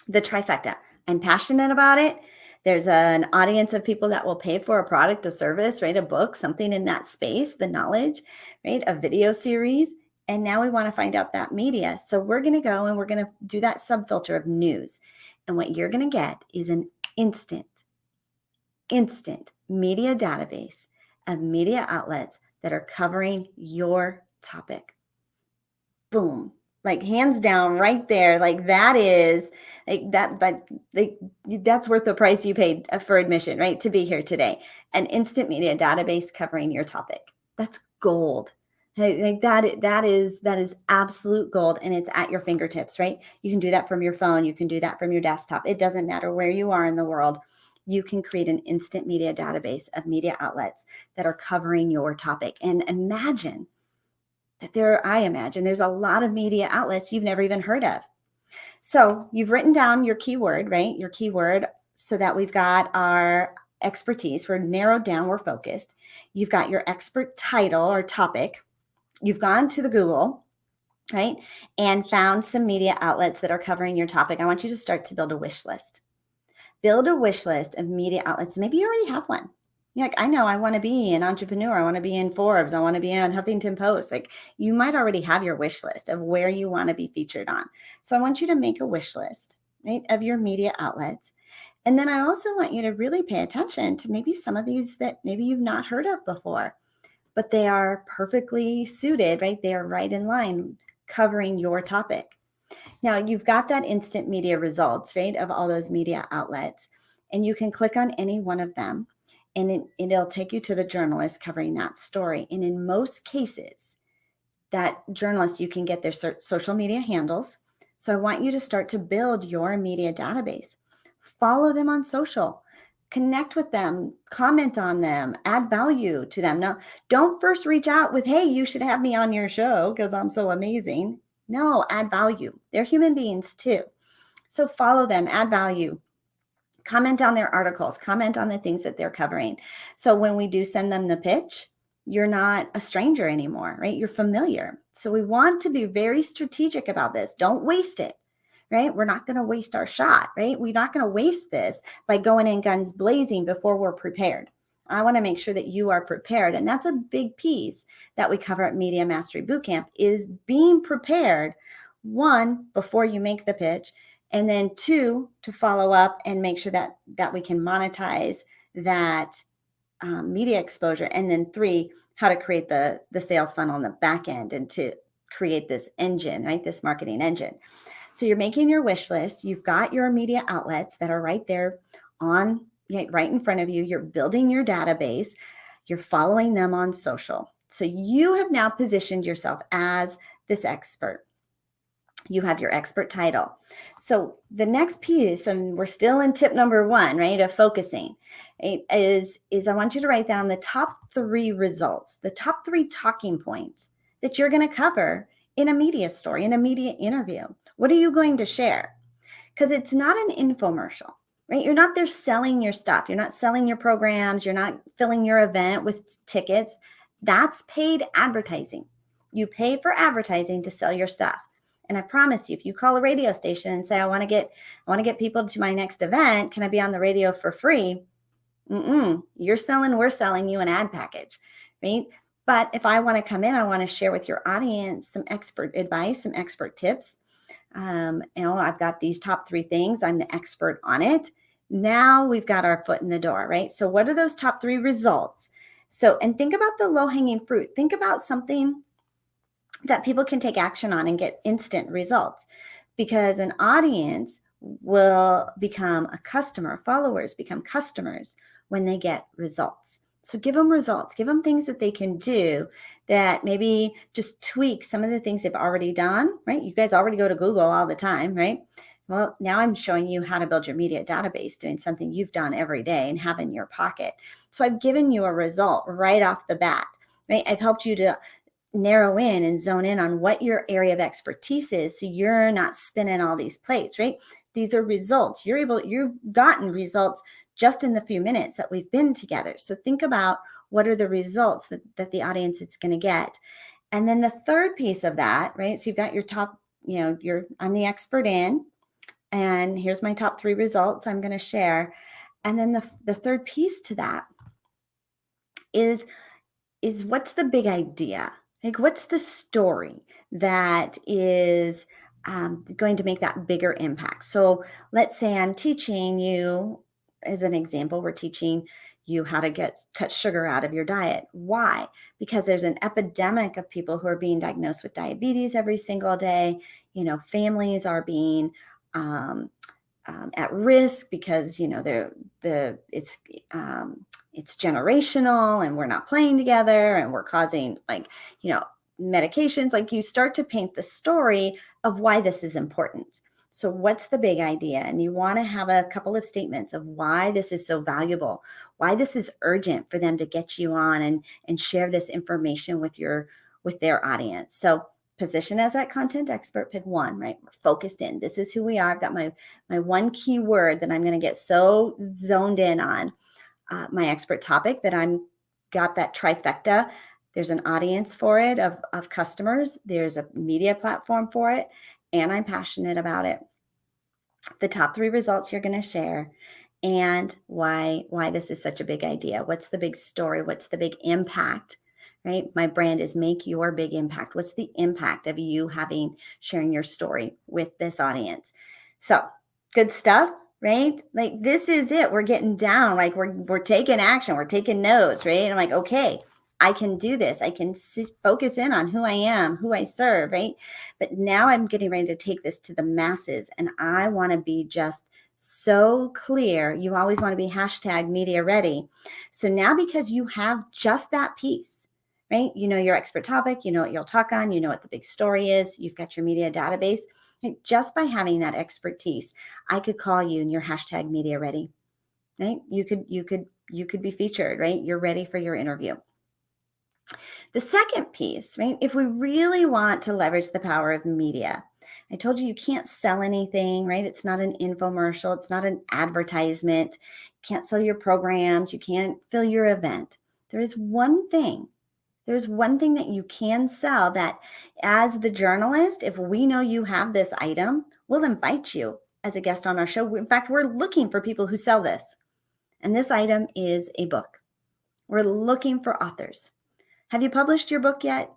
the trifecta. I'm passionate about it. There's an audience of people that will pay for a product, a service, right? A book, something in that space, the knowledge, right? A video series. And now we want to find out that media. So we're going to go and we're going to do that sub filter of news. And what you're going to get is an instant media database of media outlets that are covering your topic. Boom. Like hands down right there. Like that is that's worth the price you paid for admission, right? To be here today. An instant media database covering your topic. That's gold. Like that is absolute gold, and it's at your fingertips, right? You can do that from your phone. You can do that from your desktop. It doesn't matter where you are in the world. You can create an instant media database of media outlets that are covering your topic. And imagine that I imagine there's a lot of media outlets you've never even heard of. So you've written down your keyword, right? Your keyword, so that we've got our expertise. We're narrowed down. We're focused. You've got your expert title or topic. You've gone to the Google, right, and found some media outlets that are covering your topic. I want you to start to build a wish list. Build a wish list of media outlets. Maybe you already have one. You're like, I know I want to be an entrepreneur. I want to be in Forbes. I want to be on Huffington Post. Like, you might already have your wish list of where you want to be featured on. So I want you to make a wish list, right, of your media outlets. And then I also want you to really pay attention to maybe some of these that maybe you've not heard of before, but they are perfectly suited, right? They are right in line covering your topic. Now you've got that instant media results, right, of all those media outlets, and you can click on any one of them and it'll take you to the journalist covering that story. And in most cases, that journalist, you can get their social media handles. So I want you to start to build your media database. Follow them on social, connect with them, comment on them, add value to them. Now, don't first reach out with, hey, you should have me on your show because I'm so amazing. No, add value. They're human beings too. So follow them, add value. Comment on their articles, comment on the things that they're covering. So when we do send them the pitch, you're not a stranger anymore, right? You're familiar. So we want to be very strategic about this. Don't waste it, right? We're not going to waste our shot, right? We're not going to waste this by going in guns blazing before we're prepared. I want to make sure that you are prepared. And that's a big piece that we cover at Media Mastery Bootcamp is being prepared, one, before you make the pitch, and then two, to follow up and make sure that we can monetize that media exposure. And then three, how to create the sales funnel on the back end and to create this engine, right? This marketing engine. So you're making your wish list. You've got your media outlets that are right there on, right in front of you. You're building your database. You're following them on social. So you have now positioned yourself as this expert. You have your expert title. So the next piece, and we're still in tip number one, right, of focusing, right, is I want you to write down the top 3 results, the top 3 talking points that you're going to cover in a media story, in a media interview. What are you going to share? Because it's not an infomercial, right? You're not there selling your stuff. You're not selling your programs. You're not filling your event with tickets. That's paid advertising. You pay for advertising to sell your stuff. And I promise you, if you call a radio station and say, I want to get people to my next event, can I be on the radio for free? We're selling you an ad package, right? But if I want to come in, I want to share with your audience some expert advice, some expert tips. I've got these top 3 things. I'm the expert on it. Now we've got our foot in the door, right? So what are those top 3 results? So, and think about the low-hanging fruit. Think about something that people can take action on and get instant results, because an audience will become a customer. Followers become customers when they get results. So give them results, give them things that they can do that maybe just tweak some of the things they've already done, right? You guys already go to Google all the time, right? Well, now I'm showing you how to build your media database, doing something you've done every day and have in your pocket. So I've given you a result right off the bat, right? I've helped you to narrow in and zone in on what your area of expertise is, so you're not spinning all these plates, right? These are results. You've gotten results just in the few minutes that we've been together. So think about what are the results that the audience is going to get. And then the third piece of that, right? So you've got your top, I'm the expert in, and here's my top 3 results I'm going to share. And then the third piece to that is what's the big idea? Like, what's the story that is going to make that bigger impact? So let's say I'm teaching you, as an example, we're teaching you how to cut sugar out of your diet. Why? Because there's an epidemic of people who are being diagnosed with diabetes every single day. Families are being at risk because it's generational, and we're not playing together, and we're causing medications. Like, you start to paint the story of why this is important. So what's the big idea? And you want to have a couple of statements of why this is so valuable, why this is urgent for them to get you on and share this information with their audience. So position as that content expert, pick one, right? We're focused in. This is who we are. I've got my one key word that I'm going to get so zoned in on. My expert topic that I'm got that trifecta. There's an audience for it of customers. There's a media platform for it, and I'm passionate about it. The top 3 results you're going to share, and why this is such a big idea. What's the big story? What's the big impact? Right? My brand is make your big impact. What's the impact of you sharing your story with this audience? So good stuff, right? Like this is it. We're getting down. Like we're taking action. We're taking notes, right? And I'm like, okay, I can do this. I can focus in on who I am, who I serve, right? But now I'm getting ready to take this to the masses, and I want to be just so clear. You always want to be #media ready. So now, because you have just that piece, right? You know your expert topic, you know what you'll talk on, you know what the big story is, you've got your media database. Right? Just by having that expertise, I could call you and you're #media ready, right? You could be featured, right? You're ready for your interview. The second piece, right? If we really want to leverage the power of media, I told you can't sell anything, right? It's not an infomercial. It's not an advertisement. You can't sell your programs. You can't fill your event. There's one thing that you can sell that, as the journalist, if we know you have this item, we'll invite you as a guest on our show. In fact, we're looking for people who sell this. And this item is a book. We're looking for authors. Have you published your book yet?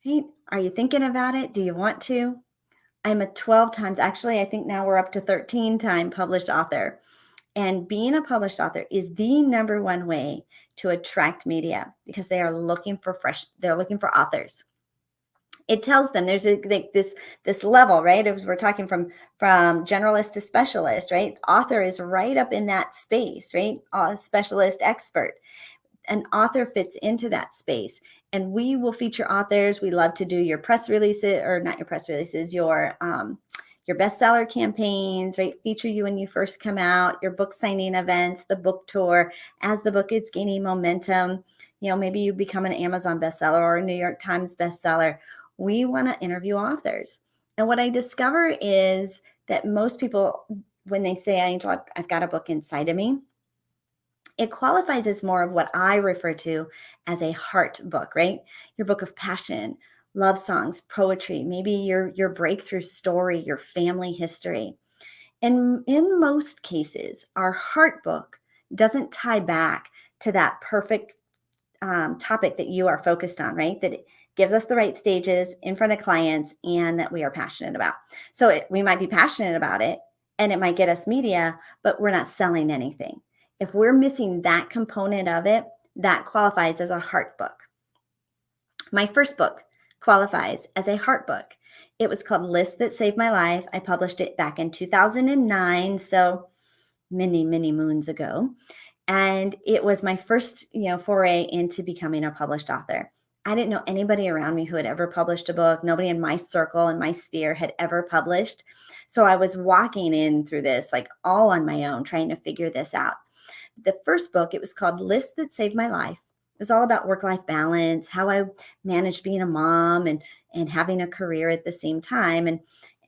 Right? Are you thinking about it? Do you want to? I'm a 12 times, actually, I think now we're up to 13-time published author. And being a published author is the number one way to attract media, because they are looking for they're looking for authors. It tells them there's this level, right? As we're talking from generalist to specialist, right? Author is right up in that space, right? Specialist, expert. An author fits into that space, and we will feature authors. We love to do your press releases, or not your press releases, your bestseller campaigns, right? Feature you when you first come out, your book signing events, the book tour, as the book is gaining momentum. You know, maybe you become an Amazon bestseller or a New York Times bestseller. We want to interview authors. And what I discover is that most people, when they say, Angel, I've got a book inside of me, it qualifies as more of what I refer to as a heart book, right? Your book of passion, love songs, poetry, maybe your breakthrough story, your family history. And in most cases, our heart book doesn't tie back to that perfect topic that you are focused on, right? That it gives us the right stages in front of clients and that we are passionate about. So we might be passionate about it and it might get us media, but we're not selling anything. If we're missing that component of it, that qualifies as a heart book. My first book qualifies as a heart book. It was called Lists That Saved My Life. I published it back in 2009, so many, many moons ago. And it was my first, foray into becoming a published author. I didn't know anybody around me who had ever published a book. Nobody in my circle and my sphere had ever published. So I was walking in through this like all on my own, trying to figure this out. The first book, it was called Lists That Saved My Life. It was all about work-life balance, how I managed being a mom and having a career at the same time, and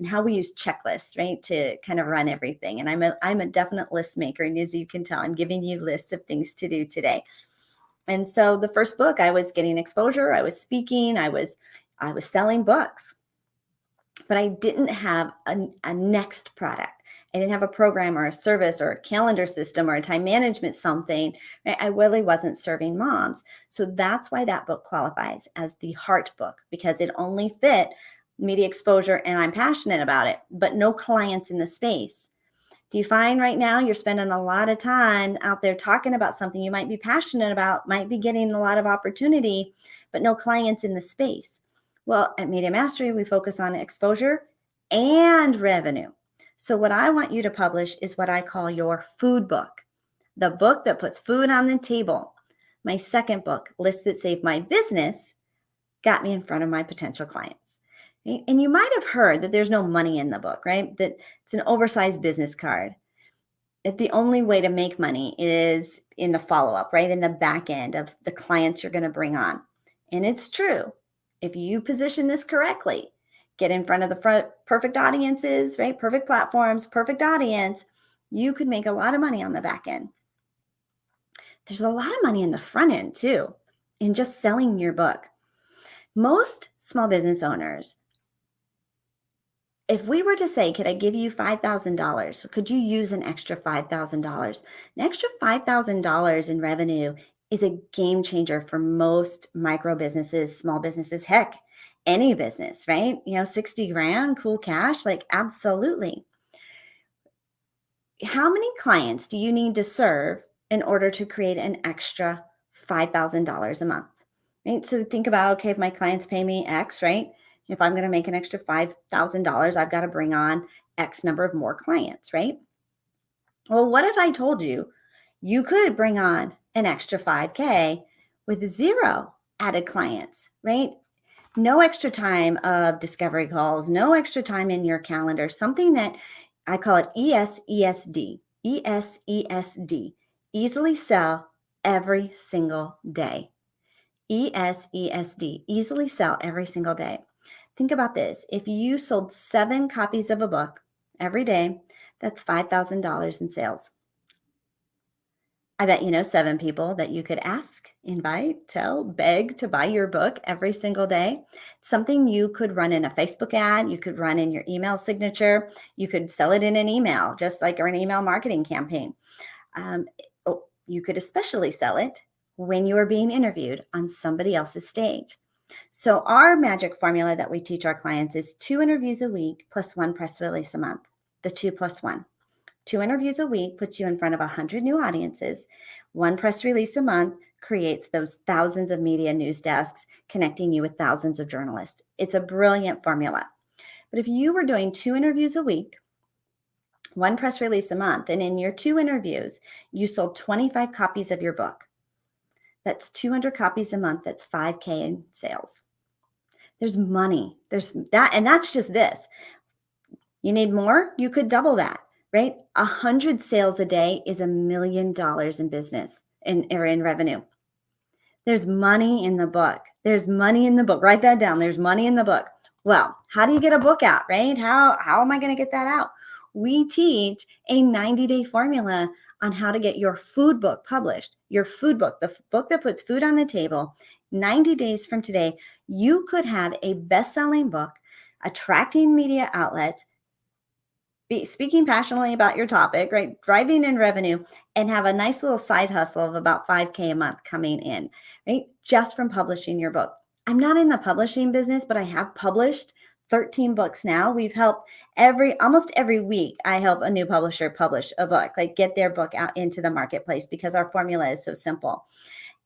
how we use checklists, right, to kind of run everything. And I'm a definite list maker. And as you can tell, I'm giving you lists of things to do today. And so the first book, I was getting exposure. I was speaking. I was selling books. But I didn't have a next product. I didn't have a program or a service or a calendar system or a time management something. Right? I really wasn't serving moms. So that's why that book qualifies as the heart book, because it only fit media exposure and I'm passionate about it, but no clients in the space. Do you find right now you're spending a lot of time out there talking about something you might be passionate about, might be getting a lot of opportunity, but no clients in the space? Well, at Media Mastery, we focus on exposure and revenue. So what I want you to publish is what I call your food book, the book that puts food on the table. My second book, Lists That Saved My Business, got me in front of my potential clients. Right? And you might have heard that there's no money in the book, right? That it's an oversized business card. That the only way to make money is in the follow-up, right? In the back end of the clients you're going to bring on. And it's true. If you position this correctly, get in front of the perfect audiences, right? Perfect platforms, perfect audience, you could make a lot of money on the back end. There's a lot of money in the front end too, in just selling your book. Most small business owners if we were to say, could I give you $5,000? Could you use an extra $5,000? An extra $5,000 in revenue is a game changer for most micro businesses, small businesses, heck, any business, right? 60 grand, cool cash, like absolutely. How many clients do you need to serve in order to create an extra $5,000 a month? Right? So think about, okay, if my clients pay me X, right? If I'm going to make an extra $5,000, I've got to bring on X number of more clients, right? Well, what if I told you you could bring on an extra 5K with 0 added clients, right? No extra time of discovery calls, no extra time in your calendar, something that I call it ESESD, ESESD, easily sell every single day. ESESD, easily sell every single day. Think about this. If you sold 7 copies of a book every day, that's $5,000 in sales. I bet you know 7 people that you could ask, invite, tell, beg to buy your book every single day. Something you could run in a Facebook ad, you could run in your email signature, you could sell it in an email, just like or an email marketing campaign. You could especially sell it when you are being interviewed on somebody else's stage. So our magic formula that we teach our clients is 2 interviews a week plus 1 press release a month, the 2 plus 1. 2 interviews a week puts you in front of 100 new audiences. 1 press release a month creates those thousands of media news desks, connecting you with thousands of journalists. It's a brilliant formula. But if you were doing 2 interviews a week, 1 press release a month, and in your 2 interviews, you sold 25 copies of your book, that's 200 copies a month. That's 5K in sales. There's money. There's that. And that's just this. You need more? You could double that, right? 100 sales a day is $1 million in business or in revenue. There's money in the book. There's money in the book. Write that down. There's money in the book. Well, how do you get a book out, right? How am I going to get that out? We teach a 90-day formula on how to get your food book published. Your food book, the book that puts food on the table. 90 days from today, you could have a best-selling book, attracting media outlets, speaking passionately about your topic, right? Driving in revenue, and have a nice little side hustle of about 5K a month coming in, right? Just from publishing your book. I'm not in the publishing business, but I have published 13 books now. We've helped almost every week. I help a new publisher publish a book, like get their book out into the marketplace, because our formula is so simple.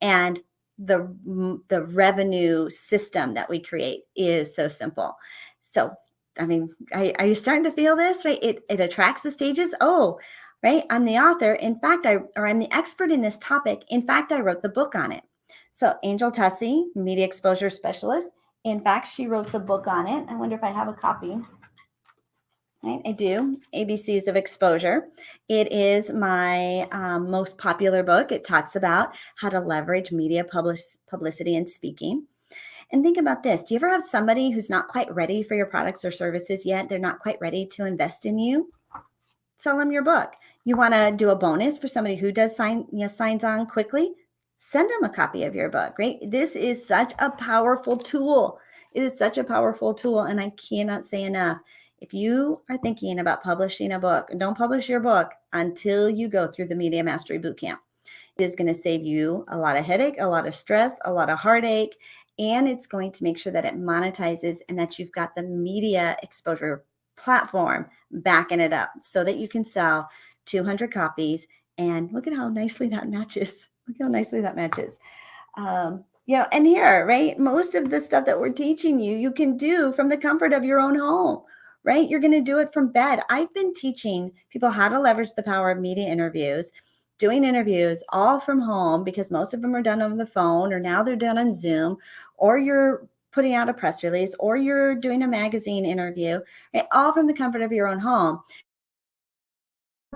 And the revenue system that we create is so simple. So, I mean, are you starting to feel this, right? It attracts the stages. Oh, right. I'm the author. In fact, I'm the expert in this topic. In fact, I wrote the book on it. So Angel Tussey, media exposure specialist. In fact, she wrote the book on it. I wonder if I have a copy. Right, I do. ABCs of Exposure. It is my most popular book. It talks about how to leverage media publicity and speaking. And think about this. Do you ever have somebody who's not quite ready for your products or services yet? They're not quite ready to invest in you? Sell them your book. You want to do a bonus for somebody who does signs on quickly? Send them a copy of your book, right? This is such a powerful tool. It is such a powerful tool, and I cannot say enough. If you are thinking about publishing a book, don't publish your book until you go through the Media Mastery Bootcamp. It is going to save you a lot of headache, a lot of stress, a lot of heartache, and it's going to make sure that it monetizes and that you've got the media exposure platform backing it up so that you can sell 200 copies. And look at how nicely that matches. Look how nicely that matches. And here, right? Most of the stuff that we're teaching you, you can do from the comfort of your own home, right? You're going to do it from bed. I've been teaching people how to leverage the power of media interviews, doing interviews all from home, because most of them are done over the phone, or now they're done on Zoom, or you're putting out a press release, or you're doing a magazine interview, right? All from the comfort of your own home.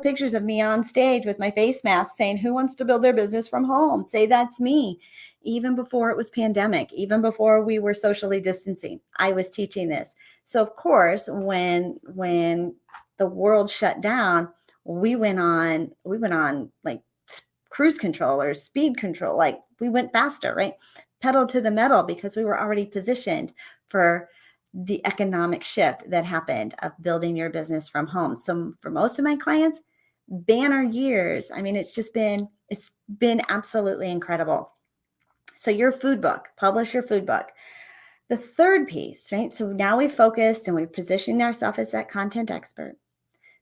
Pictures of me on stage with my face mask saying, who wants to build their business from home? Say, that's me. Even before it was pandemic, even before we were socially distancing, I was teaching this. So of course, when the world shut down, we went on like cruise control or speed control. Like we went faster, right? Pedal to the metal, because we were already positioned for the economic shift that happened of building your business from home. So for most of my clients, banner years. I mean, it's been absolutely incredible. So your food book, publish your food book. The third piece, right? So now we've focused and we've positioned ourselves as that content expert.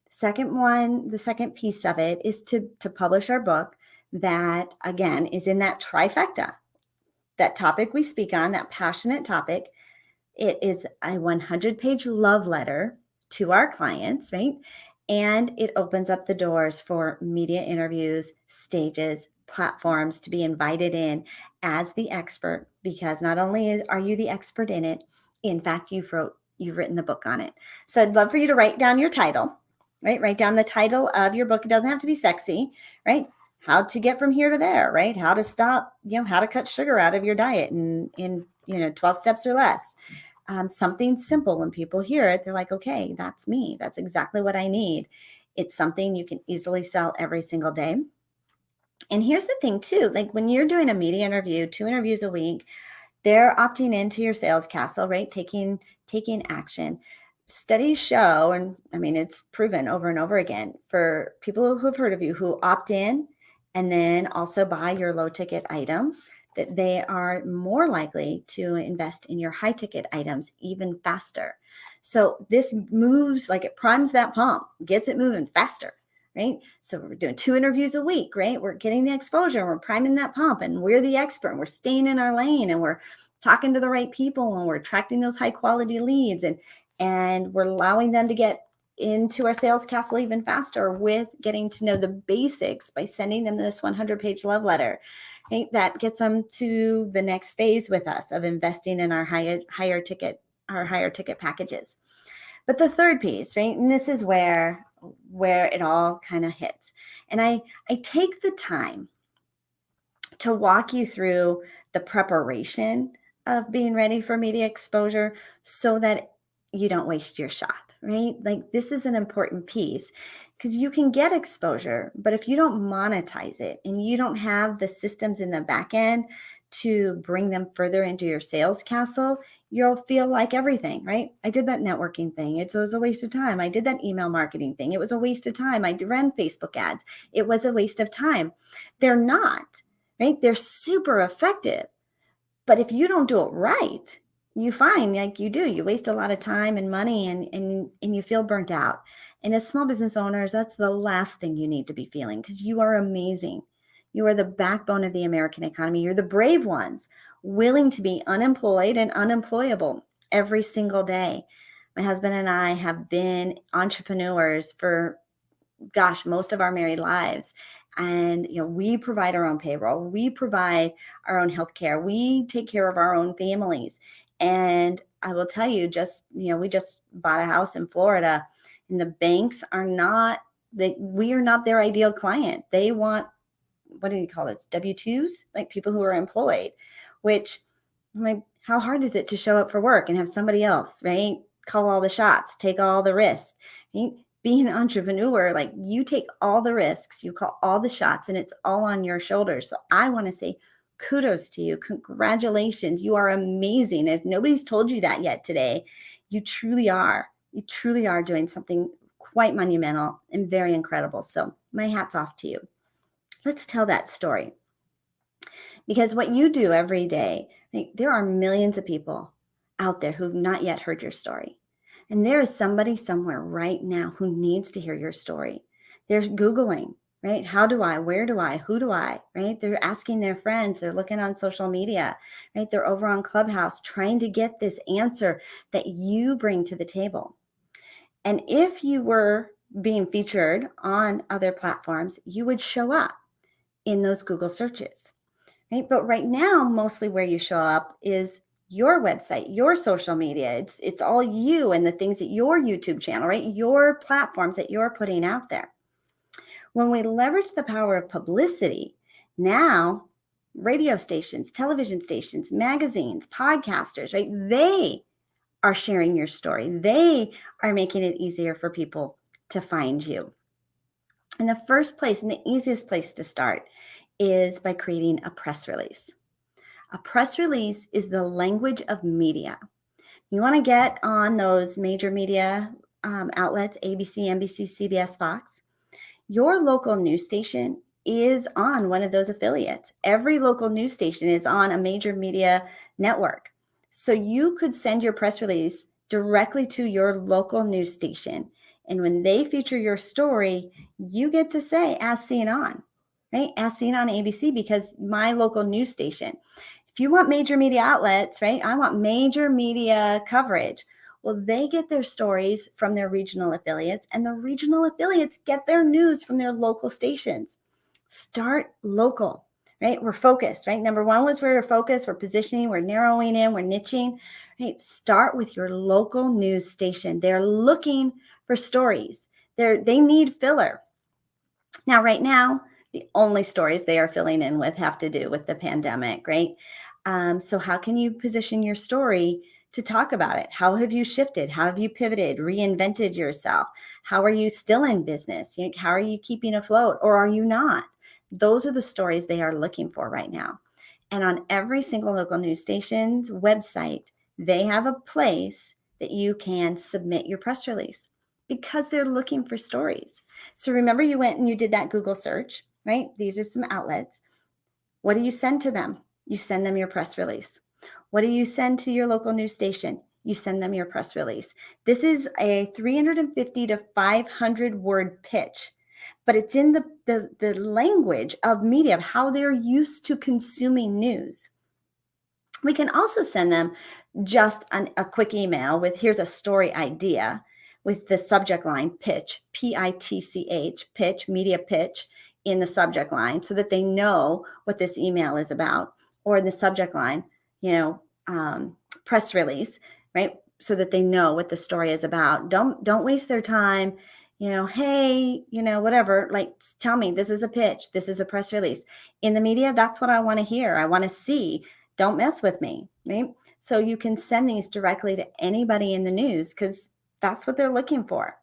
The second piece of it is to publish our book that, again, is in that trifecta, that topic we speak on, that passionate topic. It is a 100-page love letter to our clients, right? And it opens up the doors for media interviews, stages, platforms to be invited in as the expert, because not only are you the expert in it, in fact, you've written the book on it. So I'd love for you to write down your title, right? Write down the title of your book. It doesn't have to be sexy, right? How to get from here to there, right? How to stop, how to cut sugar out of your diet in 12 steps or less. Something simple. When people hear it, they're like, okay, that's me. That's exactly what I need. It's something you can easily sell every single day. And here's the thing too, like when you're doing a media interview, 2 interviews a week, they're opting into your sales castle, right? Taking action. Studies show, and I mean, it's proven over and over again for people who've heard of you, who opt in and then also buy your low ticket item, that they are more likely to invest in your high ticket items even faster. So this moves, like it primes that pump, gets it moving faster, right? So we're doing 2 interviews a week, right? We're getting the exposure, and we're priming that pump, and we're the expert, and we're staying in our lane, and we're talking to the right people, and we're attracting those high quality leads, and we're allowing them to get into our sales castle even faster with getting to know the basics by sending them this 100-page love letter. Right? That gets them to the next phase with us of investing in our higher ticket packages. But the third piece, right? And this is where it all kind of hits. And I take the time to walk you through the preparation of being ready for media exposure so that you don't waste your shot, right? Like this is an important piece because you can get exposure, but if you don't monetize it and you don't have the systems in the back end to bring them further into your sales castle, you'll feel like everything, right? I did that networking thing. It was a waste of time. I did that email marketing thing. It was a waste of time. I ran Facebook ads. It was a waste of time. They're not, right? They're super effective. But if you don't do it right, you find like you waste a lot of time and money and you feel burnt out. And as small business owners, that's the last thing you need to be feeling, because you are amazing. You are the backbone of the American economy. You're the brave ones, willing to be unemployed and unemployable every single day. My husband and I have been entrepreneurs for, most of our married lives. And, we provide our own payroll. We provide our own healthcare. We take care of our own families. And I will tell you, we just bought a house in Florida, and the banks are not, we are not their ideal client. They want, what do you call it? W-2s, like people who are employed, which I'm like, how hard is it to show up for work and have somebody else, right? Call all the shots, take all the risks, right? Being an entrepreneur, like you take all the risks, you call all the shots, and it's all on your shoulders. So I want to say kudos to you. Congratulations. You are amazing. If nobody's told you that yet today, you truly are. You truly are doing something quite monumental and very incredible. So my hat's off to you. Let's tell that story. Because what you do every day, there are millions of people out there who've not yet heard your story. And there is somebody somewhere right now who needs to hear your story. They're Googling, right? How do I, where do I, who do I, right? They're asking their friends, they're looking on social media, right? They're over on Clubhouse trying to get this answer that you bring to the table. And if you were being featured on other platforms, you would show up in those Google searches, right? But right now, mostly where you show up is your website, your social media. It's all you and the things that your YouTube channel, right? Your platforms that you're putting out there. When we leverage the power of publicity, now radio stations, television stations, magazines, podcasters, right? They are sharing your story. They are making it easier for people to find you. And the first place and the easiest place to start is by creating a press release. A press release is the language of media. You want to get on those major media outlets, ABC, NBC, CBS, Fox. Your local news station is on one of those affiliates. Every local news station is on a major media network. So you could send your press release directly to your local news station. And when they feature your story, you get to say, as seen on, right? As seen on ABC, because my local news station. If you want major media outlets, right? I want major media coverage. Well, they get their stories from their regional affiliates, and the regional affiliates get their news from their local stations. Start local, right? We're focused, right? Number one was we're focused, we're positioning, we're narrowing in, we're niching, right? Start with your local news station. They're looking for stories. They need filler. Now, right now, the only stories they are filling in with have to do with the pandemic, right? So how can you position your story to talk about it? How have you shifted? How have you pivoted, reinvented yourself? How are you still in business? How are you keeping afloat, or are you not? Those are the stories they are looking for right now. And on every single local news station's website, they have a place that you can submit your press release because they're looking for stories. So remember, you went and you did that Google search, right? These are some outlets. What do you send to them? You send them your press release. What do you send to your local news station? You send them your press release. This is a 350 to 500 word pitch, but it's in the language of media, of how they're used to consuming news. We can also send them just a quick email with, here's a story idea, with the subject line pitch, P-I-T-C-H, pitch, media pitch, in the subject line, so that they know what this email is about, or in the subject line, press release, right? So that they know what the story is about. Don't waste their time, hey, whatever, like, tell me, this is a pitch, this is a press release. In the media, that's what I want to hear. I want to see. Don't mess with me, right? So you can send these directly to anybody in the news, because that's what they're looking for.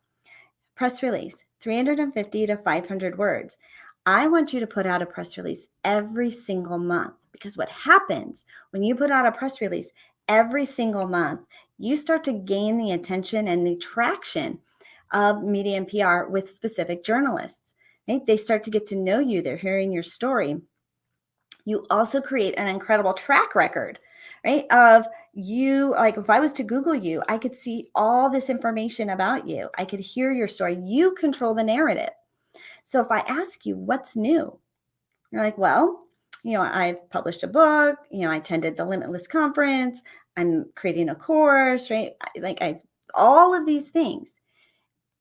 Press release, 350 to 500 words. I want you to put out a press release every single month, because what happens when you put out a press release every single month, you start to gain the attention and the traction of media and PR with specific journalists, right? They start to get to know you. They're hearing your story. You also create an incredible track record, right? Of you, like, if I was to Google you, I could see all this information about you. I could hear your story. You control the narrative. So if I ask you, what's new? You're like, well, I've published a book, I attended the Limitless conference, I'm creating a course, right? All of these things.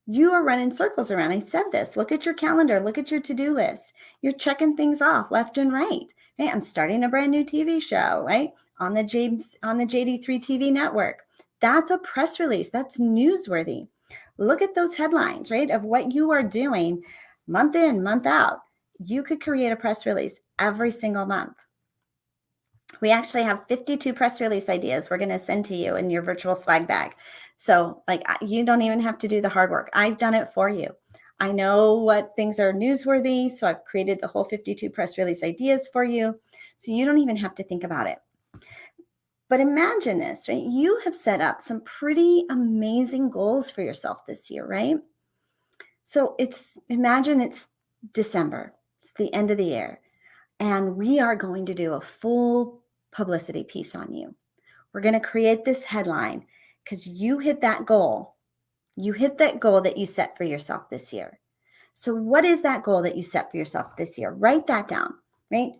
You are running circles around. I said this. Look at your calendar. Look at your to-do list. You're checking things off left and right. Right? I'm starting a brand new TV show, right? On the JD3 TV network. That's a press release. That's newsworthy. Look at those headlines, right? Of what you are doing month in, month out. You could create a press release every single month. We actually have 52 press release ideas we're going to send to you in your virtual swag bag. So you don't even have to do the hard work. I've done it for you. I know what things are newsworthy. So I've created the whole 52 press release ideas for you. So you don't even have to think about it. But imagine this, right? You have set up some pretty amazing goals for yourself this year, right? So imagine it's December, it's the end of the year, and we are going to do a full publicity piece on you. We're going to create this headline because you hit that goal. You hit that goal that you set for yourself this year. So what is that goal that you set for yourself this year? Write that down, right?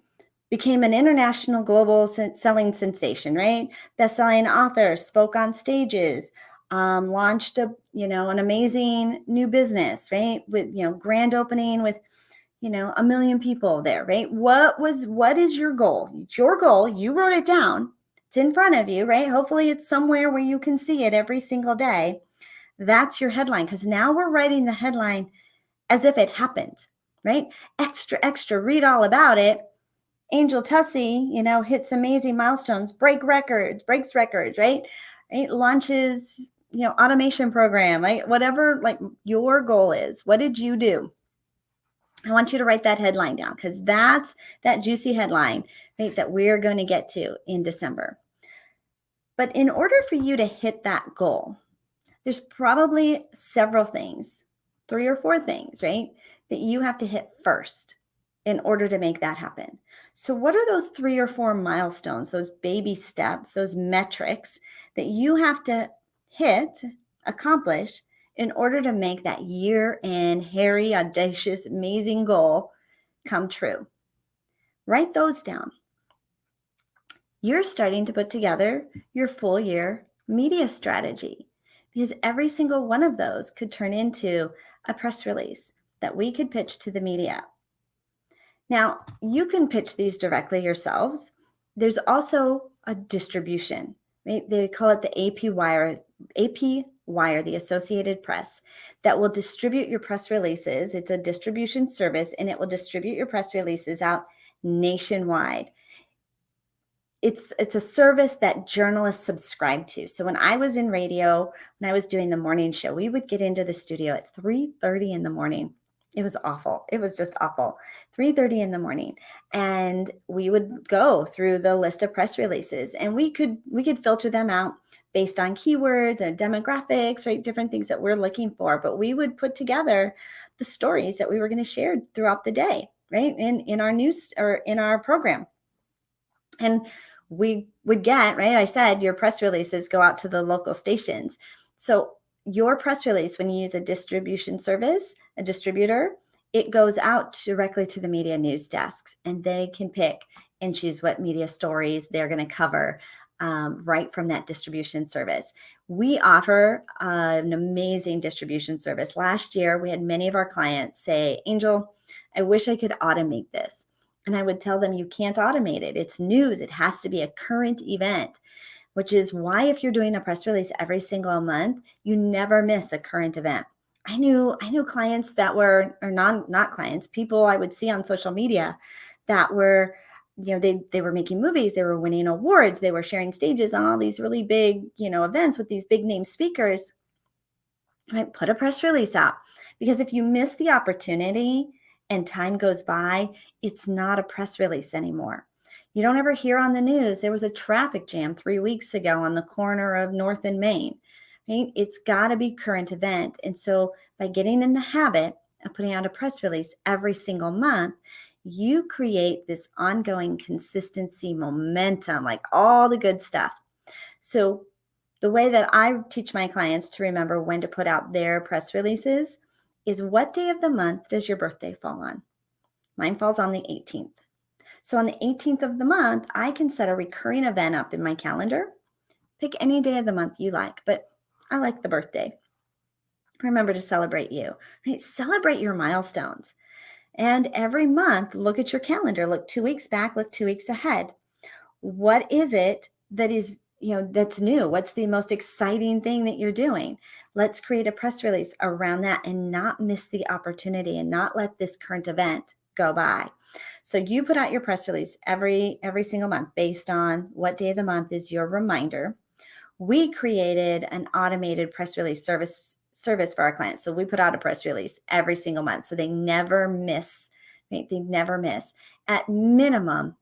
Became an international global selling sensation, right? Best-selling author, spoke on stages, launched an amazing new business, right? With, grand opening with, 1 million people there, right? What is your goal? It's your goal. You wrote it down. It's in front of you, right? Hopefully it's somewhere where you can see it every single day. That's your headline, because now we're writing the headline as if it happened, right? Extra, read all about it. Angel Tussey, hits amazing milestones, breaks records, right? Launches, automation program, right? Whatever, your goal is. What did you do? I want you to write that headline down, because that's that juicy headline, right, that we're going to get to in December. But in order for you to hit that goal, there's probably several things, 3 or 4 things, right, that you have to hit first in order to make that happen. So what are those 3 or 4 milestones, those baby steps, those metrics that you have to hit, accomplish in order to make that year-end, hairy, audacious, amazing goal come true? Write those down. You're starting to put together your full year media strategy, because every single one of those could turn into a press release that we could pitch to the media. Now, you can pitch these directly yourselves. There's also a distribution, right? They call it the AP Wire, the Associated Press, that will distribute your press releases. It's a distribution service, and it will distribute your press releases out nationwide. It's a service that journalists subscribe to. So when I was in radio, when I was doing the morning show, we would get into the studio at 3:30 in the morning. It was awful. It was just awful. 3:30 in the morning. And we would go through the list of press releases, and we could filter them out based on keywords and demographics, right? Different things that we're looking for. But we would put together the stories that we were going to share throughout the day, right? In our news or in our program. And we would get, right, I said your press releases go out to the local stations. So your press release, when you use a distribution service, a distributor, it goes out directly to the media news desks, and they can pick and choose what media stories they're going to cover right from that distribution service. We offer an amazing distribution service. Last year, we had many of our clients say, Angel, I wish I could automate this. And I would tell them, you can't automate it. It's news. It has to be a current event, which is why if you're doing a press release every single month, you never miss a current event. I knew clients that were, or not clients, people I would see on social media that were, they were making movies, they were winning awards, they were sharing stages on all these really big, events with these big name speakers. Right? Put a press release out, because if you miss the opportunity and time goes by, it's not a press release anymore. You don't ever hear on the news, there was a traffic jam 3 weeks ago on the corner of North and Main. Right? It's got to be current event. And so by getting in the habit of putting out a press release every single month, you create this ongoing consistency, momentum, like all the good stuff. So the way that I teach my clients to remember when to put out their press releases is, what day of the month does your birthday fall on? Mine falls on the 18th. So on the 18th of the month, I can set a recurring event up in my calendar. Pick any day of the month you like, but I like the birthday. Remember to celebrate you, right? Celebrate your milestones. And every month, look at your calendar. Look 2 weeks back, look 2 weeks ahead. What is it that is, that's new? What's the most exciting thing that you're doing? Let's create a press release around that and not miss the opportunity and not let this current event go by. So you put out your press release every single month based on what day of the month is your reminder. We created an automated press release service for our clients. So we put out a press release every single month, so they never miss, right? They never miss. At minimum,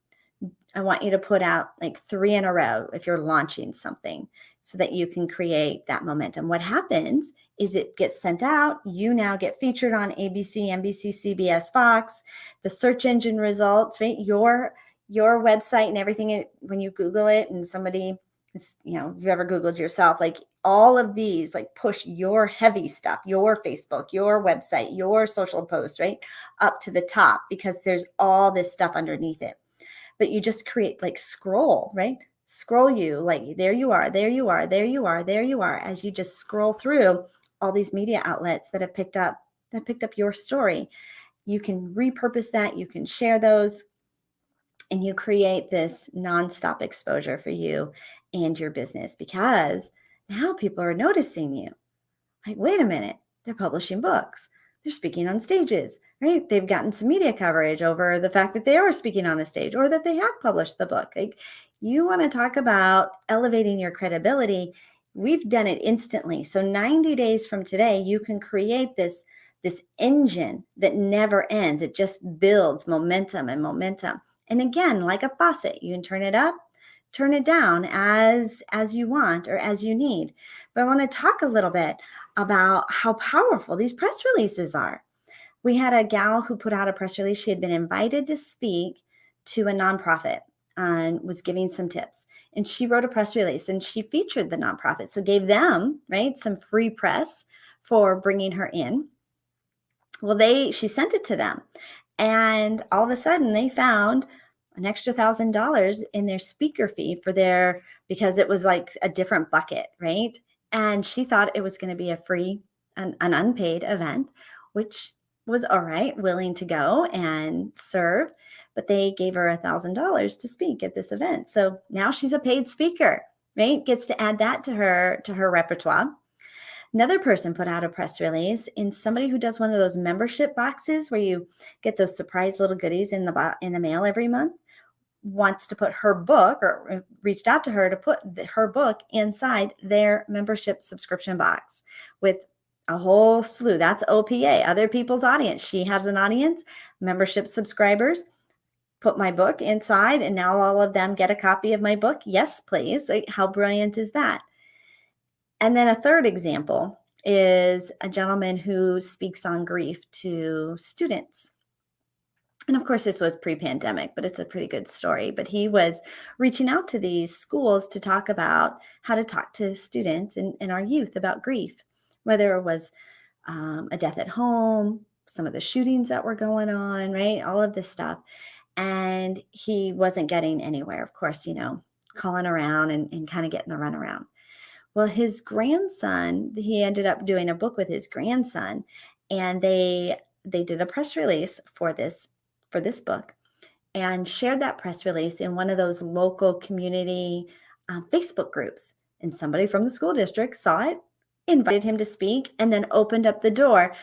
I want you to put out like 3 in a row if you're launching something, so that you can create that momentum. What happens is it gets sent out. You now get featured on ABC, NBC, CBS, Fox, the search engine results, right? Your website and everything, when you Google it and somebody, if you've ever Googled yourself, like all of these, like push your heavy stuff, your Facebook, your website, your social posts, right, up to the top, because there's all this stuff underneath it. But you just create like scroll, right? Scroll you, like there you are, there you are, there you are, there you are, as you just scroll through all these media outlets that have picked up your story. You can repurpose that, you can share those, and you create this nonstop exposure for you and your business, because now people are noticing you. Like, wait a minute, they're publishing books, they're speaking on stages, right? They've gotten some media coverage over the fact that they are speaking on a stage or that they have published the book. Like, you want to talk about elevating your credibility. We've done it instantly. So 90 days from today, you can create this engine that never ends. It just builds momentum and momentum. And again, like a faucet, you can turn it up, turn it down as you want or as you need. But I want to talk a little bit about how powerful these press releases are. We had a gal who put out a press release. She had been invited to speak to a nonprofit and was giving some tips. And she wrote a press release and she featured the nonprofit. So gave them, right, some free press for bringing her in. Well, she sent it to them. And all of a sudden they found an extra $1,000 in their speaker fee because it was like a different bucket, right? And she thought it was going to be a free, an unpaid event, which was all right, willing to go and serve, but they gave her $1,000 to speak at this event. So now she's a paid speaker, right? Gets to add that to her repertoire. Another person put out a press release, and somebody who does one of those membership boxes where you get those surprise little goodies in the mail every month, wants to put her book, or reached out to her to put her book inside their membership subscription box with a whole slew. That's OPA, other people's audience. She has an audience, membership subscribers. Put my book inside, and now all of them get a copy of my book. Yes, please. How brilliant is that? And then a third example is a gentleman who speaks on grief to students. And of course, this was pre-pandemic, but it's a pretty good story. But he was reaching out to these schools to talk about how to talk to students and our youth about grief, whether it was a death at home, some of the shootings that were going on, right? All of this stuff. And he wasn't getting anywhere, of course, calling around and kind of getting the runaround. Well, his grandson, he ended up doing a book with his grandson, and they did a press release for this book and shared that press release in one of those local community Facebook groups. And somebody from the school district saw it, invited him to speak, and then opened up the door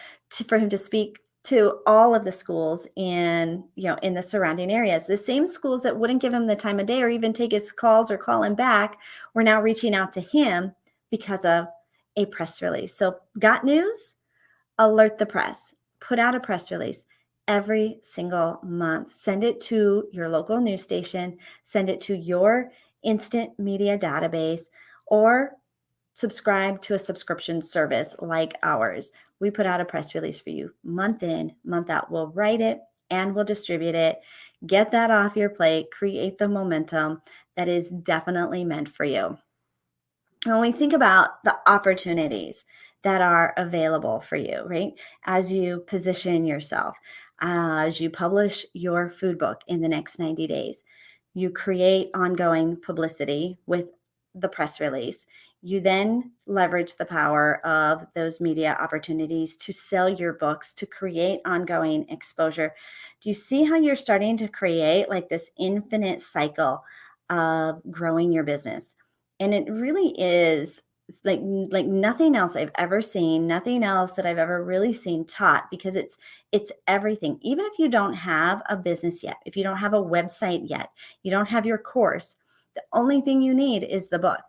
for him to speak to all of the schools in the surrounding areas. The same schools that wouldn't give him the time of day or even take his calls or call him back were now reaching out to him because of a press release. So got news? Alert the press. Put out a press release every single month. Send it to your local news station. Send it to your instant media database, or subscribe to a subscription service like ours. We put out a press release for you month in, month out. We'll write it and we'll distribute it. Get that off your plate. Create the momentum that is definitely meant for you. When we think about the opportunities that are available for you, right? As you position yourself, as you publish your food book in the next 90 days, you create ongoing publicity with the press release. You then leverage the power of those media opportunities to sell your books, to create ongoing exposure. Do you see how you're starting to create like this infinite cycle of growing your business? And it really is like nothing else I've ever seen, nothing else that I've ever really seen taught, because it's everything. Even if you don't have a business yet, if you don't have a website yet, you don't have your course, the only thing you need is the book,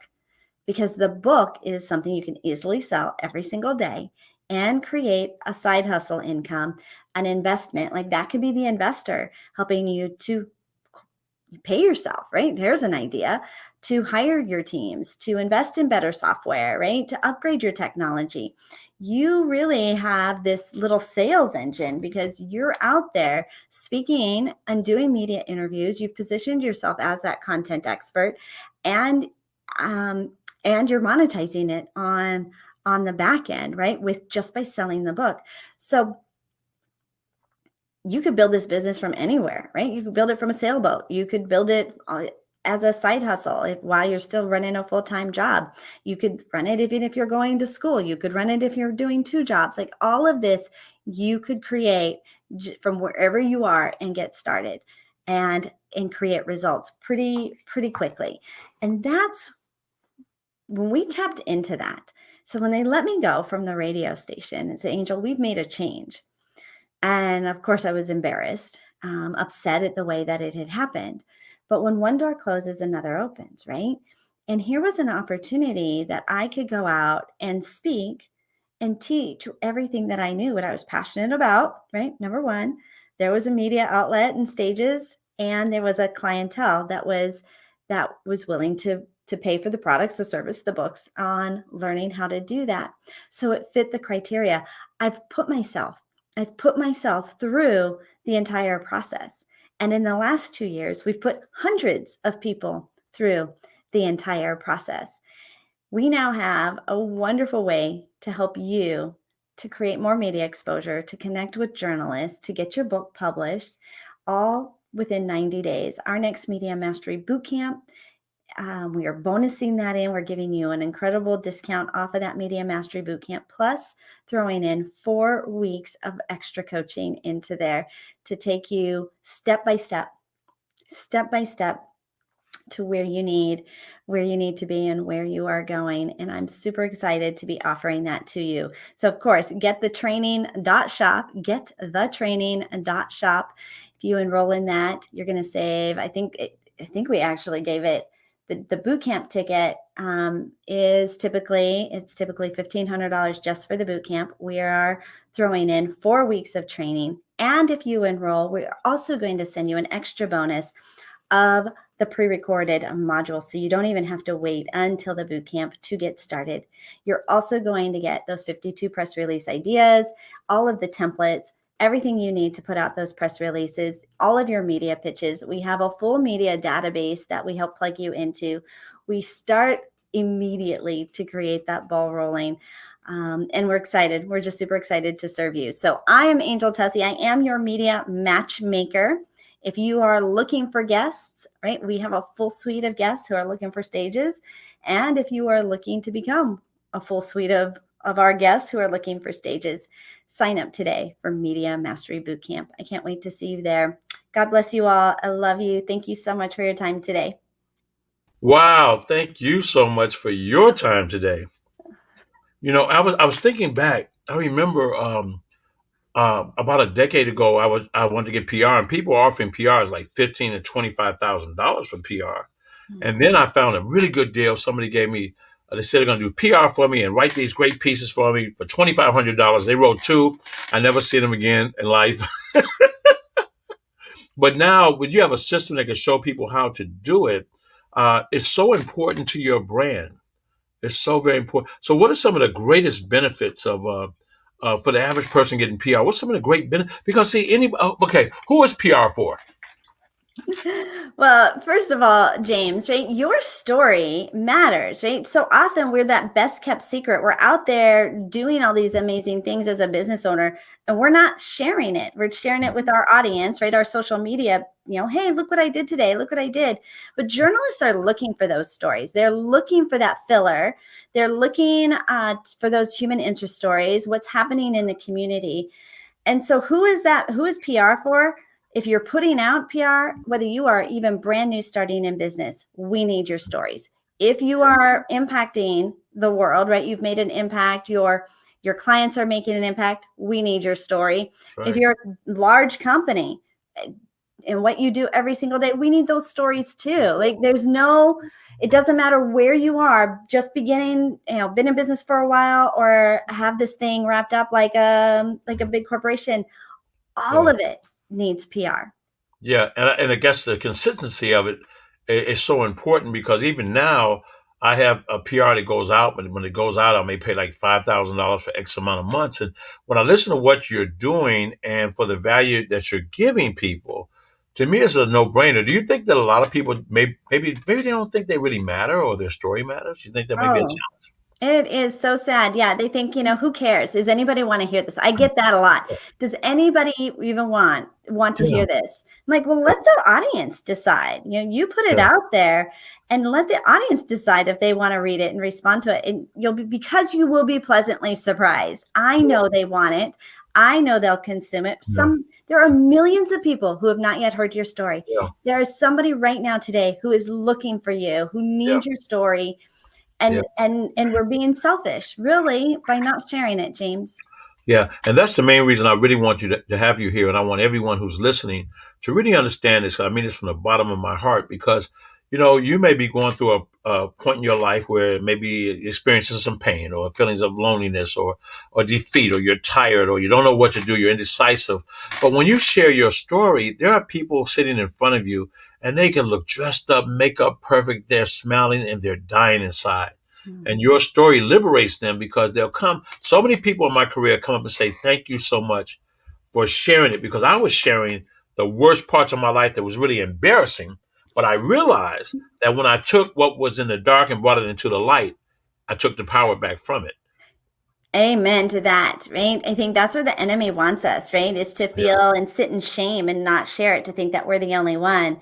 because the book is something you can easily sell every single day and create a side hustle income, an investment. Like that could be the investor helping you to pay yourself, right? Here's an idea to hire your teams, to invest in better software, right? To upgrade your technology. You really have this little sales engine because you're out there speaking and doing media interviews. You've positioned yourself as that content expert, and you're monetizing it on the back end, right? With just by selling the book. So you could build this business from anywhere, right? You could build it from a sailboat. You could build it as a side hustle while you're still running a full-time job. You could run it even if you're going to school. You could run it if you're doing 2 jobs. Like all of this, you could create from wherever you are and get started and create results pretty quickly. And that's when we tapped into that. So when they let me go from the radio station and say, Angel, we've made a change. And of course I was embarrassed, upset at the way that it had happened. But when one door closes, another opens, right? And here was an opportunity that I could go out and speak and teach everything that I knew, what I was passionate about, right? Number one, there was a media outlet and stages, and there was a clientele that was that was willing to pay for the products, the service, the books on learning how to do that. So it fit the criteria. I've put myself through the entire process. And in the last 2 years, we've put hundreds of people through the entire process. We now have a wonderful way to help you to create more media exposure, to connect with journalists, to get your book published, all within 90 days. Our next Media Mastery Bootcamp, we are bonusing that in. We're giving you an incredible discount off of that Media Mastery Bootcamp, plus throwing in 4 weeks of extra coaching into there to take you step by step to where you need to be and where you are going. And I'm super excited to be offering that to you. So of course, getthetraining.shop. If you enroll in that, you're going to save, I think we actually gave it, the boot camp ticket is typically $1,500 just for the boot camp. We are throwing in 4 weeks of training. And if you enroll, we're also going to send you an extra bonus of the pre-recorded module. So you don't even have to wait until the boot camp to get started. You're also going to get those 52 press release ideas, all of the templates, everything you need to put out those press releases, all of your media pitches. We have a full media database that we help plug you into. We start immediately to create that ball rolling. And we're excited. We're just super excited to serve you. So I am Angel Tussey. I am your media matchmaker. If you are looking for guests, right, we have a full suite of guests who are looking for stages. And if you are looking to become a full suite of our guests who are looking for stages, sign up today for Media Mastery Bootcamp. I can't wait to see you there. God bless you all. I love you. Thank you so much for your time today. Wow. Thank you so much for your time today. You know, I was thinking back. I remember about a decade ago, I wanted to get PR, and people were offering PRs like $15,000 to $25,000 for PR. And then I found a really good deal. Somebody gave me, they said they're going to do PR for me and write these great pieces for me for $2,500. They wrote 2. I never see them again in life. But now, when you have a system that can show people how to do it, it's so important to your brand. It's so very important. So what are some of the greatest benefits of for the average person getting PR? What's some of the great benefits? Because see, okay, who is PR for? Well, first of all, James, right, your story matters, right? So often we're that best kept secret. We're out there doing all these amazing things as a business owner, and we're not sharing it. We're sharing it with our audience, right? Our social media, hey, look what I did today. Look what I did. But journalists are looking for those stories. They're looking for that filler. They're looking for those human interest stories, what's happening in the community. And so who is PR for? If you're putting out PR, whether you are even brand new starting in business, we need your stories. If you are impacting the world, right? You've made an impact, your clients are making an impact, we need your story. Right. If you're a large company and what you do every single day, we need those stories too. Like it doesn't matter where you are, just beginning, been in business for a while or have this thing wrapped up like a big corporation, all of it needs PR. Yeah, and I guess the consistency of it is so important because even now I have a PR that goes out, but when it goes out, I may pay like $5,000 for X amount of months. And when I listen to what you're doing and for the value that you're giving people, to me, it's a no-brainer. Do you think that a lot of people maybe they don't think they really matter or their story matters? Do you think that may be a challenge? It is so sad. Yeah, they think, who cares? Does anybody want to hear this? I get that a lot. Does anybody even want to hear this? I'm like, well, let the audience decide. You put it out there and let the audience decide if they want to read it and respond to it. And because you will be pleasantly surprised. I know they want it. I know they'll consume it. There are millions of people who have not yet heard your story. Yeah. There is somebody right now today who is looking for you, who needs your story. And we're being selfish, really, by not sharing it, James. Yeah, and that's the main reason I really want you to have you here, and I want everyone who's listening to really understand this. I mean this from the bottom of my heart because, you may be going through a point in your life where maybe experiencing some pain or feelings of loneliness or defeat, or you're tired or you don't know what to do, you're indecisive. But when you share your story, there are people sitting in front of you and they can look dressed up, makeup perfect. They're smiling and they're dying inside. And your story liberates them because they'll come. So many people in my career come up and say, thank you so much for sharing it, because I was sharing the worst parts of my life that was really embarrassing. But I realized that when I took what was in the dark and brought it into the light, I took the power back from it. Amen to that, right? I think that's where the enemy wants us, right? Is to feel and sit in shame and not share it, to think that we're the only one.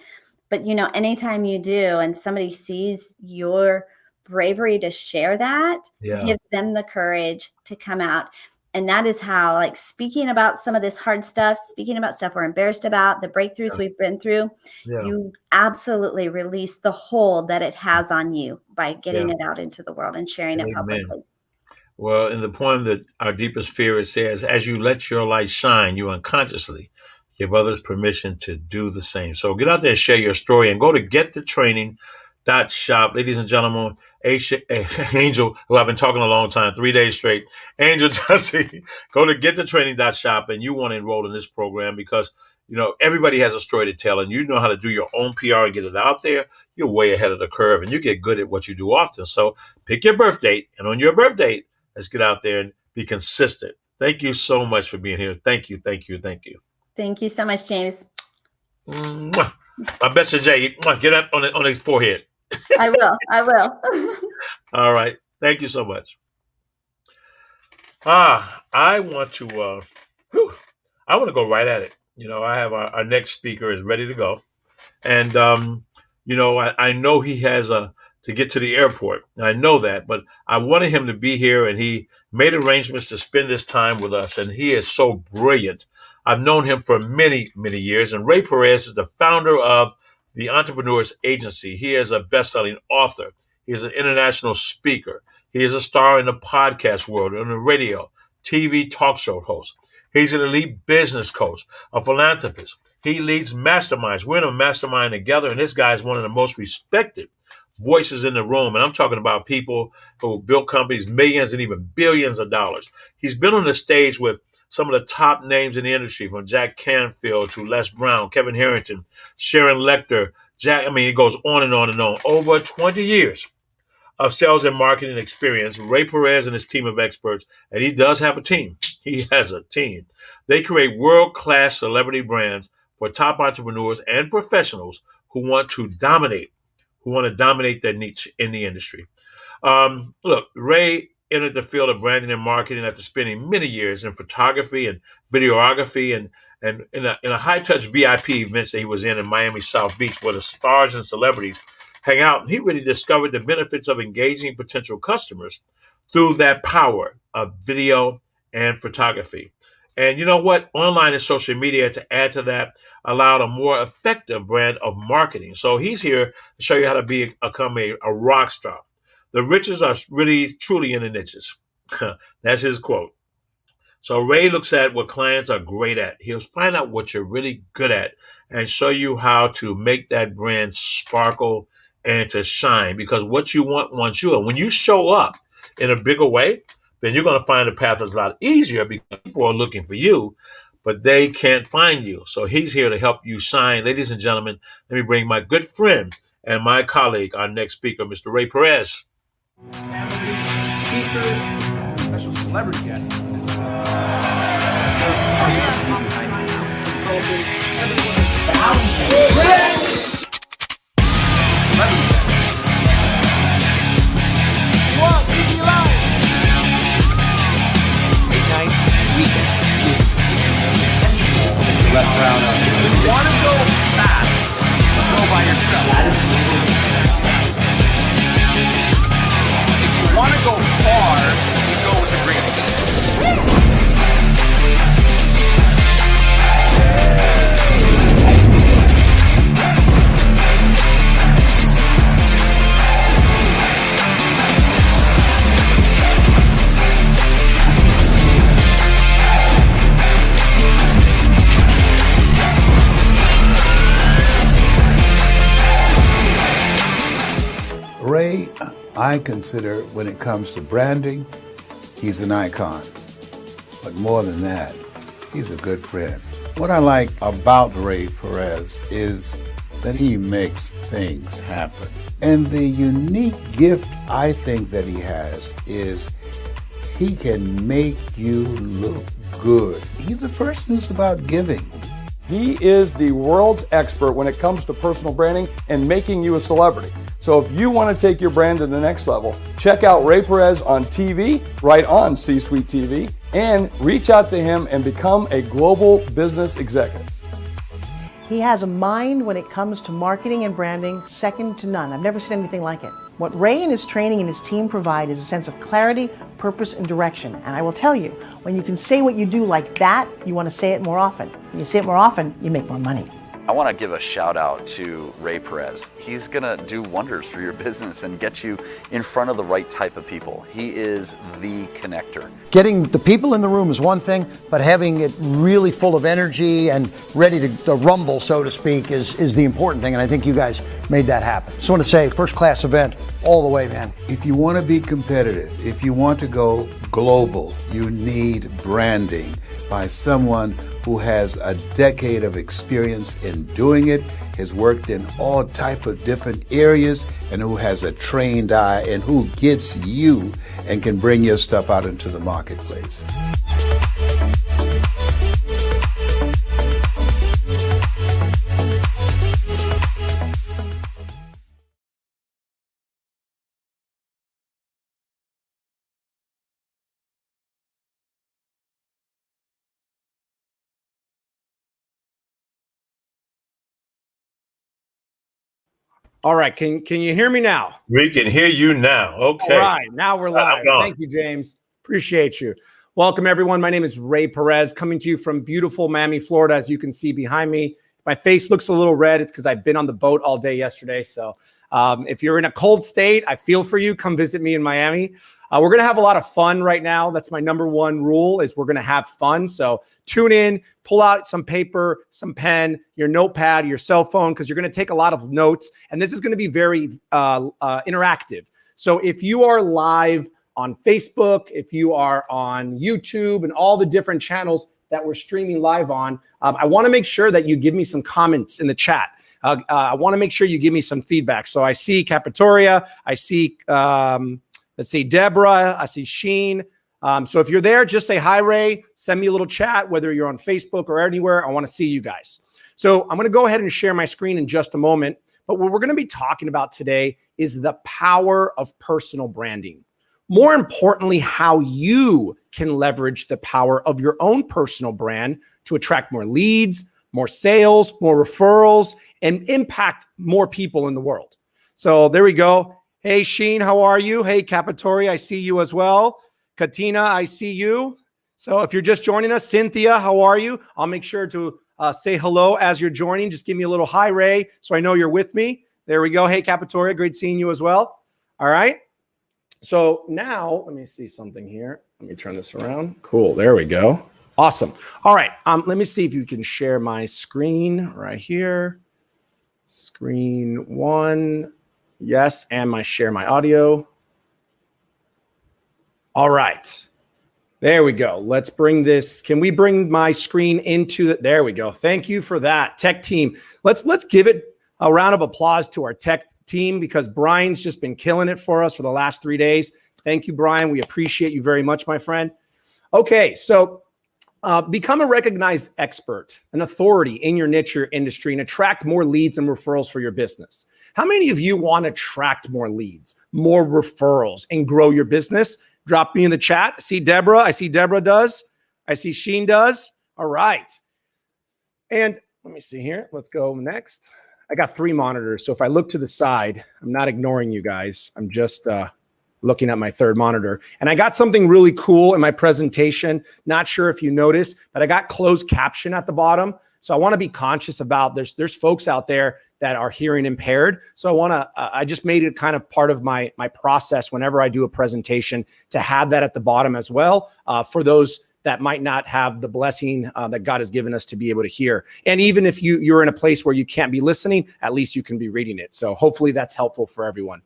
But, you know, anytime you do and somebody sees your bravery to share that, gives them the courage to come out. And that is how, like, speaking about some of this hard stuff, speaking about stuff we're embarrassed about, the breakthroughs we've been through, you absolutely release the hold that it has on you by getting it out into the world and sharing it publicly. Well, in the poem that Our Deepest Fear, it says, as you let your light shine, you unconsciously give others permission to do the same. So get out there and share your story, and go to getthetraining.shop. Ladies and gentlemen, Angel, who I've been talking a long time, 3 days straight, Angel Jesse, go to getthetraining.shop, and you want to enroll in this program because, you know, everybody has a story to tell, and you know how to do your own PR and get it out there. You're way ahead of the curve, and you get good at what you do often. So pick your birth date, and on your birth date, let's get out there and be consistent. Thank you so much for being here. Thank you, thank you, thank you. Thank you so much, James. My best to Jay, get up on his forehead. I will. All right. Thank you so much. I want to go right at it. You know, I have our next speaker is ready to go. And, you know, I know he has to get to the airport. And I know that, but I wanted him to be here, and he made arrangements to spend this time with us. And he is so brilliant. I've known him for many, many years. And Ray Perez is the founder of the Entrepreneurs Agency. He is a best-selling author. He is an international speaker. He is a star in the podcast world, on the radio, TV talk show host. He's an elite business coach, a philanthropist. He leads masterminds. We're in a mastermind together, and this guy is one of the most respected voices in the room. And I'm talking about people who built companies, millions and even billions of dollars. He's been on the stage with some of the top names in the industry, from Jack Canfield to Les Brown, Kevin Harrington, Sharon Lecter, it goes on and on and on. Over 20 years of sales and marketing experience, Ray Perez and his team of experts, and he does have a team. He has a team. They create world-class celebrity brands for top entrepreneurs and professionals who want to dominate their niche in the industry. Look, Ray entered the field of branding and marketing after spending many years in photography and videography and in a high-touch VIP events that he was in Miami South Beach, where the stars and celebrities hang out. And he really discovered the benefits of engaging potential customers through that power of video and photography. And you know what? Online and social media, to add to that, allowed a more effective brand of marketing. So he's here to show you how to become a rock star. The riches are really, truly in the niches. That's his quote. So Ray looks at what clients are great at. He'll find out what you're really good at and show you how to make that brand sparkle and to shine, because what you want wants you. And when you show up in a bigger way, then you're going to find the path that's a lot easier, because people are looking for you, but they can't find you. So he's here to help you shine. Ladies and gentlemen, let me bring my good friend and my colleague, our next speaker, Mr. Ray Perez. Speakers, special celebrity guests. Left round up. If you want to go fast, go by yourself. If you want to go far, you go with a great team. Ray, I consider, when it comes to branding, he's an icon. But more than that, he's a good friend. What I like about Ray Perez is that he makes things happen. And the unique gift I think that he has is he can make you look good. He's a person who's about giving. He is the world's expert when it comes to personal branding and making you a celebrity. So if you want to take your brand to the next level, check out Ray Perez on TV, right on C-Suite TV, and reach out to him and become a global business executive. He has a mind when it comes to marketing and branding second to none. I've never seen anything like it. What Ray and his training and his team provide is a sense of clarity, purpose, and direction. And I will tell you, when you can say what you do like that, you want to say it more often. When you say it more often, you make more money. I want to give a shout out to Ray Perez. He's going to do wonders for your business and get you in front of the right type of people. He is the connector. Getting the people in the room is one thing, but having it really full of energy and ready to rumble, so to speak, is the important thing. And I think you guys made that happen. Just want to say, first class event all the way, man. If you want to be competitive, if you want to go global, you need branding by someone who has a decade of experience in doing it, has worked in all type of different areas, and who has a trained eye and who gets you and can bring your stuff out into the marketplace. All right, can you hear me now? We can hear you now. Okay. All right, now we're live. Thank you, James. Appreciate you. Welcome, everyone. My name is Ray Perez, coming to you from beautiful Miami, Florida, as you can see behind me. My face looks a little red. It's because I've been on the boat all day yesterday. So if you're in a cold state, I feel for you. Come visit me in Miami. We're going to have a lot of fun right now. That's my number one rule, is we're going to have fun. So tune in, pull out some paper, some pen, your notepad, your cell phone, because you're going to take a lot of notes. And this is going to be very interactive. So if you are live on Facebook, if you are on YouTube and all the different channels that we're streaming live on, I want to make sure that you give me some comments in the chat. I want to make sure you give me some feedback. So I see Capitoria, I see... let's see, Deborah, I see Sheen. So if you're there, just say hi, Ray. Send me a little chat, whether you're on Facebook or anywhere. I want to see you guys. So I'm going to go ahead and share my screen in just a moment. But what we're going to be talking about today is the power of personal branding. More importantly, how you can leverage the power of your own personal brand to attract more leads, more sales, more referrals, and impact more people in the world. So there we go. Hey, Sheen, how are you? Hey, Capitoria, I see you as well. Katina, I see you. So if you're just joining us, Cynthia, how are you? I'll make sure to say hello as you're joining. Just give me a little hi, Ray, so I know you're with me. There we go. Hey, Capitoria, great seeing you as well. All right. So now, let me see something here. Let me turn this around. Cool. There we go. Awesome. All right. Let me see if you can share my screen right here. Screen one. Yes, and share my audio. All right. There we go. Let's bring this. Can we bring my screen into the, there we go. Thank you for that, tech team. Let's give it a round of applause to our tech team, because Brian's just been killing it for us for the last 3 days. Thank you, Brian. We appreciate you very much, my friend. Okay, so become a recognized expert, an authority in your niche, your industry, and attract more leads and referrals for your business. How many of you want to attract more leads, more referrals, and grow your business? Drop me in the chat. See Deborah. I see Deborah does. I see Sheen does. All right. And let me see here. Let's go next. I got 3 monitors. So if I look to the side, I'm not ignoring you guys. I'm just looking at my 3rd monitor. And I got something really cool in my presentation. Not sure if you noticed, but I got closed caption at the bottom. So I want to be conscious about there's folks out there that are hearing impaired. So I just made it kind of part of my process whenever I do a presentation to have that at the bottom as well, for those that might not have the blessing that God has given us to be able to hear. And even if you're in a place where you can't be listening, at least you can be reading it. So hopefully that's helpful for everyone.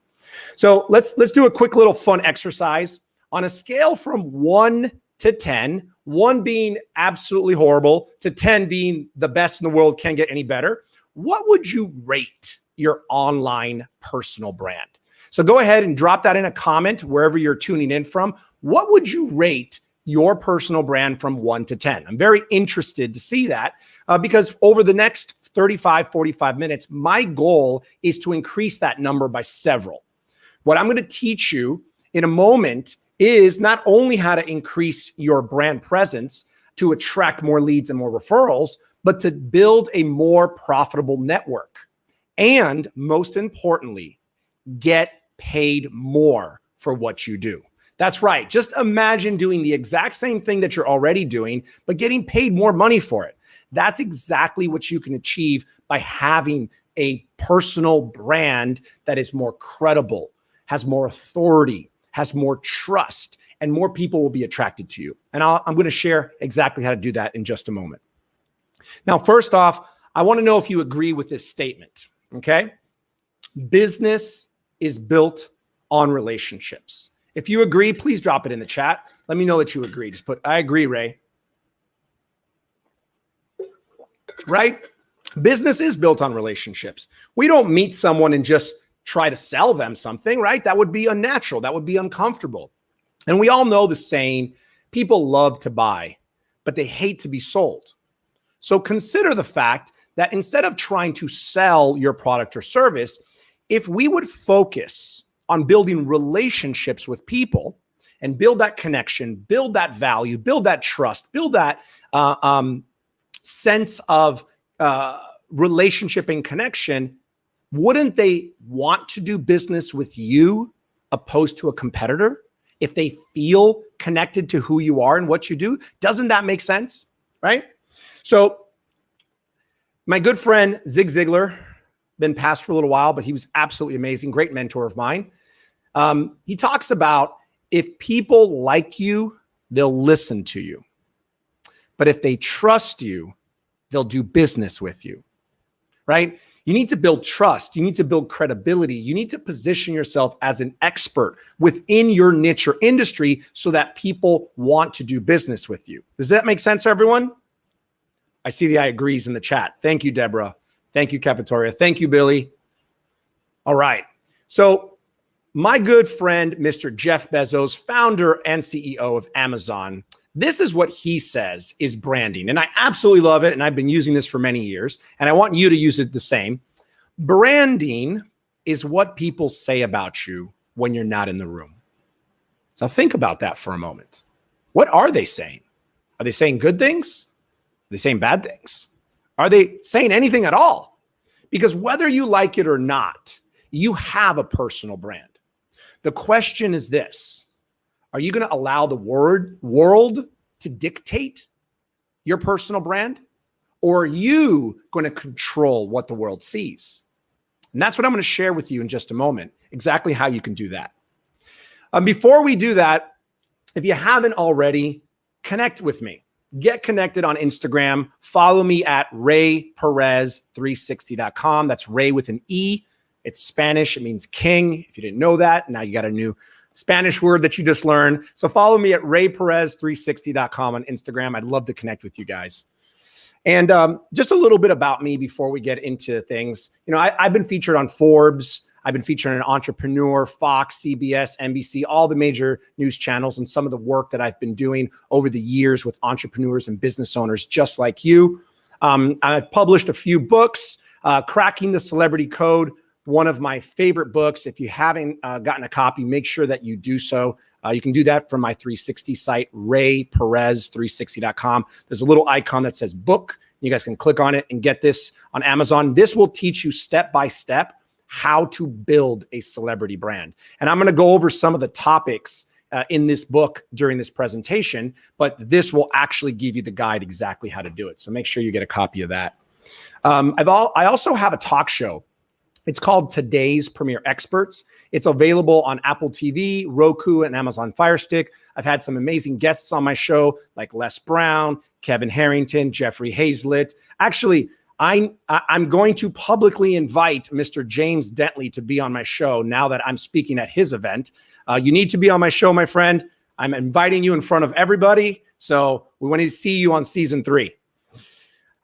So let's do a quick little fun exercise. On a scale from 1 to 10, 1 being absolutely horrible to 10 being the best in the world, can't get any better. what would you rate your online personal brand? So go ahead and drop that in a comment wherever you're tuning in from. What would you rate your personal brand from 1 to 10? I'm very interested to see that because over the next 35, 45 minutes, my goal is to increase that number by several. What I'm going to teach you in a moment is not only how to increase your brand presence to attract more leads and more referrals, but to build a more profitable network. And most importantly, get paid more for what you do. That's right. Just imagine doing the exact same thing that you're already doing, but getting paid more money for it. That's exactly what you can achieve by having a personal brand that is more credible, has more authority, has more trust, and more people will be attracted to you. And I'm going to share exactly how to do that in just a moment. Now, first off, I want to know if you agree with this statement, okay? Business is built on relationships. If you agree, please drop it in the chat. Let me know that you agree. Just put, I agree, Ray. Right? Business is built on relationships. We don't meet someone and just try to sell them something, right? That would be unnatural. That would be uncomfortable. And we all know the saying, people love to buy, but they hate to be sold. So consider the fact that instead of trying to sell your product or service, if we would focus on building relationships with people and build that connection, build that value, build that trust, build that sense of relationship and connection, wouldn't they want to do business with you opposed to a competitor if they feel connected to who you are and what you do? Doesn't that make sense, right? So my good friend Zig Ziglar, been passed for a little while, but he was absolutely amazing, great mentor of mine. He talks about if people like you, they'll listen to you. But if they trust you, they'll do business with you, right? You need to build trust. You need to build credibility. You need to position yourself as an expert within your niche or industry so that people want to do business with you. Does that make sense, everyone? I see the I agrees in the chat. Thank you, Deborah. Thank you, Capitoria. Thank you, Billy. All right. So my good friend, Mr. Jeff Bezos, founder and CEO of Amazon, this is what he says is branding. And I absolutely love it. And I've been using this for many years. And I want you to use it the same. Branding is what people say about you when you're not in the room. So think about that for a moment. What are they saying? Are they saying good things? Are they saying bad things? Are they saying anything at all? Because whether you like it or not, you have a personal brand. The question is this: are you going to allow the world to dictate your personal brand? Or are you going to control what the world sees? And that's what I'm going to share with you in just a moment, exactly how you can do that. Before we do that, if you haven't already, connect with me. Get connected on Instagram. Follow me at rayperez360.com. That's Ray with an E. It's Spanish. It means king. If you didn't know that, now you got a new Spanish word that you just learned. So follow me at rayperez360.com on Instagram. I'd love to connect with you guys. And just a little bit about me before we get into things. You know, I've been featured on Forbes. I've been featured on Entrepreneur, Fox, CBS, NBC, all the major news channels, and some of the work that I've been doing over the years with entrepreneurs and business owners just like you. I've published a few books, Cracking the Celebrity Code, one of my favorite books. If you haven't gotten a copy, make sure that you do so. You can do that from my 360 site, rayperez360.com. There's a little icon that says book. You guys can click on it and get this on Amazon. This will teach you step by step how to build a celebrity brand. And I'm going to go over some of the topics in this book during this presentation, but this will actually give you the guide exactly how to do it. So make sure you get a copy of that. I also have a talk show. It's called Today's Premier Experts. It's available on Apple TV, Roku, and Amazon Fire Stick. I've had some amazing guests on my show like Les Brown, Kevin Harrington, Jeffrey Hazlett. Actually, I'm going to publicly invite Mr. James Dentley to be on my show now that I'm speaking at his event. You need to be on my show, my friend. I'm inviting you in front of everybody. So we want to see you on season 3.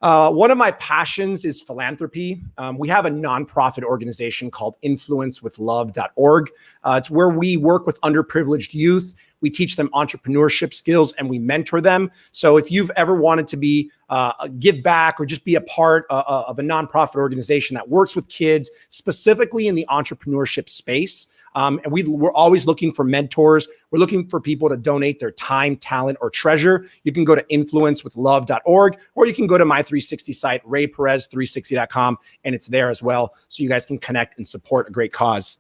One of my passions is philanthropy. We have a nonprofit organization called influencewithlove.org. It's where we work with underprivileged youth. We teach them entrepreneurship skills and we mentor them. So if you've ever wanted to be give back or just be a part of a nonprofit organization that works with kids, specifically in the entrepreneurship space, and we're always looking for mentors. We're looking for people to donate their time, talent, or treasure. You can go to influencewithlove.org, or you can go to my 360 site, rayperez360.com, and it's there as well. So you guys can connect and support a great cause.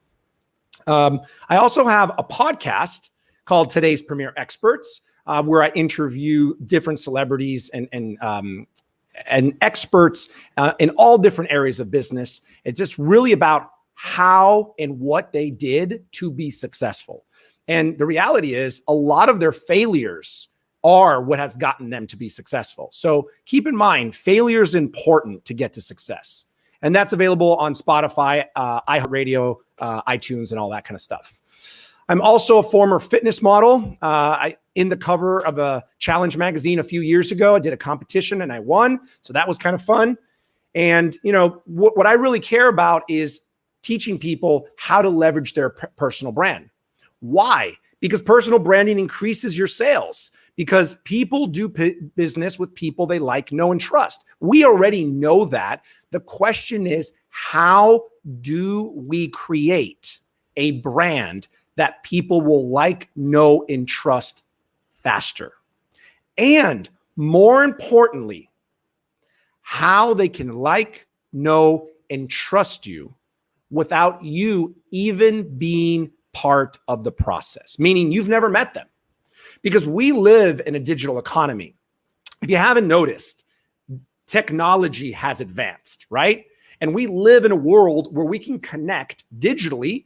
I also have a podcast called Today's Premier Experts, where I interview different celebrities and experts in all different areas of business. It's just really about how and what they did to be successful. And the reality is a lot of their failures are what has gotten them to be successful. So keep in mind, failure is important to get to success. And that's available on Spotify, iHeartRadio, iTunes, and all that kind of stuff. I'm also a former fitness model. In the cover of a Challenge magazine a few years ago, I did a competition and I won. So that was kind of fun. And you know what I really care about is teaching people how to leverage their personal brand. Why? Because personal branding increases your sales, because people do business with people they like, know, and trust. We already know that. The question is, how do we create a brand that people will like, know, and trust faster? And more importantly, how they can like, know, and trust you without you even being part of the process, meaning you've never met them. Because we live in a digital economy. If you haven't noticed, technology has advanced, right? And we live in a world where we can connect digitally,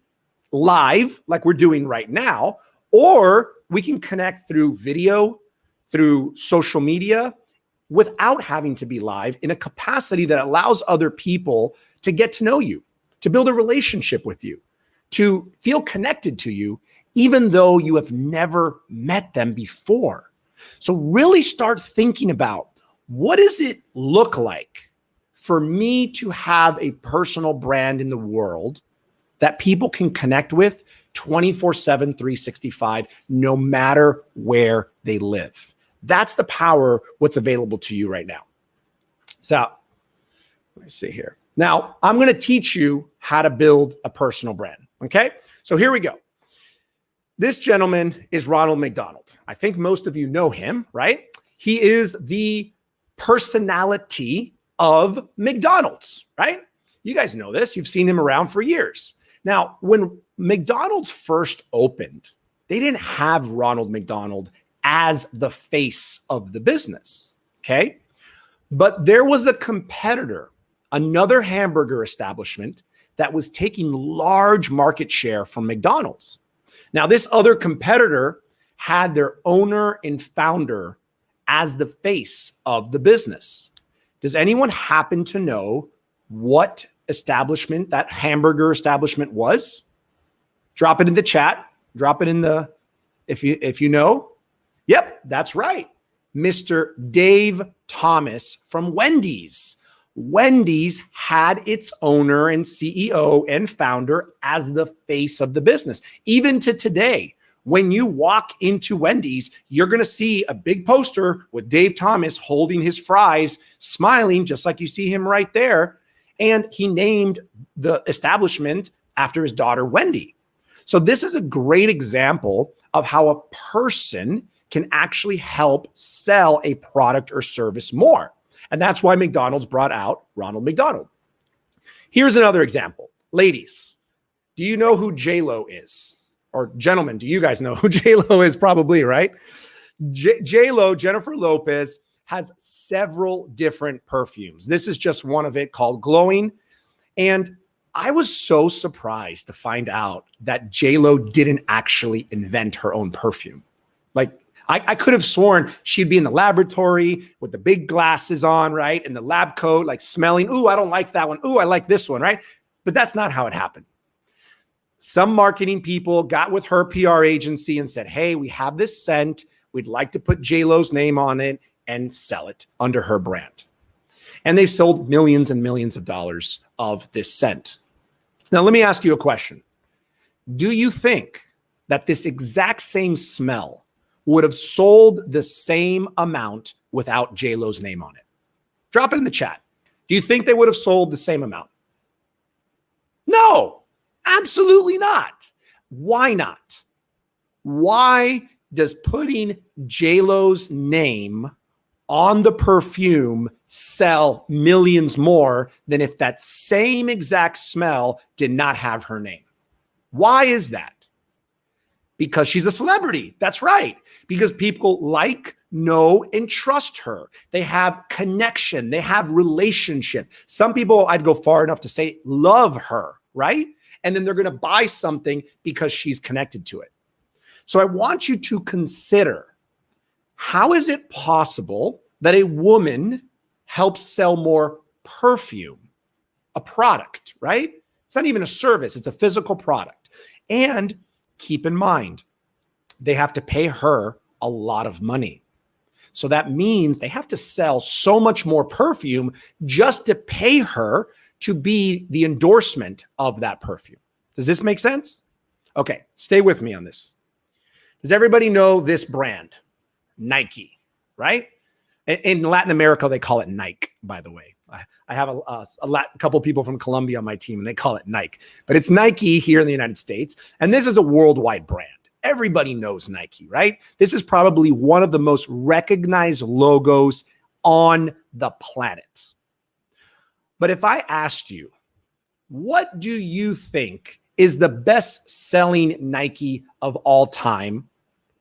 live, like we're doing right now, or we can connect through video, through social media, without having to be live in a capacity that allows other people to get to know you, to build a relationship with you, to feel connected to you, even though you have never met them before. So really start thinking about, what does it look like for me to have a personal brand in the world that people can connect with 24/7, 365, no matter where they live? That's the power, what's available to you right now. So let me see here. Now, I'm going to teach you how to build a personal brand. Okay, so here we go. This gentleman is Ronald McDonald. I think most of you know him, right? He is the personality of McDonald's, right? You guys know this. You've seen him around for years. Now, when McDonald's first opened, they didn't have Ronald McDonald as the face of the business, okay? But there was a competitor, another hamburger establishment that was taking large market share from McDonald's. Now, this other competitor had their owner and founder as the face of the business. Does anyone happen to know what establishment that hamburger establishment was? Drop it in the chat. Drop it in the, if you know. Yep, that's right. Mr. Dave Thomas from Wendy's. Wendy's had its owner and CEO and founder as the face of the business. Even to today, when you walk into Wendy's, you're going to see a big poster with Dave Thomas holding his fries, smiling, just like you see him right there. And he named the establishment after his daughter, Wendy. So this is a great example of how a person can actually help sell a product or service more. And that's why McDonald's brought out Ronald McDonald. Here's another example. Ladies, do you know who J-Lo is? Or gentlemen, do you guys know who J-Lo is? Probably, right? J-Lo, Jennifer Lopez, has several different perfumes. This is just one of it called Glowing. And I was so surprised to find out that J-Lo didn't actually invent her own perfume. Like, I could have sworn she'd be in the laboratory with the big glasses on, right? And the lab coat, like smelling, ooh, I don't like that one. Ooh, I like this one, right? But that's not how it happened. Some marketing people got with her PR agency and said, hey, we have this scent. We'd like to put J-Lo's name on it and sell it under her brand. And they sold millions and millions of dollars of this scent. Now, let me ask you a question. Do you think that this exact same smell would have sold the same amount without J-Lo's name on it? Drop it in the chat. Do you think they would have sold the same amount? No, absolutely not. Why not? Why does putting J-Lo's name on the perfume sell millions more than if that same exact smell did not have her name? Why is that? Because she's a celebrity. That's right. Because people like, know, and trust her. They have connection. They have relationship. Some people, I'd go far enough to say, love her, right? And then they're going to buy something because she's connected to it. So I want you to consider, how is it possible that a woman helps sell more perfume, a product, right? It's not even a service. It's a physical product. And keep in mind, they have to pay her a lot of money. So that means they have to sell so much more perfume just to pay her to be the endorsement of that perfume. Does this make sense? Okay, stay with me on this. Does everybody know this brand? Nike, right? In Latin America, they call it Nike, by the way. I have a couple people from Colombia on my team, and they call it Nike. But it's Nike here in the United States, and this is a worldwide brand. Everybody knows Nike, right? This is probably one of the most recognized logos on the planet. But if I asked you, what do you think is the best-selling Nike of all time,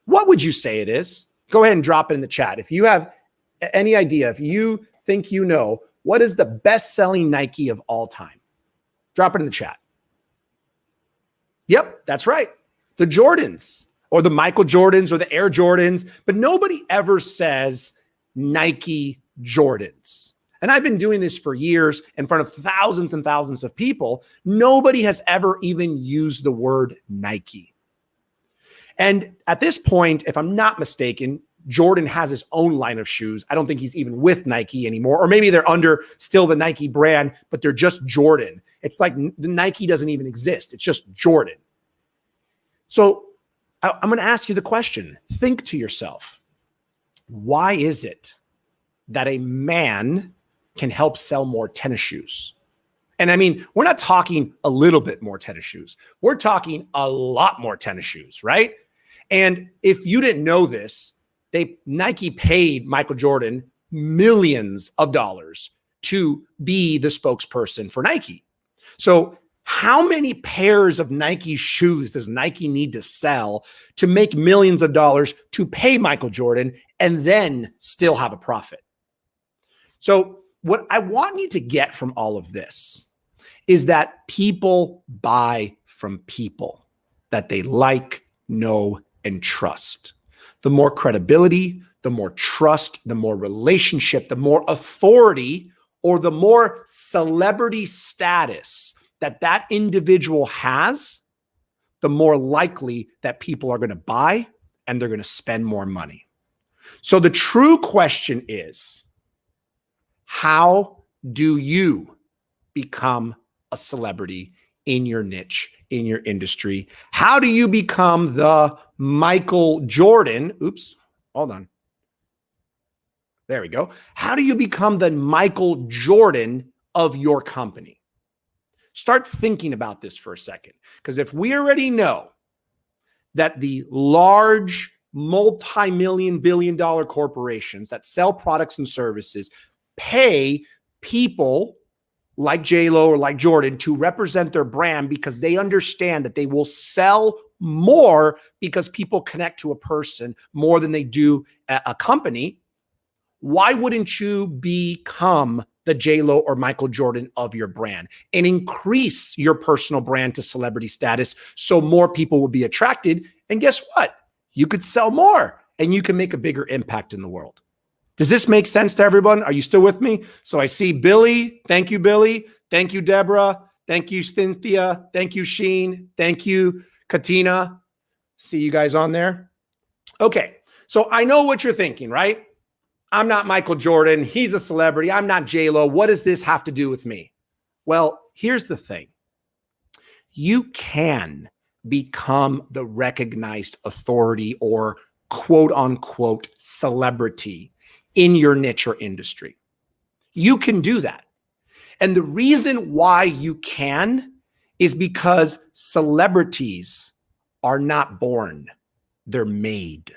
what would you say it is? Go ahead and drop it in the chat. If you have any idea, if you think you know, what is the best-selling Nike of all time? Drop it in the chat. Yep, that's right. The Jordans, or the Michael Jordans, or the Air Jordans, but nobody ever says Nike Jordans. And I've been doing this for years in front of thousands and thousands of people. Nobody has ever even used the word Nike. And at this point, if I'm not mistaken, Jordan has his own line of shoes. I don't think he's even with Nike anymore, or maybe they're under still the Nike brand, but they're just Jordan. It's like the Nike doesn't even exist. It's just Jordan. So I'm going to ask you the question. Think to yourself, why is it that a man can help sell more tennis shoes? And I mean, we're not talking a little bit more tennis shoes. We're talking a lot more tennis shoes, right? And if you didn't know this, Nike paid Michael Jordan millions of dollars to be the spokesperson for Nike. So how many pairs of Nike shoes does Nike need to sell to make millions of dollars to pay Michael Jordan and then still have a profit? So what I want you to get from all of this is that people buy from people that they like, know, and trust. The more credibility, the more trust, the more relationship, the more authority, or the more celebrity status that individual has, the more likely that people are going to buy and they're going to spend more money. So the true question is, how do you become a celebrity in your niche, in your industry? How do you become the Michael Jordan? Oops, hold on. There we go. How do you become the Michael Jordan of your company? Start thinking about this for a second. Because if we already know that the large multi-million, billion-dollar corporations that sell products and services pay people like J-Lo or like Jordan to represent their brand because they understand that they will sell more because people connect to a person more than they do a company, why wouldn't you become the J-Lo or Michael Jordan of your brand and increase your personal brand to celebrity status so more people will be attracted? And guess what? You could sell more and you can make a bigger impact in the world. Does this make sense to everyone? Are you still with me? So I see Billy. Thank you, Billy. Thank you, Deborah. Thank you, Cynthia. Thank you, Sheen. Thank you, Katina. See you guys on there. Okay. So I know what you're thinking, right? I'm not Michael Jordan. He's a celebrity. I'm not J-Lo. What does this have to do with me? Well, here's the thing. You can become the recognized authority or quote unquote celebrity in your niche or industry. You can do that. And the reason why you can is because celebrities are not born, they're made.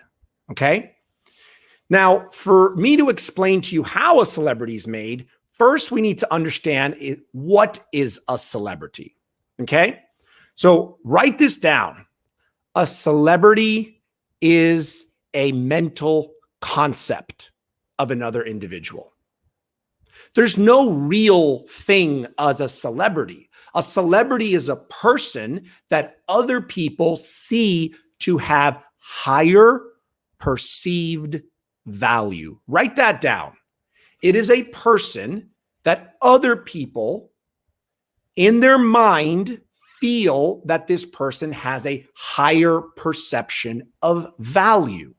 Okay? Now, for me to explain to you how a celebrity is made, first we need to understand what is a celebrity. Okay? So write this down. A celebrity is a mental concept of another individual. There's no real thing as a celebrity. A celebrity is a person that other people see to have higher perceived value. Write that down. It is a person that other people in their mind feel that this person has a higher perception of value.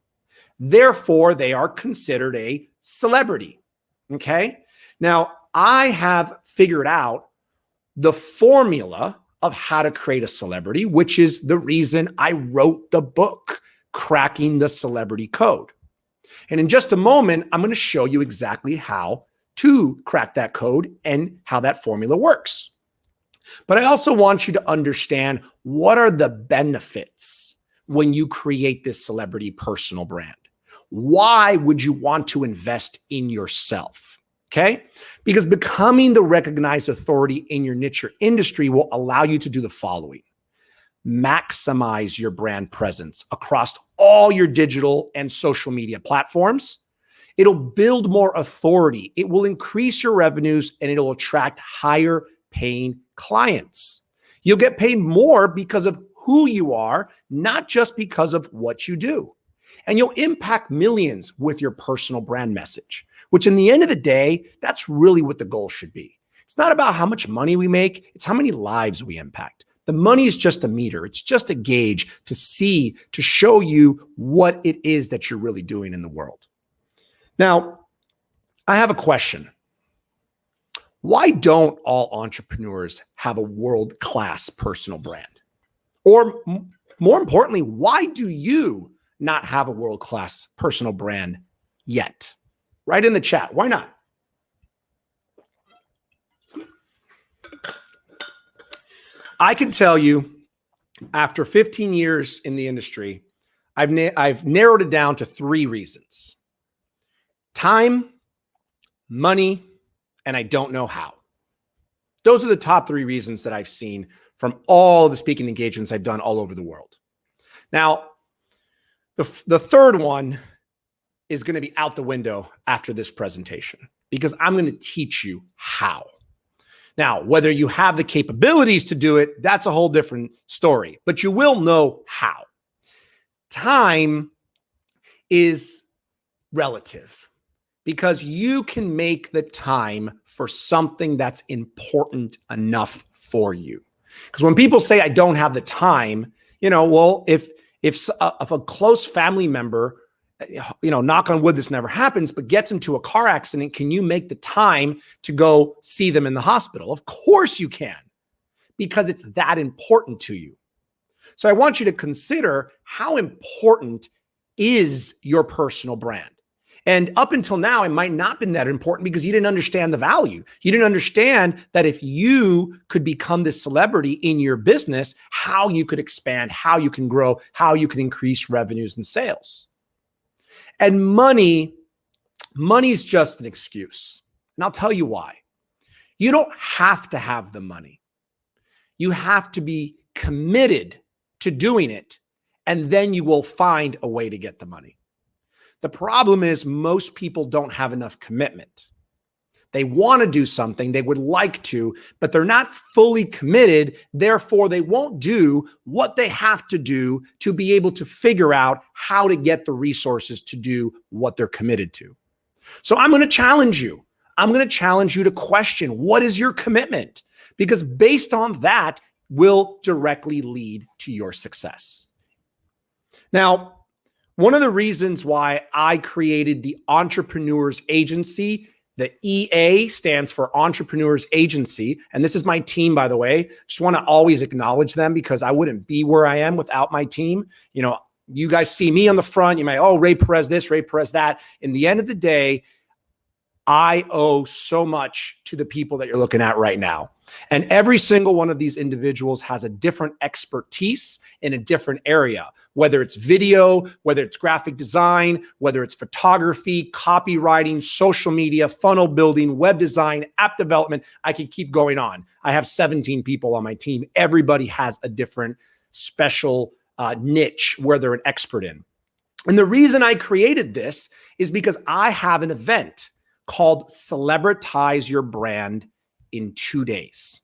Therefore, they are considered a celebrity. Okay? Now, I have figured out the formula of how to create a celebrity, which is the reason I wrote the book, Cracking the Celebrity Code. And in just a moment, I'm going to show you exactly how to crack that code and how that formula works. But I also want you to understand what are the benefits when you create this celebrity personal brand. Why would you want to invest in yourself? Okay? Because becoming the recognized authority in your niche or industry will allow you to do the following. Maximize your brand presence across all your digital and social media platforms. It'll build more authority. It will increase your revenues and it'll attract higher paying clients. You'll get paid more because of who you are, not just because of what you do. And you'll impact millions with your personal brand message, which in the end of the day, that's really what the goal should be. It's not about how much money we make. It's how many lives we impact. The money is just a meter. It's just a gauge to see, to show you what it is that you're really doing in the world. Now, I have a question. Why don't all entrepreneurs have a world-class personal brand? Or more importantly, why do you not have a world-class personal brand yet? Write in the chat. Why not? I can tell you, after 15 years in the industry, I've narrowed it down to 3 reasons. Time, money, and I don't know how. Those are the top 3 reasons that I've seen from all the speaking engagements I've done all over the world. Now, the third one is going to be out the window after this presentation because I'm going to teach you how. Now, whether you have the capabilities to do it, that's a whole different story, but you will know how. Time is relative because you can make the time for something that's important enough for you. Because when people say, I don't have the time, well, if a close family member, knock on wood, this never happens, but gets into a car accident, can you make the time to go see them in the hospital? Of course you can, because it's that important to you. So I want you to consider how important is your personal brand. And up until now, it might not have been that important because you didn't understand the value. You didn't understand that if you could become this celebrity in your business, how you could expand, how you can grow, how you can increase revenues and sales. And money's just an excuse. And I'll tell you why. You don't have to have the money. You have to be committed to doing it, and then you will find a way to get the money. The problem is most people don't have enough commitment. They want to do something, they would like to, but they're not fully committed. Therefore, they won't do what they have to do to be able to figure out how to get the resources to do what they're committed to. So I'm going to challenge you. I'm going to challenge you to question, what is your commitment? Because based on that will directly lead to your success. Now, One of the reasons why I created the Entrepreneurs Agency, the EA stands for Entrepreneurs Agency. And this is my team, by the way. Just want to always acknowledge them because I wouldn't be where I am without my team. You know, you guys see me on the front. You may, oh, Ray Perez this, Ray Perez that. In the end of the day, I owe so much to the people that you're looking at right now. And every single one of these individuals has a different expertise in a different area, whether it's video, whether it's graphic design, whether it's photography, copywriting, social media, funnel building, web design, app development. I could keep going on. I have 17 people on my team. Everybody has a different special niche where they're an expert in. And the reason I created this is because I have an event called Celebritize Your Brand in 2 days,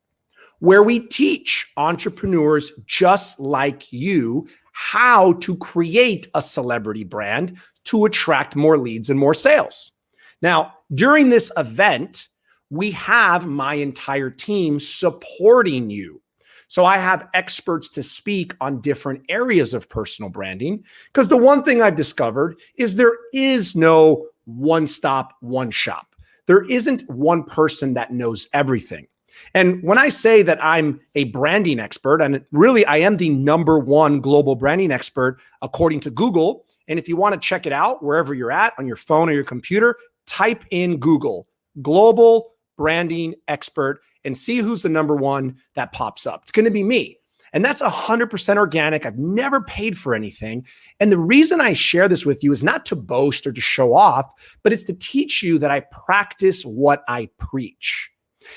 where we teach entrepreneurs just like you how to create a celebrity brand to attract more leads and more sales. Now, during this event, we have my entire team supporting you. So I have experts to speak on different areas of personal branding, because the one thing I've discovered is there is no one stop, one shop. There isn't one person that knows everything. And when I say that I'm a branding expert, and really I am the #1 global branding expert according to Google. And if you want to check it out wherever you're at, on your phone or your computer, type in Google, global branding expert, and see who's the #1 that pops up. It's going to be me. And that's 100% organic. I've never paid for anything. And the reason I share this with you is not to boast or to show off, but it's to teach you that I practice what I preach.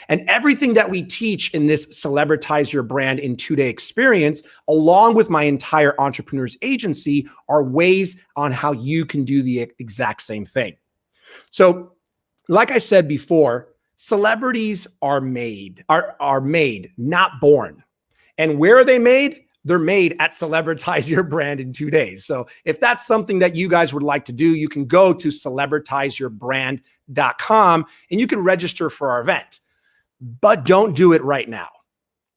And everything that we teach in this Celebritize Your Brand in 2-day experience, along with my entire Entrepreneurs Agency, are ways on how you can do the exact same thing. So, like I said before, celebrities are made, not born. And where are they made? They're made at Celebritize Your Brand in 2 days. So if that's something that you guys would like to do, you can go to celebritizeyourbrand.com and you can register for our event. But don't do it right now.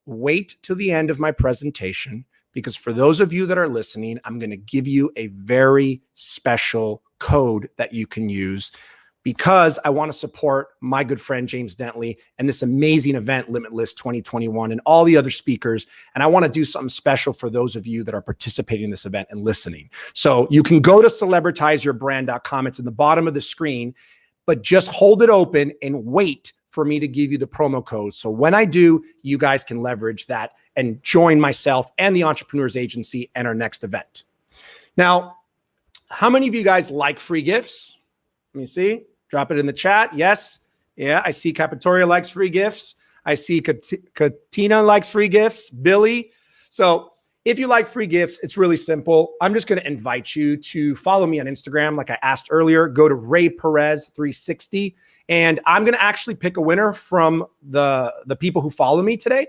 Wait till the end of my presentation, because for those of you that are listening, I'm going to give you a very special code that you can use, because I want to support my good friend James Dentley and this amazing event, Limitless 2021, and all the other speakers. And I want to do something special for those of you that are participating in this event and listening. So you can go to celebritizeyourbrand.com. It's in the bottom of the screen, but just hold it open and wait for me to give you the promo code. So when I do, you guys can leverage that and join myself and the Entrepreneurs Agency and our next event. Now, how many of you guys like free gifts? Let me see. Drop it in the chat. Yes. Yeah, I see Capitoria likes free gifts. I see Katina likes free gifts. Billy. So if you like free gifts, it's really simple. I'm just going to invite you to follow me on Instagram. Like I asked earlier, go to Ray Perez 360. And I'm going to actually pick a winner from the people who follow me today.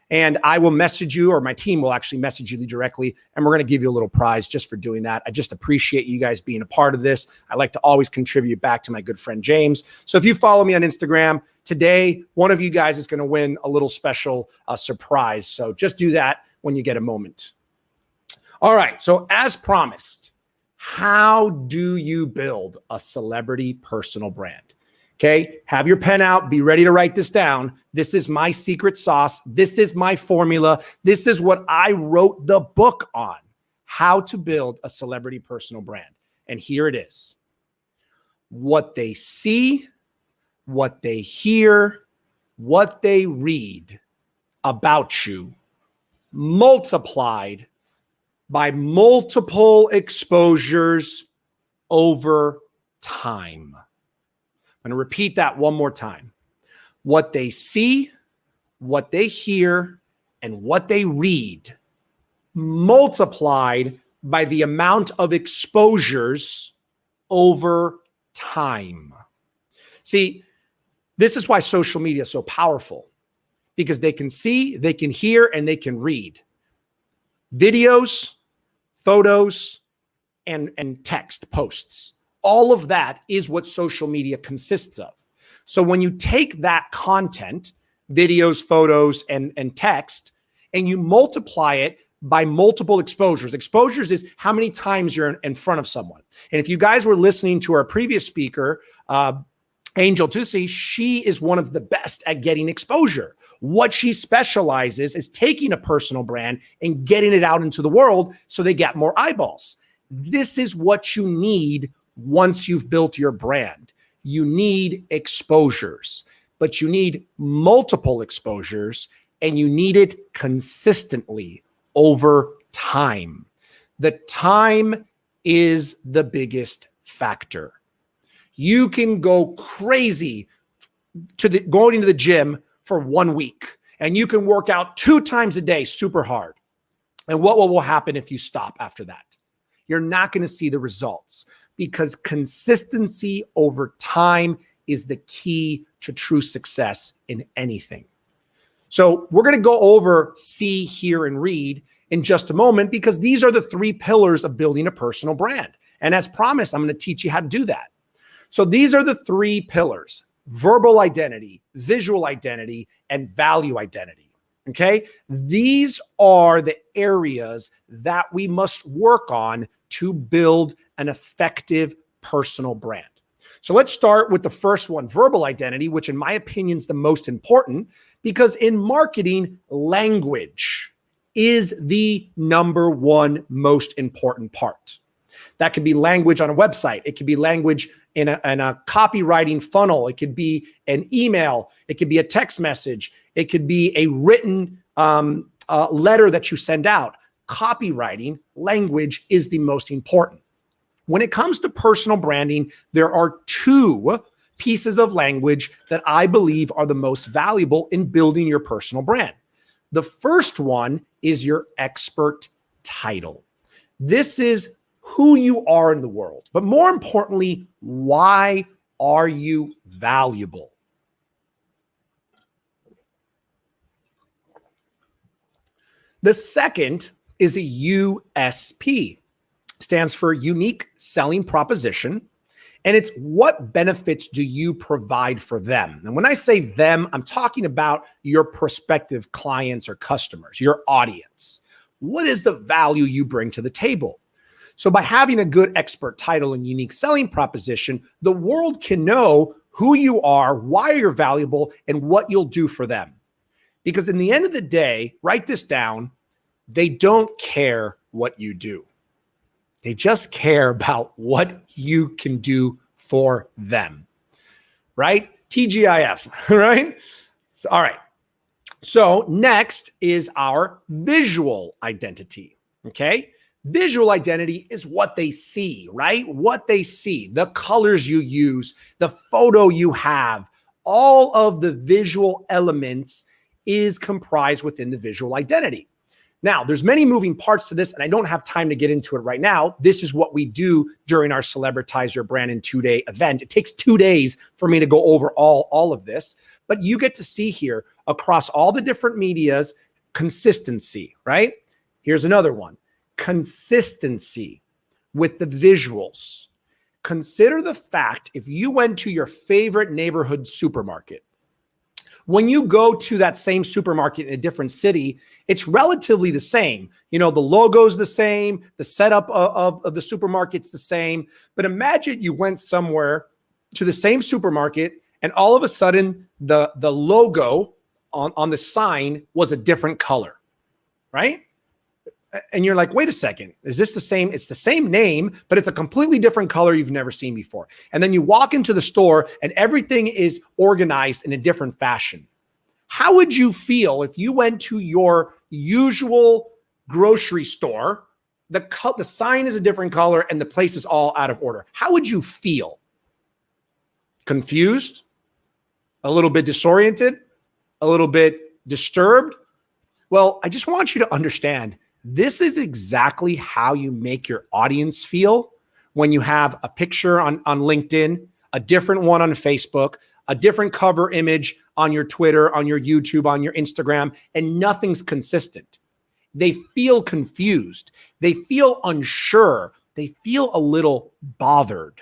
And I will message you, or my team will actually message you directly. And we're going to give you a little prize just for doing that. I just appreciate you guys being a part of this. I like to always contribute back to my good friend, James. So if you follow me on Instagram today, one of you guys is going to win a little special surprise. So just do that when you get a moment. All right. So as promised, how do you build a celebrity personal brand? Okay, have your pen out. Be ready to write this down. This is my secret sauce. This is my formula. This is what I wrote the book on, how to build a celebrity personal brand. And here it is. What they see, what they hear, what they read about you, multiplied by multiple exposures over time. I'm going to repeat that one more time. What they see, what they hear, and what they read, multiplied by the amount of exposures over time. See, this is why social media is so powerful, because they can see, they can hear, and they can read videos, photos, and text posts. All of that is what social media consists of. So when you take that content, videos, photos, and text, and you multiply it by multiple exposures. Exposures is how many times you're in front of someone. And if you guys were listening to our previous speaker, Angel Tusi, she is one of the best at getting exposure. What she specializes is taking a personal brand and getting it out into the world so they get more eyeballs. This is what you need once you've built your brand. You need exposures, but you need multiple exposures, and you need it consistently over time. The time is the biggest factor. You can go crazy going to the gym for 1 week, and you can work out 2 times a day super hard. And what will happen if you stop after that? You're not going to see the results, because consistency over time is the key to true success in anything. So we're going to go over see, hear, and read in just a moment, because these are the 3 pillars of building a personal brand. And as promised, I'm going to teach you how to do that. So these are the 3 pillars: verbal identity, visual identity, and value identity. Okay? These are the areas that we must work on to build an effective personal brand. So let's start with the first one, verbal identity, which in my opinion is the most important, because in marketing, language is the number 1 most important part. That could be language on a website. It could be language in a copywriting funnel. It could be an email. It could be a text message. It could be a written letter that you send out. Copywriting, language is the most important. When it comes to personal branding, there are 2 pieces of language that I believe are the most valuable in building your personal brand. The first one is your expert title. This is who you are in the world, but more importantly, why are you valuable? The second is a USP. Stands for unique selling proposition, and it's what benefits do you provide for them. And when I say them, I'm talking about your prospective clients or customers, your audience. What is the value you bring to the table? So by having a good expert title and unique selling proposition, the world can know who you are, why you're valuable, and what you'll do for them. Because in the end of the day, write this down, they don't care what you do. They just care about what you can do for them, right? TGIF, right? So, all right. So next is our visual identity, okay? Visual identity is what they see, right? What they see, the colors you use, the photo you have, all of the visual elements is comprised within the visual identity. Now, there's many moving parts to this, and I don't have time to get into it right now. This is what we do during our Celebritize Your Brand in 2-day event. It takes 2 days for me to go over all of this, but you get to see here across all the different medias, consistency, right? Here's another one, consistency with the visuals. Consider the fact if you went to your favorite neighborhood supermarket, when you go to that same supermarket in a different city, it's relatively the same. You know, the logo's the same, the setup of the supermarket's the same. But imagine you went somewhere to the same supermarket and all of a sudden the logo on the sign was a different color, right? And you're like, wait a second, is this the same? It's the same name, but it's a completely different color you've never seen before. And then you walk into the store and everything is organized in a different fashion. How would you feel if you went to your usual grocery store, the sign is a different color and the place is all out of order? How would you feel? Confused? A little bit disoriented? A little bit disturbed? Well, I just want you to understand, this is exactly how you make your audience feel when you have a picture on LinkedIn, a different one on Facebook, a different cover image on your Twitter, on your YouTube, on your Instagram, and nothing's consistent. They feel confused. They feel unsure. They feel a little bothered.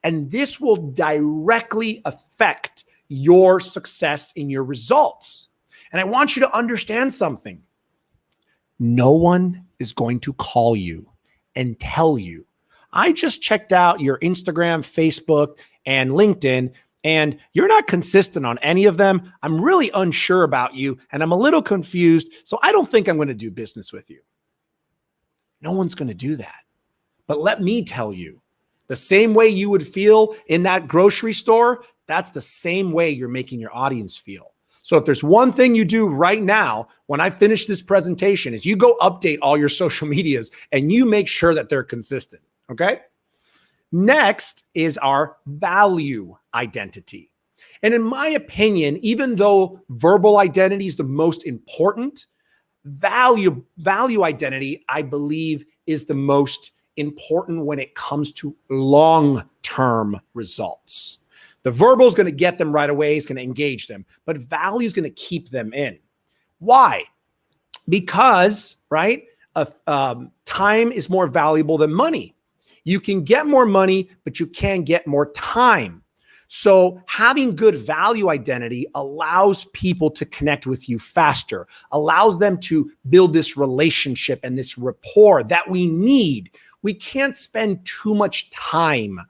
And this will directly affect your success in your results. And I want you to understand something. No one is going to call you and tell you, I just checked out your Instagram, Facebook, and LinkedIn, and you're not consistent on any of them. I'm really unsure about you, and I'm a little confused, so I don't think I'm going to do business with you. No one's going to do that. But let me tell you, the same way you would feel in that grocery store, that's the same way you're making your audience feel. So if there's one thing you do right now, when I finish this presentation, is you go update all your social medias and you make sure that they're consistent. Okay. Next is our value identity. And in my opinion, even though verbal identity is the most important, value identity, I believe, is the most important when it comes to long-term results. The verbal is going to get them right away. It's going to engage them, but value is going to keep them in. Why? Because, right, time is more valuable than money. You can get more money, but you can't get more time. So having good value identity allows people to connect with you faster, allows them to build this relationship and this rapport that we need. We can't spend too much time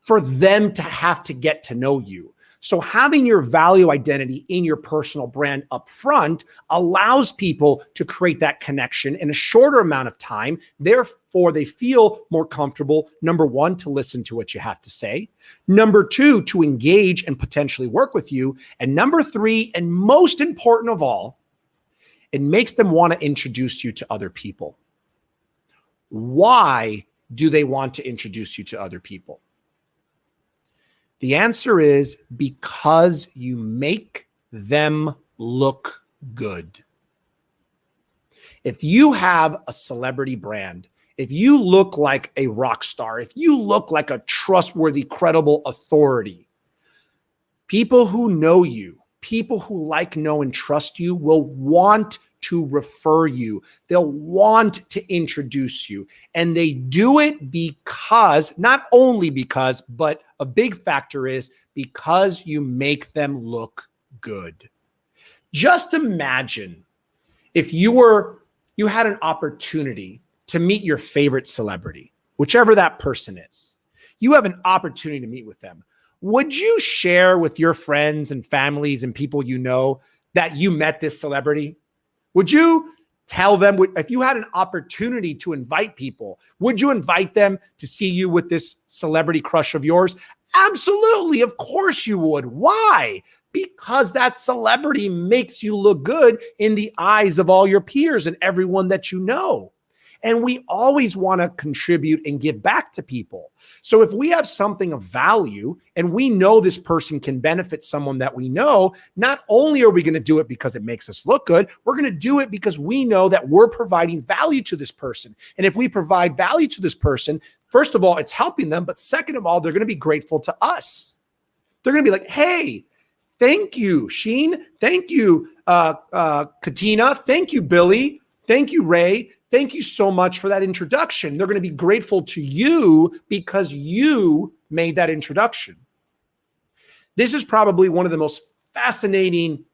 for them to have to get to know you. So having your value identity in your personal brand up front allows people to create that connection in a shorter amount of time. Therefore, they feel more comfortable, number one, to listen to what you have to say. Number two, to engage and potentially work with you. And number three, and most important of all, it makes them want to introduce you to other people. Why do they want to introduce you to other people? The answer is because you make them look good. If you have a celebrity brand, if you look like a rock star, if you look like a trustworthy, credible authority, people who know you, people who like, know, and trust you will want to refer you. They'll want to introduce you. And they do it because, not only because, but a big factor is because you make them look good. Just imagine if you had an opportunity to meet your favorite celebrity, whichever that person is. You have an opportunity to meet with them. Would you share with your friends and families and people you know that you met this celebrity? Would you tell them, if you had an opportunity to invite people, would you invite them to see you with this celebrity crush of yours? Absolutely. Of course you would. Why? Because that celebrity makes you look good in the eyes of all your peers and everyone that you know. And we always want to contribute and give back to people. So if we have something of value and we know this person can benefit someone that we know, not only are we going to do it because it makes us look good, we're going to do it because we know that we're providing value to this person. And if we provide value to this person, first of all, it's helping them. But second of all, they're going to be grateful to us. They're going to be like, hey, thank you, Sheen. Thank you, Katina. Thank you, Billy. Thank you, Ray. Thank you so much for that introduction. They're going to be grateful to you because you made that introduction. This is probably one of the most fascinating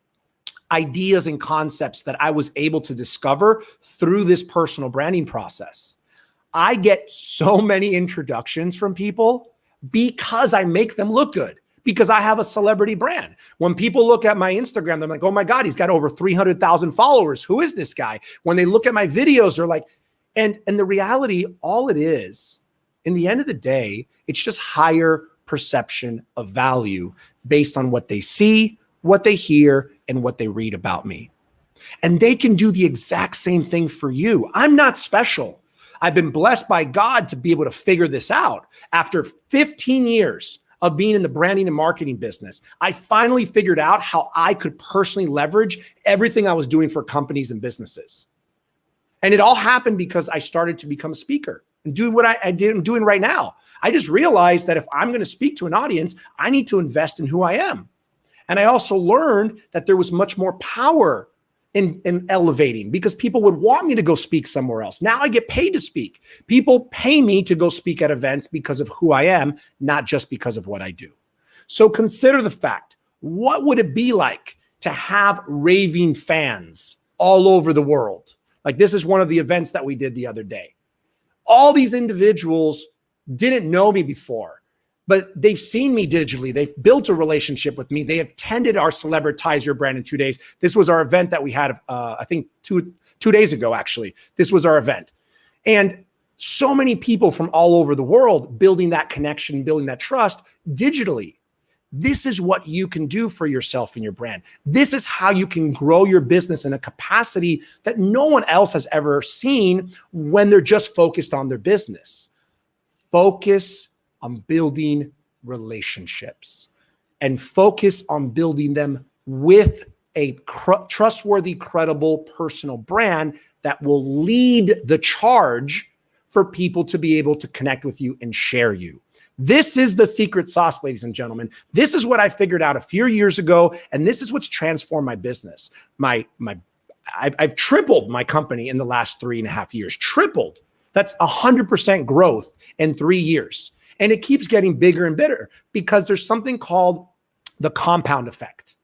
ideas and concepts that I was able to discover through this personal branding process. I get so many introductions from people because I make them look good, because I have a celebrity brand. When people look at my Instagram, they're like, oh my God, he's got over 300,000 followers. Who is this guy? When they look at my videos, they're like, and the reality, all it is, in the end of the day, it's just higher perception of value based on what they see, what they hear, and what they read about me. And they can do the exact same thing for you. I'm not special. I've been blessed by God to be able to figure this out. After 15 years of being in the branding and marketing business, I finally figured out how I could personally leverage everything I was doing for companies and businesses. And it all happened because I started to become a speaker and do what I'm doing right now. I just realized that if I'm going to speak to an audience, I need to invest in who I am. And I also learned that there was much more power in elevating, because people would want me to go speak somewhere else. Now I get paid to speak. People pay me to go speak at events because of who I am, not just because of what I do. So consider the fact, what would it be like to have raving fans all over the world? Like this is one of the events that we did the other day. All these individuals didn't know me before, but they've seen me digitally. They've built a relationship with me. They have attended our Celebritize Your Brand in 2 days. This was our event that we had, I think two days ago, actually. This was our event. And so many people from all over the world building that connection, building that trust digitally. This is what you can do for yourself and your brand. This is how you can grow your business in a capacity that no one else has ever seen when they're just focused on their business. Focus on building relationships and focus on building them with a trustworthy, credible personal brand that will lead the charge for people to be able to connect with you and share you. This is the secret sauce, ladies and gentlemen. This is what I figured out a few years ago, and this is what's transformed my business. I've tripled my company in the last 3.5 years. Tripled. That's 100% growth in 3 years. And it keeps getting bigger and bigger because there's something called the compound effect.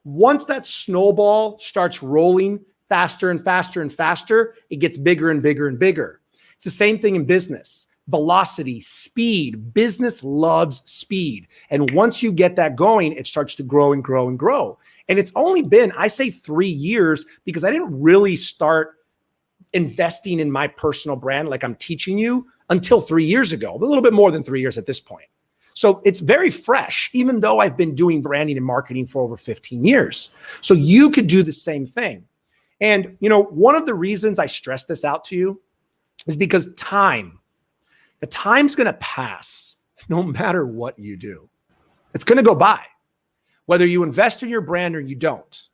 Once that snowball starts rolling faster and faster and faster, it gets bigger and bigger and bigger. It's the same thing in business. Velocity, speed. Business loves speed. And once you get that going, it starts to grow and grow and grow. And it's only been, I say 3 years, because I didn't really start investing in my personal brand like I'm teaching you until 3 years ago, a little bit more than 3 years at this point. So it's very fresh, even though I've been doing branding and marketing for over 15 years. So you could do the same thing. And, one of the reasons I stress this out to you is because the time's going to pass no matter what you do. It's going to go by, whether you invest in your brand or you don't.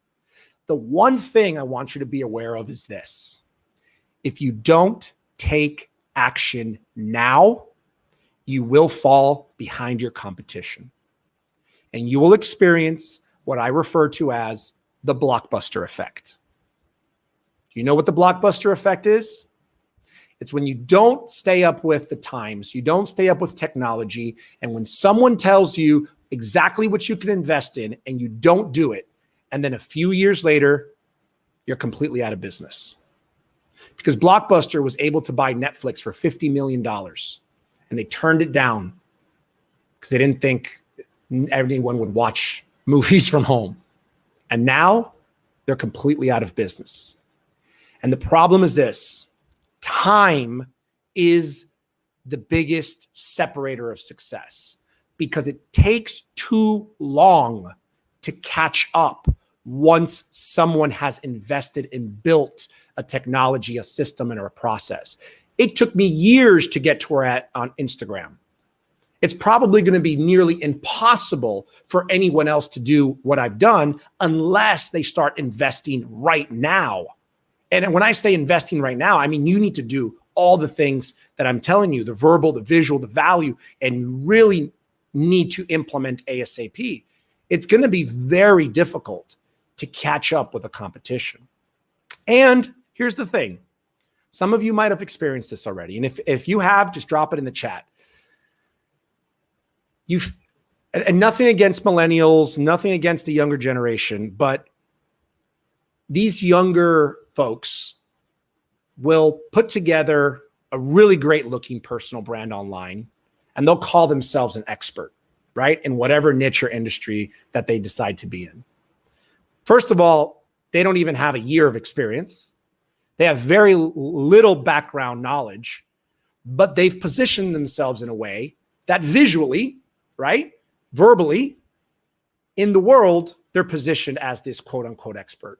The one thing I want you to be aware of is this. If you don't take action now, you will fall behind your competition. And you will experience what I refer to as the blockbuster effect. Do you know what the blockbuster effect is? It's when you don't stay up with the times, you don't stay up with technology, and when someone tells you exactly what you can invest in and you don't do it, and then a few years later, you're completely out of business. Because Blockbuster was able to buy Netflix for $50 million, and they turned it down because they didn't think everyone would watch movies from home. And now they're completely out of business. And the problem is this. Time is the biggest separator of success because it takes too long to catch up once someone has invested and built a technology, a system, and a process. It took me years to get to where I'm at on Instagram. It's probably going to be nearly impossible for anyone else to do what I've done unless they start investing right now. And when I say investing right now, I mean, you need to do all the things that I'm telling you, the verbal, the visual, the value, and you really need to implement ASAP. It's going to be very difficult to catch up with the competition. And here's the thing. Some of you might have experienced this already. And if you have, just drop it in the chat. And nothing against millennials, nothing against the younger generation, but these younger folks will put together a really great looking personal brand online, and they'll call themselves an expert, right? In whatever niche or industry that they decide to be in. First of all, they don't even have a year of experience. They have very little background knowledge, but they've positioned themselves in a way that visually, right, verbally, in the world, they're positioned as this quote unquote expert.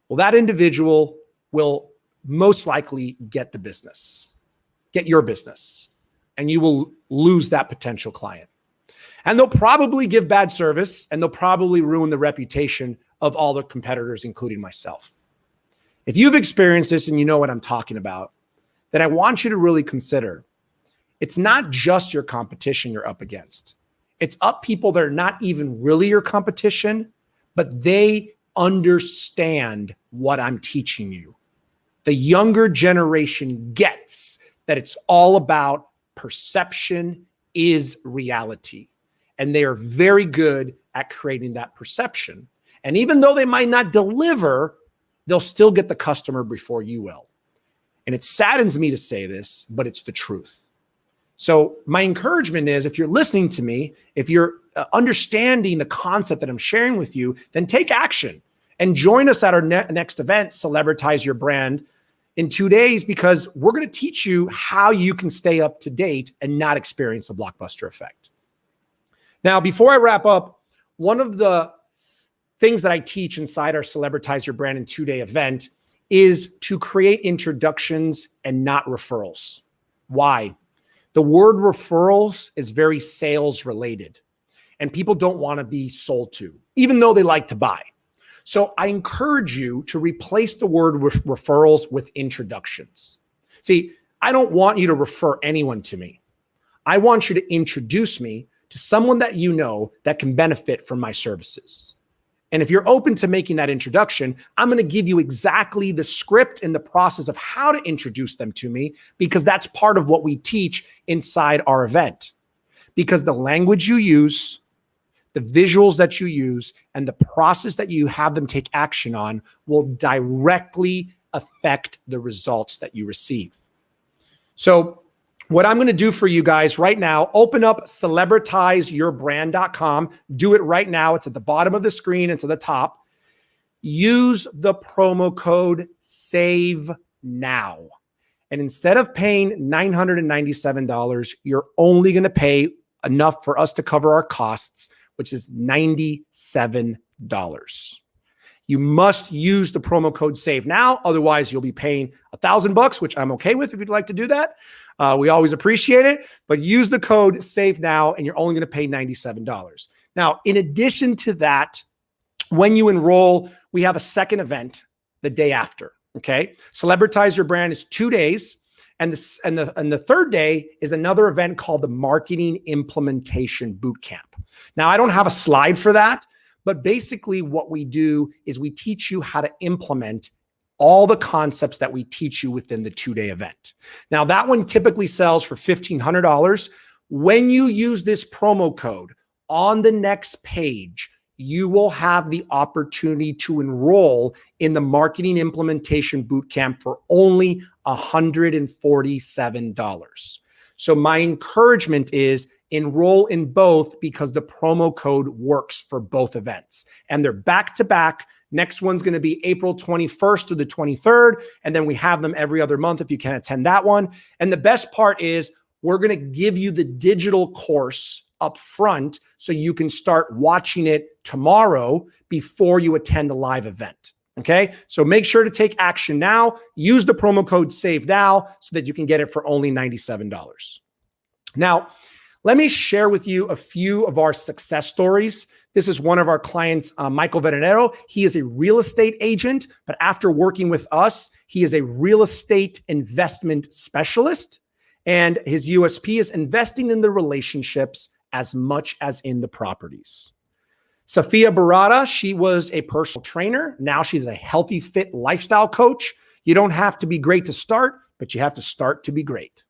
Well, that individual will most likely get the business, get your business, and you will lose that potential client. And they'll probably give bad service, and they'll probably ruin the reputation of all the competitors, including myself. If you've experienced this and you know what I'm talking about, then I want you to really consider it's not just your competition you're up against. It's up people that are not even really your competition, but they understand what I'm teaching you. The younger generation gets that it's all about perception is reality. And they are very good at creating that perception. And even though they might not deliver they'll still get the customer before you will. And it saddens me to say this, but it's the truth. So my encouragement is, if you're listening to me, if you're understanding the concept that I'm sharing with you, then take action and join us at our next event, Celebritize Your Brand, in 2 days, because we're going to teach you how you can stay up to date and not experience a blockbuster effect. Now, before I wrap up, one of the things that I teach inside our Celebritize Your Brand in 2-day event is to create introductions and not referrals. Why? The word referrals is very sales related, and people don't want to be sold to, even though they like to buy. So I encourage you to replace the word referrals with introductions. See, I don't want you to refer anyone to me. I want you to introduce me to someone that you know that can benefit from my services. And if you're open to making that introduction, I'm going to give you exactly the script and the process of how to introduce them to me, because that's part of what we teach inside our event. Because the language you use, the visuals that you use, and the process that you have them take action on will directly affect the results that you receive. So what I'm going to do for you guys right now, open up celebritizeyourbrand.com. Do it right now. It's at the bottom of the screen. It's at the top. Use the promo code SAVENOW. And instead of paying $997, you're only going to pay enough for us to cover our costs, which is $97. You must use the promo code SAVE now. Otherwise, you'll be paying $1,000, which I'm okay with if you'd like to do that. We always appreciate it, but use the code SAVE now, and you're only going to pay $97. Now, in addition to that, when you enroll, we have a second event the day after. Okay, Celebritize Your Brand is 2 days, and the third day is another event called the Marketing Implementation Bootcamp. Now, I don't have a slide for that, but basically what we do is we teach you how to implement all the concepts that we teach you within the 2-day event. Now, that one typically sells for $1,500. When you use this promo code on the next page, you will have the opportunity to enroll in the Marketing Implementation Bootcamp for only $147. So my encouragement is enroll in both, because the promo code works for both events. And they're back to back. Next one's going to be April 21st through the 23rd. And then we have them every other month if you can attend that one. And the best part is we're going to give you the digital course up front so you can start watching it tomorrow before you attend the live event. Okay, so make sure to take action now. Use the promo code SAVE now so that you can get it for only $97. Now, let me share with you a few of our success stories. This is one of our clients, Michael Venero. He is a real estate agent, but after working with us, he is a real estate investment specialist. And his USP is investing in the relationships as much as in the properties. Safia Barada, she was a personal trainer. Now she's a healthy, fit lifestyle coach. You don't have to be great to start, but you have to start to be great.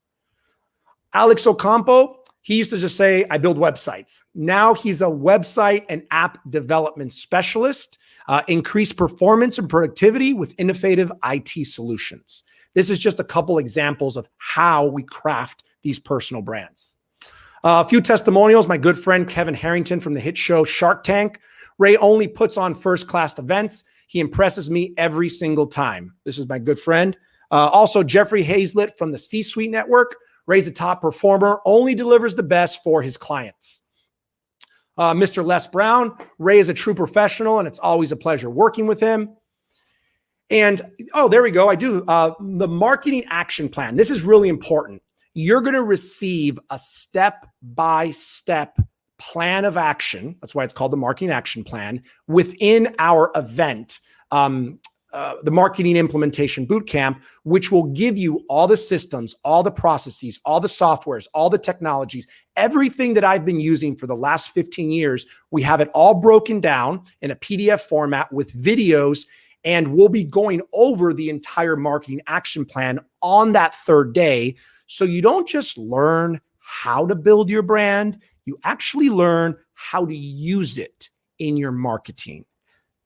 Alex Ocampo, he used to just say, I build websites. Now he's a website and app development specialist, increased performance and productivity with innovative IT solutions. This is just a couple examples of how we craft these personal brands. A few testimonials. My good friend Kevin Harrington from the hit show Shark Tank. Ray only puts on first-class events. He impresses me every single time. This is my good friend. Also, Jeffrey Hazlett from the C-Suite Network. Ray's a top performer, only delivers the best for his clients. Mr. Les Brown. Ray is a true professional, and it's always a pleasure working with him. And, oh, there we go. I do. The marketing action plan. This is really important. You're going to receive a step-by-step plan of action. That's why it's called the Marketing Action Plan within our event, the Marketing Implementation Bootcamp, which will give you all the systems, all the processes, all the softwares, all the technologies, everything that I've been using for the last 15 years. We have it all broken down in a PDF format with videos, and we'll be going over the entire Marketing Action Plan on that third day. So you don't just learn how to build your brand, you actually learn how to use it in your marketing.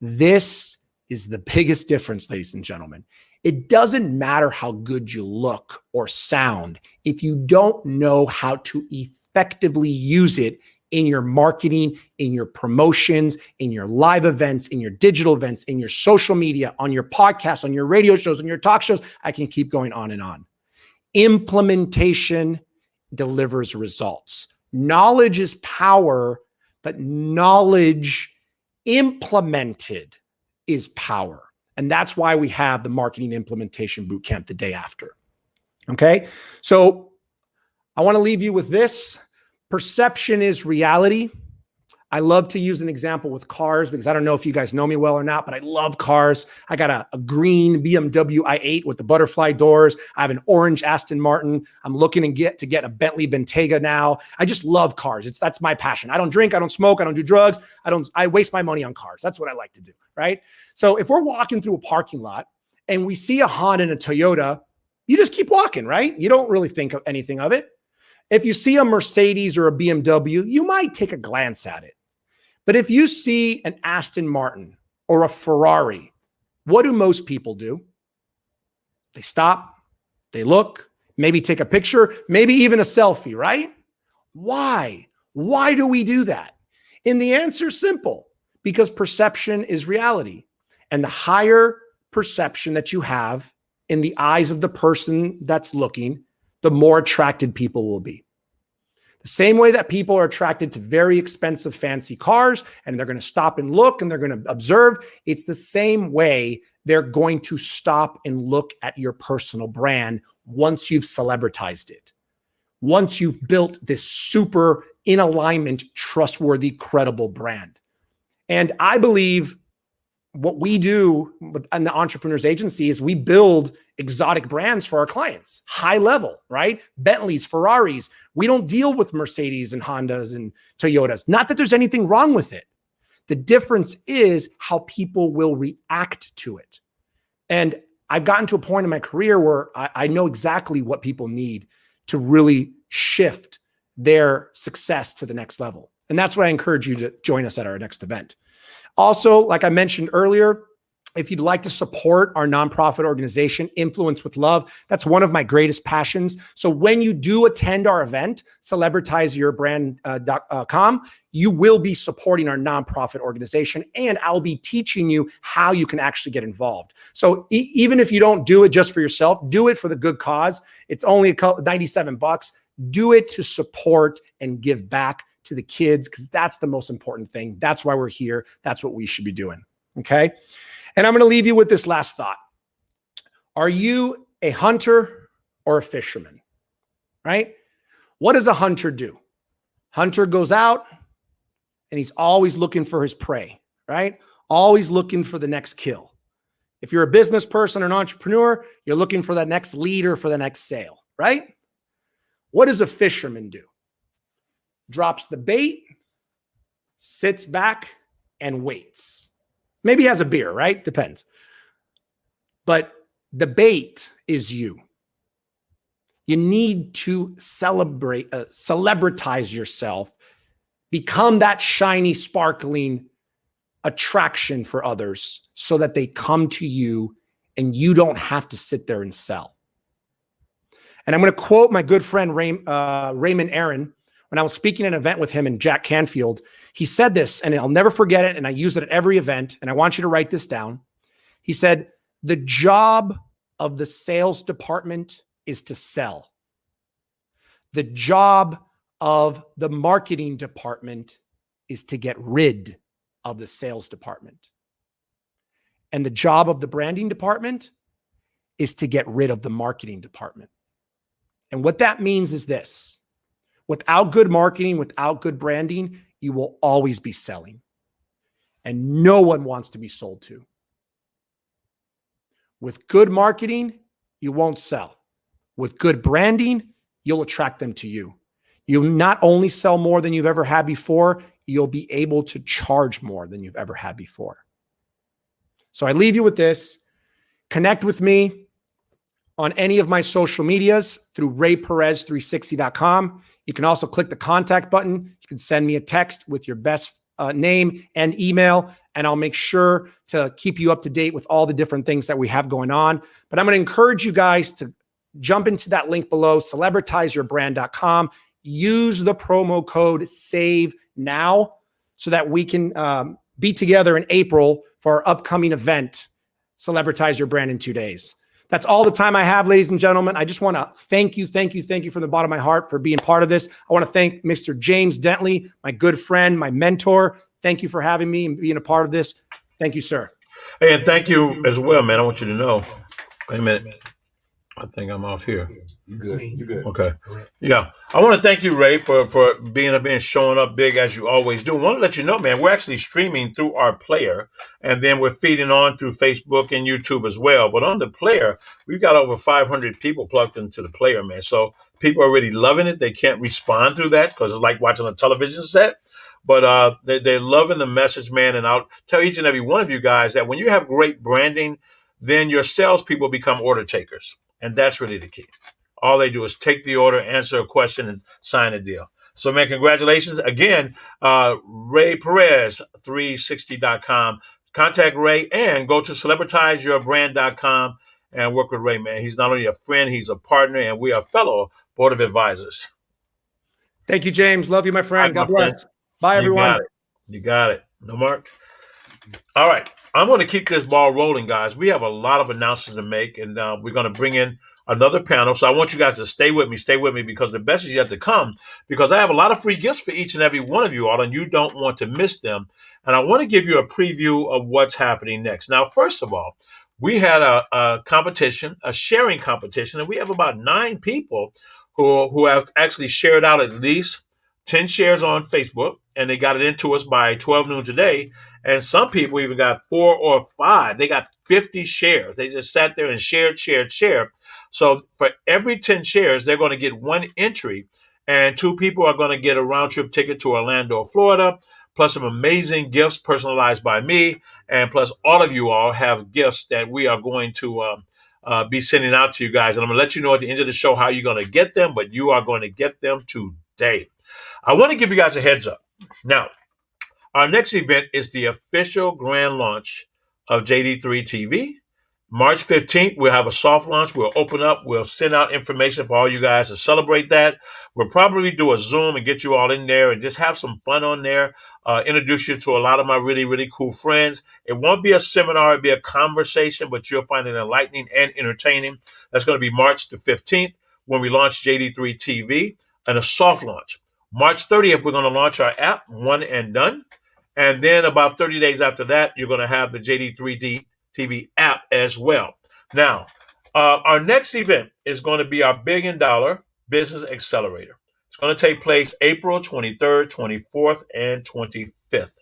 This is the biggest difference, ladies and gentlemen. It doesn't matter how good you look or sound if you don't know how to effectively use it in your marketing, in your promotions, in your live events, in your digital events, in your social media, on your podcast, on your radio shows, on your talk shows. I can keep going on and on. Implementation delivers results. Knowledge is power, but knowledge implemented is power. And that's why we have the marketing implementation bootcamp the day after. Okay. So I want to leave you with this. Perception is reality. I love to use an example with cars because I don't know if you guys know me well or not, but I love cars. I got a green BMW i8 with the butterfly doors. I have an orange Aston Martin. I'm looking to get a Bentley Bentayga now. I just love cars. That's my passion. I don't drink. I don't smoke. I don't do drugs. I waste my money on cars. That's what I like to do, right? So if we're walking through a parking lot and we see a Honda and a Toyota, you just keep walking, right? You don't really think of anything of it. If you see a Mercedes or a BMW, you might take a glance at it. But if you see an Aston Martin or a Ferrari, what do most people do? They stop, they look, maybe take a picture, maybe even a selfie, right? Why? Why do we do that? And the answer is simple, because perception is reality. And the higher perception that you have in the eyes of the person that's looking, the more attracted people will be. The same way that people are attracted to very expensive, fancy cars, and they're going to stop and look and they're going to observe, it's the same way they're going to stop and look at your personal brand once you've celebritized it. Once you've built this super in alignment, trustworthy, credible brand. And I believe what we do in the Entrepreneurs Agency is we build exotic brands for our clients, high level, right? Bentleys, Ferraris. We don't deal with Mercedes and Hondas and Toyotas. Not that there's anything wrong with it. The difference is how people will react to it. And I've gotten to a point in my career where I know exactly what people need to really shift their success to the next level. And that's why I encourage you to join us at our next event. Also, like I mentioned earlier, if you'd like to support our nonprofit organization, Influence with Love, that's one of my greatest passions. So when you do attend our event, celebritizeyourbrand.com, you will be supporting our nonprofit organization, and I'll be teaching you how you can actually get involved. So even if you don't do it just for yourself, do it for the good cause. It's only $97. Do it to support and give back to the kids, because that's the most important thing. That's why we're here. That's what we should be doing. Okay. And I'm going to leave you with this last thought. Are you a hunter or a fisherman? Right? What does a hunter do? Hunter goes out and he's always looking for his prey, right? Always looking for the next kill. If you're a business person or an entrepreneur, you're looking for that next lead or for the next sale, right? What does a fisherman do? Drops the bait, sits back, and waits. Maybe has a beer, right? Depends. But the bait is you. You need to celebritize yourself, become that shiny, sparkling attraction for others so that they come to you and you don't have to sit there and sell. And I'm going to quote my good friend Raymond Aaron. When I was speaking at an event with him and Jack Canfield, he said this, and I'll never forget it, and I use it at every event, and I want you to write this down. He said, the job of the sales department is to sell. The job of the marketing department is to get rid of the sales department. And the job of the branding department is to get rid of the marketing department. And what that means is this. Without good marketing, without good branding, you will always be selling. And no one wants to be sold to. With good marketing, you won't sell. With good branding, you'll attract them to you. You'll not only sell more than you've ever had before, you'll be able to charge more than you've ever had before. So I leave you with this. Connect with me on any of my social medias through rayperez360.com. You can also click the contact button. You can send me a text with your best name and email, and I'll make sure to keep you up to date with all the different things that we have going on. But I'm going to encourage you guys to jump into that link below, celebritizeyourbrand.com. Use the promo code SAVE now so that we can be together in April for our upcoming event, Celebritize Your Brand in 2 days. That's all the time I have, ladies and gentlemen. I just want to thank you from the bottom of my heart for being part of this. I want to thank Mr. James Dentley, my good friend, my mentor. Thank you for having me and being a part of this. Thank you, sir. Hey, and thank you as well, man. I want you to know. Wait a minute. I think I'm off here. You good? You good? Okay. Yeah. I want to thank you, Ray, for being showing up big as you always do. I want to let you know, man, we're actually streaming through our player, and then we're feeding on through Facebook and YouTube as well. But on the player, we've got over 500 people plugged into the player, man. So people are already loving it. They can't respond through that because it's like watching a television set. But they're loving the message, man. And I'll tell each and every one of you guys that when you have great branding, then your salespeople become order takers. And that's really the key. All they do is take the order, answer a question, and sign a deal. So, man, congratulations. Again, Ray Perez, 360.com. Contact Ray and go to celebritizeyourbrand.com and work with Ray, man. He's not only a friend, he's a partner, and we are fellow board of advisors. Thank you, James. Love you, my friend. God bless. Bye, everyone. You got it. No, Mark? All right. I'm going to keep this ball rolling, guys. We have a lot of announcements to make, and we're going to bring in another panel. So I want you guys to stay with me because the best is yet to come, because I have a lot of free gifts for each and every one of you all, and you don't want to miss them. And I want to give you a preview of what's happening next. Now, first of all, we had a competition, a sharing competition, and we have about 9 people who have actually shared out at least 10 shares on Facebook, and they got it into us by 12 noon today. And some people even got 4 or 5. They got 50 shares. They just sat there and shared. So for every 10 shares, they're going to get 1 entry, and 2 people are going to get a round trip ticket to Orlando, Florida, plus some amazing gifts personalized by me. And plus all of you all have gifts that we are going to be sending out to you guys. And I'm going to let you know at the end of the show how you're going to get them, but you are going to get them today. I want to give you guys a heads up. Now, our next event is the official grand launch of JD3 TV. March 15th, we'll have a soft launch. We'll open up. We'll send out information for all you guys to celebrate that. We'll probably do a Zoom and get you all in there and just have some fun on there. Introduce you to a lot of my really, really cool friends. It won't be a seminar. It'll be a conversation, but you'll find it enlightening and entertaining. That's going to be March the 15th when we launch JD3 TV and a soft launch. March 30th, we're going to launch our app, One and Done. And then about 30 days after that, you're going to have the JD3D TV app as well. Now, our next event is going to be our $1 billion Business Accelerator. It's going to take place April 23rd, 24th, and 25th.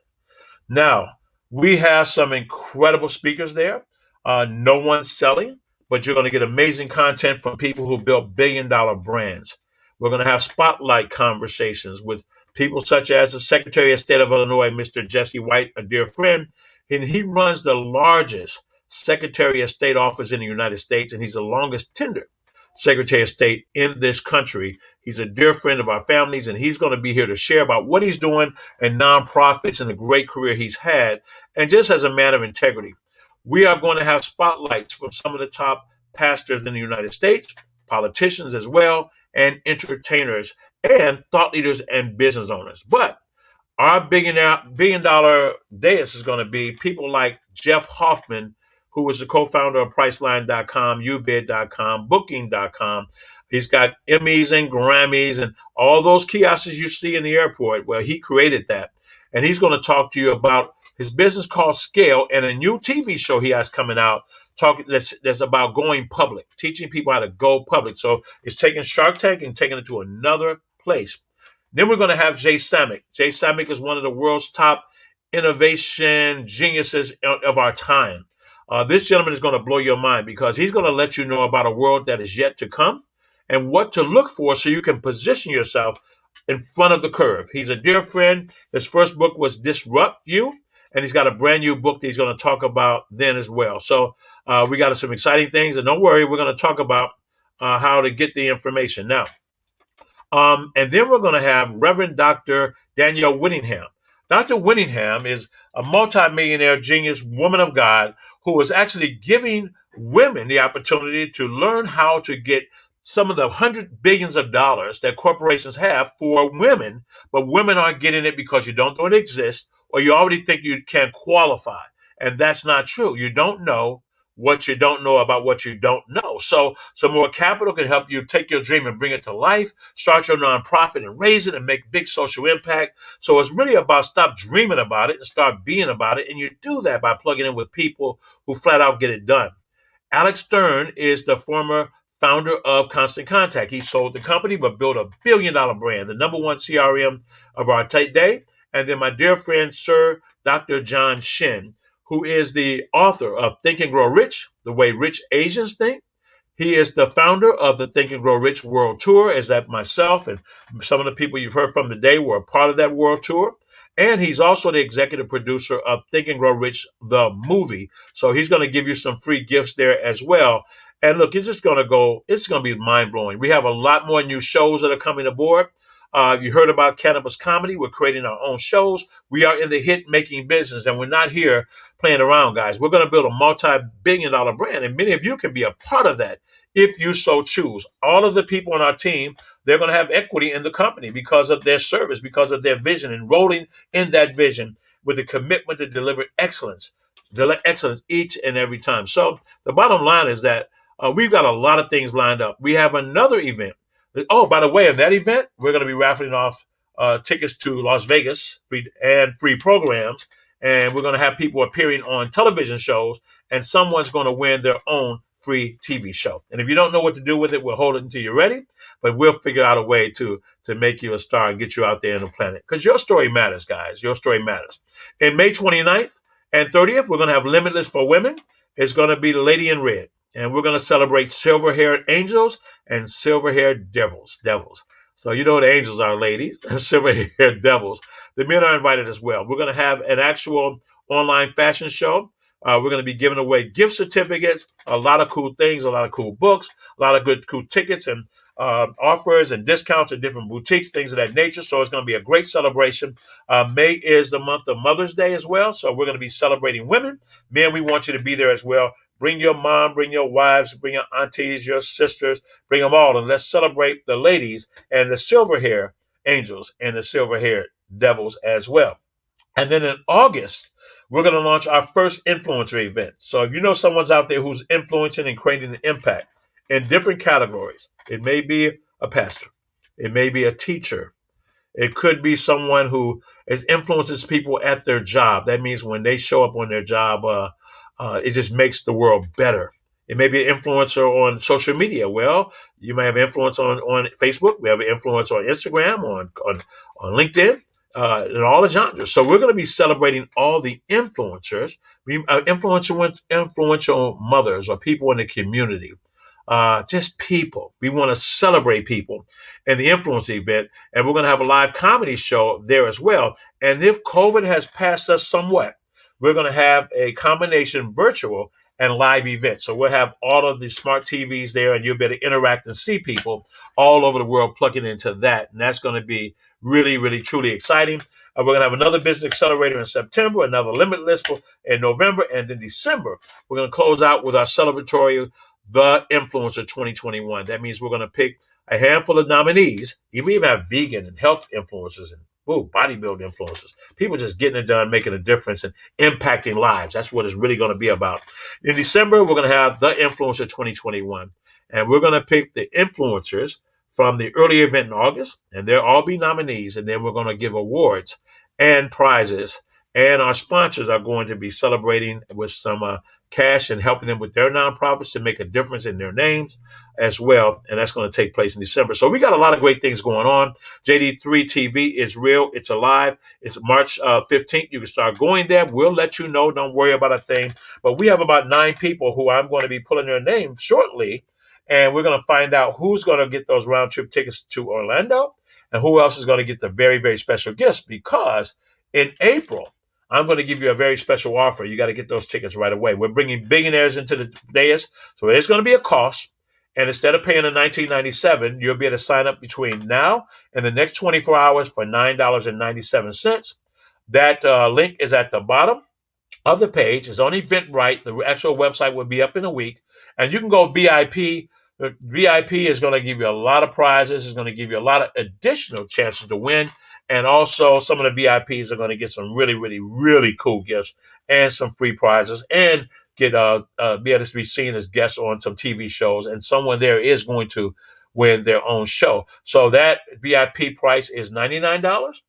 Now, we have some incredible speakers there. No one's selling, but you're going to get amazing content from people who built $1 billion brands. We're going to have spotlight conversations with people such as the Secretary of State of Illinois, Mr. Jesse White, a dear friend, and he runs the largest Secretary of State office in the United States, and he's the longest tenured Secretary of State in this country. He's a dear friend of our families, and he's going to be here to share about what he's doing in nonprofits and the great career he's had, and just as a man of integrity. We are going to have spotlights from some of the top pastors in the United States, politicians as well, and entertainers and thought leaders and business owners. But our $1 billion dais is going to be people like Jeff Hoffman, who was the co-founder of Priceline.com, Ubid.com, Booking.com. He's got Emmys and Grammys and all those kiosks you see in the airport. Well, he created that. And he's going to talk to you about his business called Scale and a new TV show he has coming out that's about going public, teaching people how to go public. So it's taking Shark Tank and taking it to another place. Then we're going to have Jay Samik. Jay Samik is one of the world's top innovation geniuses of our time. This gentleman is going to blow your mind because he's going to let you know about a world that is yet to come and what to look for so you can position yourself in front of the curve. He's a dear friend. His first book was Disrupt You, and he's got a brand new book that he's going to talk about then as well. So we got some exciting things, and don't worry, we're going to talk about how to get the information now. And then we're going to have Reverend Dr. Danielle Whittingham. Dr. Winningham is a multimillionaire genius woman of God who is actually giving women the opportunity to learn how to get some of the hundred billions of dollars that corporations have for women, but women aren't getting it because you don't know it exists or you already think you can qualify. And that's not true. You don't know what you don't know about what you don't know. So some more capital can help you take your dream and bring it to life, start your nonprofit and raise it and make big social impact. So it's really about stop dreaming about it and start being about it. And you do that by plugging in with people who flat out get it done. Alex Stern is the former founder of Constant Contact. He sold the company, but built a billion-dollar brand, the number one CRM of our day. And then my dear friend, Sir Dr. John Shin, who is the author of Think and Grow Rich, The Way Rich Asians Think. He is the founder of the Think and Grow Rich World Tour, as that myself and some of the people you've heard from today were a part of that world tour. And he's also the executive producer of Think and Grow Rich, the movie. So he's going to give you some free gifts there as well. And look, it's going to be mind blowing. We have a lot more new shows that are coming aboard. You heard about Cannabis Comedy. We're creating our own shows. We are in the hit making business, and we're not here playing around, guys. We're going to build a multi-billion-dollar brand, and many of you can be a part of that if you so choose. All of the people on our team, they're going to have equity in the company because of their service, because of their vision, enrolling in that vision with a commitment to deliver excellence each and every time. So the bottom line is that we've got a lot of things lined up. We have another event. Oh, by the way, in that event, we're going to be raffling off tickets to Las Vegas free programs. And we're going to have people appearing on television shows, and someone's going to win their own free TV show. And if you don't know what to do with it, we'll hold it until you're ready. But we'll figure out a way to make you a star and get you out there in the planet. Because your story matters, guys. Your story matters. In May 29th and 30th, we're going to have Limitless for women. It's going to be the Lady in Red. And we're going to celebrate silver-haired angels and silver-haired devils. So you know the angels are ladies and silver-haired devils. The men are invited as well. We're going to have an actual online fashion show. We're going to be giving away gift certificates, a lot of cool things, a lot of cool books, a lot of good cool tickets and offers and discounts at different boutiques, things of that nature. So it's going to be a great celebration. May is the month of Mother's Day as well. So we're going to be celebrating women. Men, we want you to be there as well. Bring your mom, bring your wives, bring your aunties, your sisters, bring them all. And let's celebrate the ladies and the silver hair angels and the silver haired devils as well. And then in August, we're going to launch our first influencer event. So if you know someone's out there who's influencing and creating an impact in different categories, it may be a pastor, it may be a teacher, it could be someone who influences people at their job. That means when they show up on their job, it just makes the world better. It may be an influencer on social media. Well, you may have influence on Facebook. We have an influence on Instagram, on LinkedIn, and all the genres. So we're going to be celebrating all the influencers, influential mothers or people in the community. Just people. We want to celebrate people in the influence event. And we're going to have a live comedy show there as well. And if COVID has passed us somewhat, we're going to have a combination virtual and live event. So we'll have all of the smart TVs there, and you'll be able to interact and see people all over the world plugging into that. And that's going to be really, really, truly exciting. We're going to have another business accelerator in September, another Limitless in November, and then December, we're going to close out with our celebratory The Influencer 2021. That means we're going to pick a handful of nominees. We even have vegan and health influencers and bodybuilding influencers. People just getting it done, making a difference, and impacting lives. That's what it's really going to be about. In December, we're going to have The Influencer 2021. And we're going to pick the influencers from the early event in August, and they'll all be nominees. And then we're going to give awards and prizes. And our sponsors are going to be celebrating with some cash and helping them with their nonprofits to make a difference in their names as well. And that's going to take place in December. So we got a lot of great things going on. JD3 TV is real. It's alive. It's March 15th. You can start going there. We'll let you know. Don't worry about a thing. But we have about 9 people who I'm going to be pulling their names shortly. And we're going to find out who's going to get those round trip tickets to Orlando and who else is going to get the very, very special gifts, because in April, I'm going to give you a very special offer. You got to get those tickets right away. We're bringing billionaires into the dais, so it's going to be a cost. And instead of paying the $19.97, you'll be able to sign up between now and the next 24 hours for $9.97. That link is at the bottom of the page. It's on Eventbrite. The actual website will be up in a week. And you can go VIP. The VIP is going to give you a lot of prizes. It's going to give you a lot of additional chances to win. And also, some of the VIPs are going to get some really, really, really cool gifts and some free prizes and get be able to be seen as guests on some TV shows. And someone there is going to win their own show. So that VIP price is $99.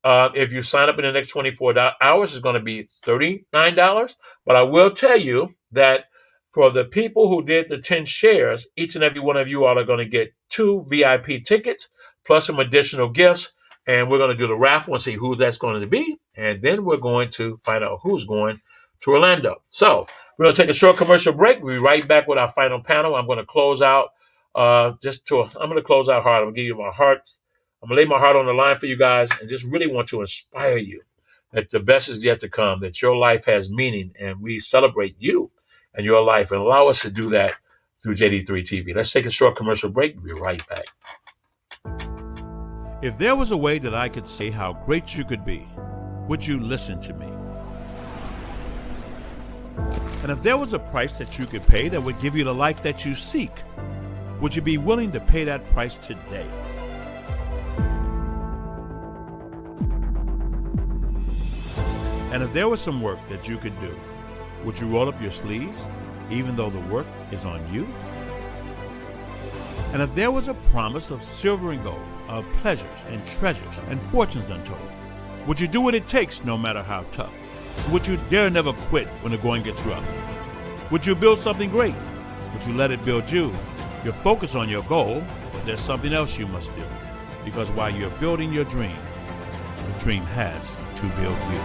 If you sign up in the next 24 hours, it's going to be $39. But I will tell you that for the people who did the 10 shares, each and every one of you all are going to get 2 VIP tickets plus some additional gifts. And we're going to do the raffle and see who that's going to be. And then we're going to find out who's going to Orlando. So we're going to take a short commercial break. We'll be right back with our final panel. I'm going to close out I'm going to close out hard. I'm going to give you my heart. I'm going to lay my heart on the line for you guys and just really want to inspire you that the best is yet to come, that your life has meaning, and we celebrate you and your life and allow us to do that through JD3 TV. Let's take a short commercial break. We'll be right back. If there was a way that I could say how great you could be, would you listen to me? And if there was a price that you could pay that would give you the life that you seek, would you be willing to pay that price today? And if there was some work that you could do, would you roll up your sleeves, even though the work is on you? And if there was a promise of silver and gold, of pleasures and treasures and fortunes untold, would you do what it takes no matter how tough? Would you dare never quit when the going gets rough? Would you build something great? Would you let it build you? You're focused on your goal, but there's something else you must do. Because while you're building your dream, the dream has to build you.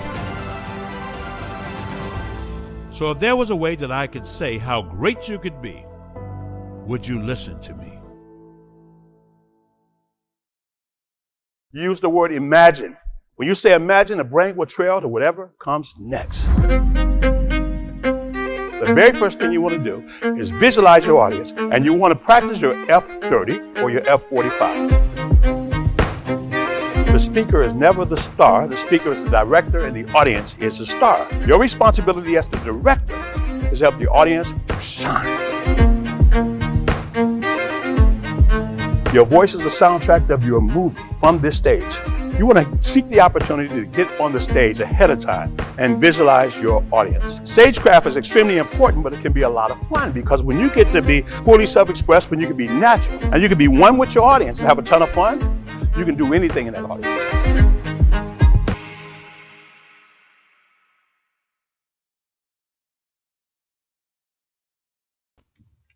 So if there was a way that I could say how great you could be, would you listen to me? Use the word imagine. When you say imagine, the brain will trail to whatever comes next. The very first thing you want to do is visualize your audience, and you want to practice your F30 or your F45. The speaker is never the star. The speaker is the director, and the audience is the star. Your responsibility as the director is to help the audience shine. Your voice is the soundtrack of your movie from this stage. You want to seek the opportunity to get on the stage ahead of time and visualize your audience. Stagecraft is extremely important, but it can be a lot of fun because when you get to be fully self-expressed, when you can be natural, and you can be one with your audience and have a ton of fun, you can do anything in that audience.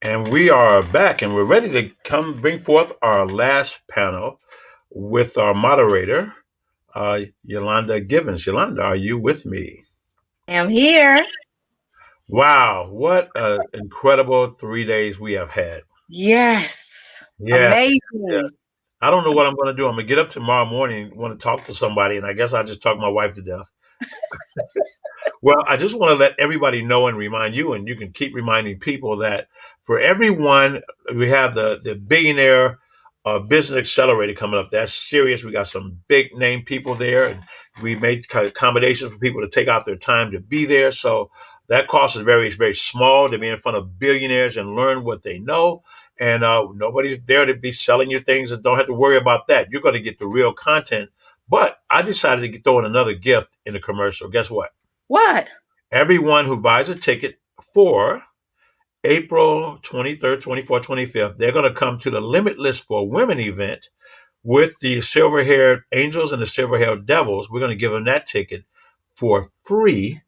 And we are back, and we're ready to bring forth our last panel with our moderator, Yolanda Givens. Yolanda, are you with me? I'm here. Wow, what an incredible 3 days we have had. Yes. Yeah. Amazing. Yeah. I don't know what I'm going to do. I'm going to get up tomorrow morning, want to talk to somebody, and I guess I'll just talk my wife to death. Well, I just want to let everybody know and remind you, and you can keep reminding people that for everyone, we have the Billionaire Business Accelerator coming up. That's serious. We got some big name people there, and we made kind of accommodations for people to take out their time to be there. So that cost is very, very small to be in front of billionaires and learn what they know. And nobody's there to be selling you things, and don't have to worry about that. You're going to get the real content. But I decided to throw in another gift in the commercial. Guess what? What? Everyone who buys a ticket for April 23rd, 24th, 25th, they're going to come to the Limitless for Women event with the silver-haired angels and the silver-haired devils. We're going to give them that ticket for free.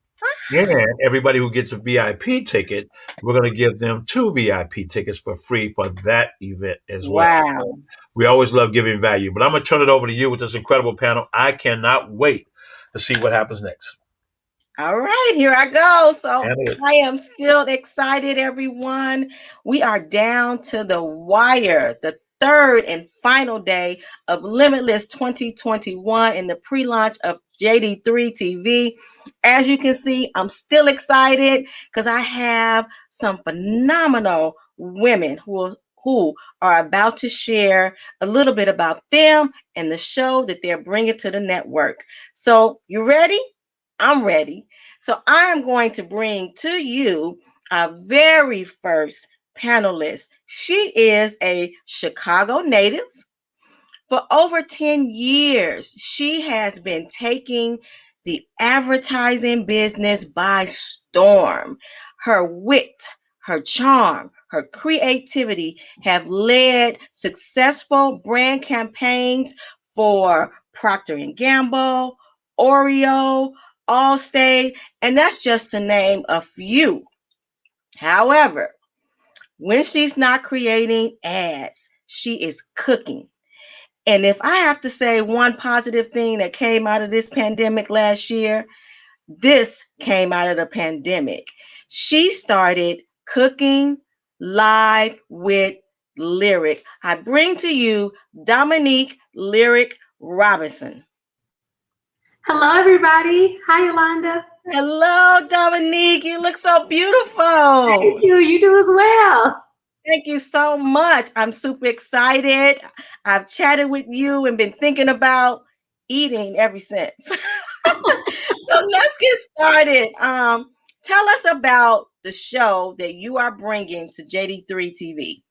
And everybody who gets a VIP ticket, we're going to give them 2 VIP tickets for free for that event as well. Wow. We always love giving value. But I'm going to turn it over to you with this incredible panel. I cannot wait to see what happens next. All right, here I go. So I am still excited, everyone. We are down to the wire, the third and final day of Limitless 2021 in the pre-launch of JD3 TV. As you can see, I'm still excited because I have some phenomenal women who who are about to share a little bit about them and the show that they're bringing to the network. So, you ready? I'm ready. So, I am going to bring to you our very first panelist. She is a Chicago native. For over 10 years, she has been taking the advertising business by storm. Her wit, her charm, her creativity have led successful brand campaigns for Procter & Gamble, Oreo, Allstate, and that's just to name a few. However, when she's not creating ads, she is cooking. And if I have to say one positive thing that came out of this pandemic last year, this came out of the pandemic. She started cooking live with Lyric. I bring to you Dominique Lyric Robinson. Hello, everybody. Hi, Yolanda. Hello, Dominique. You look so beautiful. Thank you. You do as well. Thank you so much. I'm super excited. I've chatted with you and been thinking about eating ever since. So let's get started. Tell us about the show that you are bringing to JD3 TV.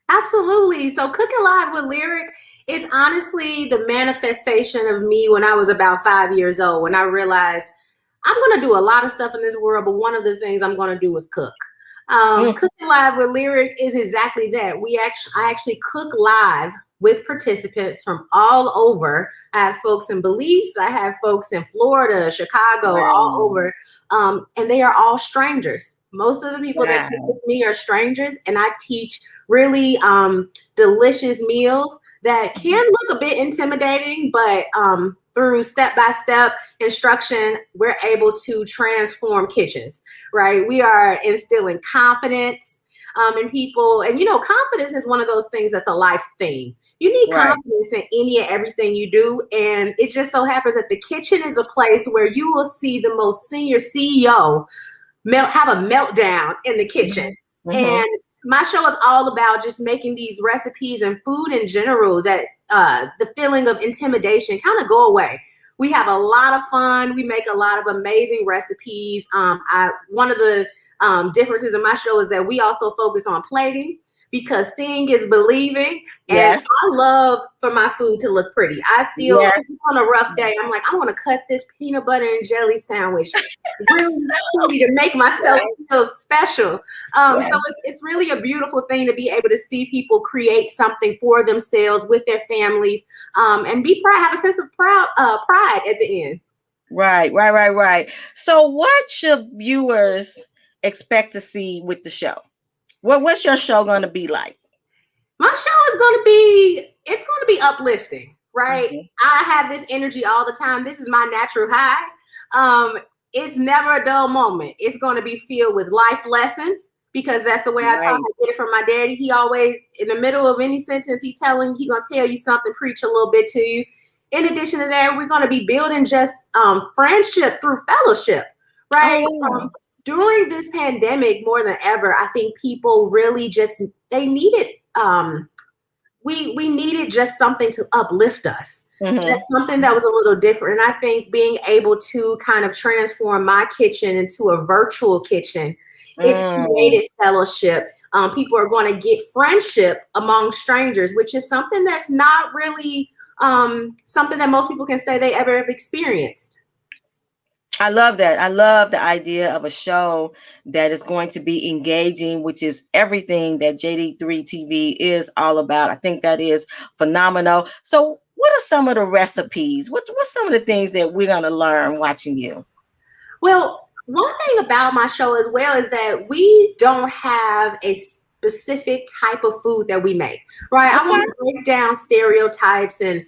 Absolutely. So Cooking Live with Lyric is honestly the manifestation of me when I was about 5 years old, when I realized I'm going to do a lot of stuff in this world, but one of the things I'm going to do is cook. Cooking Live with Lyric is exactly that. I actually cook live with participants from all over. I have folks in Belize, I have folks in Florida, Chicago, all over, and they are all strangers. Most of the people that cook with me are strangers, and I teach really delicious meals that can look a bit intimidating, but through step-by-step instruction, we're able to transform kitchens, right? We are instilling confidence in people. And, confidence is one of those things that's a life thing. You need confidence in any and everything you do. And it just so happens that the kitchen is a place where you will see the most senior CEO have a meltdown in the kitchen. And my show is all about just making these recipes and food in general that the feeling of intimidation kind of go away. We have a lot of fun. We make a lot of amazing recipes. One of the differences in my show is that we also focus on plating, because seeing is believing. And I love for my food to look pretty. I still, on a rough day, I'm like, I want to cut this peanut butter and jelly sandwich really pretty to make myself feel special. So it's really a beautiful thing to be able to see people create something for themselves with their families, and be proud, have a sense of pride at the end. Right. So what should viewers expect to see with the show? What's your show going to be like? My show is going to be uplifting, right? I have this energy all the time. This is my natural high. It's never a dull moment. It's going to be filled with life lessons, because that's the way I talk. I get it from my daddy. He always, in the middle of any sentence, he going to tell you something, preach a little bit to you. In addition to that, we're going to be building just friendship through fellowship, right? During this pandemic, more than ever, I think people really they needed, we needed just something to uplift us. Just something that was a little different. And I think being able to kind of transform my kitchen into a virtual kitchen, it's created fellowship. People are going to get friendship among strangers, which is something that's not really something that most people can say they ever have experienced. I love that. I love the idea of a show that is going to be engaging, which is everything that JD3 TV is all about. I think that is phenomenal. So what are some of the recipes? What's some of the things that we're going to learn watching you? Well, one thing about my show as well is that we don't have a specific type of food that we make, right? I want to break down stereotypes and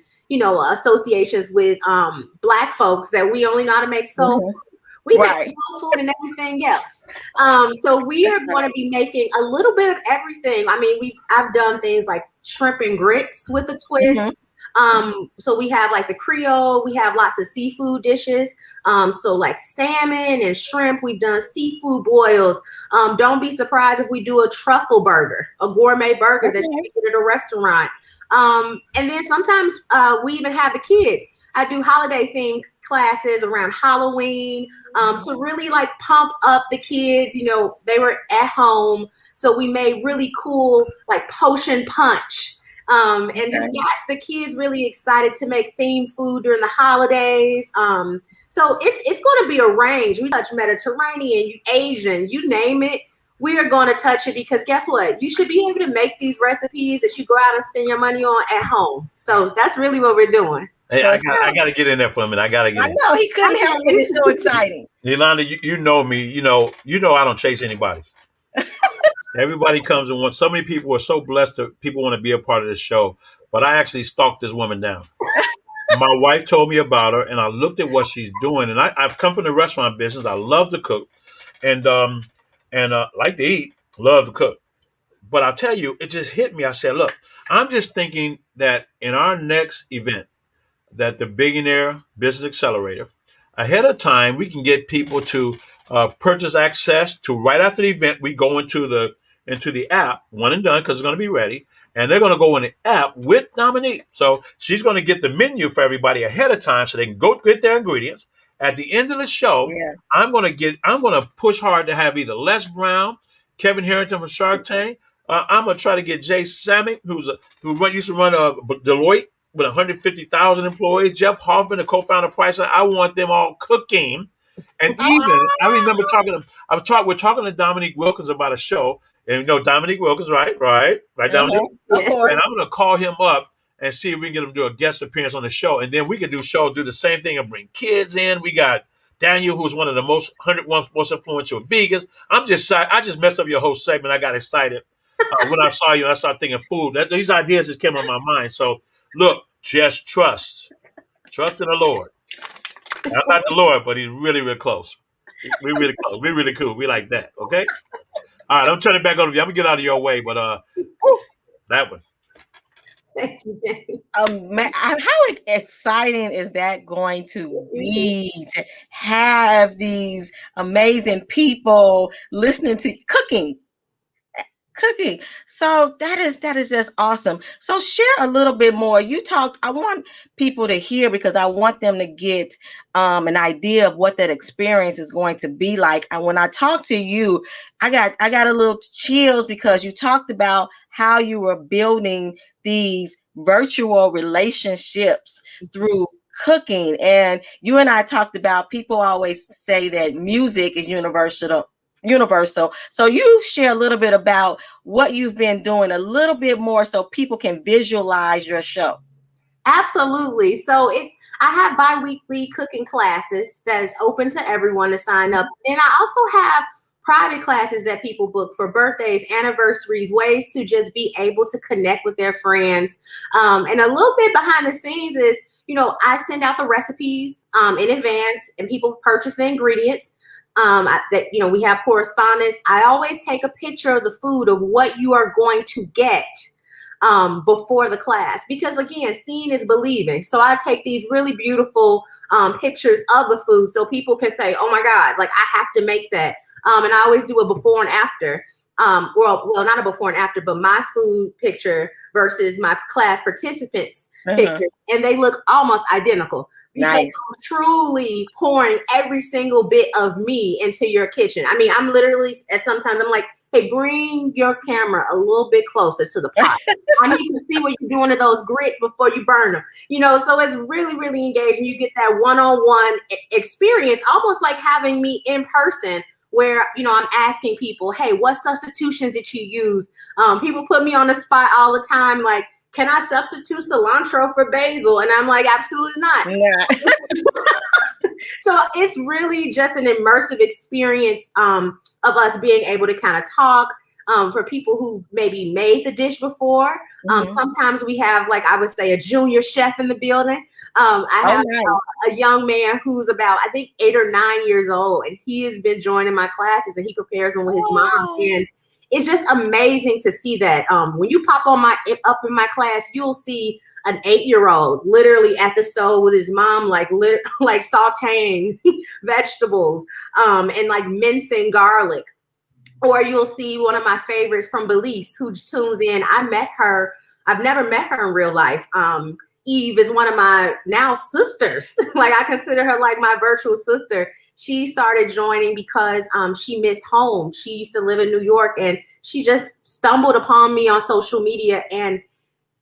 associations with Black folks that we only know how to make soul food. We make soul food and everything else. So we are going to be making a little bit of everything. I mean, I've done things like shrimp and grits with a twist. So we have like the Creole, we have lots of seafood dishes. So like salmon and shrimp, we've done seafood boils. Don't be surprised if we do a truffle burger, a gourmet burger that you can get at a restaurant. And then sometimes we even have the kids. I do holiday themed classes around Halloween to really like pump up the kids. You know, they were at home, so we made really cool like potion punch. And just got the kids really excited to make themed food during the holidays. So it's going to be a range. We touch Mediterranean, Asian, you name it. We are going to touch it because guess what? You should be able to make these recipes that you go out and spend your money on at home. So that's really what we're doing. Hey, I got to get in there for a minute. I know he couldn't help it. It's so exciting. Yolanda, you know me. You know I don't chase anybody. Everybody comes and wants. So many people are so blessed that people want to be a part of this show. But I actually stalked this woman down. My wife told me about her, and I looked at what she's doing. And I've come from the restaurant business. I love to cook, and like to eat, love to cook. But I'll tell you, it just hit me. I said, look, I'm just thinking that in our next event, that the Billionaire Business Accelerator, ahead of time, we can get people to purchase access to right after the event. We go into the app, one and done, because it's going to be ready. And they're going to go in the app with Dominique. So she's going to get the menu for everybody ahead of time so they can go get their ingredients. At the end of the show, I'm going to push hard to have either Les Brown, Kevin Harrington from Shark Tank. I'm going to try to get Jay Samick, who used to run Deloitte with 150,000 employees. Jeff Hoffman, the co-founder of Priceline. I want them all cooking. And even, I remember we're talking to Dominique Wilkins about a show. And you know, Dominique Wilkins, right, Dominique? Of course. And I'm going to call him up and see if we can get him to do a guest appearance on the show. And then we can do the same thing and bring kids in. We got Daniel, who's one of the 100 most influential vegans. I just messed up your whole segment. I got excited when I saw you and I started thinking food. These ideas just came on my mind. So look, just trust in the Lord. I'm not the Lord, but he's really, really close. We're really close. We're really cool. We like that. Okay. All right. I'm turning it back over to you. I'm gonna get out of your way, but that one. Thank you, James. How exciting is that going to be to have these amazing people listening to cooking? So that is just awesome. So share a little bit more. I want people to hear because I want them to get an idea of what that experience is going to be like. And when I talk to you, I got a little chills because you talked about how you were building these virtual relationships through cooking. And you and I talked about, people always say that music is universal. So you share a little bit about what you've been doing a little bit more so people can visualize your show. Absolutely. So I have bi-weekly cooking classes that is open to everyone to sign up. And I also have private classes that people book for birthdays, anniversaries, ways to just be able to connect with their friends. And a little bit behind the scenes is, I send out the recipes in advance and people purchase the ingredients. We have correspondence. I always take a picture of the food of what you are going to get before the class, because again, seeing is believing. So I take these really beautiful pictures of the food so people can say, oh my God, like I have to make that. And I always do a before and after. Well, not a before and after, but my food picture versus my class participants picture, and they look almost identical. Because I'm truly pouring every single bit of me into your kitchen. I mean, I'm literally, sometimes I'm like, hey, bring your camera a little bit closer to the pot. I need to see what you're doing to those grits before you burn them. So it's really, really engaging. You get that one-on-one experience, almost like having me in person, where, I'm asking people, hey, what substitutions did you use? People put me on the spot all the time, like, can I substitute cilantro for basil? And I'm like, absolutely not. Yeah. So it's really just an immersive experience of us being able to kind of talk for people who maybe made the dish before. Sometimes we have, like I would say, a junior chef in the building. I have a young man who's about, I think, 8 or 9 years old, and he has been joining my classes, and he prepares them with his mom. And it's just amazing to see that. When you pop on up in my class, you'll see an 8-year-old literally at the stove with his mom, like sauteing vegetables, and like mincing garlic. Or you'll see one of my favorites from Belize, who tunes in. I've never met her in real life. Eve is one of my now sisters. Like, I consider her like my virtual sister. She started joining because she missed home. She used to live in New York, and she just stumbled upon me on social media, and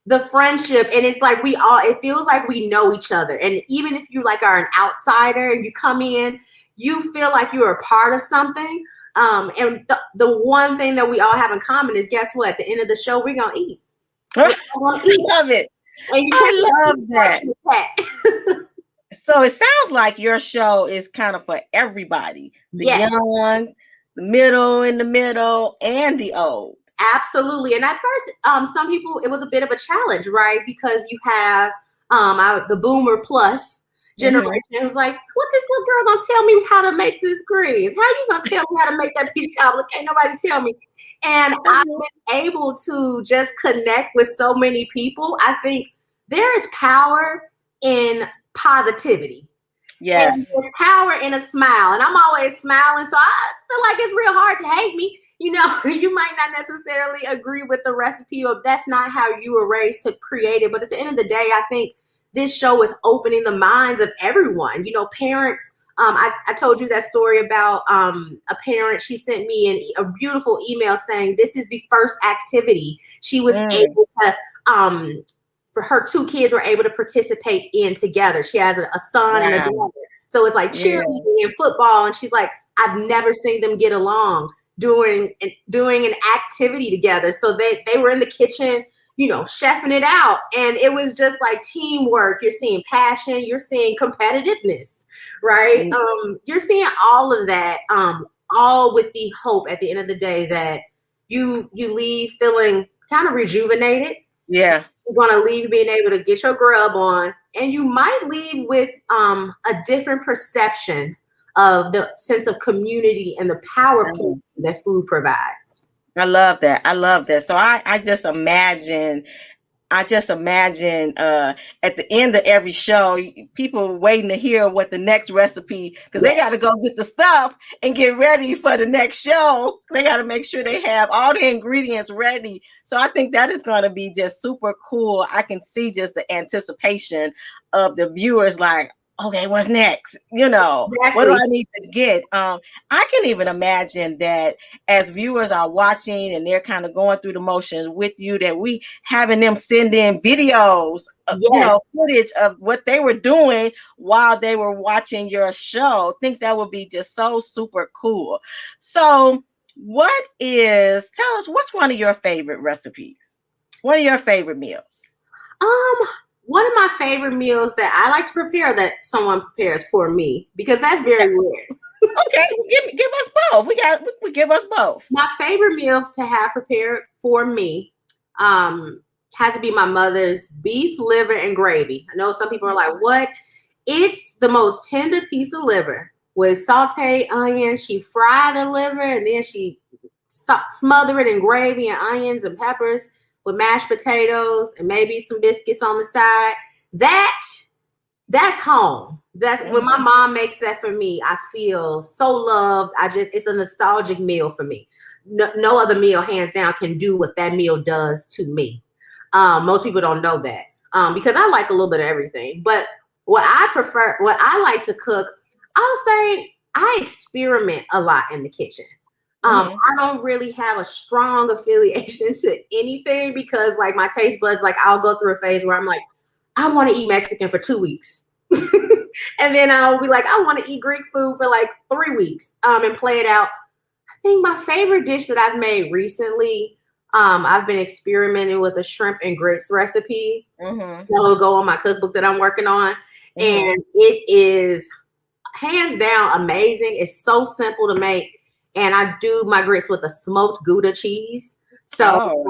the friendship, and it's like it feels like we know each other. And even if you like are an outsider and you come in, you feel like you're a part of something. And the one thing that we all have in common is, guess what? At the end of the show, we're gonna eat. I love it. And I love that. So it sounds like your show is kind of for everybody. The young, the middle, and the old. Absolutely. And at first, some people, it was a bit of a challenge, right? Because you have the boomer plus generation who's like, what this little girl gonna tell me how to make this greens? How you gonna tell me how to make that peach cobbler? Can't nobody tell me. And I've been able to just connect with so many people. I think there is power in positivity. Yes. And there's power in a smile. And I'm always smiling. So I feel like it's real hard to hate me. You know, you might not necessarily agree with the recipe, or that's not how you were raised to create it. But at the end of the day, I think this show is opening the minds of everyone. You know, parents, I told you that story about a parent. She sent me a beautiful email saying this is the first activity she was able to, for her 2 kids were able to participate in together. She has a son and a daughter. So it's like cheerleading and football. And she's like, I've never seen them get along doing an activity together. So they were in the kitchen, you know, chefing it out. And it was just like teamwork. You're seeing passion, you're seeing competitiveness, right? You're seeing all of that, all with the hope at the end of the day that you leave feeling kind of rejuvenated. Yeah. You're going to leave being able to get your grub on, and you might leave with a different perception of the sense of community and the power of community that food provides. I love that. I love that. So I just imagine at the end of every show, people waiting to hear what the next recipe, because they got to go get the stuff and get ready for the next show. They got to make sure they have all the ingredients ready. So I think that is going to be just super cool. I can see just the anticipation of the viewers like, okay, what's next? You know, what do I need to get? I can even imagine that as viewers are watching and they're kind of going through the motions with you, that we having them send in videos, you know, footage of what they were doing while they were watching your show. I think that would be just so super cool. So tell us, what's one of your favorite recipes? One of your favorite meals? One of my favorite meals that I like to prepare that someone prepares for me, because that's very rare. Okay, give us both. We give us both. My favorite meal to have prepared for me has to be my mother's beef liver and gravy. I know some people are like, what? It's the most tender piece of liver with sauteed onions. She fried the liver and then she smother it in gravy and onions and peppers with mashed potatoes and maybe some biscuits on the side. That's home. That's when my mom makes that for me. I feel so loved. It's a nostalgic meal for me. No other meal, hands down, can do what that meal does to me. Most people don't know that because I like a little bit of everything. But what I like to cook, I'll say I experiment a lot in the kitchen. I don't really have a strong affiliation to anything because like my taste buds, like I'll go through a phase where I'm like, I want to eat Mexican for 2 weeks. And then I'll be like, I want to eat Greek food for like 3 weeks and play it out. I think my favorite dish that I've made recently, I've been experimenting with a shrimp and grits recipe that will go on my cookbook that I'm working on. And it is hands down amazing. It's so simple to make. And I do my grits with a smoked Gouda cheese. So,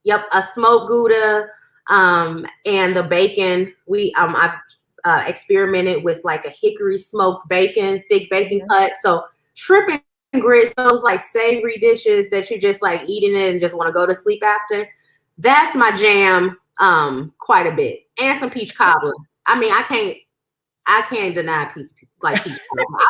a smoked Gouda and the bacon. I've experimented with like a hickory smoked bacon, thick bacon cut. So shrimp and grits, those like savory dishes that you just like eating it and just want to go to sleep after. That's my jam quite a bit. And some peach cobbler. I mean, I can't deny peach cobbler.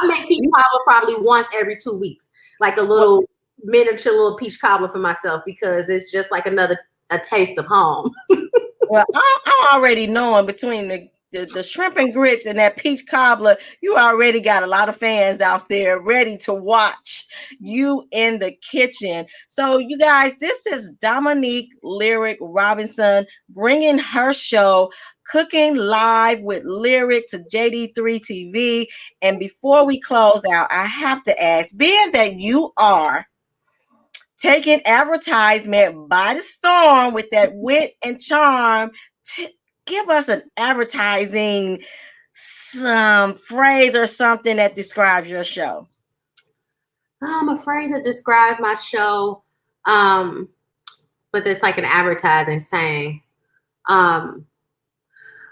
I make peach cobbler probably once every 2 weeks, like a little miniature little peach cobbler for myself, because it's just like a taste of home. Well, I'm already knowing between the shrimp and grits and that peach cobbler, you already got a lot of fans out there ready to watch you in the kitchen. So you guys, this is Dominique Lyric Robinson bringing her show Cooking Live with Lyric to JD3 TV. And before we close out, I have to ask, being that you are taking advertisement by the storm with that wit and charm, give us an advertising phrase or something that describes your show. A phrase that describes my show, but it's like an advertising saying.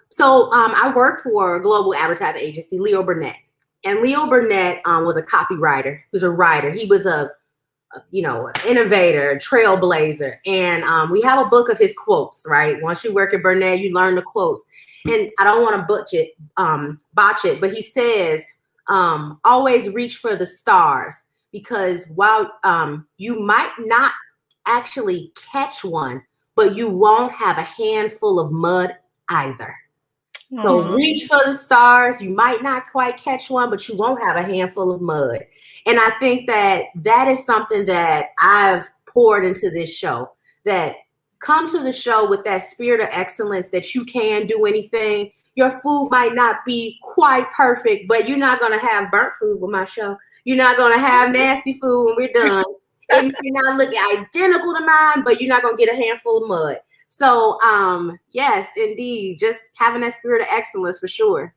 So I work for a global advertising agency, Leo Burnett. And Leo Burnett was a copywriter. He was a writer. He was an innovator, a trailblazer. And we have a book of his quotes, right? Once you work at Burnett, you learn the quotes. And I don't want to botch it, but he says, always reach for the stars, because while you might not actually catch one, but you won't have a handful of mud either. So reach for the stars. You might not quite catch one, but you won't have a handful of mud. And I think that is something that I've poured into this show, that come to the show with that spirit of excellence, that you can do anything. Your food might not be quite perfect, but you're not going to have burnt food with my show. You're not going to have nasty food when we're done. And you're not looking identical to mine, but you're not going to get a handful of mud. So, yes, indeed, just having that spirit of excellence for sure.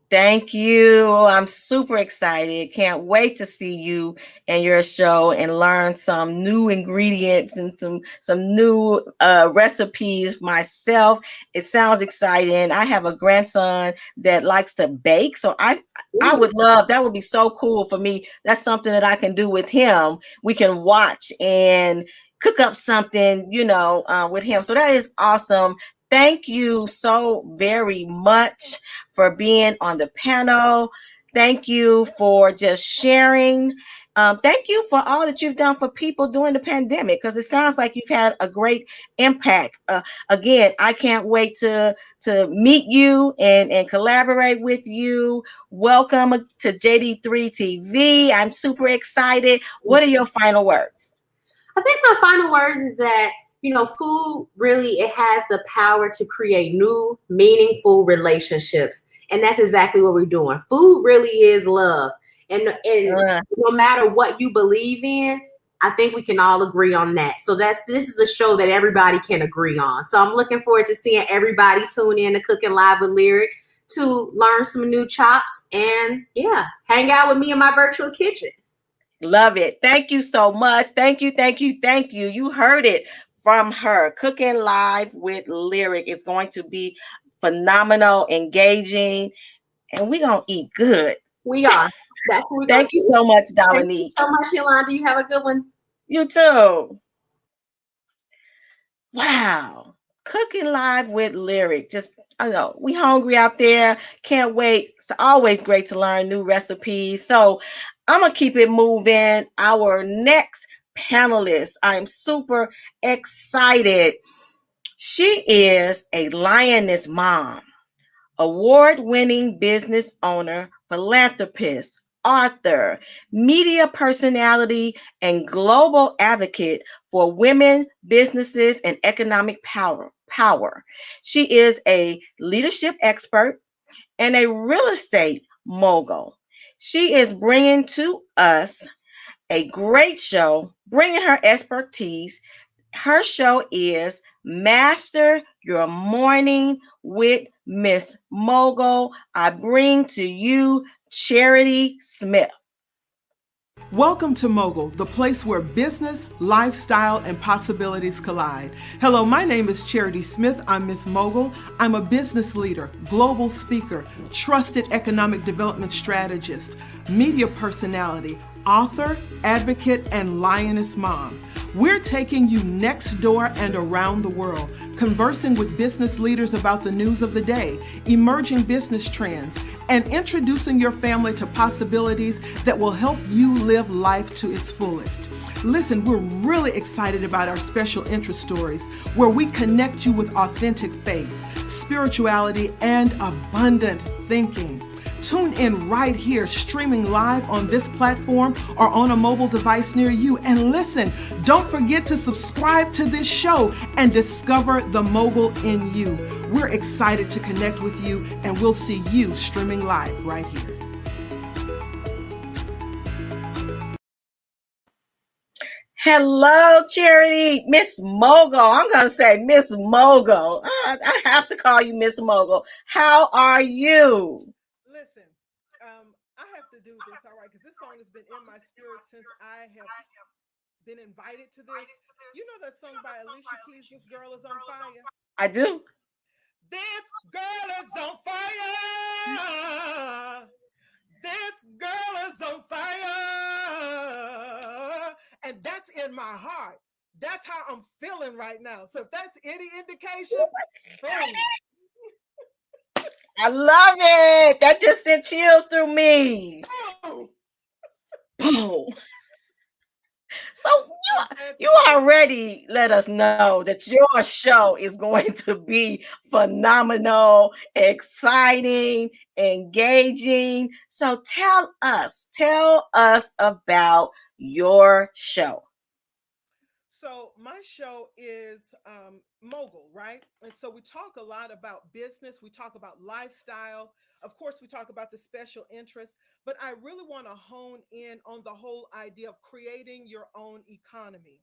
Thank you. I'm super excited. Can't wait to see you and your show and learn some new ingredients and some new recipes myself. It sounds exciting. I have a grandson that likes to bake, so I would love, that would be so cool for me. That's something that I can do with him. We can watch and cook up something, with him. So that is awesome. Thank you so very much for being on the panel. Thank you for just sharing. Thank you for all that you've done for people during the pandemic, because it sounds like you've had a great impact. Again, I can't wait to meet you and collaborate with you. Welcome to JD3 TV. I'm super excited. What are your final words? I think my final words is that, food really, it has the power to create new, meaningful relationships. And that's exactly what we're doing. Food really is love. And no matter what you believe in, I think we can all agree on that. So this is a show that everybody can agree on. So I'm looking forward to seeing everybody tune in to Cooking Live with Lyric to learn some new chops and hang out with me in my virtual kitchen. Love it. Thank you so much. Thank you. Thank you. Thank you. You heard it from her. Cooking Live with Lyric is going to be phenomenal, engaging, and we're going to eat good. We are. That's what Thank you so much, Dominique. Thank you so much, Yolanda. You have a good one. You too. Wow. Cooking Live with Lyric. Just, I know, we hungry out there. Can't wait. It's always great to learn new recipes. So I'm going to keep it moving. Our next panelist, I'm super excited. She is a lioness mom, award-winning business owner, philanthropist, author, media personality, and global advocate for women, businesses, and economic power. She is a leadership expert and a real estate mogul. She is bringing to us a great show, bringing her expertise. Her show is Master Your Morning with Miss Mogul. I bring to you Charity Smith. Welcome to Mogul, the place where business, lifestyle, and possibilities collide. Hello, my name is Charity Smith. I'm Miss Mogul. I'm a business leader, global speaker, trusted economic development strategist, media personality, author, advocate, and lioness mom. We're taking you next door and around the world, conversing with business leaders about the news of the day, emerging business trends, and introducing your family to possibilities that will help you live life to its fullest. Listen, we're really excited about our special interest stories where we connect you with authentic faith, spirituality, and abundant thinking. Tune in right here, streaming live on this platform or on a mobile device near you. And listen, don't forget to subscribe to this show and discover the mogul in you. We're excited to connect with you, and we'll see you streaming live right here. Hello, Charity, Miss Mogul. I'm going to say Miss Mogul. I have to call you Miss Mogul. How are you? Listen, I have to do this, all right, because this song has been in my spirit since I have been invited to this. You know that song by Alicia Keys, This Girl Is on Fire? I do. This girl is on fire. This girl is on fire. And that's in my heart. That's how I'm feeling right now. So if that's any indication, boom. I love it. That just sent chills through me. Boom. Boom. So you already let us know that your show is going to be phenomenal, exciting, engaging. So tell us about your show. So my show is Mogul, right? And so we talk a lot about business. We talk about lifestyle. Of course, we talk about the special interests, but I really want to hone in on the whole idea of creating your own economy.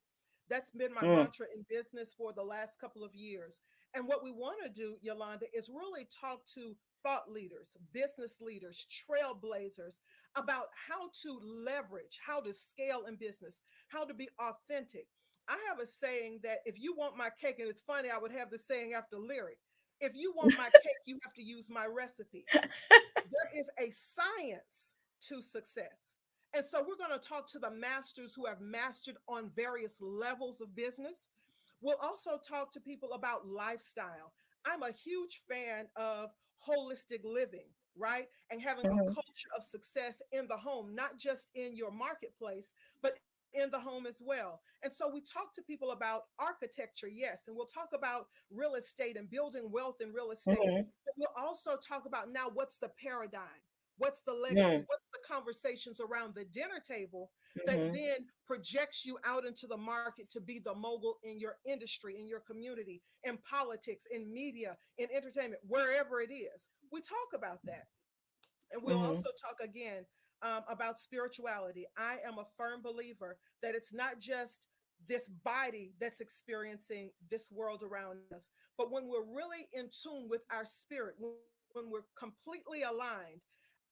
That's been my mantra in business for the last couple of years. And what we want to do, Yolanda, is really talk to thought leaders, business leaders, trailblazers about how to leverage, how to scale in business, how to be authentic. I have a saying that if you want my cake, and it's funny, I would have the saying after lyric. If you want my cake, you have to use my recipe. There is a science to success. And so we're going to talk to the masters who have mastered on various levels of business. We'll also talk to people about lifestyle. I'm a huge fan of holistic living, right? And having a culture of success in the home, not just in your marketplace, but in the home as well. And so we talk to people about architecture, yes, and we'll talk about real estate and building wealth in real estate. But we'll also talk about now what's the paradigm, what's the legacy, what's the conversations around the dinner table that then projects you out into the market to be the mogul in your industry, in your community, in politics, in media, in entertainment, wherever it is. We talk about that. And we'll also talk again about spirituality. I am a firm believer that it's not just this body that's experiencing this world around us, but when we're really in tune with our spirit, when we're completely aligned,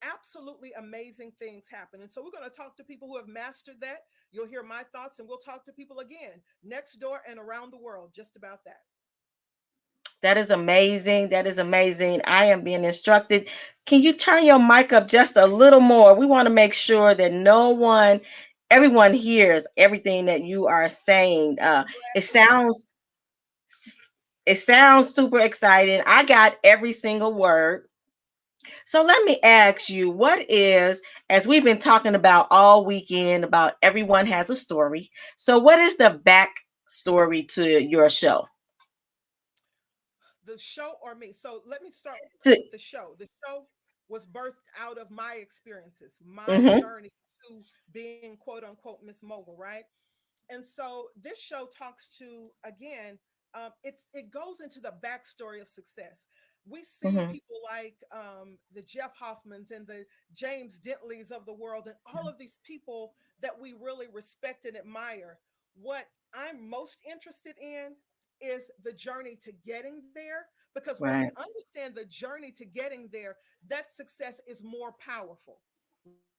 absolutely amazing things happen. And so we're going to talk to people who have mastered that. You'll hear my thoughts, and we'll talk to people again next door and around the world just about that. That is amazing. That is amazing. I am being instructed. Can you turn your mic up just a little more? We want to make sure that everyone hears everything that you are saying. It sounds super exciting. I got every single word. So let me ask you, as we've been talking about all weekend, about everyone has a story. So what is the back story to your show? The show or me? So let me start with the show. The show was birthed out of my experiences, my journey to being quote unquote Miss Mogul, right? And so this show talks to, again, it goes into the backstory of success. We see people like the Jeff Hoffmans and the James Dentleys of the world, and all of these people that we really respect and admire. What I'm most interested in is the journey to getting there, because when we understand the journey to getting there, that success is more powerful,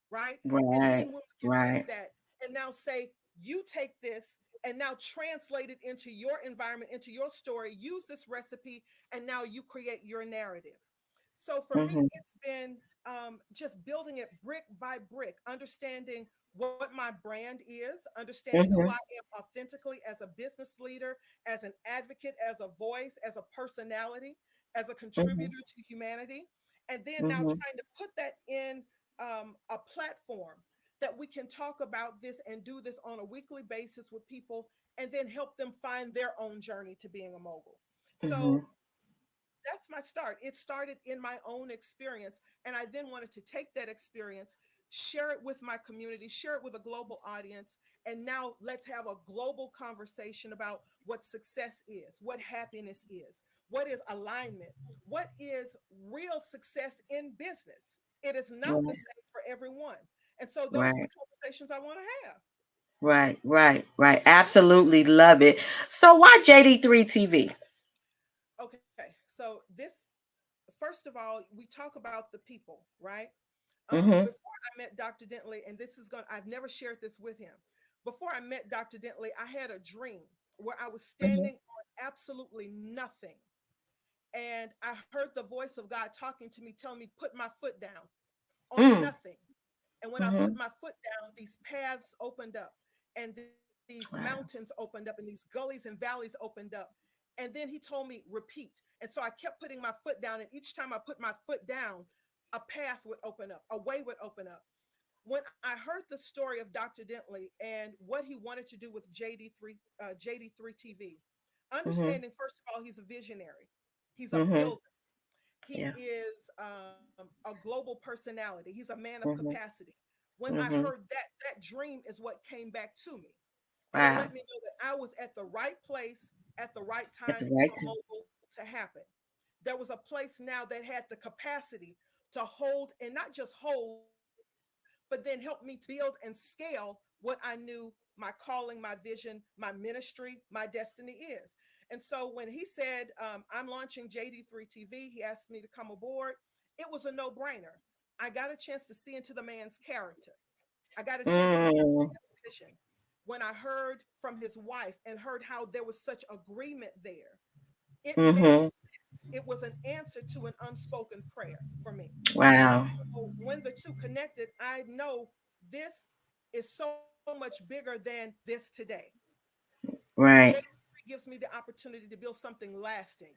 right? And then when we can take that and now say, you take this and now translate it into your environment, into your story, use this recipe, and now you create your narrative. So for me, it's been just building it brick by brick, understanding what my brand is, understanding who Mm-hmm. I am authentically as a business leader, as an advocate, as a voice, as a personality, as a Mm-hmm. contributor to humanity. And then now Mm-hmm. trying to put that in a platform that we can talk about this and do this on a weekly basis with people and then help them find their own journey to being a mogul. Mm-hmm. So that's my start. It started in my own experience. And I then wanted to take that experience, share it with my community, share it with a global audience. And now let's have a global conversation about what success is, what happiness is, what is alignment, what is real success in business. It is not the Right. same for everyone. And so those are the Right. conversations I want to have. Right. Right. Right. Absolutely love it. So why JD3 TV? Okay. So this, first of all, we talk about the people, right? Mm-hmm. Before I met Dr. Dentley, and this is I've never shared this with him. Before I met Dr. Dentley, I had a dream where I was Mm-hmm. standing on absolutely nothing. And I heard the voice of God talking to me, telling me, put my foot down on Mm. nothing. And when I put Mm-hmm. my foot down, these paths opened up and these Wow. mountains opened up and these gullies and valleys opened up. And then he told me, repeat. And so I kept putting my foot down. And each time I put my foot down, a path would open up, a way would open up. When I heard the story of Dr. Dentley and what he wanted to do with JD3 TV, Mm-hmm. understanding, first of all, he's a visionary, he's a Mm-hmm. builder, he Yeah. is a global personality. He's a man of Mm-hmm. capacity. When I Mm-hmm. heard that, that dream is what came back to me. And it Wow. let me know that I was at the right place at the right At the time right for time. mogul to happen. There was a place now that had the capacity to hold, and not just hold, but then help me to build and scale what I knew my calling, my vision, my ministry, my destiny is. And so when he said, I'm launching JD3 TV, he asked me to come aboard. It was a no brainer. I got a chance to see into the man's character. I got a chance to hear Mm. his vision. When I heard from his wife and heard how there was such agreement there, it made Mm-hmm. sense. It was an answer to an unspoken prayer for me. Wow. So when the two connected, I know this is so much bigger than this today. Right. J3 gives me the opportunity to build something lasting,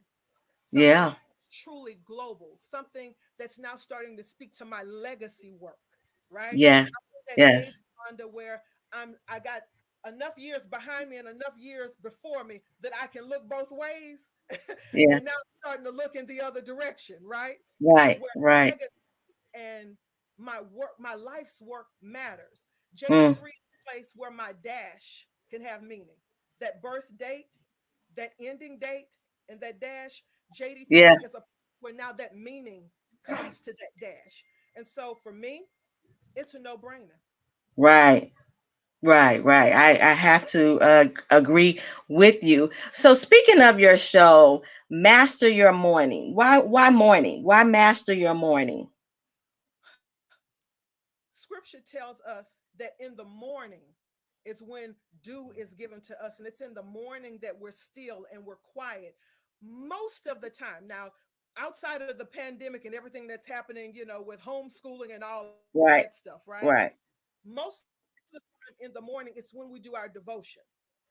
something Yeah. truly global, something that's now starting to speak to my legacy work, right? Yes. I'm in that age, Yes. Rhonda, where I got enough years behind me and enough years before me that I can look both ways. Yeah. And now I'm starting to look in the other direction, right? Right. Where Right. legacy and my work, my life's work matters. Mm. JD3 is a place where my dash can have meaning. That birth date, that ending date, and that dash, Yeah. JD3 is a where now that meaning comes to that dash. And so for me, it's a no-brainer. Right. Right. Right. I have to agree with you. So speaking of your show, Master Your Morning. Why morning? Why master your morning? Scripture tells us that in the morning is when dew is given to us, and it's in the morning that we're still and we're quiet most of the time. Now, outside of the pandemic and everything that's happening, with homeschooling and all that stuff, Right. right? Right. Most of the time in the morning, it's when we do our devotion.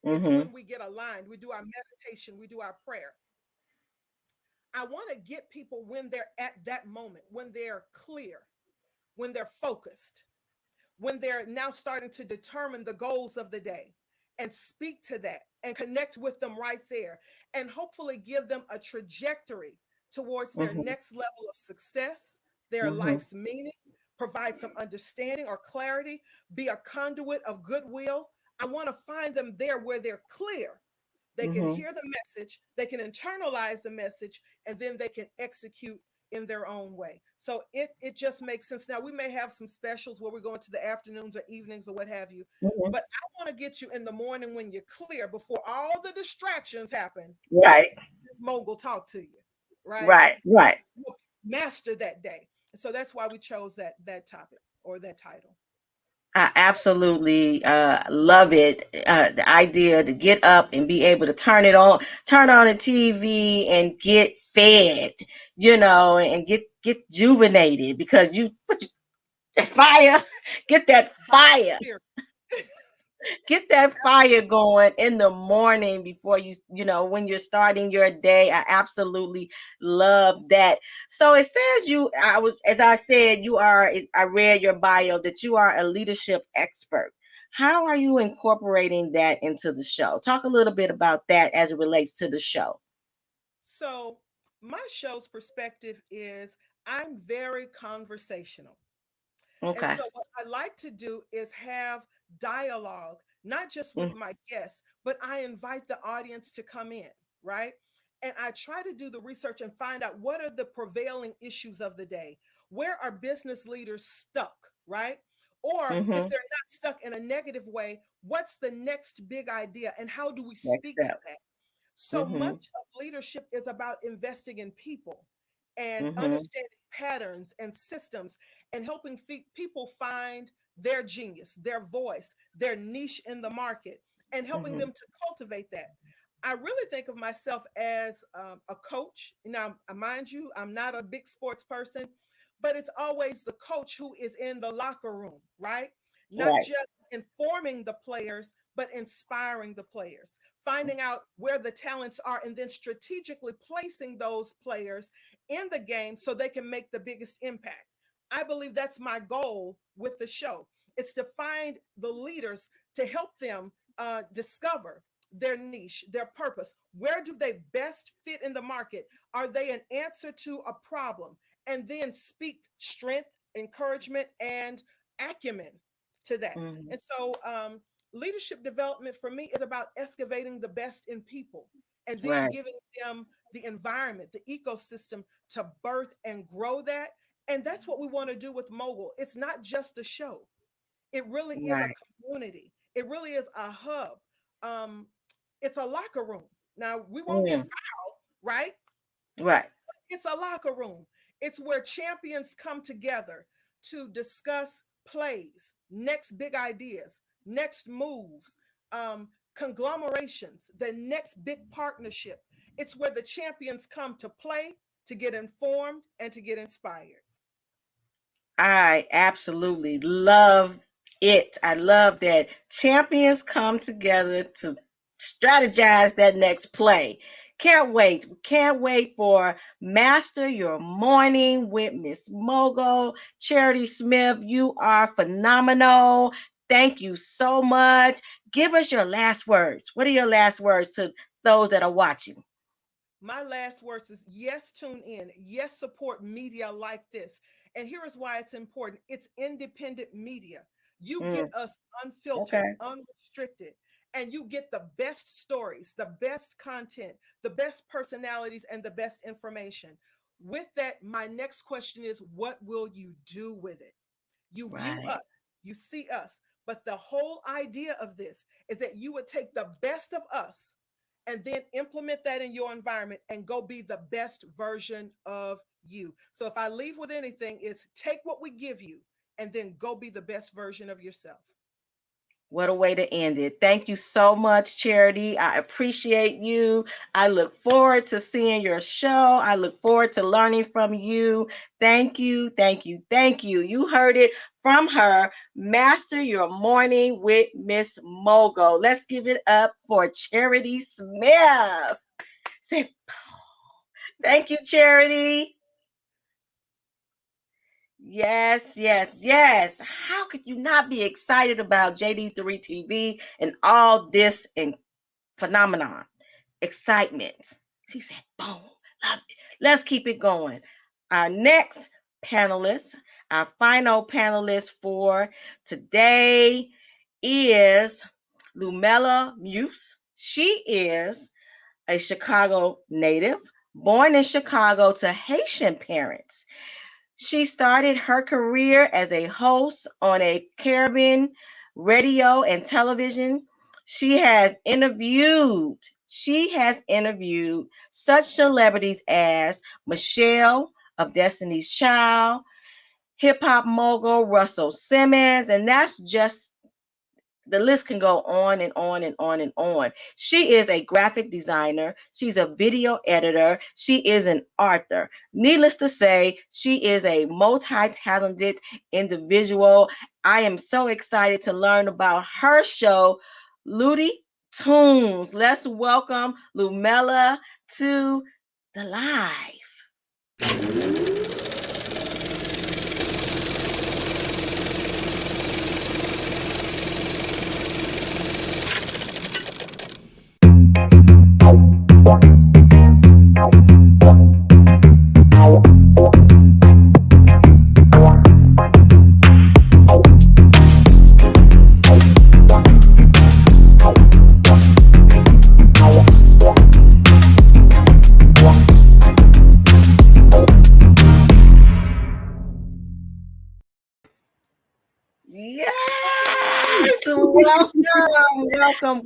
It's when we Mm-hmm. get aligned. We do our meditation. We do our prayer. I want to get people when they're at that moment, when they're clear, when they're focused, when they're now starting to determine the goals of the day and speak to that and connect with them right there and hopefully give them a trajectory towards their Mm-hmm. next level of success, their Mm-hmm. life's meaning, provide some understanding or clarity, be a conduit of goodwill. I want to find them there where they're clear. They can Mm-hmm. hear the message, they can internalize the message, and then they can execute in their own way. So it just makes sense. Now we may have some specials where we're going to the afternoons or evenings or what have you, Mm-hmm. but I want to get you in the morning when you're clear before all the distractions happen. Right. This mogul talk to you, right? Right. Right. You'll master that day. So that's why we chose that topic or that title. I absolutely love it. The idea to get up and be able to turn on the TV and get fed, and get juvenated because That fire. Get that fire. Get that fire going in the morning before when you're starting your day. I absolutely love that. So it says as I said, I read your bio that you are a leadership expert. How are you incorporating that into the show? Talk a little bit about that as it relates to the show. So, my show's perspective is I'm very conversational. And Okay. so, what I like to do is have dialogue, not just with my guests, but I invite the audience to come in, right? And I try to do the research and find out what are the prevailing issues of the day. Where are business leaders stuck, right? Or if they're not stuck in a negative way, what's the next big idea and how do we Next speak to step. that? So much of leadership is about investing in people and understanding patterns and systems and helping people find their genius, their voice, their niche in the market, and helping them to cultivate that. I really think of myself as a coach. Now, mind you, I'm not a big sports person, but it's always the coach who is in the locker room, right? Not Right. just informing the players, but inspiring the players, finding out where the talents are, and then strategically placing those players in the game so they can make the biggest impact. I believe that's my goal with the show. It's to find the leaders to help them discover their niche, their purpose. Where do they best fit in the market? Are they an answer to a problem? And then speak strength, encouragement, and acumen to that. And so, leadership development for me is about excavating the best in people and then Right. giving them the environment, the ecosystem to birth and grow that. And that's what we want to do with Mogul. It's not just a show, it really is a Right. community, it really is a hub. Um, it's a locker room. Now, we won't get Mm. fouled, right? Right. It's a locker room. It's where champions come together to discuss plays, next big ideas, next moves, conglomerations, the next big partnership. It's where the champions come to play, to get informed, and to get inspired. I absolutely love it. I love that champions come together to strategize that next play. Can't wait. Can't wait for Master Your Morning with Miss Mogul. Charity Smith, you are phenomenal. Thank you so much. Give us your last words. What are your last words to those that are watching? My last words is yes, tune in. Yes, support media like this. And here is why it's important: it's independent media. You get us unfiltered, Okay. unrestricted, and you get the best stories, the best content, the best personalities, and the best information. With that, my next question is what will you do with it? You view Right. us, you see us, but the whole idea of this is that you would take the best of us and then implement that in your environment and go be the best version of you. So if I leave with anything, it's take what we give you and then go be the best version of yourself. What a way to end it. Thank you so much, Charity. I appreciate you. I look forward to seeing your show. I look forward to learning from you. Thank you, thank you, thank you. You heard it from her. Master Your Morning with Miss Mogul. Let's give it up for Charity Smith. Say, thank you, Charity. Yes, yes, yes. How could you not be excited about JD3 TV and all this and phenomenon? Excitement. She said, boom, love it. Let's keep it going. Our next panelist, our final panelist for today is Lumela Muse. She is a Chicago native, born in Chicago to Haitian parents. She started her career as a host on a Caribbean radio and television. She has interviewed such celebrities as Michelle of Destiny's Child, hip hop mogul Russell Simmons, and that's just the list can go on and on and on and on. She is a graphic designer. She's a video editor. She is an author. Needless to say, she is a multi-talented individual. I am so excited to learn about her show, Looney Tunes. Let's welcome Lumella to the live. Yes, welcome.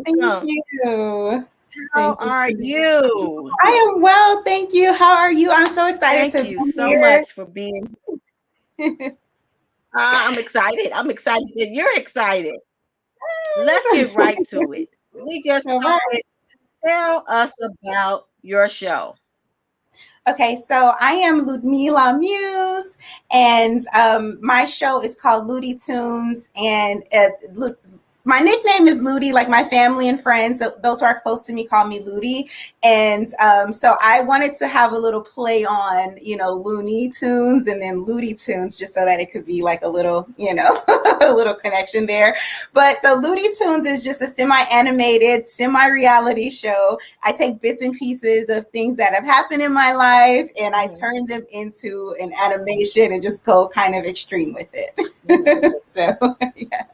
Thank you. How are you? I am well, thank you. How are you? I'm so excited Thank to you be so here. much for being here. I'm excited. I'm excited that you're excited. Let's get right to it. We just started. Tell us about your show. Okay, so I am Ludmila Muse, and my show is called Looney Tunes, and my nickname is Ludi. Like my family and friends, those who are close to me call me Ludi. And so I wanted to have a little play on, Looney Tunes and then Looney Tunes, just so that it could be like a little, a little connection there. But so Looney Tunes is just a semi-animated, semi-reality show. I take bits and pieces of things that have happened in my life and I turn them into an animation and just go kind of extreme with it. So, yeah.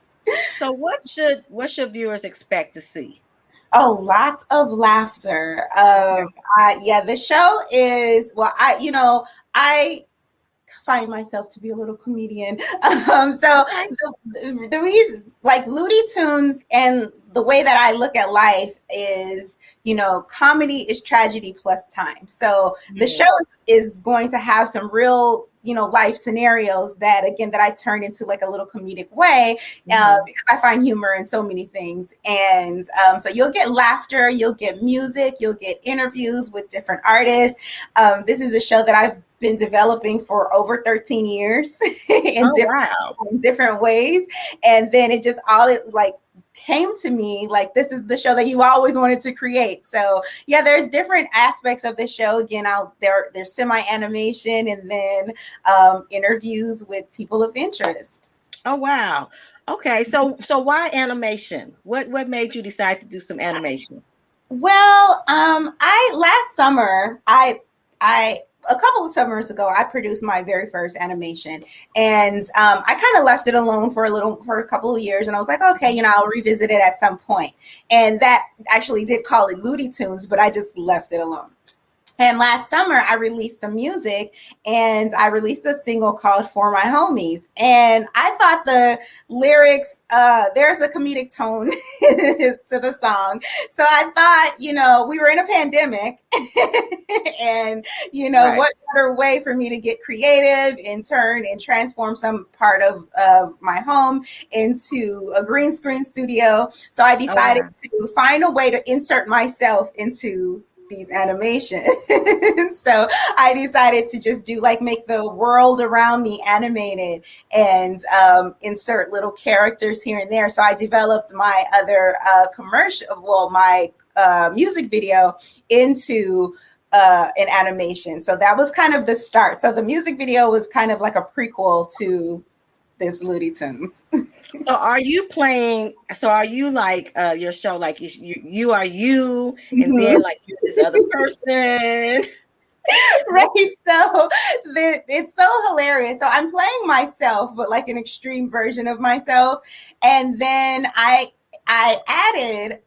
So what should viewers expect to see? Oh, lots of laughter. The show is, I find myself to be a little comedian. The reason, like Looney Tunes and the way that I look at life is, comedy is tragedy plus time. So the show is going to have some real, life scenarios that I turn into like a little comedic way because I find humor in so many things. And so you'll get laughter, you'll get music, you'll get interviews with different artists. This is a show that I've been developing for over 13 years in different ways. And then it just came to me like, this is the show that you always wanted to create. So yeah, there's different aspects of the show. Again, there's semi-animation and then interviews with people of interest. Oh, wow. Okay. So why animation? What made you decide to do some animation? Well, last summer, a couple of summers ago, I produced my very first animation, and I kind of left it alone for a couple of years, and I was like, okay, I'll revisit it at some point. And that actually did call it Looney Tunes, but I just left it alone. And last summer, I released some music, and I released a single called For My Homies. And I thought the lyrics, there's a comedic tone to the song. So I thought, we were in a pandemic and, what better way for me to get creative and turn and transform some part of my home into a green screen studio. So I decided to find a way to insert myself into these animations. So I decided to just make the world around me animated and insert little characters here and there. So I developed my other my music video into an animation. So that was kind of the start. So the music video was kind of like a prequel to this Looney Tunes. So are you like your show, like you are you, and then like you're this other person? Right. So it's so hilarious. So I'm playing myself, but like an extreme version of myself. And then I added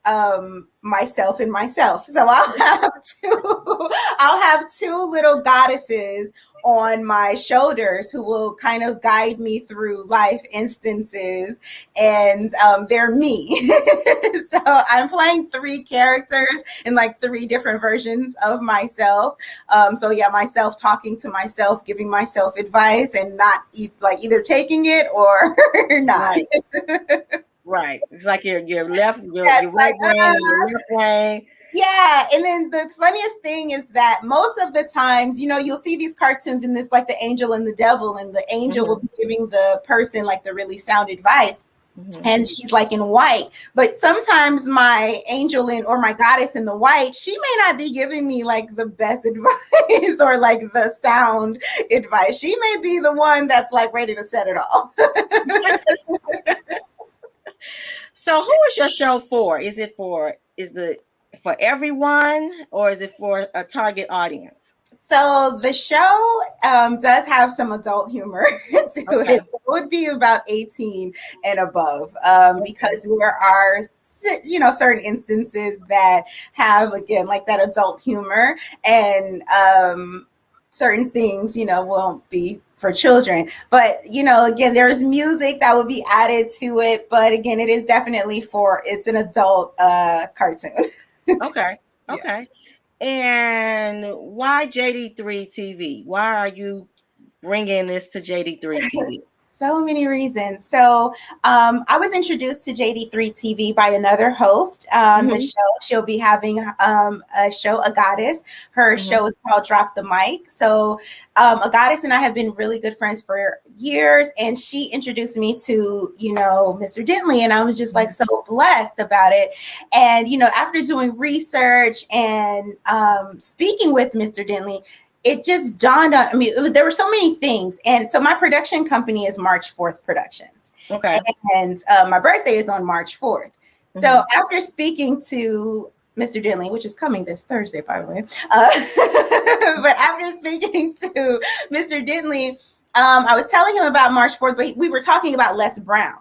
myself in myself. So I'll have two little goddesses on my shoulders who will kind of guide me through life instances, and they're me. So I'm playing three characters in like three different versions of myself. So yeah, myself talking to myself, giving myself advice and not either taking it or not. Right. Right. It's like your left, your Yeah, your it's right like, brain and your left brain. yeah, and then the funniest thing is that most of the times, you'll see these cartoons and this like the angel and the devil, and the angel will be giving the person like the really sound advice. And she's like in white, but sometimes my angel or my goddess in the white, she may not be giving me like the best advice or like the sound advice. She may be the one that's like ready to set it all. So who is your show for? Is it for everyone, or is it for a target audience? So the show does have some adult humor to it. So it would be about 18 and above, because there are certain instances that have, again, like that adult humor, and certain things won't be for children. But again, there's music that would be added to it, but again, it is definitely it's an adult cartoon. Okay. And why JD3 TV? Why are you bringing this to JD3 TV? So many reasons. So I was introduced to JD3 TV by another host on the show. She'll be having a show, A Goddess. Her show is called Drop the Mic. So A Goddess and I have been really good friends for years, and she introduced me to, Mr. Dentley, and I was just like so blessed about it. And, after doing research and speaking with Mr. Dentley, it just dawned on me. There were so many things. And so my production company is March 4th Productions. Okay. And my birthday is on March 4th. So after speaking to Mr. Dentley, which is coming this Thursday, by the way. But after speaking to Mr. Dentley, I was telling him about March 4th, but we were talking about Les Brown.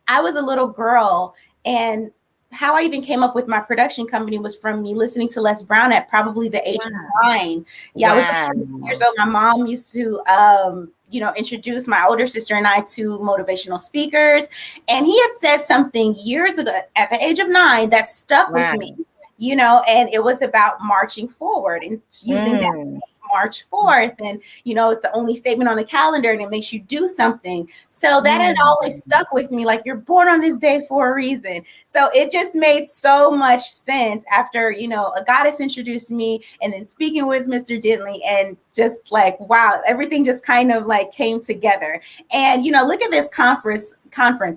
I was a little girl, and how I even came up with my production company was from me listening to Les Brown at probably the age of 9. Yeah, I was 9 years old. My mom used to, introduce my older sister and I to motivational speakers. And he had said something years ago at the age of 9 that stuck with me, and it was about marching forward and using that March 4th. And, it's the only statement on the calendar, and it makes you do something. So that had always stuck with me. Like, you're born on this day for a reason. So it just made so much sense after, A Goddess introduced me, and then speaking with Mr. Dentley, and just like, wow, everything just kind of like came together. And, look at this conference,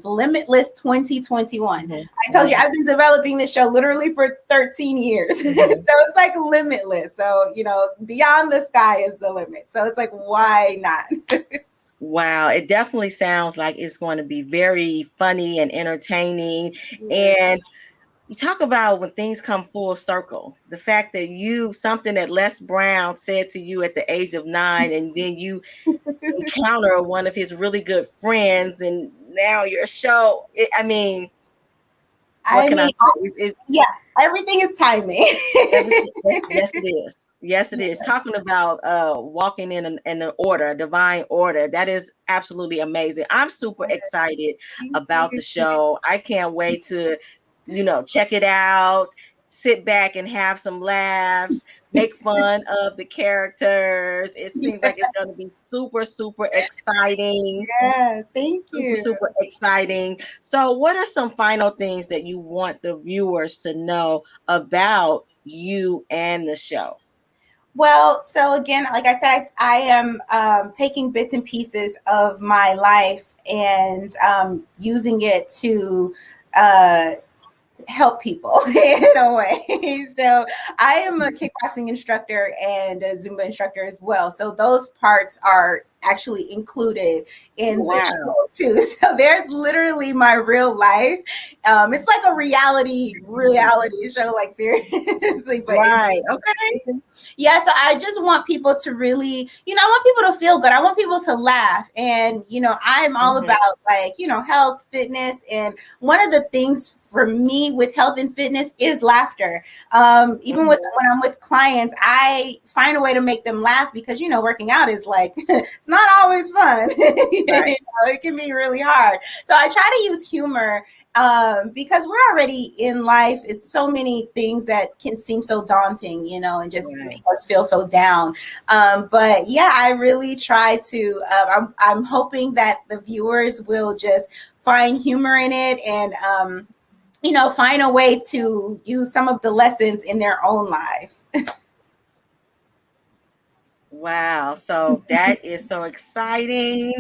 Limitless 2021. I told you I've been developing this show literally for 13 years. So it's like limitless. So, beyond the sky is the limit. So it's like, why not? Wow, it definitely sounds like it's going to be very funny and entertaining. And you talk about when things come full circle, the fact that something that Les Brown said to you at the age of 9, and then you encounter one of his really good friends, and now your show. Yeah, everything is timing. Yes, it is. Yes, it is. Talking about walking in an order, a divine order. That is absolutely amazing. I'm super excited about the show. I can't wait to, check it out, sit back and have some laughs, make fun of the characters. It seems like it's going to be super, super exciting. Yeah, thank you. Super exciting. So what are some final things that you want the viewers to know about you and the show? Well, so again, like I said, I am taking bits and pieces of my life and using it to help people in a way. So I am a kickboxing instructor and a Zumba instructor as well. So those parts are actually included in the show too. So there's literally my real life. It's like a reality show, like seriously. But okay. Yeah, so I just want people to really, I want people to feel good. I want people to laugh. And, I'm all about like, health, fitness. And one of the things for me with health and fitness is laughter. Even when I'm with clients, I find a way to make them laugh because, working out is like, it's not always fun. It can be really hard. So I try to use humor because we're already in life. It's so many things that can seem so daunting, and just make us feel so down. But yeah, I really try to. I'm hoping that the viewers will just find humor in it and find a way to use some of the lessons in their own lives. Wow. So that is so exciting.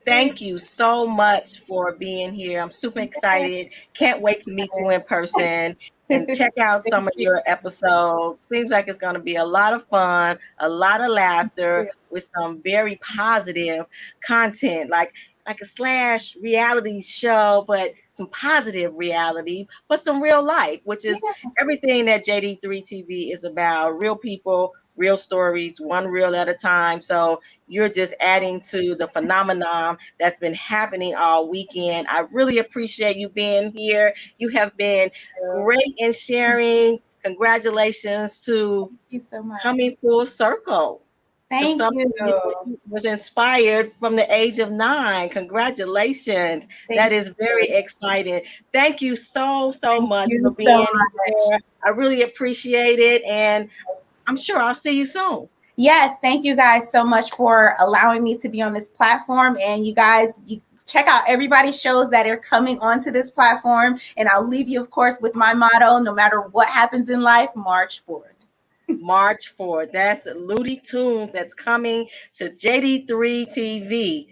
Thank you so much for being here. I'm super excited. Can't wait to meet you in person and check out some of your episodes. Seems like it's going to be a lot of fun, a lot of laughter with some very positive content, like a slash reality show, but some positive reality, but some real life, which is everything that JD3 TV is about. Real people, real stories, one reel at a time. So you're just adding to the phenomenon that's been happening all weekend. I really appreciate you being here. You have been great in sharing. Congratulations to you so much. Coming full circle. Thank you. That was inspired from the age of 9. Congratulations. That is very exciting. Thank you so much for being here. I really appreciate it. And I'm sure I'll see you soon. Yes, thank you guys so much for allowing me to be on this platform. And you guys, check out everybody's shows that are coming onto this platform. And I'll leave you, of course, with my motto: no matter what happens in life, March 4th. March 4th. That's Looney Tunes that's coming to JD3 TV.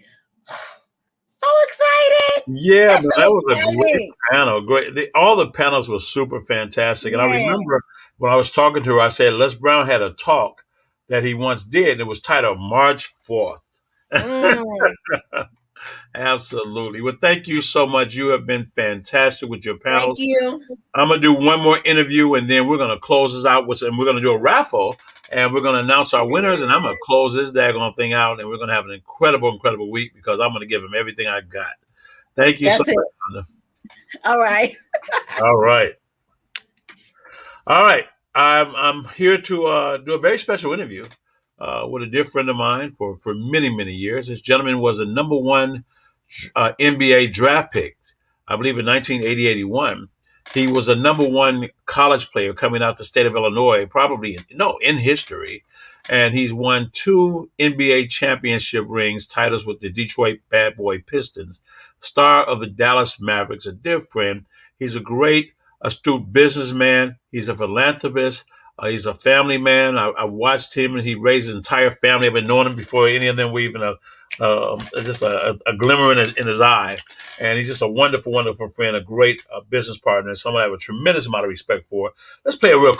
So excited. Yeah, man, that was a great panel. All the panels were super fantastic. And I remember when I was talking to her, I said, Les Brown had a talk that he once did, and it was titled March 4th. Absolutely. Well, thank you so much. You have been fantastic with your panels. Thank you. I'm going to do one more interview, and then we're going to close this out and we're going to do a raffle, and we're going to announce our winners, and I'm going to close this daggone thing out, and we're going to have an incredible week because I'm going to give them everything I got. Thank you so much, Anna. All right. All right. All right. I'm here to do a very special interview with a dear friend of mine for many, many years. This gentleman was the number 1 NBA draft pick, I believe in 1980-81. He was a number 1 college player coming out the state of Illinois, in history. And he's won 2 NBA championship rings, titles with the Detroit Bad Boy Pistons, star of the Dallas Mavericks, a dear friend. He's a great, astute businessman. He's a philanthropist. He's a family man. I watched him, and he raised his entire family. I've been knowing him before any of them were even just a glimmer in his eye. And he's just a wonderful, wonderful friend, a great business partner, someone I have a tremendous amount of respect for. Let's play a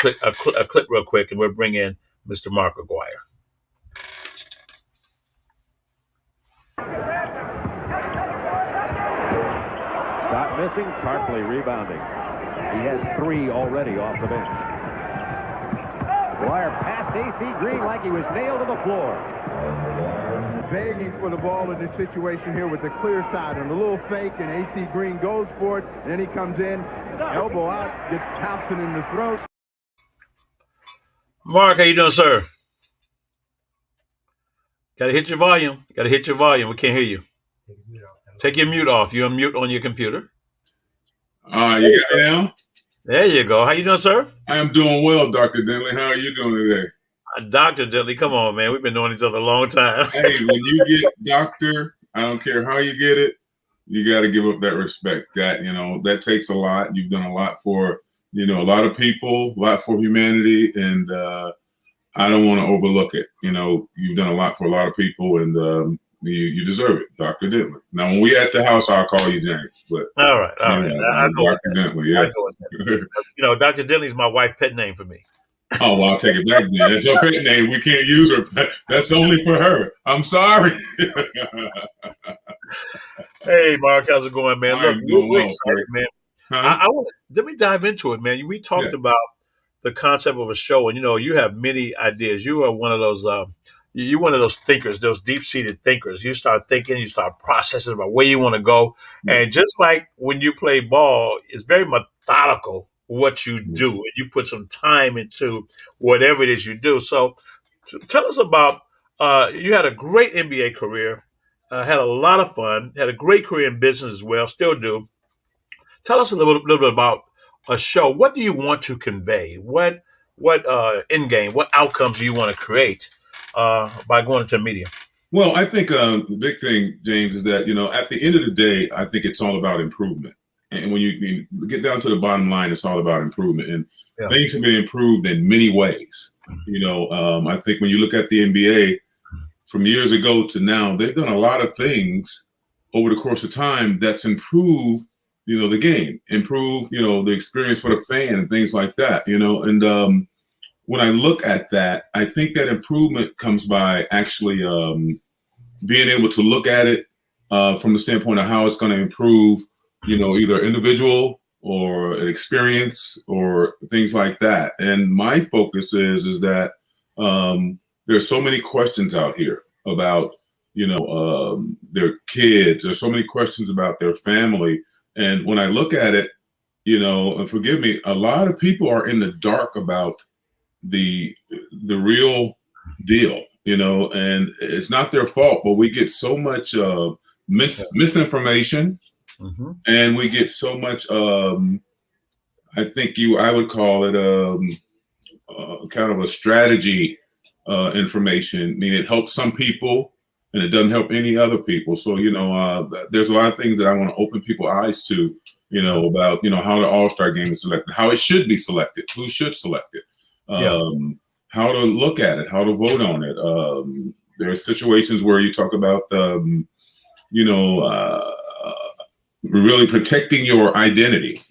clip real quick, and we'll bring in Mr. Mark Aguirre. Stop missing, Tarpley rebounding. He has 3 already off the bench. Dwyer passed AC Green like he was nailed to the floor. Begging for the ball in this situation here with the clear side and a little fake, and AC Green goes for it, and then he comes in, elbow out, gets Thompson in the throat. Mark, how you doing, sir? Got to hit your volume. We can't hear you. Take your mute off. You're on mute on your computer. You got it now? There you go. How you doing, sir? I am doing well, Dr. Denley. How are you doing today? Dr. Denley, come on, man. We've been knowing each other a long time. Hey, when you get doctor, I don't care how you get it, you got to give up that respect. That takes a lot. You've done a lot for, a lot of people, a lot for humanity, and I don't want to overlook it. You've done a lot for a lot of people, and you deserve it, Dr. Denley. Now, when we at the house, I'll call you James. But all right. Dr. Denley, yeah. Dr. Denley's my wife's pet name for me. Oh, well, I'll take it back then. That's your pet name. We can't use her. That's only for her. I'm sorry. Hey, Mark, how's it going, man? Look, we're excited, man. Huh? Let me dive into it, man. We talked about the concept of a show, and you have many ideas. You are one of those. You're one of those thinkers, those deep-seated thinkers. You start thinking, you start processing about where you want to go, and just like when you play ball, it's very methodical what you do, and you put some time into whatever it is you do. So, tell us about. You had a great NBA career, had a lot of fun, had a great career in business as well, still do. tell us a little bit about a show. What do you want to convey? What end game? What outcomes do you want to create by going into media? Well, I think the big thing, James, is that, at the end of the day, I think it's all about improvement. And when you get down to the bottom line, it's all about improvement. And things can be improved in many ways. I think when you look at the NBA from years ago to now, they've done a lot of things over the course of time that's improved, the game, improve, the experience for the fan and things like that, and when I look at that, I think that improvement comes by actually being able to look at it from the standpoint of how it's going to improve, either individual or an experience or things like that. And my focus is that there's so many questions out here about, their kids. There's so many questions about their family. And when I look at it, and forgive me, a lot of people are in the dark about the real deal, and it's not their fault, but we get so much misinformation, and we get so much I would call it kind of a strategy information. I mean, it helps some people and it doesn't help any other people. So there's a lot of things that I want to open people's eyes to, about how the All-Star game is selected, how it should be selected, who should select it, how to look at it, how to vote on it. There are situations where you talk about, really protecting your identity,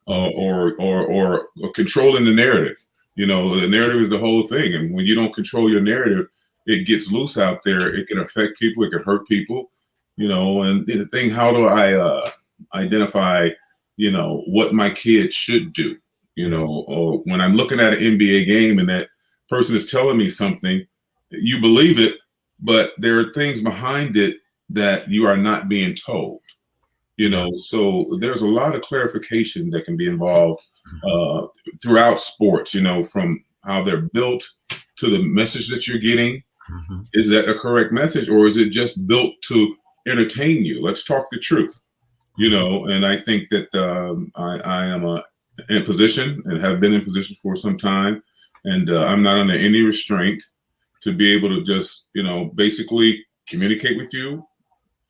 or controlling the narrative. The narrative is the whole thing. And when you don't control your narrative, it gets loose out there. It can affect people. It can hurt people, and the thing, how do I identify, what my kids should do? Or when I'm looking at an NBA game and that person is telling me something, you believe it, but there are things behind it that you are not being told, so there's a lot of clarification that can be involved throughout sports, from how they're built to the message that you're getting. Is that a correct message, or is it just built to entertain you? Let's talk the truth, and I think that I am in position and have been in position for some time. And I'm not under any restraint to be able to just, basically communicate with you,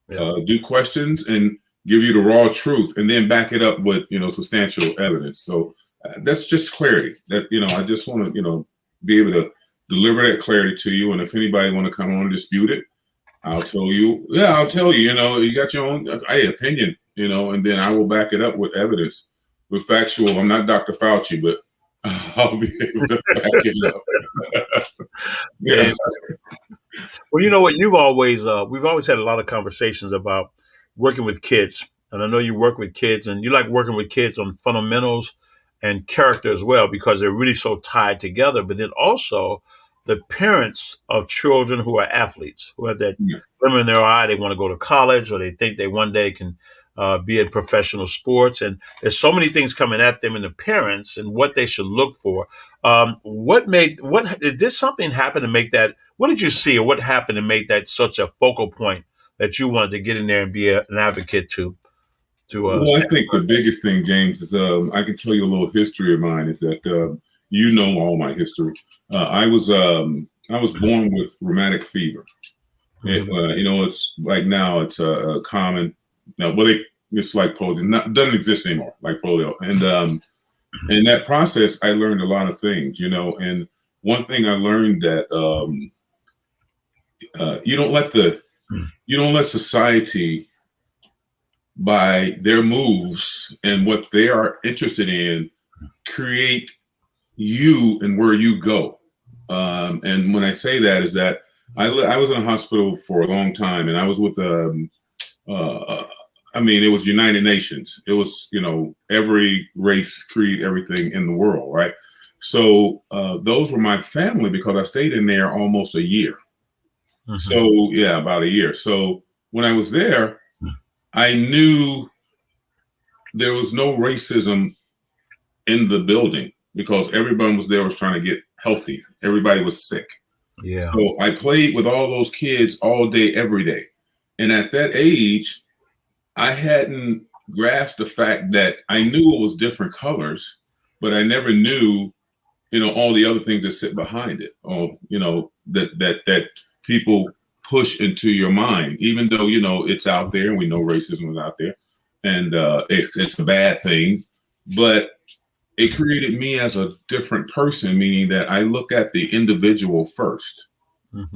do questions and give you the raw truth, and then back it up with, substantial evidence. So that's just clarity that, I just want to, be able to deliver that clarity to you. And if anybody want to come on and dispute it, I'll tell you, you got your own opinion, and then I will back it up with evidence, with factual. I'm not Dr. Fauci, but I'll be able to back it up. Well, you know what? We've always had a lot of conversations about working with kids. And I know you work with kids, and you like working with kids on fundamentals and character as well, because they're really so tied together. But then also the parents of children who are athletes, who have that glimmer in their eye, they want to go to college, or they think they one day can be in professional sports. And there's so many things coming at them and the parents and what they should look for. Did something happen to make that? What did you see, or what happened to make that such a focal point that you wanted to get in there and be an advocate to? Well, I think the biggest thing, James, is I can tell you a little history of mine. Is that all my history. I was born with rheumatic fever. It's like now it's a common. Now, it's like polio. Doesn't exist anymore, like polio. And in that process, I learned a lot of things. And one thing I learned that you don't let society, by their moves and what they are interested in, create you and where you go. And when I say that, is that I was in a hospital for a long time, and I was with it was United Nations. It was, every race, creed, everything in the world, right? So those were my family, because I stayed in there almost a year. So about a year. So when I was there, I knew there was no racism in the building, because everyone was there was trying to get healthy. Everybody was sick. Yeah. So I played with all those kids all day, every day. And at that age, I hadn't grasp the fact that I knew it was different colors, but I never knew, all the other things that sit behind it, or, that people push into your mind, even though, it's out there and we know racism is out there and it's a bad thing, but it created me as a different person, meaning that I look at the individual first.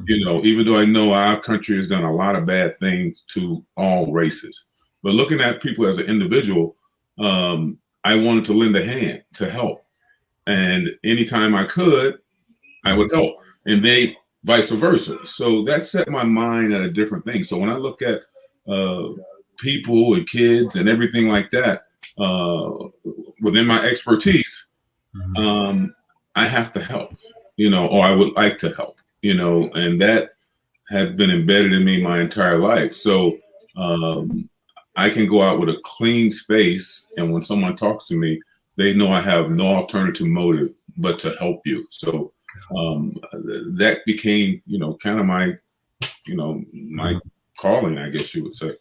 Even though I know our country has done a lot of bad things to all races, but looking at people as an individual, I wanted to lend a hand to help. And anytime I could, I would help. And they vice versa. So that set my mind at a different thing. So when I look at people and kids and everything like that, within my expertise, I have to help, or I would like to help, and that has been embedded in me my entire life. So I can go out with a clean space, and when someone talks to me, they know I have no alternative motive but to help you. So that became, kind of my, my calling, I guess you would say.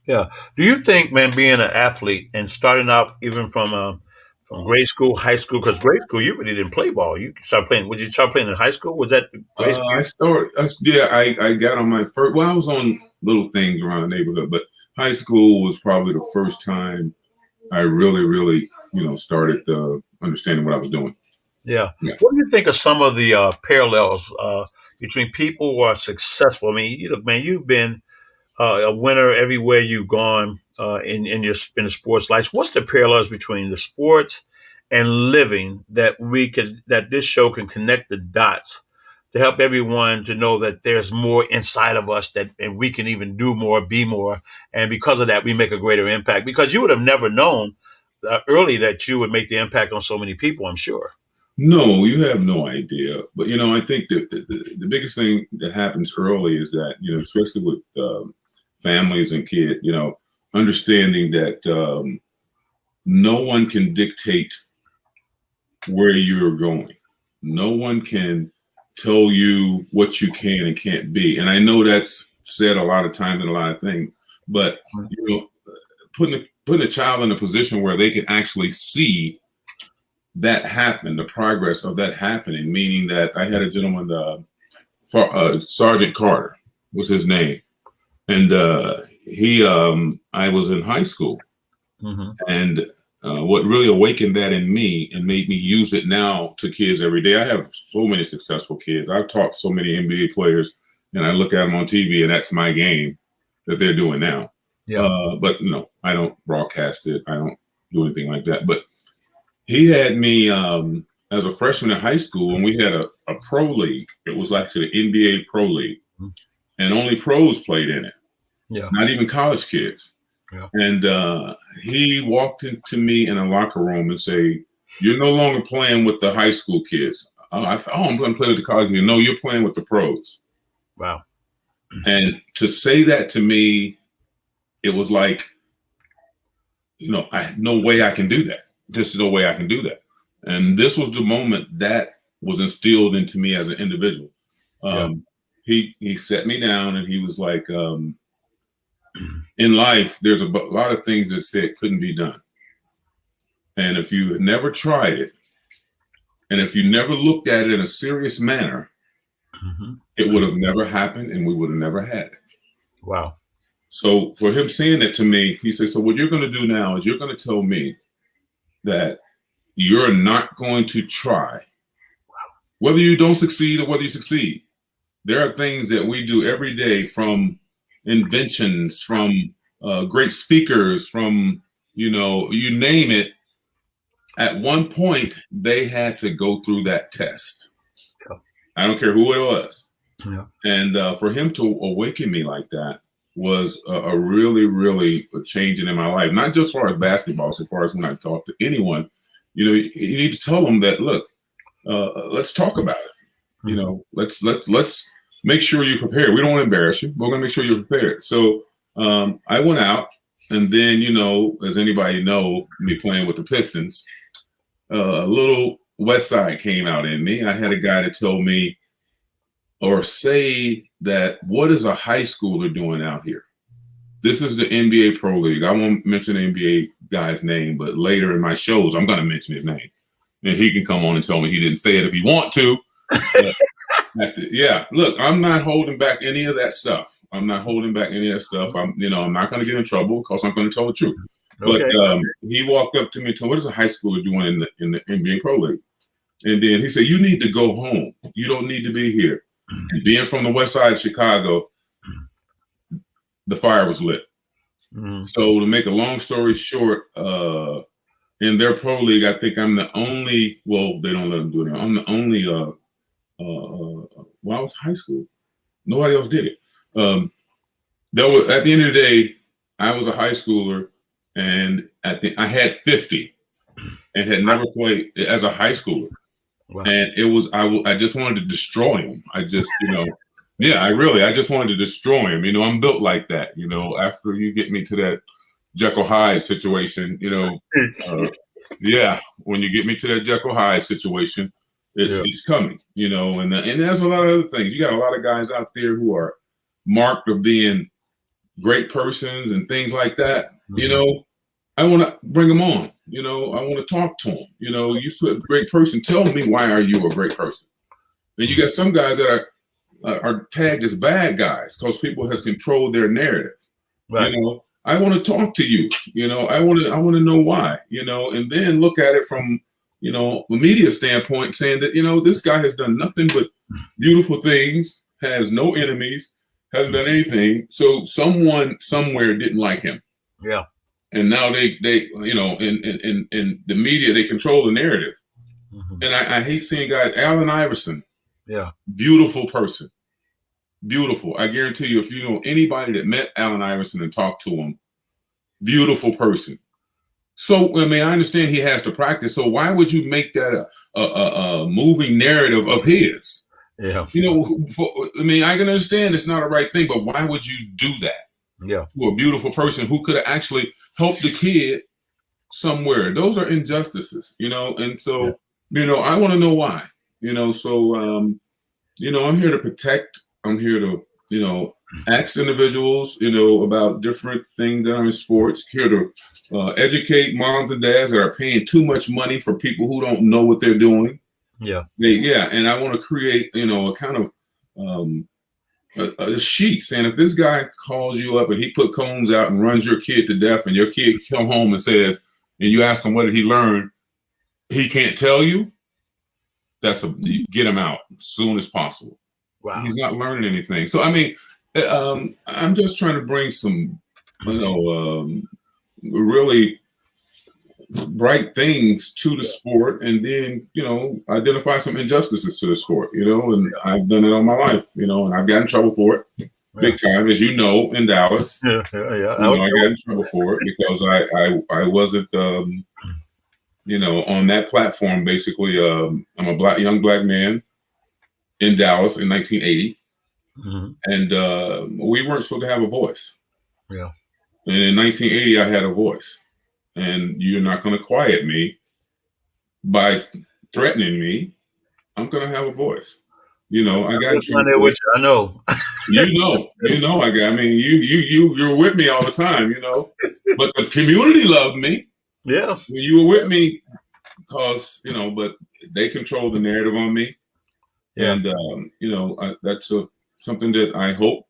Yeah. Do you think, man, being an athlete and starting out even from grade school, high school, because grade school, you really didn't play ball. You started playing. Would you start playing in high school? Was that grade school? I got on my first, I was on little things around the neighborhood, but high school was probably the first time I really, started understanding what I was doing. Yeah. What do you think of some of the parallels between people who are successful? I mean, man, you've been a winner everywhere you've gone in the sports life. What's the parallels between the sports and living that this show can connect the dots to help everyone to know that there's more inside of us and we can even do more, be more, and because of that we make a greater impact? Because you would have never known early that you would make the impact on so many people, I'm sure. No, you have no idea. But, I think that the biggest thing that happens early is that, especially with families and kids, understanding that no one can dictate where you're going. No one can tell you what you can and can't be. And I know that's said a lot of times in a lot of things, but, putting a child in a position where they can actually see that happen, the progress of that happening, meaning that I had a gentleman, Sergeant Carter was his name. And I was in high school, and what really awakened that in me and made me use it now to kids every day. I have so many successful kids. I've taught so many NBA players, and I look at them on TV, and that's my game that they're doing now. Yeah. But no, I don't broadcast it. I don't do anything like that. But he had me as a freshman in high school, and we had a pro league. It was actually the NBA Pro League. And only pros played in it. Yeah. Not even college kids. Yeah. And he walked into me in a locker room and say, "You're no longer playing with the high school kids." I thought, I'm going to play with the college kids. No, you're playing with the pros. Wow. And to say that to me, it was like, no way I can do that. There's no way I can do that. And this was the moment that was instilled into me as an individual. He sat me down and he was like, in life, there's a lot of things that said couldn't be done. And if you had never tried it, and if you never looked at it in a serious manner, it would have never happened and we would have never had it. Wow. So for him saying that to me, he said, so what you're going to do now is you're going to tell me that you're not going to try. Whether you don't succeed or whether you succeed. There are things that we do every day, from inventions, from great speakers, from, you name it. At one point, they had to go through that test. I don't care who it was. Yeah. And for him to awaken me like that was a really, really changing in my life. Not just as far as basketball, so far as when I talk to anyone, you need to tell them that, look, let's talk about it. Let's make sure you're prepared. We don't want to embarrass you, but we're going to make sure you're prepared. So I went out, and then, as anybody know, me playing with the Pistons, a little West Side came out in me. I had a guy to tell me or say that, what is a high schooler doing out here? This is the NBA Pro League. I won't mention the NBA guy's name, but later in my shows, I'm going to mention his name. And he can come on and tell me he didn't say it if he want to. Yeah, look, I'm not holding back any of that stuff. I'm not holding back any of that stuff. I'm not going to get in trouble because I'm going to tell the truth. Okay. But he walked up to me and told me, what is a high schooler doing in the NBA Pro League? And then he said, you need to go home. You don't need to be here. And being from the west side of Chicago, the fire was lit. So to make a long story short, in their pro league, I think I'm the only, well, they don't let them do it. I'm the only, well, I was high school. Nobody else did it. There was, at the end of the day, I was a high schooler, and I had 50 and had never played as a high schooler. Wow. And it was, I just wanted to destroy him. I just, I just wanted to destroy him. I'm built like that. After you get me to that Jekyll Hyde situation, when you get me to that Jekyll Hyde situation, it's coming, and there's a lot of other things. You got a lot of guys out there who are marked of being great persons and things like that. I want to bring them on. I want to talk to them. You're a great person. Tell me, why are you a great person? And you got some guys that are tagged as bad guys because people has controlled their narrative. Right. I want to talk to you. I want to know why. And then look at it from a media standpoint, saying that this guy has done nothing but beautiful things, has no enemies, hasn't done anything. So someone somewhere didn't like him. Yeah. And now they in the media, they control the narrative. And I hate seeing guys. Allen Iverson, beautiful person, beautiful. I guarantee you, if you know anybody that met Allen Iverson and talked to him, beautiful person. So I understand he has to practice. So why would you make that a moving narrative of his? Yeah. I can understand it's not a right thing, but why would you do that? Yeah. To a beautiful person who could have actually helped the kid somewhere. Those are injustices, and so, I want to know why, so, I'm here to protect. I'm here to, ask individuals, about different things that are in sports, here to educate moms and dads that are paying too much money for people who don't know what they're doing. Yeah. And I want to create, a kind of, a sheet saying, if this guy calls you up and he put cones out and runs your kid to death, and your kid come home and says, and you ask him what did he learn, he can't tell you. You get him out as soon as possible. Wow. He's not learning anything. So I'm just trying to bring some, really bright things to the sport, and then identify some injustices to the sport, and I've done it all my life, and I've gotten in trouble for it big time, as in Dallas. I got in trouble for it because I wasn't on that platform. Basically, I'm a young black man in Dallas in 1980, and we weren't supposed to have a voice. Yeah. And in 1980, I had a voice. And you're not going to quiet me by threatening me. I'm going to have a voice. I got you. I know. I got. You're with me all the time. But the community loved me. Yeah. You were with me because but they control the narrative on me. Yeah. And that's something that I hope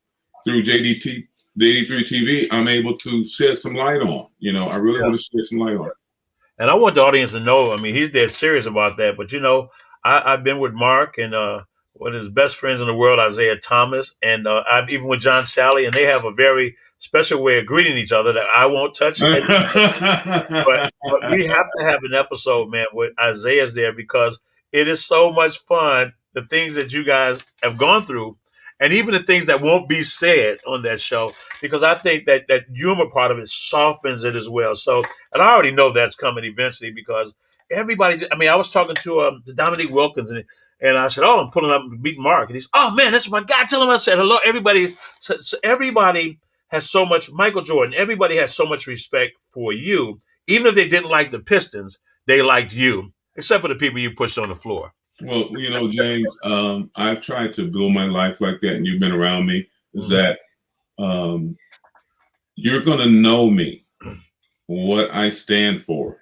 through the 83 TV, I'm able to shed some light on. I really want to shed some light on it. And I want the audience to know, he's dead serious about that. But, I've been with Mark and one of his best friends in the world, Isaiah Thomas, and I've even with John Sally, and they have a very special way of greeting each other that I won't touch. but we have to have an episode, man, with Isaiah's there, because it is so much fun, the things that you guys have gone through. And even the things that won't be said on that show, because I think that humor part of it softens it as well. So, and I already know that's coming eventually, because everybody, I was talking to Dominique Wilkins, and I said, oh, I'm pulling up and meeting Mark. And he's, oh, man, that's my guy. Tell him I said hello. Everybody has so much, Michael Jordan, everybody has so much respect for you. Even if they didn't like the Pistons, they liked you, except for the people you pushed on the floor. Well, James, I've tried to build my life like that, and you've been around me, is that you're going to know me, what I stand for,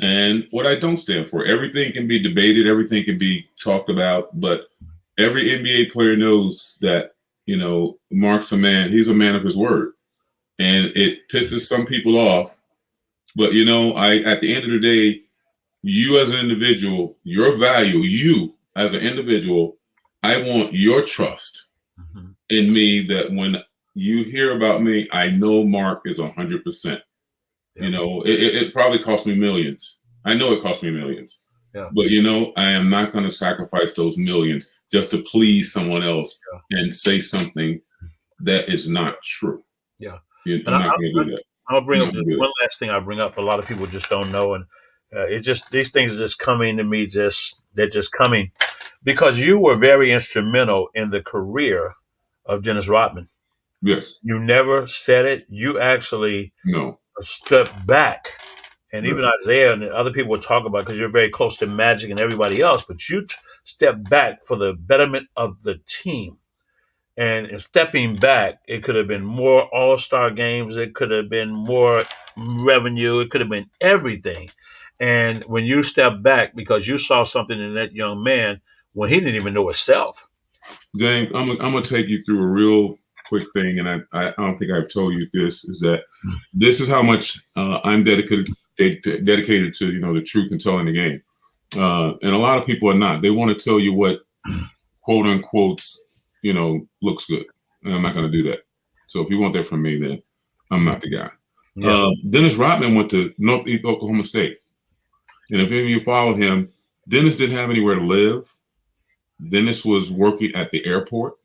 and what I don't stand for. Everything can be debated, everything can be talked about, but every NBA player knows that, you know, Mark's a man. He's a man of his word, and it pisses some people off. But, you know, at the end of the day, you as an individual, your value, you as an individual, I want your trust in me, that when you hear about me, I know Mark is 100%. You know, it probably cost me millions. I know it cost me millions. Yeah. But, you know, I am not going to sacrifice those millions just to please someone else and say something that is not true. Yeah. I'm not going to do that. I'll bring up just one last thing. I bring up, a lot of people just don't know, and it's just, these things are just coming to me. They're just coming because you were very instrumental in the career of Dennis Rodman. Yes. You never said it. You actually stepped back, and even Isaiah and other people would talk about, because you're very close to Magic and everybody else, but you stepped back for the betterment of the team. And in stepping back, it could have been more all-star games. It could have been more revenue. It could have been everything. And when you step back, because you saw something in that young man when he didn't even know himself. James, I'm going to take you through a real quick thing, and I don't think I've told you this, is that this is how much I'm dedicated to, you know, the truth and telling the game. And a lot of people are not. They want to tell you what, quote unquote, you know, looks good. And I'm not going to do that. So if you want that from me, then I'm not the guy. Yeah. Dennis Rodman went to Northeast Oklahoma State. And if any of you followed him, Dennis didn't have anywhere to live. Dennis was working at the airport.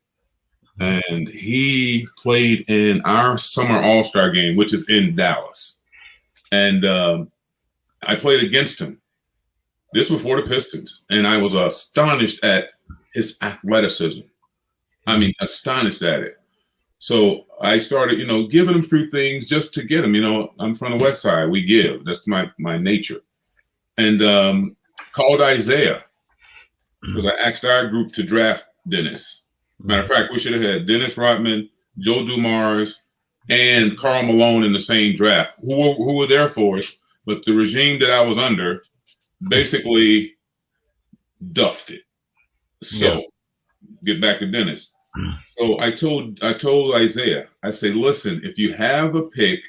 And he played in our summer all-star game, which is in Dallas. And I played against him. This was for the Pistons. And I was astonished at his athleticism. I mean, astonished at it. So I started, you know, giving him through things just to get him. You know, I'm from the West Side. We give. That's my nature. And called Isaiah, because I asked our group to draft Dennis. Matter of fact, we should have had Dennis Rodman, Joe Dumars, and Karl Malone in the same draft, who were there for us. But the regime that I was under basically duffed it. So get back to Dennis. So I told Isaiah, I say, listen, if you have a pick,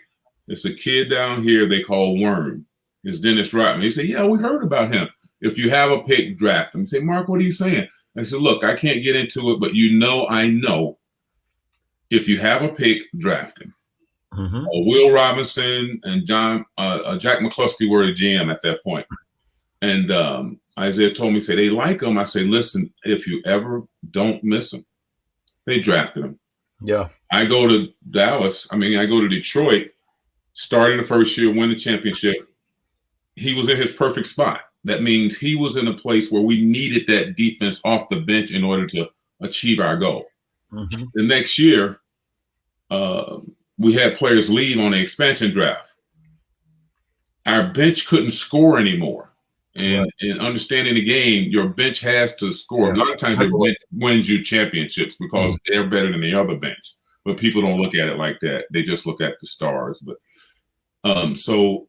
it's a kid down here they call Worm. It's Dennis Rodman. He said, yeah, we heard about him. If you have a pick, draft him. I say, Mark, what are you saying? I said, look, I can't get into it, but you know, I know if you have a pick, draft him. Will Robinson and Jack McCluskey were the GM at that point. And Isaiah told me, say, they like him. I say, listen, if you ever don't miss him, they drafted him. Yeah. I go to I go to Detroit, starting the first year, win the championship. He was in his perfect spot. That means he was in a place where we needed that defense off the bench in order to achieve our goal. The next year, we had players leave on the expansion draft. Our bench couldn't score anymore. And in understanding the game, your bench has to score. A lot of times your bench wins you championships because they're better than the other bench. But people don't look at it like that. They just look at the stars. But so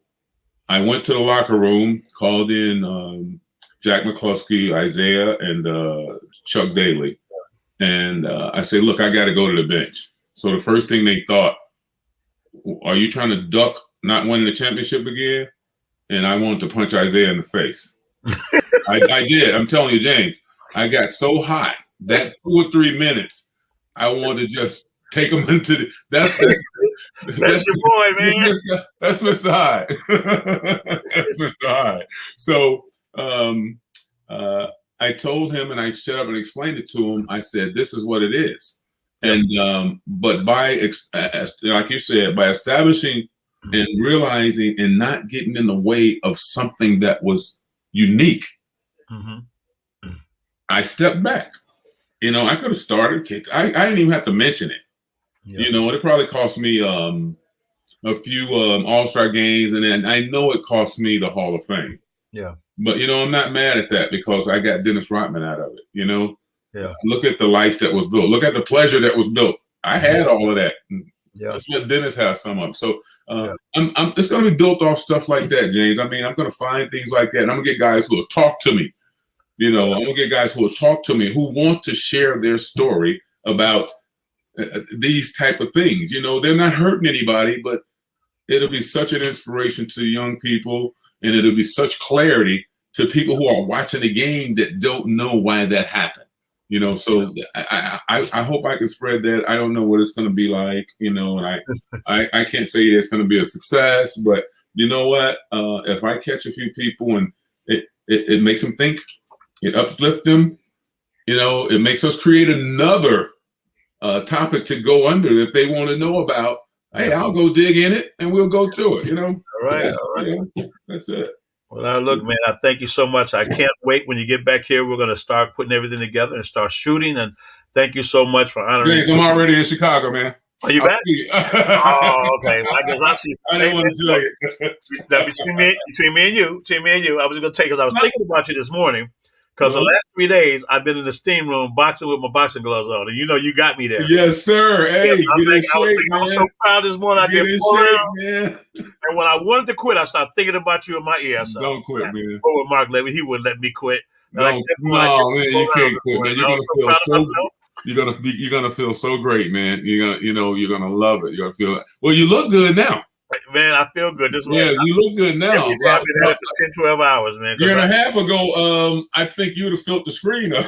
I went to the locker room, called in Jack McCluskey, Isaiah, and Chuck Daly. And I said, look, I got to go to the bench. So the first thing they thought, are you trying to duck not winning the championship again? And I wanted to punch Isaiah in the face. I did. I'm telling you, James, I got so hot that 2 or 3 minutes, I wanted to just take him into the. That's your boy, man. That's Mr. Hyde. That's Mr. Hyde. So I told him, and I shut up and explained it to him. I said, "This is what it is." And but like you said, by establishing and realizing and not getting in the way of something that was unique, I stepped back. You know, I could have started kicks. I didn't even have to mention it. You know, it probably cost me a few all-star games, and then I know it cost me the Hall of Fame. Yeah. But, you know, I'm not mad at that because I got Dennis Rodman out of it, you know? Yeah. Look at the life that was built. Look at the pleasure that was built. I had all of that. Yeah. Let's let Dennis have some of them. So it's going to be built off stuff like that, James. I mean, I'm going to find things like that, and I'm going to get guys who will talk to me. I'm going to get guys who will talk to me, who want to share their story about these type of things. They're not hurting anybody, but it'll be such an inspiration to young people, and it'll be such clarity to people who are watching the game that don't know why that happened. So I hope I can spread that. I don't know what it's going to be like, and I can't say it's going to be a success, but you know what? If I catch a few people and it makes them think, it uplifts them, it makes us create another topic to go under that they want to know about. Hey, I'll go dig in it and we'll go through it, All right. That's it. Well, now look, man, I thank you so much. I can't wait when you get back here. We're going to start putting everything together and start shooting. And thank you so much for honoring James, I'm already in Chicago, man. Are you back? Oh, okay. Well, I guess I'll see. I didn't want to tell you. Now, between me and you, I was going to take, because I was thinking about you this morning, because the last 3 days I've been in the steam room boxing with my boxing gloves on, and you got me there. Yes, sir. Hey, I was so proud this morning. I did 4 rounds, and when I wanted to quit, I started thinking about you in my ear. So, don't quit, man. With Mark Levy, he wouldn't let me quit. No, man, you can't quit, man. You're gonna feel so. You're gonna feel so great, man. You're gonna love it. You're gonna feel. Well, you look good now. Man, I feel good. You look good now. I've been at it for 10, 12 hours, man. A year and a half ago, I think you would have filled the screen up.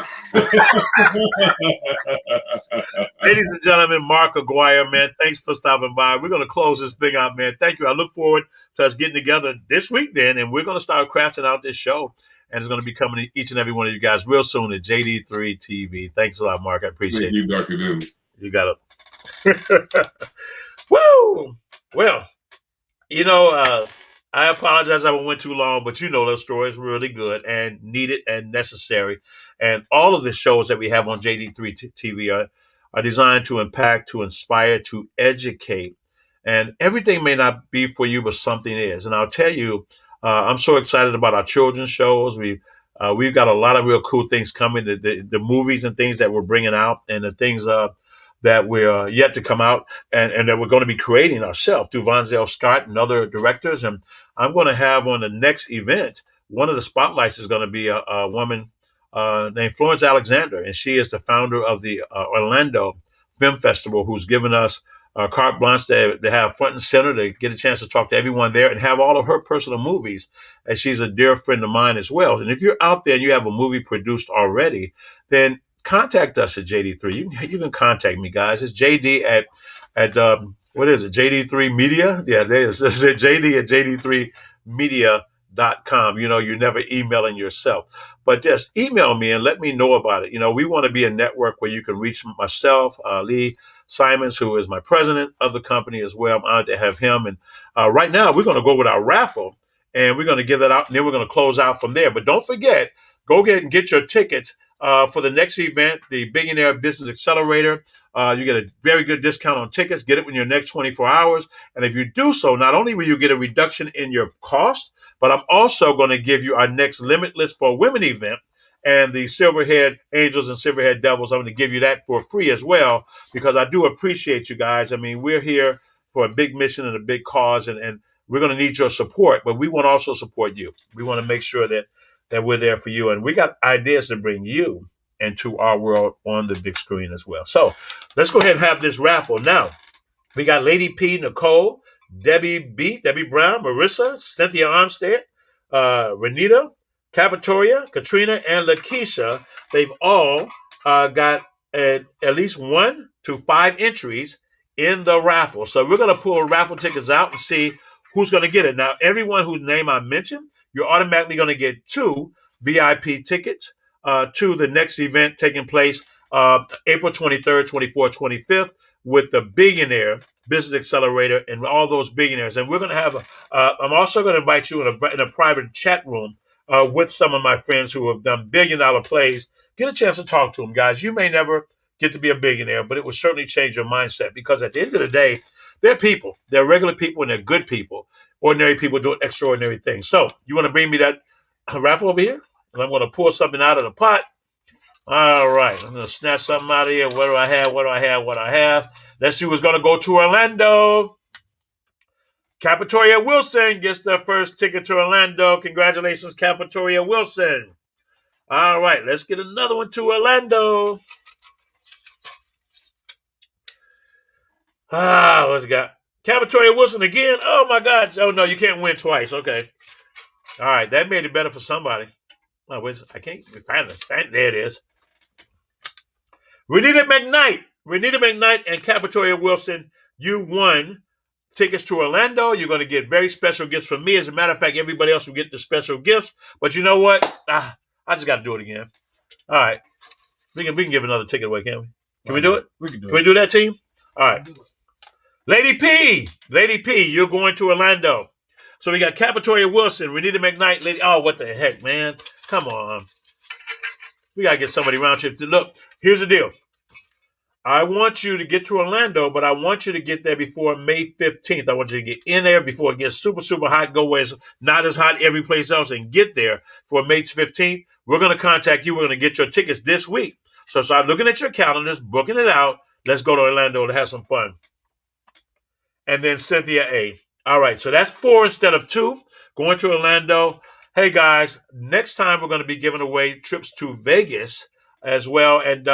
Ladies and gentlemen, Mark Aguirre, man, thanks for stopping by. We're going to close this thing out, man. Thank you. I look forward to us getting together this week then, and we're going to start crafting out this show. And it's going to be coming to each and every one of you guys real soon at JD3 TV. Thanks a lot, Mark. I appreciate it. Thank you, Dr. Newman. You got it. Woo! Well, I apologize if I went too long, but those stories were really good and needed and necessary. And all of the shows that we have on JD3 TV are designed to impact, to inspire, to educate. And everything may not be for you, but something is. And I'll tell you, I'm so excited about our children's shows. We've got a lot of real cool things coming, the movies and things that we're bringing out, and the things that we're yet to come out, and that we're going to be creating ourselves through Vonzel Scott and other directors. And I'm going to have on the next event, one of the spotlights is going to be a woman named Florence Alexander, and she is the founder of the Orlando Film Festival, who's given us carte blanche to have front and center, to get a chance to talk to everyone there and have all of her personal movies. And she's a dear friend of mine as well. And if you're out there and you have a movie produced already, then contact us at JD3. You can contact me, guys. It's JD at what is it? JD3 Media? Yeah, it's JD at JD3Media.com. You're never emailing yourself, but just email me and let me know about it. We want to be a network where you can reach myself, Lee Simons, who is my president of the company as well. I'm honored to have him. And right now we're going to go with our raffle, and we're going to give that out, and then we're going to close out from there. But don't forget, go ahead and get your tickets for the next event, the Billionaire Business Accelerator. You get a very good discount on tickets. Get it in your next 24 hours. And if you do so, not only will you get a reduction in your cost, but I'm also going to give you our next Limitless for Women event. And the Silverhead Angels and Silverhead Devils, I'm going to give you that for free as well, because I do appreciate you guys. I mean, we're here for a big mission and a big cause, and we're going to need your support, but we want to also support you. We want to make sure that we're there for you. And we got ideas to bring you into our world on the big screen as well. So let's go ahead and have this raffle. Now, we got Lady P, Nicole, Debbie B, Debbie Brown, Marissa, Cynthia Armstead, Renita, Capitoria, Katrina, and Lakeisha. They've all got at least 1 to 5 entries in the raffle. So we're going to pull raffle tickets out and see who's going to get it. Now, everyone whose name I mentioned, you're automatically going to get 2 VIP tickets to the next event taking place April 23rd, 24th, 25th with the Billionaire Business Accelerator and all those billionaires. And we're going to have I'm also going to invite you in a private chat room with some of my friends who have done billion-dollar plays. Get a chance to talk to them, guys. You may never get to be a billionaire, but it will certainly change your mindset, because at the end of the day, they're people. They're regular people, and they're good people. Ordinary people doing extraordinary things. So you want to bring me that raffle over here? And I'm going to pour something out of the pot. All right. I'm going to snatch something out of here. What do I have? Let's see who's going to go to Orlando. Capitoria Wilson gets their first ticket to Orlando. Congratulations, Capitoria Wilson. All right. Let's get another one to Orlando. What's it got? Capitoria Wilson again. Oh, my God. Oh, no, you can't win twice. Okay. All right. That made it better for somebody. Oh, I can't find it. There it is. Renita McKnight and Capitoria Wilson, you won tickets to Orlando. You're going to get very special gifts from me. As a matter of fact, everybody else will get the special gifts. But you know what? I just got to do it again. All right. We can give another ticket away, can't we? Can we do it? We can do it. Can we do that, team? All right. Lady P, you're going to Orlando. So we got Capitoria Wilson, Renita McKnight, oh, what the heck, man? Come on. We got to get somebody around here. Look, here's the deal. I want you to get to Orlando, but I want you to get there before May 15th. I want you to get in there before it gets super, super hot, go where it's not as hot every place else, and get there for May 15th. We're going to contact you. We're going to get your tickets this week. So start looking at your calendars, booking it out. Let's go to Orlando to have some fun. And then Cynthia A. All right, so that's 4 instead of 2. Going to Orlando. Hey, guys, next time we're going to be giving away trips to Vegas as well. And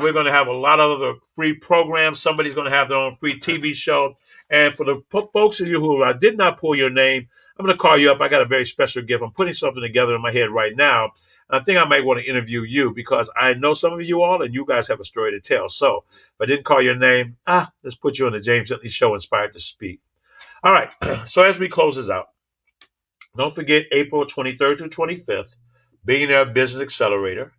we're going to have a lot of other free programs. Somebody's going to have their own free TV show. And for the folks of you who I did not pull your name, I'm going to call you up. I got a very special gift. I'm putting something together in my head right now. I think I might want to interview you because I know some of you all, and you guys have a story to tell. So if I didn't call your name, let's put you on the James Bentley Show, Inspired to Speak. All right. So as we close this out, don't forget April 23rd to 25th, Billionaire Business Accelerator.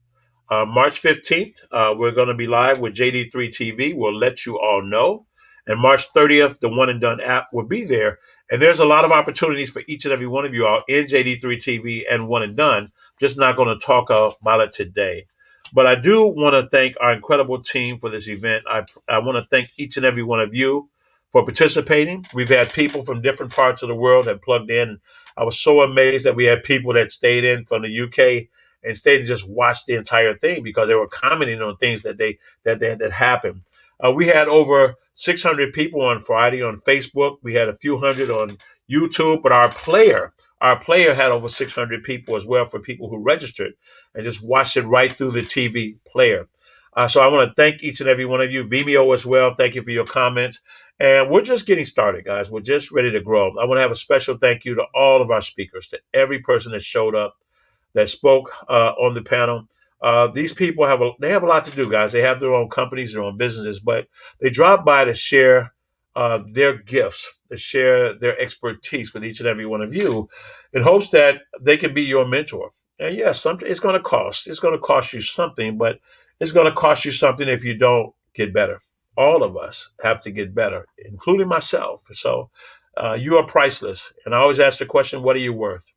March 15th, we're going to be live with JD3 TV. We'll let you all know. And March 30th, the One and Done app will be there. And there's a lot of opportunities for each and every one of you all in JD3 TV and One and Done. Just not going to talk about it today. But I do want to thank our incredible team for this event. I want to thank each and every one of you for participating. We've had people from different parts of the world that plugged in. I was so amazed that we had people that stayed in from the UK and stayed and just watched the entire thing because they were commenting on things that happened. We had over 600 people on Friday on Facebook. We had a few hundred on YouTube, but our player had over 600 people as well for people who registered and just watched it right through the TV player. So I want to thank each and every one of you. Vimeo as well. Thank you for your comments. And we're just getting started, guys. We're just ready to grow. I want to have a special thank you to all of our speakers, to every person that showed up, that spoke on the panel. These people have a lot to do, guys. They have their own companies, their own businesses, but they drop by to share their gifts, to share their expertise with each and every one of you in hopes that they can be your mentor. And yes, it's going to cost. It's going to cost you something, but it's going to cost you something if you don't get better. All of us have to get better, including myself. So you are priceless. And I always ask the question, what are you worth?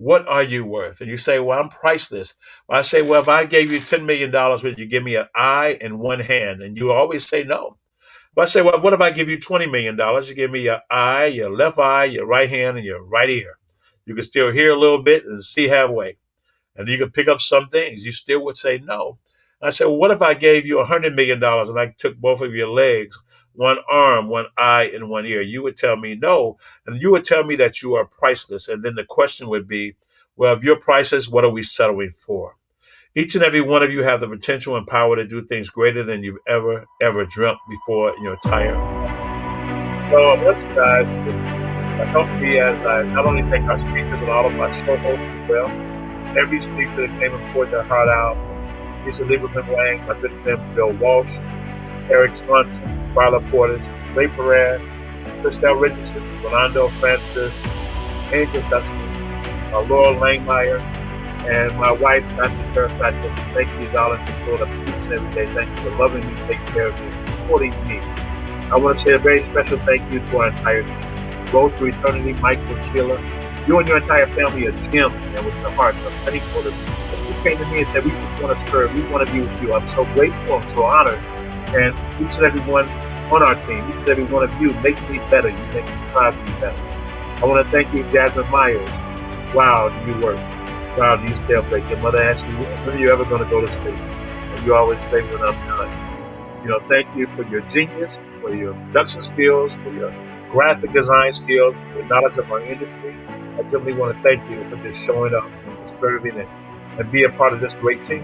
What are you worth? And you say, well, I'm priceless. Well, I say, well, if I gave you $10 million, would you give me an eye and one hand? And you always say no. But I say, well, what if I give you $20 million? You give me your eye, your left eye, your right hand, and your right ear. You can still hear a little bit and see halfway. And you can pick up some things. You still would say no. I said, well, what if I gave you $100 million and I took both of your legs, one arm, one eye, and one ear? You would tell me no. And you would tell me that you are priceless. And then the question would be, well, if you're priceless, what are we settling for? Each and every one of you have the potential and power to do things greater than you've ever dreamt before in your entire life. So listen, guys, help me as I not only thank our speakers and all of my co-hosts as well. Every speaker that came and poured their heart out. Lisa Lieberman Wang, my good friend Bill Walsh, Eric Swanson, Carla Portis, Ray Perez, Christelle Richardson, Rolando Francis, Angel Dustin, Laurel Langmeyer, and my wife, Dr. Sarah Thatcher. Thank you, darling, for showing up each and every day. Thank you for loving me, taking care of me, supporting me. I want to say a very special thank you to our entire team. Road to Eternity, Michael, Sheila. You and your entire family are Jim, and with the heart of many quarters. You came to me and said, we just want to serve. We want to be with you. I'm so grateful. I'm so honored. And each and every one on our team, each and every one of you make me better. You make me try to be better. I want to thank you, Jasmine Myers. Wow, do you work? Wow, do you stay up late? Your mother asked you, when are you ever going to go to sleep? And you always say when I'm done. Thank you for your genius, for your production skills, for your graphic design skills, your knowledge of our industry. I simply want to thank you for just showing up and serving and be a part of this great team.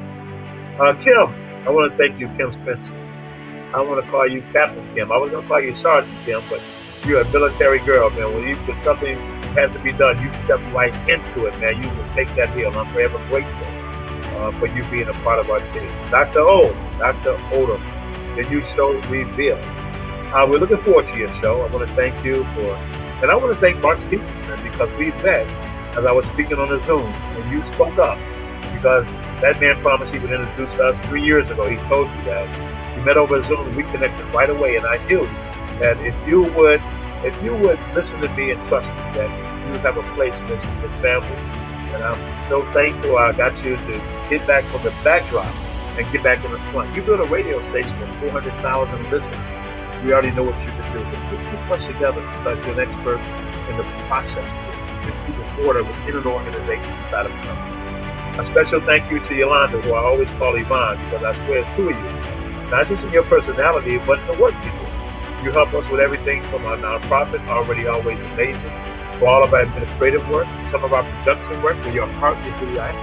Kim, I want to thank you, Kim Spencer. I want to call you Captain Kim. I was going to call you Sergeant Kim, but you're a military girl, man. When something has to be done, you step right into it, man. You will take that deal. I'm forever grateful for you being a part of our team. Dr. Odom, the new show reveal. We're looking forward to your show. I want to thank you and I want to thank Mark Stevenson because we met as I was speaking on the Zoom, and you spoke up because that man promised he would introduce us 3 years ago. He told you that. We met over Zoom, and we connected right away, and I knew that if you would listen to me and trust me, that you would have a place in this family. And I'm so thankful I got you to get back from the backdrop and get back in the front. You built a radio station with 400,000 listeners. We already know what you can do. But put two plus together because you're an expert in the process. You keep an order within an organization inside of a company. A special thank you to Yolanda, who I always call Yvonne, because I swear it's two of you. Not just in your personality, but in the work you do. You help us with everything from our nonprofit, already always amazing, for all of our administrative work, some of our production work, where your heart is really at,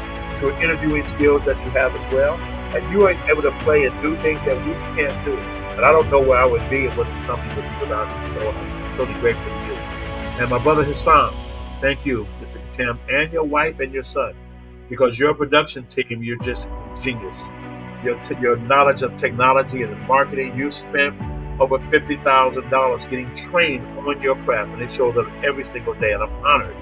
to interviewing skills that you have as well. And you are able to play and do things that we can't do. And I don't know where I would be and what this company would be without you. So I'm totally grateful to you. And my brother Hassan, thank you, Mr. Tim, and your wife and your son. Because your production team, you're just genius. Your knowledge of technology and marketing, you spent over $50,000 getting trained on your craft, and it shows up every single day. And I'm honored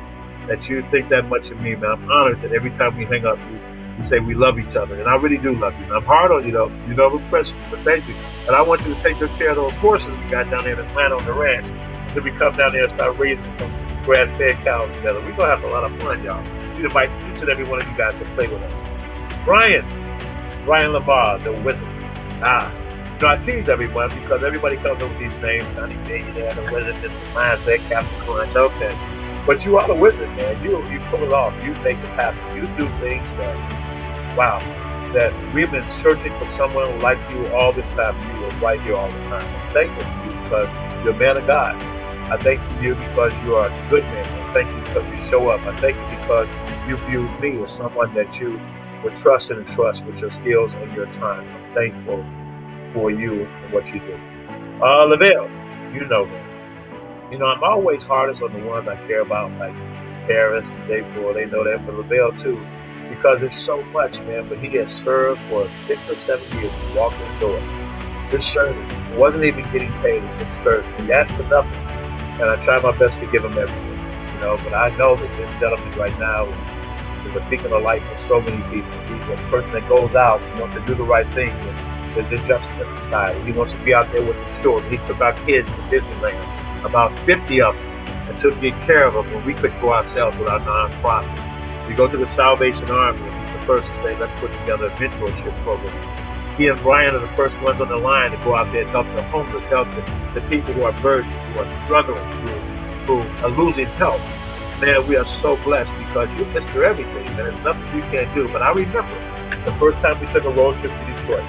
that you think that much of me, man. I'm honored that every time we hang up, you say we love each other, and I really do love you. And I'm hard on you, though. You know, I'm impressed, but thank you. And I want you to take good care of those horses we got down there in Atlanta on the ranch until we come down there and start raising some grass-fed cows together. We're going to have a lot of fun, y'all. We invite each and every one of you guys to play with us. Brian Lamar, the wizard. I tease everyone because everybody comes up with these names. Johnny Millionaire, the wizard, Mr. Mindset, Captain Crunch, okay. But you are the wizard, man. You pull it off. You make it happen. You do things that we've been searching for someone like you all this time. You are right here all the time. I'm thankful for you because you're a man of God. I thank you because you are a good man. I thank you because you show up. I thank you because you view me as someone that you would trust and entrust with your skills and your time. I'm thankful for you and what you do. Lavelle, you know me. I'm always hardest on the ones I care about, like Paris and Daypool. They know that, but Lavelle too, because it's so much, man. But he has served for 6 or 7 years. He walked in the door. Just serving. He wasn't even getting paid. He just served. He asked for nothing. And I try my best to give him everything. But I know that this gentleman right now is a beacon of light for so many people. He's a person that goes out and wants to do the right thing. There's injustice in society. He wants to be out there with the children. He took our kids to Disneyland, about 50 of them, and took good care of them when we couldn't go ourselves with our nonprofit. We go to the Salvation Army, and he's the first to say, let's put together a mentorship program. He and Brian are the first ones on the line to go out there and help the homeless, help the people who are burdened, who are struggling, who are losing health. Man, we are so blessed because you're Mr. Everything, and there's nothing you can't do. But I remember the first time we took a road trip to Detroit.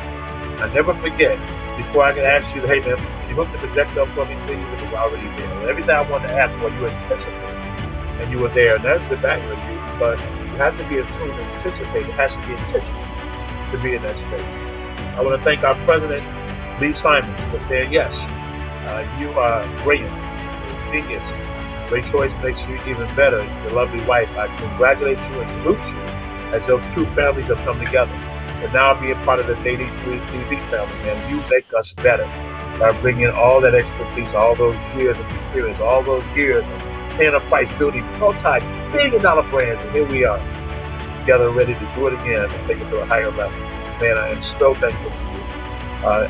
I never forget, before I can ask you, hey man, can you hook the projector up for me, please? It was already there. And everything I wanted to ask for, you anticipated. And you were there. And that's the value of you, because you have to be in tune and anticipate. It has to be intentional to be in that space. I want to thank our president, Lee Simon, for saying yes. You are brilliant, genius. Great choice makes you even better. Your lovely wife. I congratulate you and salute you as those two families have come together. And now being part of the Daily TV family, man, you make us better by bringing all that expertise, all those years of experience, all those years of paying a price, building multi-billion-dollar brands, and here we are, together ready to do it again and take it to a higher level. Man, I am so thankful for you.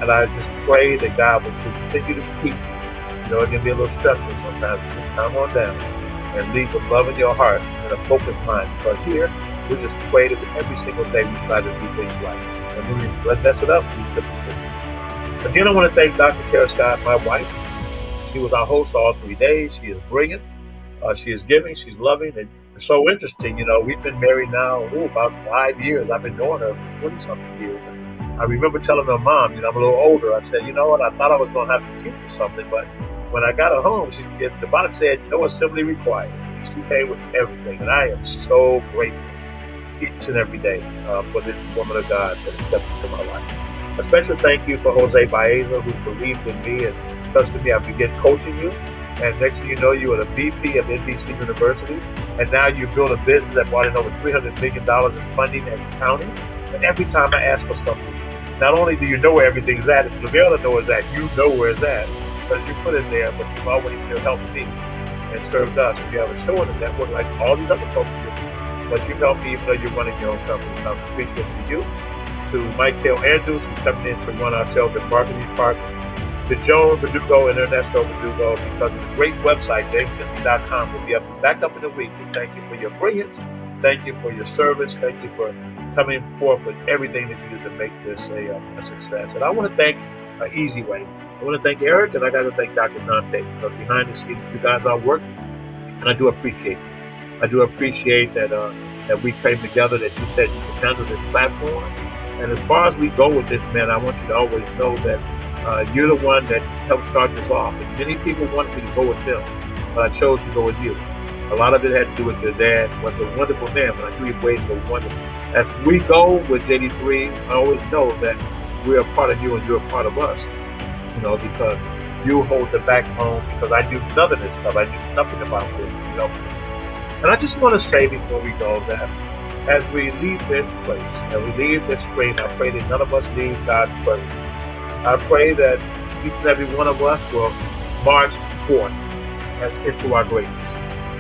And I just pray that God will continue to keep you. It can be a little stressful sometimes. Just calm on down and leave with love in your heart and a focused mind. Because here, we just pray that every single day we try to do things right. And when we mess it up, we simply fix it. Again, I want to thank Dr. Kara Scott, my wife. She was our host all 3 days. She is brilliant. She is giving. She's loving. And it's so interesting. We've been married now about 5 years. I've been knowing her for 20-something years. And I remember telling her mom, I'm a little older. I said, you know what? I thought I was going to have to teach her something, but when I got her home, the box said, no assembly required. She came with everything, and I am so grateful each and every day for this woman of God that has stepped into my life. A special thank you for Jose Baeza, who believed in me and trusted me. I began coaching you, and next thing you know, you are the VP of NBC University, and now you build a business that brought in over $300 million in funding and counting. And every time I ask for something, not only do you know where everything's at, if Lavelle knows that, you know where it's at, because you put it there, but you've always helped me and served us. And you have a show in the network like all these other folks do. But you helped me even though you're running your own company. So I appreciate it to you. To Michael Andrews, who's coming in to run our sales and marketing department. To Joan Verdugo and Ernesto Verdugo, because of the great website, JamesDisney.com, will be back up in a week. And thank you for your brilliance. Thank you for your service. Thank you for coming forth with everything that you did to make this a success. And I want to thank Easy Way. I want to thank Eric, and I got to thank Dr. Dante, because behind the scenes, you guys are working, and I do appreciate it. I do appreciate that that we came together, that you said you could handle this platform. And as far as we go with this, man, I want you to always know that you're the one that helped start this off. And many people wanted me to go with them, but I chose to go with you. A lot of it had to do with your dad. Was a wonderful man, but I knew your ways were wonderful. As we go with JD3, I always know that we're a part of you and you're a part of us. Because you hold the backbone, because I do none of this stuff. I knew nothing about this, And I just want to say before we go that as we leave this place, as we leave this train, I pray that none of us leave God's presence. I pray that each and every one of us will march forth as into our greatness.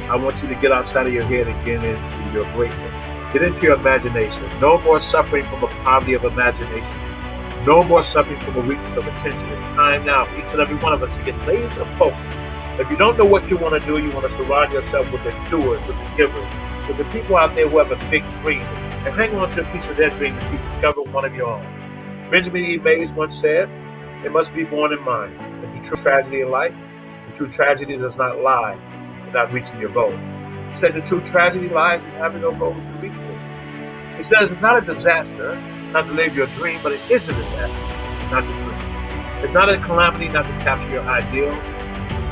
I want you to get outside of your head and get into your greatness. Get into your imagination. No more suffering from a poverty of imagination. No more suffering from a weakness of attention. It's time now for each and every one of us to get laser focused. If you don't know what you want to do, you want to surround yourself with the doers, with the givers, with the people out there who have a big dream, and hang on to a piece of their dream and you discover one of your own. Benjamin E. Mays once said, "It must be born in mind." But the true tragedy in life, the true tragedy does not lie in not reaching your goal. He said the true tragedy lies in having no goals to reach for. He says it's not a disaster not to live your dream, but it is a disaster not to dream. It's not a calamity not to capture your ideals,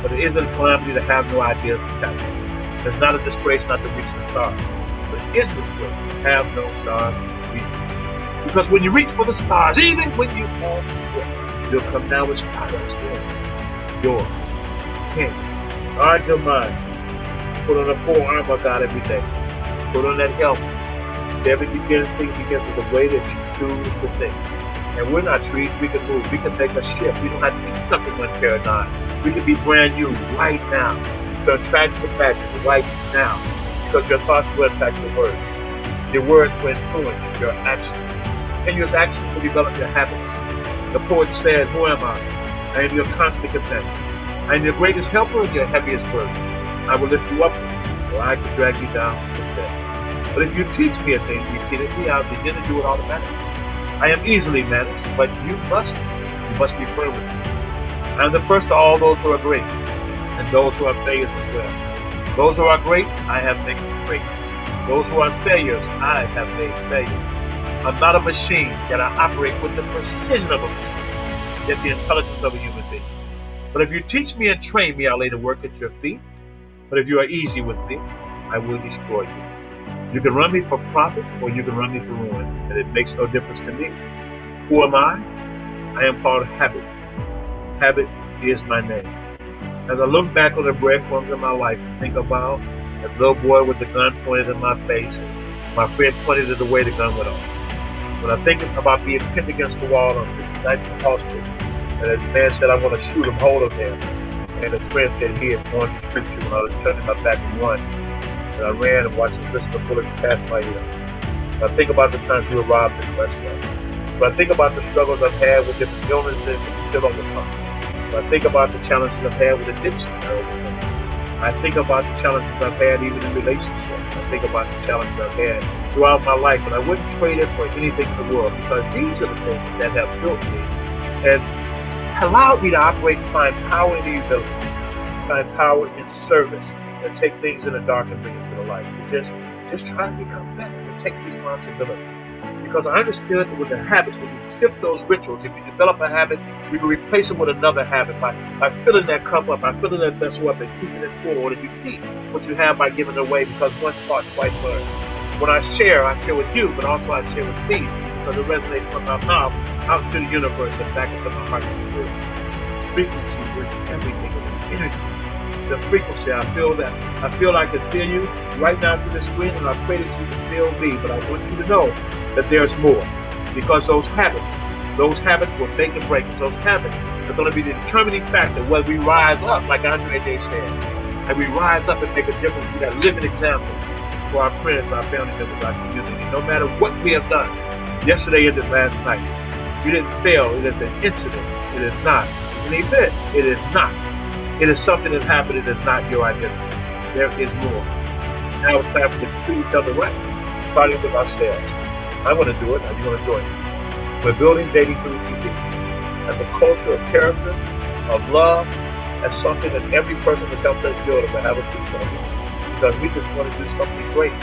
but it is a calamity to have no ideas to capture. It's not a disgrace not to reach the stars, but it is a disgrace to have no stars to reach. Because when you reach for the stars, even when you fall short, you'll come down with stardust here. Yours. King. Guard your mind. Put on the full armor of God every day. Put on that helmet. Things begins with the way that you choose to think. And we're not trees, we can move. We can make a shift. We don't have to be stuck in one paradigm. We can be brand new right now. So attract the magic right now. Because your thoughts will impact your words. Your words will influence your actions. And your actions will develop your habits. The poet said, "Who am I? I am your constant companion. I am your greatest helper and your heaviest burden. I will lift you up, or I can drag you down with death. But if you teach me a thing repeatedly, I'll begin to do it automatically. I am easily managed, but you must be firm with me. I am the first to all those who are great, and those who are failures as well. Those who are great, I have made great. Those who are failures, I have made failures. I'm not a machine, yet I operate with the precision of a machine, yet the intelligence of a human being. But if you teach me and train me, I'll lay the work at your feet. But if you are easy with me, I will destroy you. You can run me for profit, or you can run me for ruin, and it makes no difference to me. Who am I? I am called Habit. Habit is my name. As I look back on the breadcrumbs of my life and think about a little boy with the gun pointed in my face, and my friend pointed it the way the gun went off. When I think about being pinned against the wall on 69th and Hall Street, and the man said, "I want to shoot him, hold him there." And his friend said, "He is going to shoot you." And I was turning my back and run. And I ran and watched the pistol bullets pass my ear. I think about the times we were robbed in the restaurant. But I think about the struggles I've had with different illnesses and still overcome. But I think about the challenges I've had with addiction and overcome. I think about the challenges I've had even in relationships. I think about the challenges I've had throughout my life, and I wouldn't trade it for anything in the world, because these are the things that have built me and allowed me to operate and find power in the ability, find power in service, and take things in the dark and bring it to the light. And just try to become better and take responsibility. because I understood that with the habits, when you shift those rituals, if you develop a habit, you can replace it with another habit by filling that cup up, by filling that vessel up and keeping it full, or you keep what you have by giving it away, because once taught, twice learned. When I share with you, but also I share with me, because it resonates from my mouth out to the universe and back into my heart and spirit. Frequency is everything. Energy. The frequency, I feel that. I feel I can feel you right now through the screen, and I pray that you can feel me. But I want you to know that there's more, because those habits will make and break us. Those habits are going to be the determining factor whether we rise up, like Andre Day said, and we rise up and make a difference. Be that living example for our friends, our family members, our community. No matter what we have done, yesterday ended last night. You didn't fail. It is an incident. It is not an event. It is not. It is something that happened. It is not your identity. There is more. Now it's time to treat each other right, starting with ourselves. I'm going to do it. Are you going to do it? We're building dating through TV as a culture of character, of love, as something that every person that helps us build will have a piece of it. Because we just want to do something great.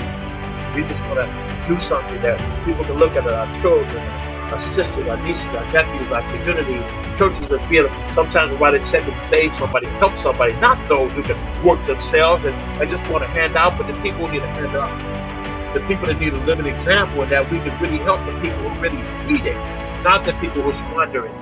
We just want to do something that people can look at, our children, our sisters, our nieces, our nephews, our community, churches that feel sometimes we write a check and save somebody, help somebody, not those who can work themselves and just want to hand out, but the people who need a hand out. The people that need a living example, and that we can really help the people who really need it, not the people who are squandering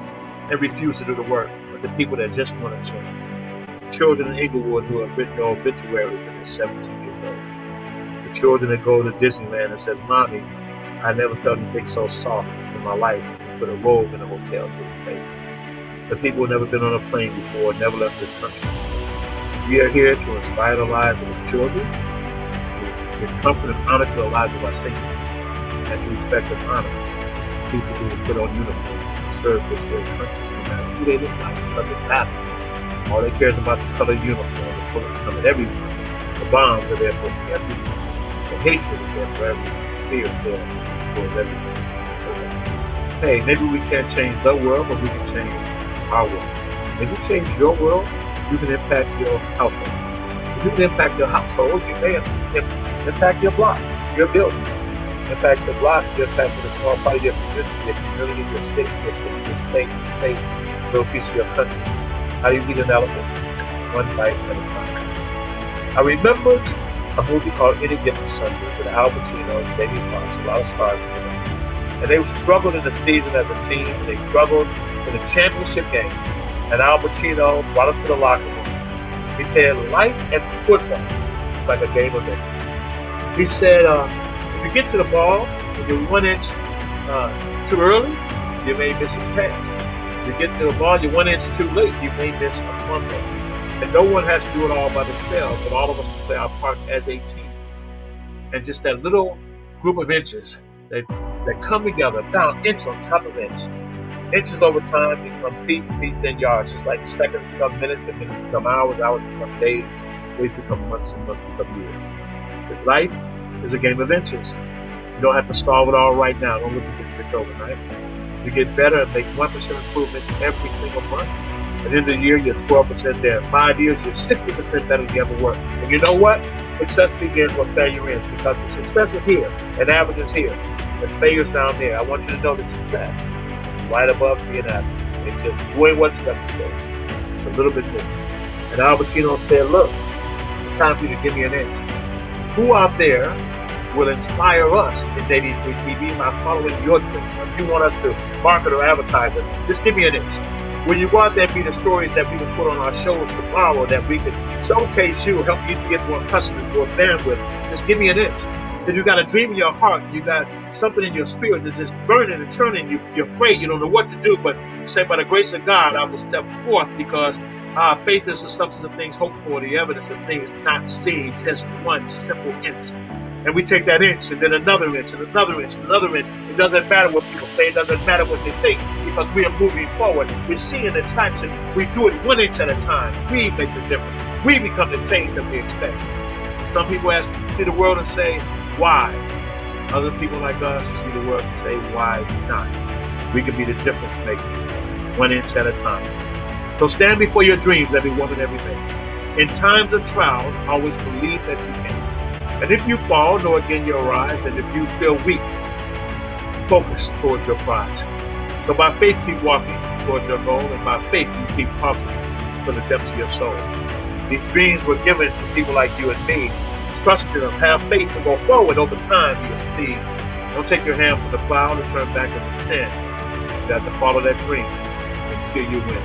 and refuse to do the work, but the people that just want to change. Children in Inglewood who have written their obituaries when they're 17 years old. The children that go to Disneyland and says, "Mommy, I never felt anything so soft in my life." Put a robe in a hotel to the face. The people who have never been on a plane before, never left this country. We are here to inspire the lives of the children, to give comfort and honor to the lives of our seniors, and to respect and honor people who put on uniforms and serve this great country, no matter who they look like, nothing matters. All they care is about the color of uniform. The bullets come at everyone. The bombs are there for everyone. The hatred is there for everyone. Fear is there for everyone. So, hey, maybe we can't change the world, but we can change our world. If you change your world, you can impact your household. If you can impact your household, you may impact your block, your building. Impact your block, you impact the small part of your community, your state, your state, little piece of your country. How do you eat an elephant? One bite at a time. I remember a movie called Any Given Sunday with Al Pacino and Jamie Foxx, a lot of stars in it. And they struggled in the season as a team, and they struggled in the championship game. And Al Pacino brought us to the locker room. He said, life and football is like a game of inches. He said, if you get to the ball and you're 1 inch too early, you may miss a pass. If you get to the ball, you're 1 inch too late, you may miss a fumble. And no one has to do it all by themselves, but all of us can play our part as a team. And just that little group of inches that come together, down inch on top of inch. Inches over time become feet, then yards. Just like seconds become minutes, and minutes become hours, hours become days, days become months, and months become years. But life is a game of inches. You don't have to solve it all right now. Don't look at it overnight. You get better and make 1% improvement every single month. At the end of the year, you're 12% there. In 5 years, you're 60% better than you ever were. And you know what? Success begins where failure ends, because the success is here, and average is here, and failure's down there. I want you to know the success is right above being average. It's just doing what's necessary. It's a little bit more. And Al Pacino said, look, it's time for you to give me an inch. Who out there will inspire us in Dating Free TV by following your dreams? If you want us to market or advertise it, just give me an inch. Will you go out there and be the stories that we can put on our shows tomorrow, that we can showcase you, help you to get more customers, more bandwidth? Just give me an inch. Because you got a dream in your heart, you got something in your spirit that's just burning and turning. You're afraid, you don't know what to do, but you say, by the grace of God, I will step forth, because faith is the substance of things hoped for, the evidence of things not seen, just one simple inch. And we take that inch, and then another inch, and another inch, and another inch. It doesn't matter what people say, it doesn't matter what they think, because we are moving forward. We're seeing the traction. We do it 1 inch at a time. We make the difference. We become the change that we expect. Some people see the world and say, why? Other people like us see the world and say, why not? We can be the difference maker, 1 inch at a time. So stand before your dreams, every woman, every man. In times of trials, always believe that you can. And if you fall, know again you'll rise. And if you feel weak, focus towards your prize. So by faith, keep walking towards your goal, and by faith, you keep talking to the depths of your soul. These dreams were given to people like you and me. Trust in them, have faith, and go forward. Over time, you'll see. Don't take your hand from the plow and turn back into sin. You have to follow that dream until you win.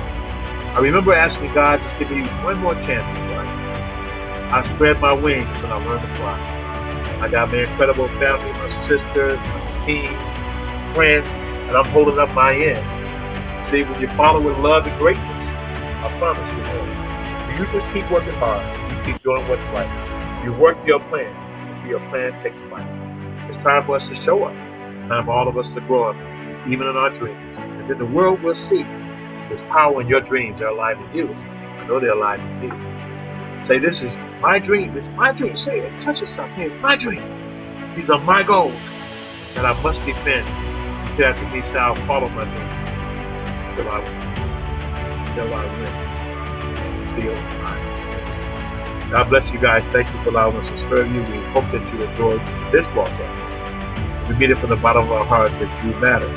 I remember asking God, just give me one more chance in life. I spread my wings and I learned to fly. I got my incredible family, my sisters, my team, friends, and I'm holding up my end. See, when you follow with love and greatness, I promise you will. You just keep working hard. You keep doing what's right. You work your plan until your plan takes flight. It's time for us to show up. It's time for all of us to grow up, even in our dreams. And then the world will see there's power in your dreams. They're alive in you. I know they're alive in you. Say, this is my dream. It's my dream. Say it. Touch yourself. Hey, it's my dream. These are my goals that I must defend. You say after me, shall follow my dream till I win. Till I win. Till I win. God bless you guys. Thank you for allowing us to serve you. We hope that you enjoyed this broadcast. We mean it from the bottom of our heart that you matter.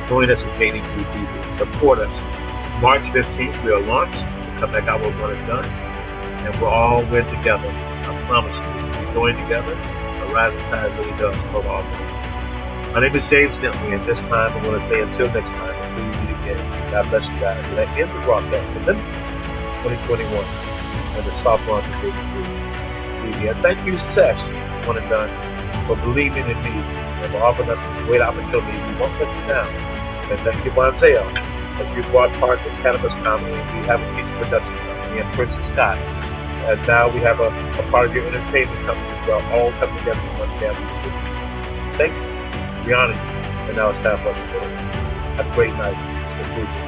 Join us in Dating Through TV. Support us. March 15th, we'll launch. We'll come back out with one and done. And we'll all win together. I promise you. We join together. A rising tide really does pull all things. My name is James Dentley, and this time I'm going to say until next time, until we meet again. God bless you guys. And that ends the broadcast for Limitless 2021 and the soft launch of Dating Through TV. And thank you, Sesh, one and done, for believing in me and for offering us a great opportunity. We won't let you down. And thank you, Monzel, as you brought part of Cannabis Comedy. We have a feature production company and Princess Scott. And now we have a part of your entertainment company as well, all come together in one family. Thank you. We honor you. And now it's time for us to go. Have a great night. It's conclusion.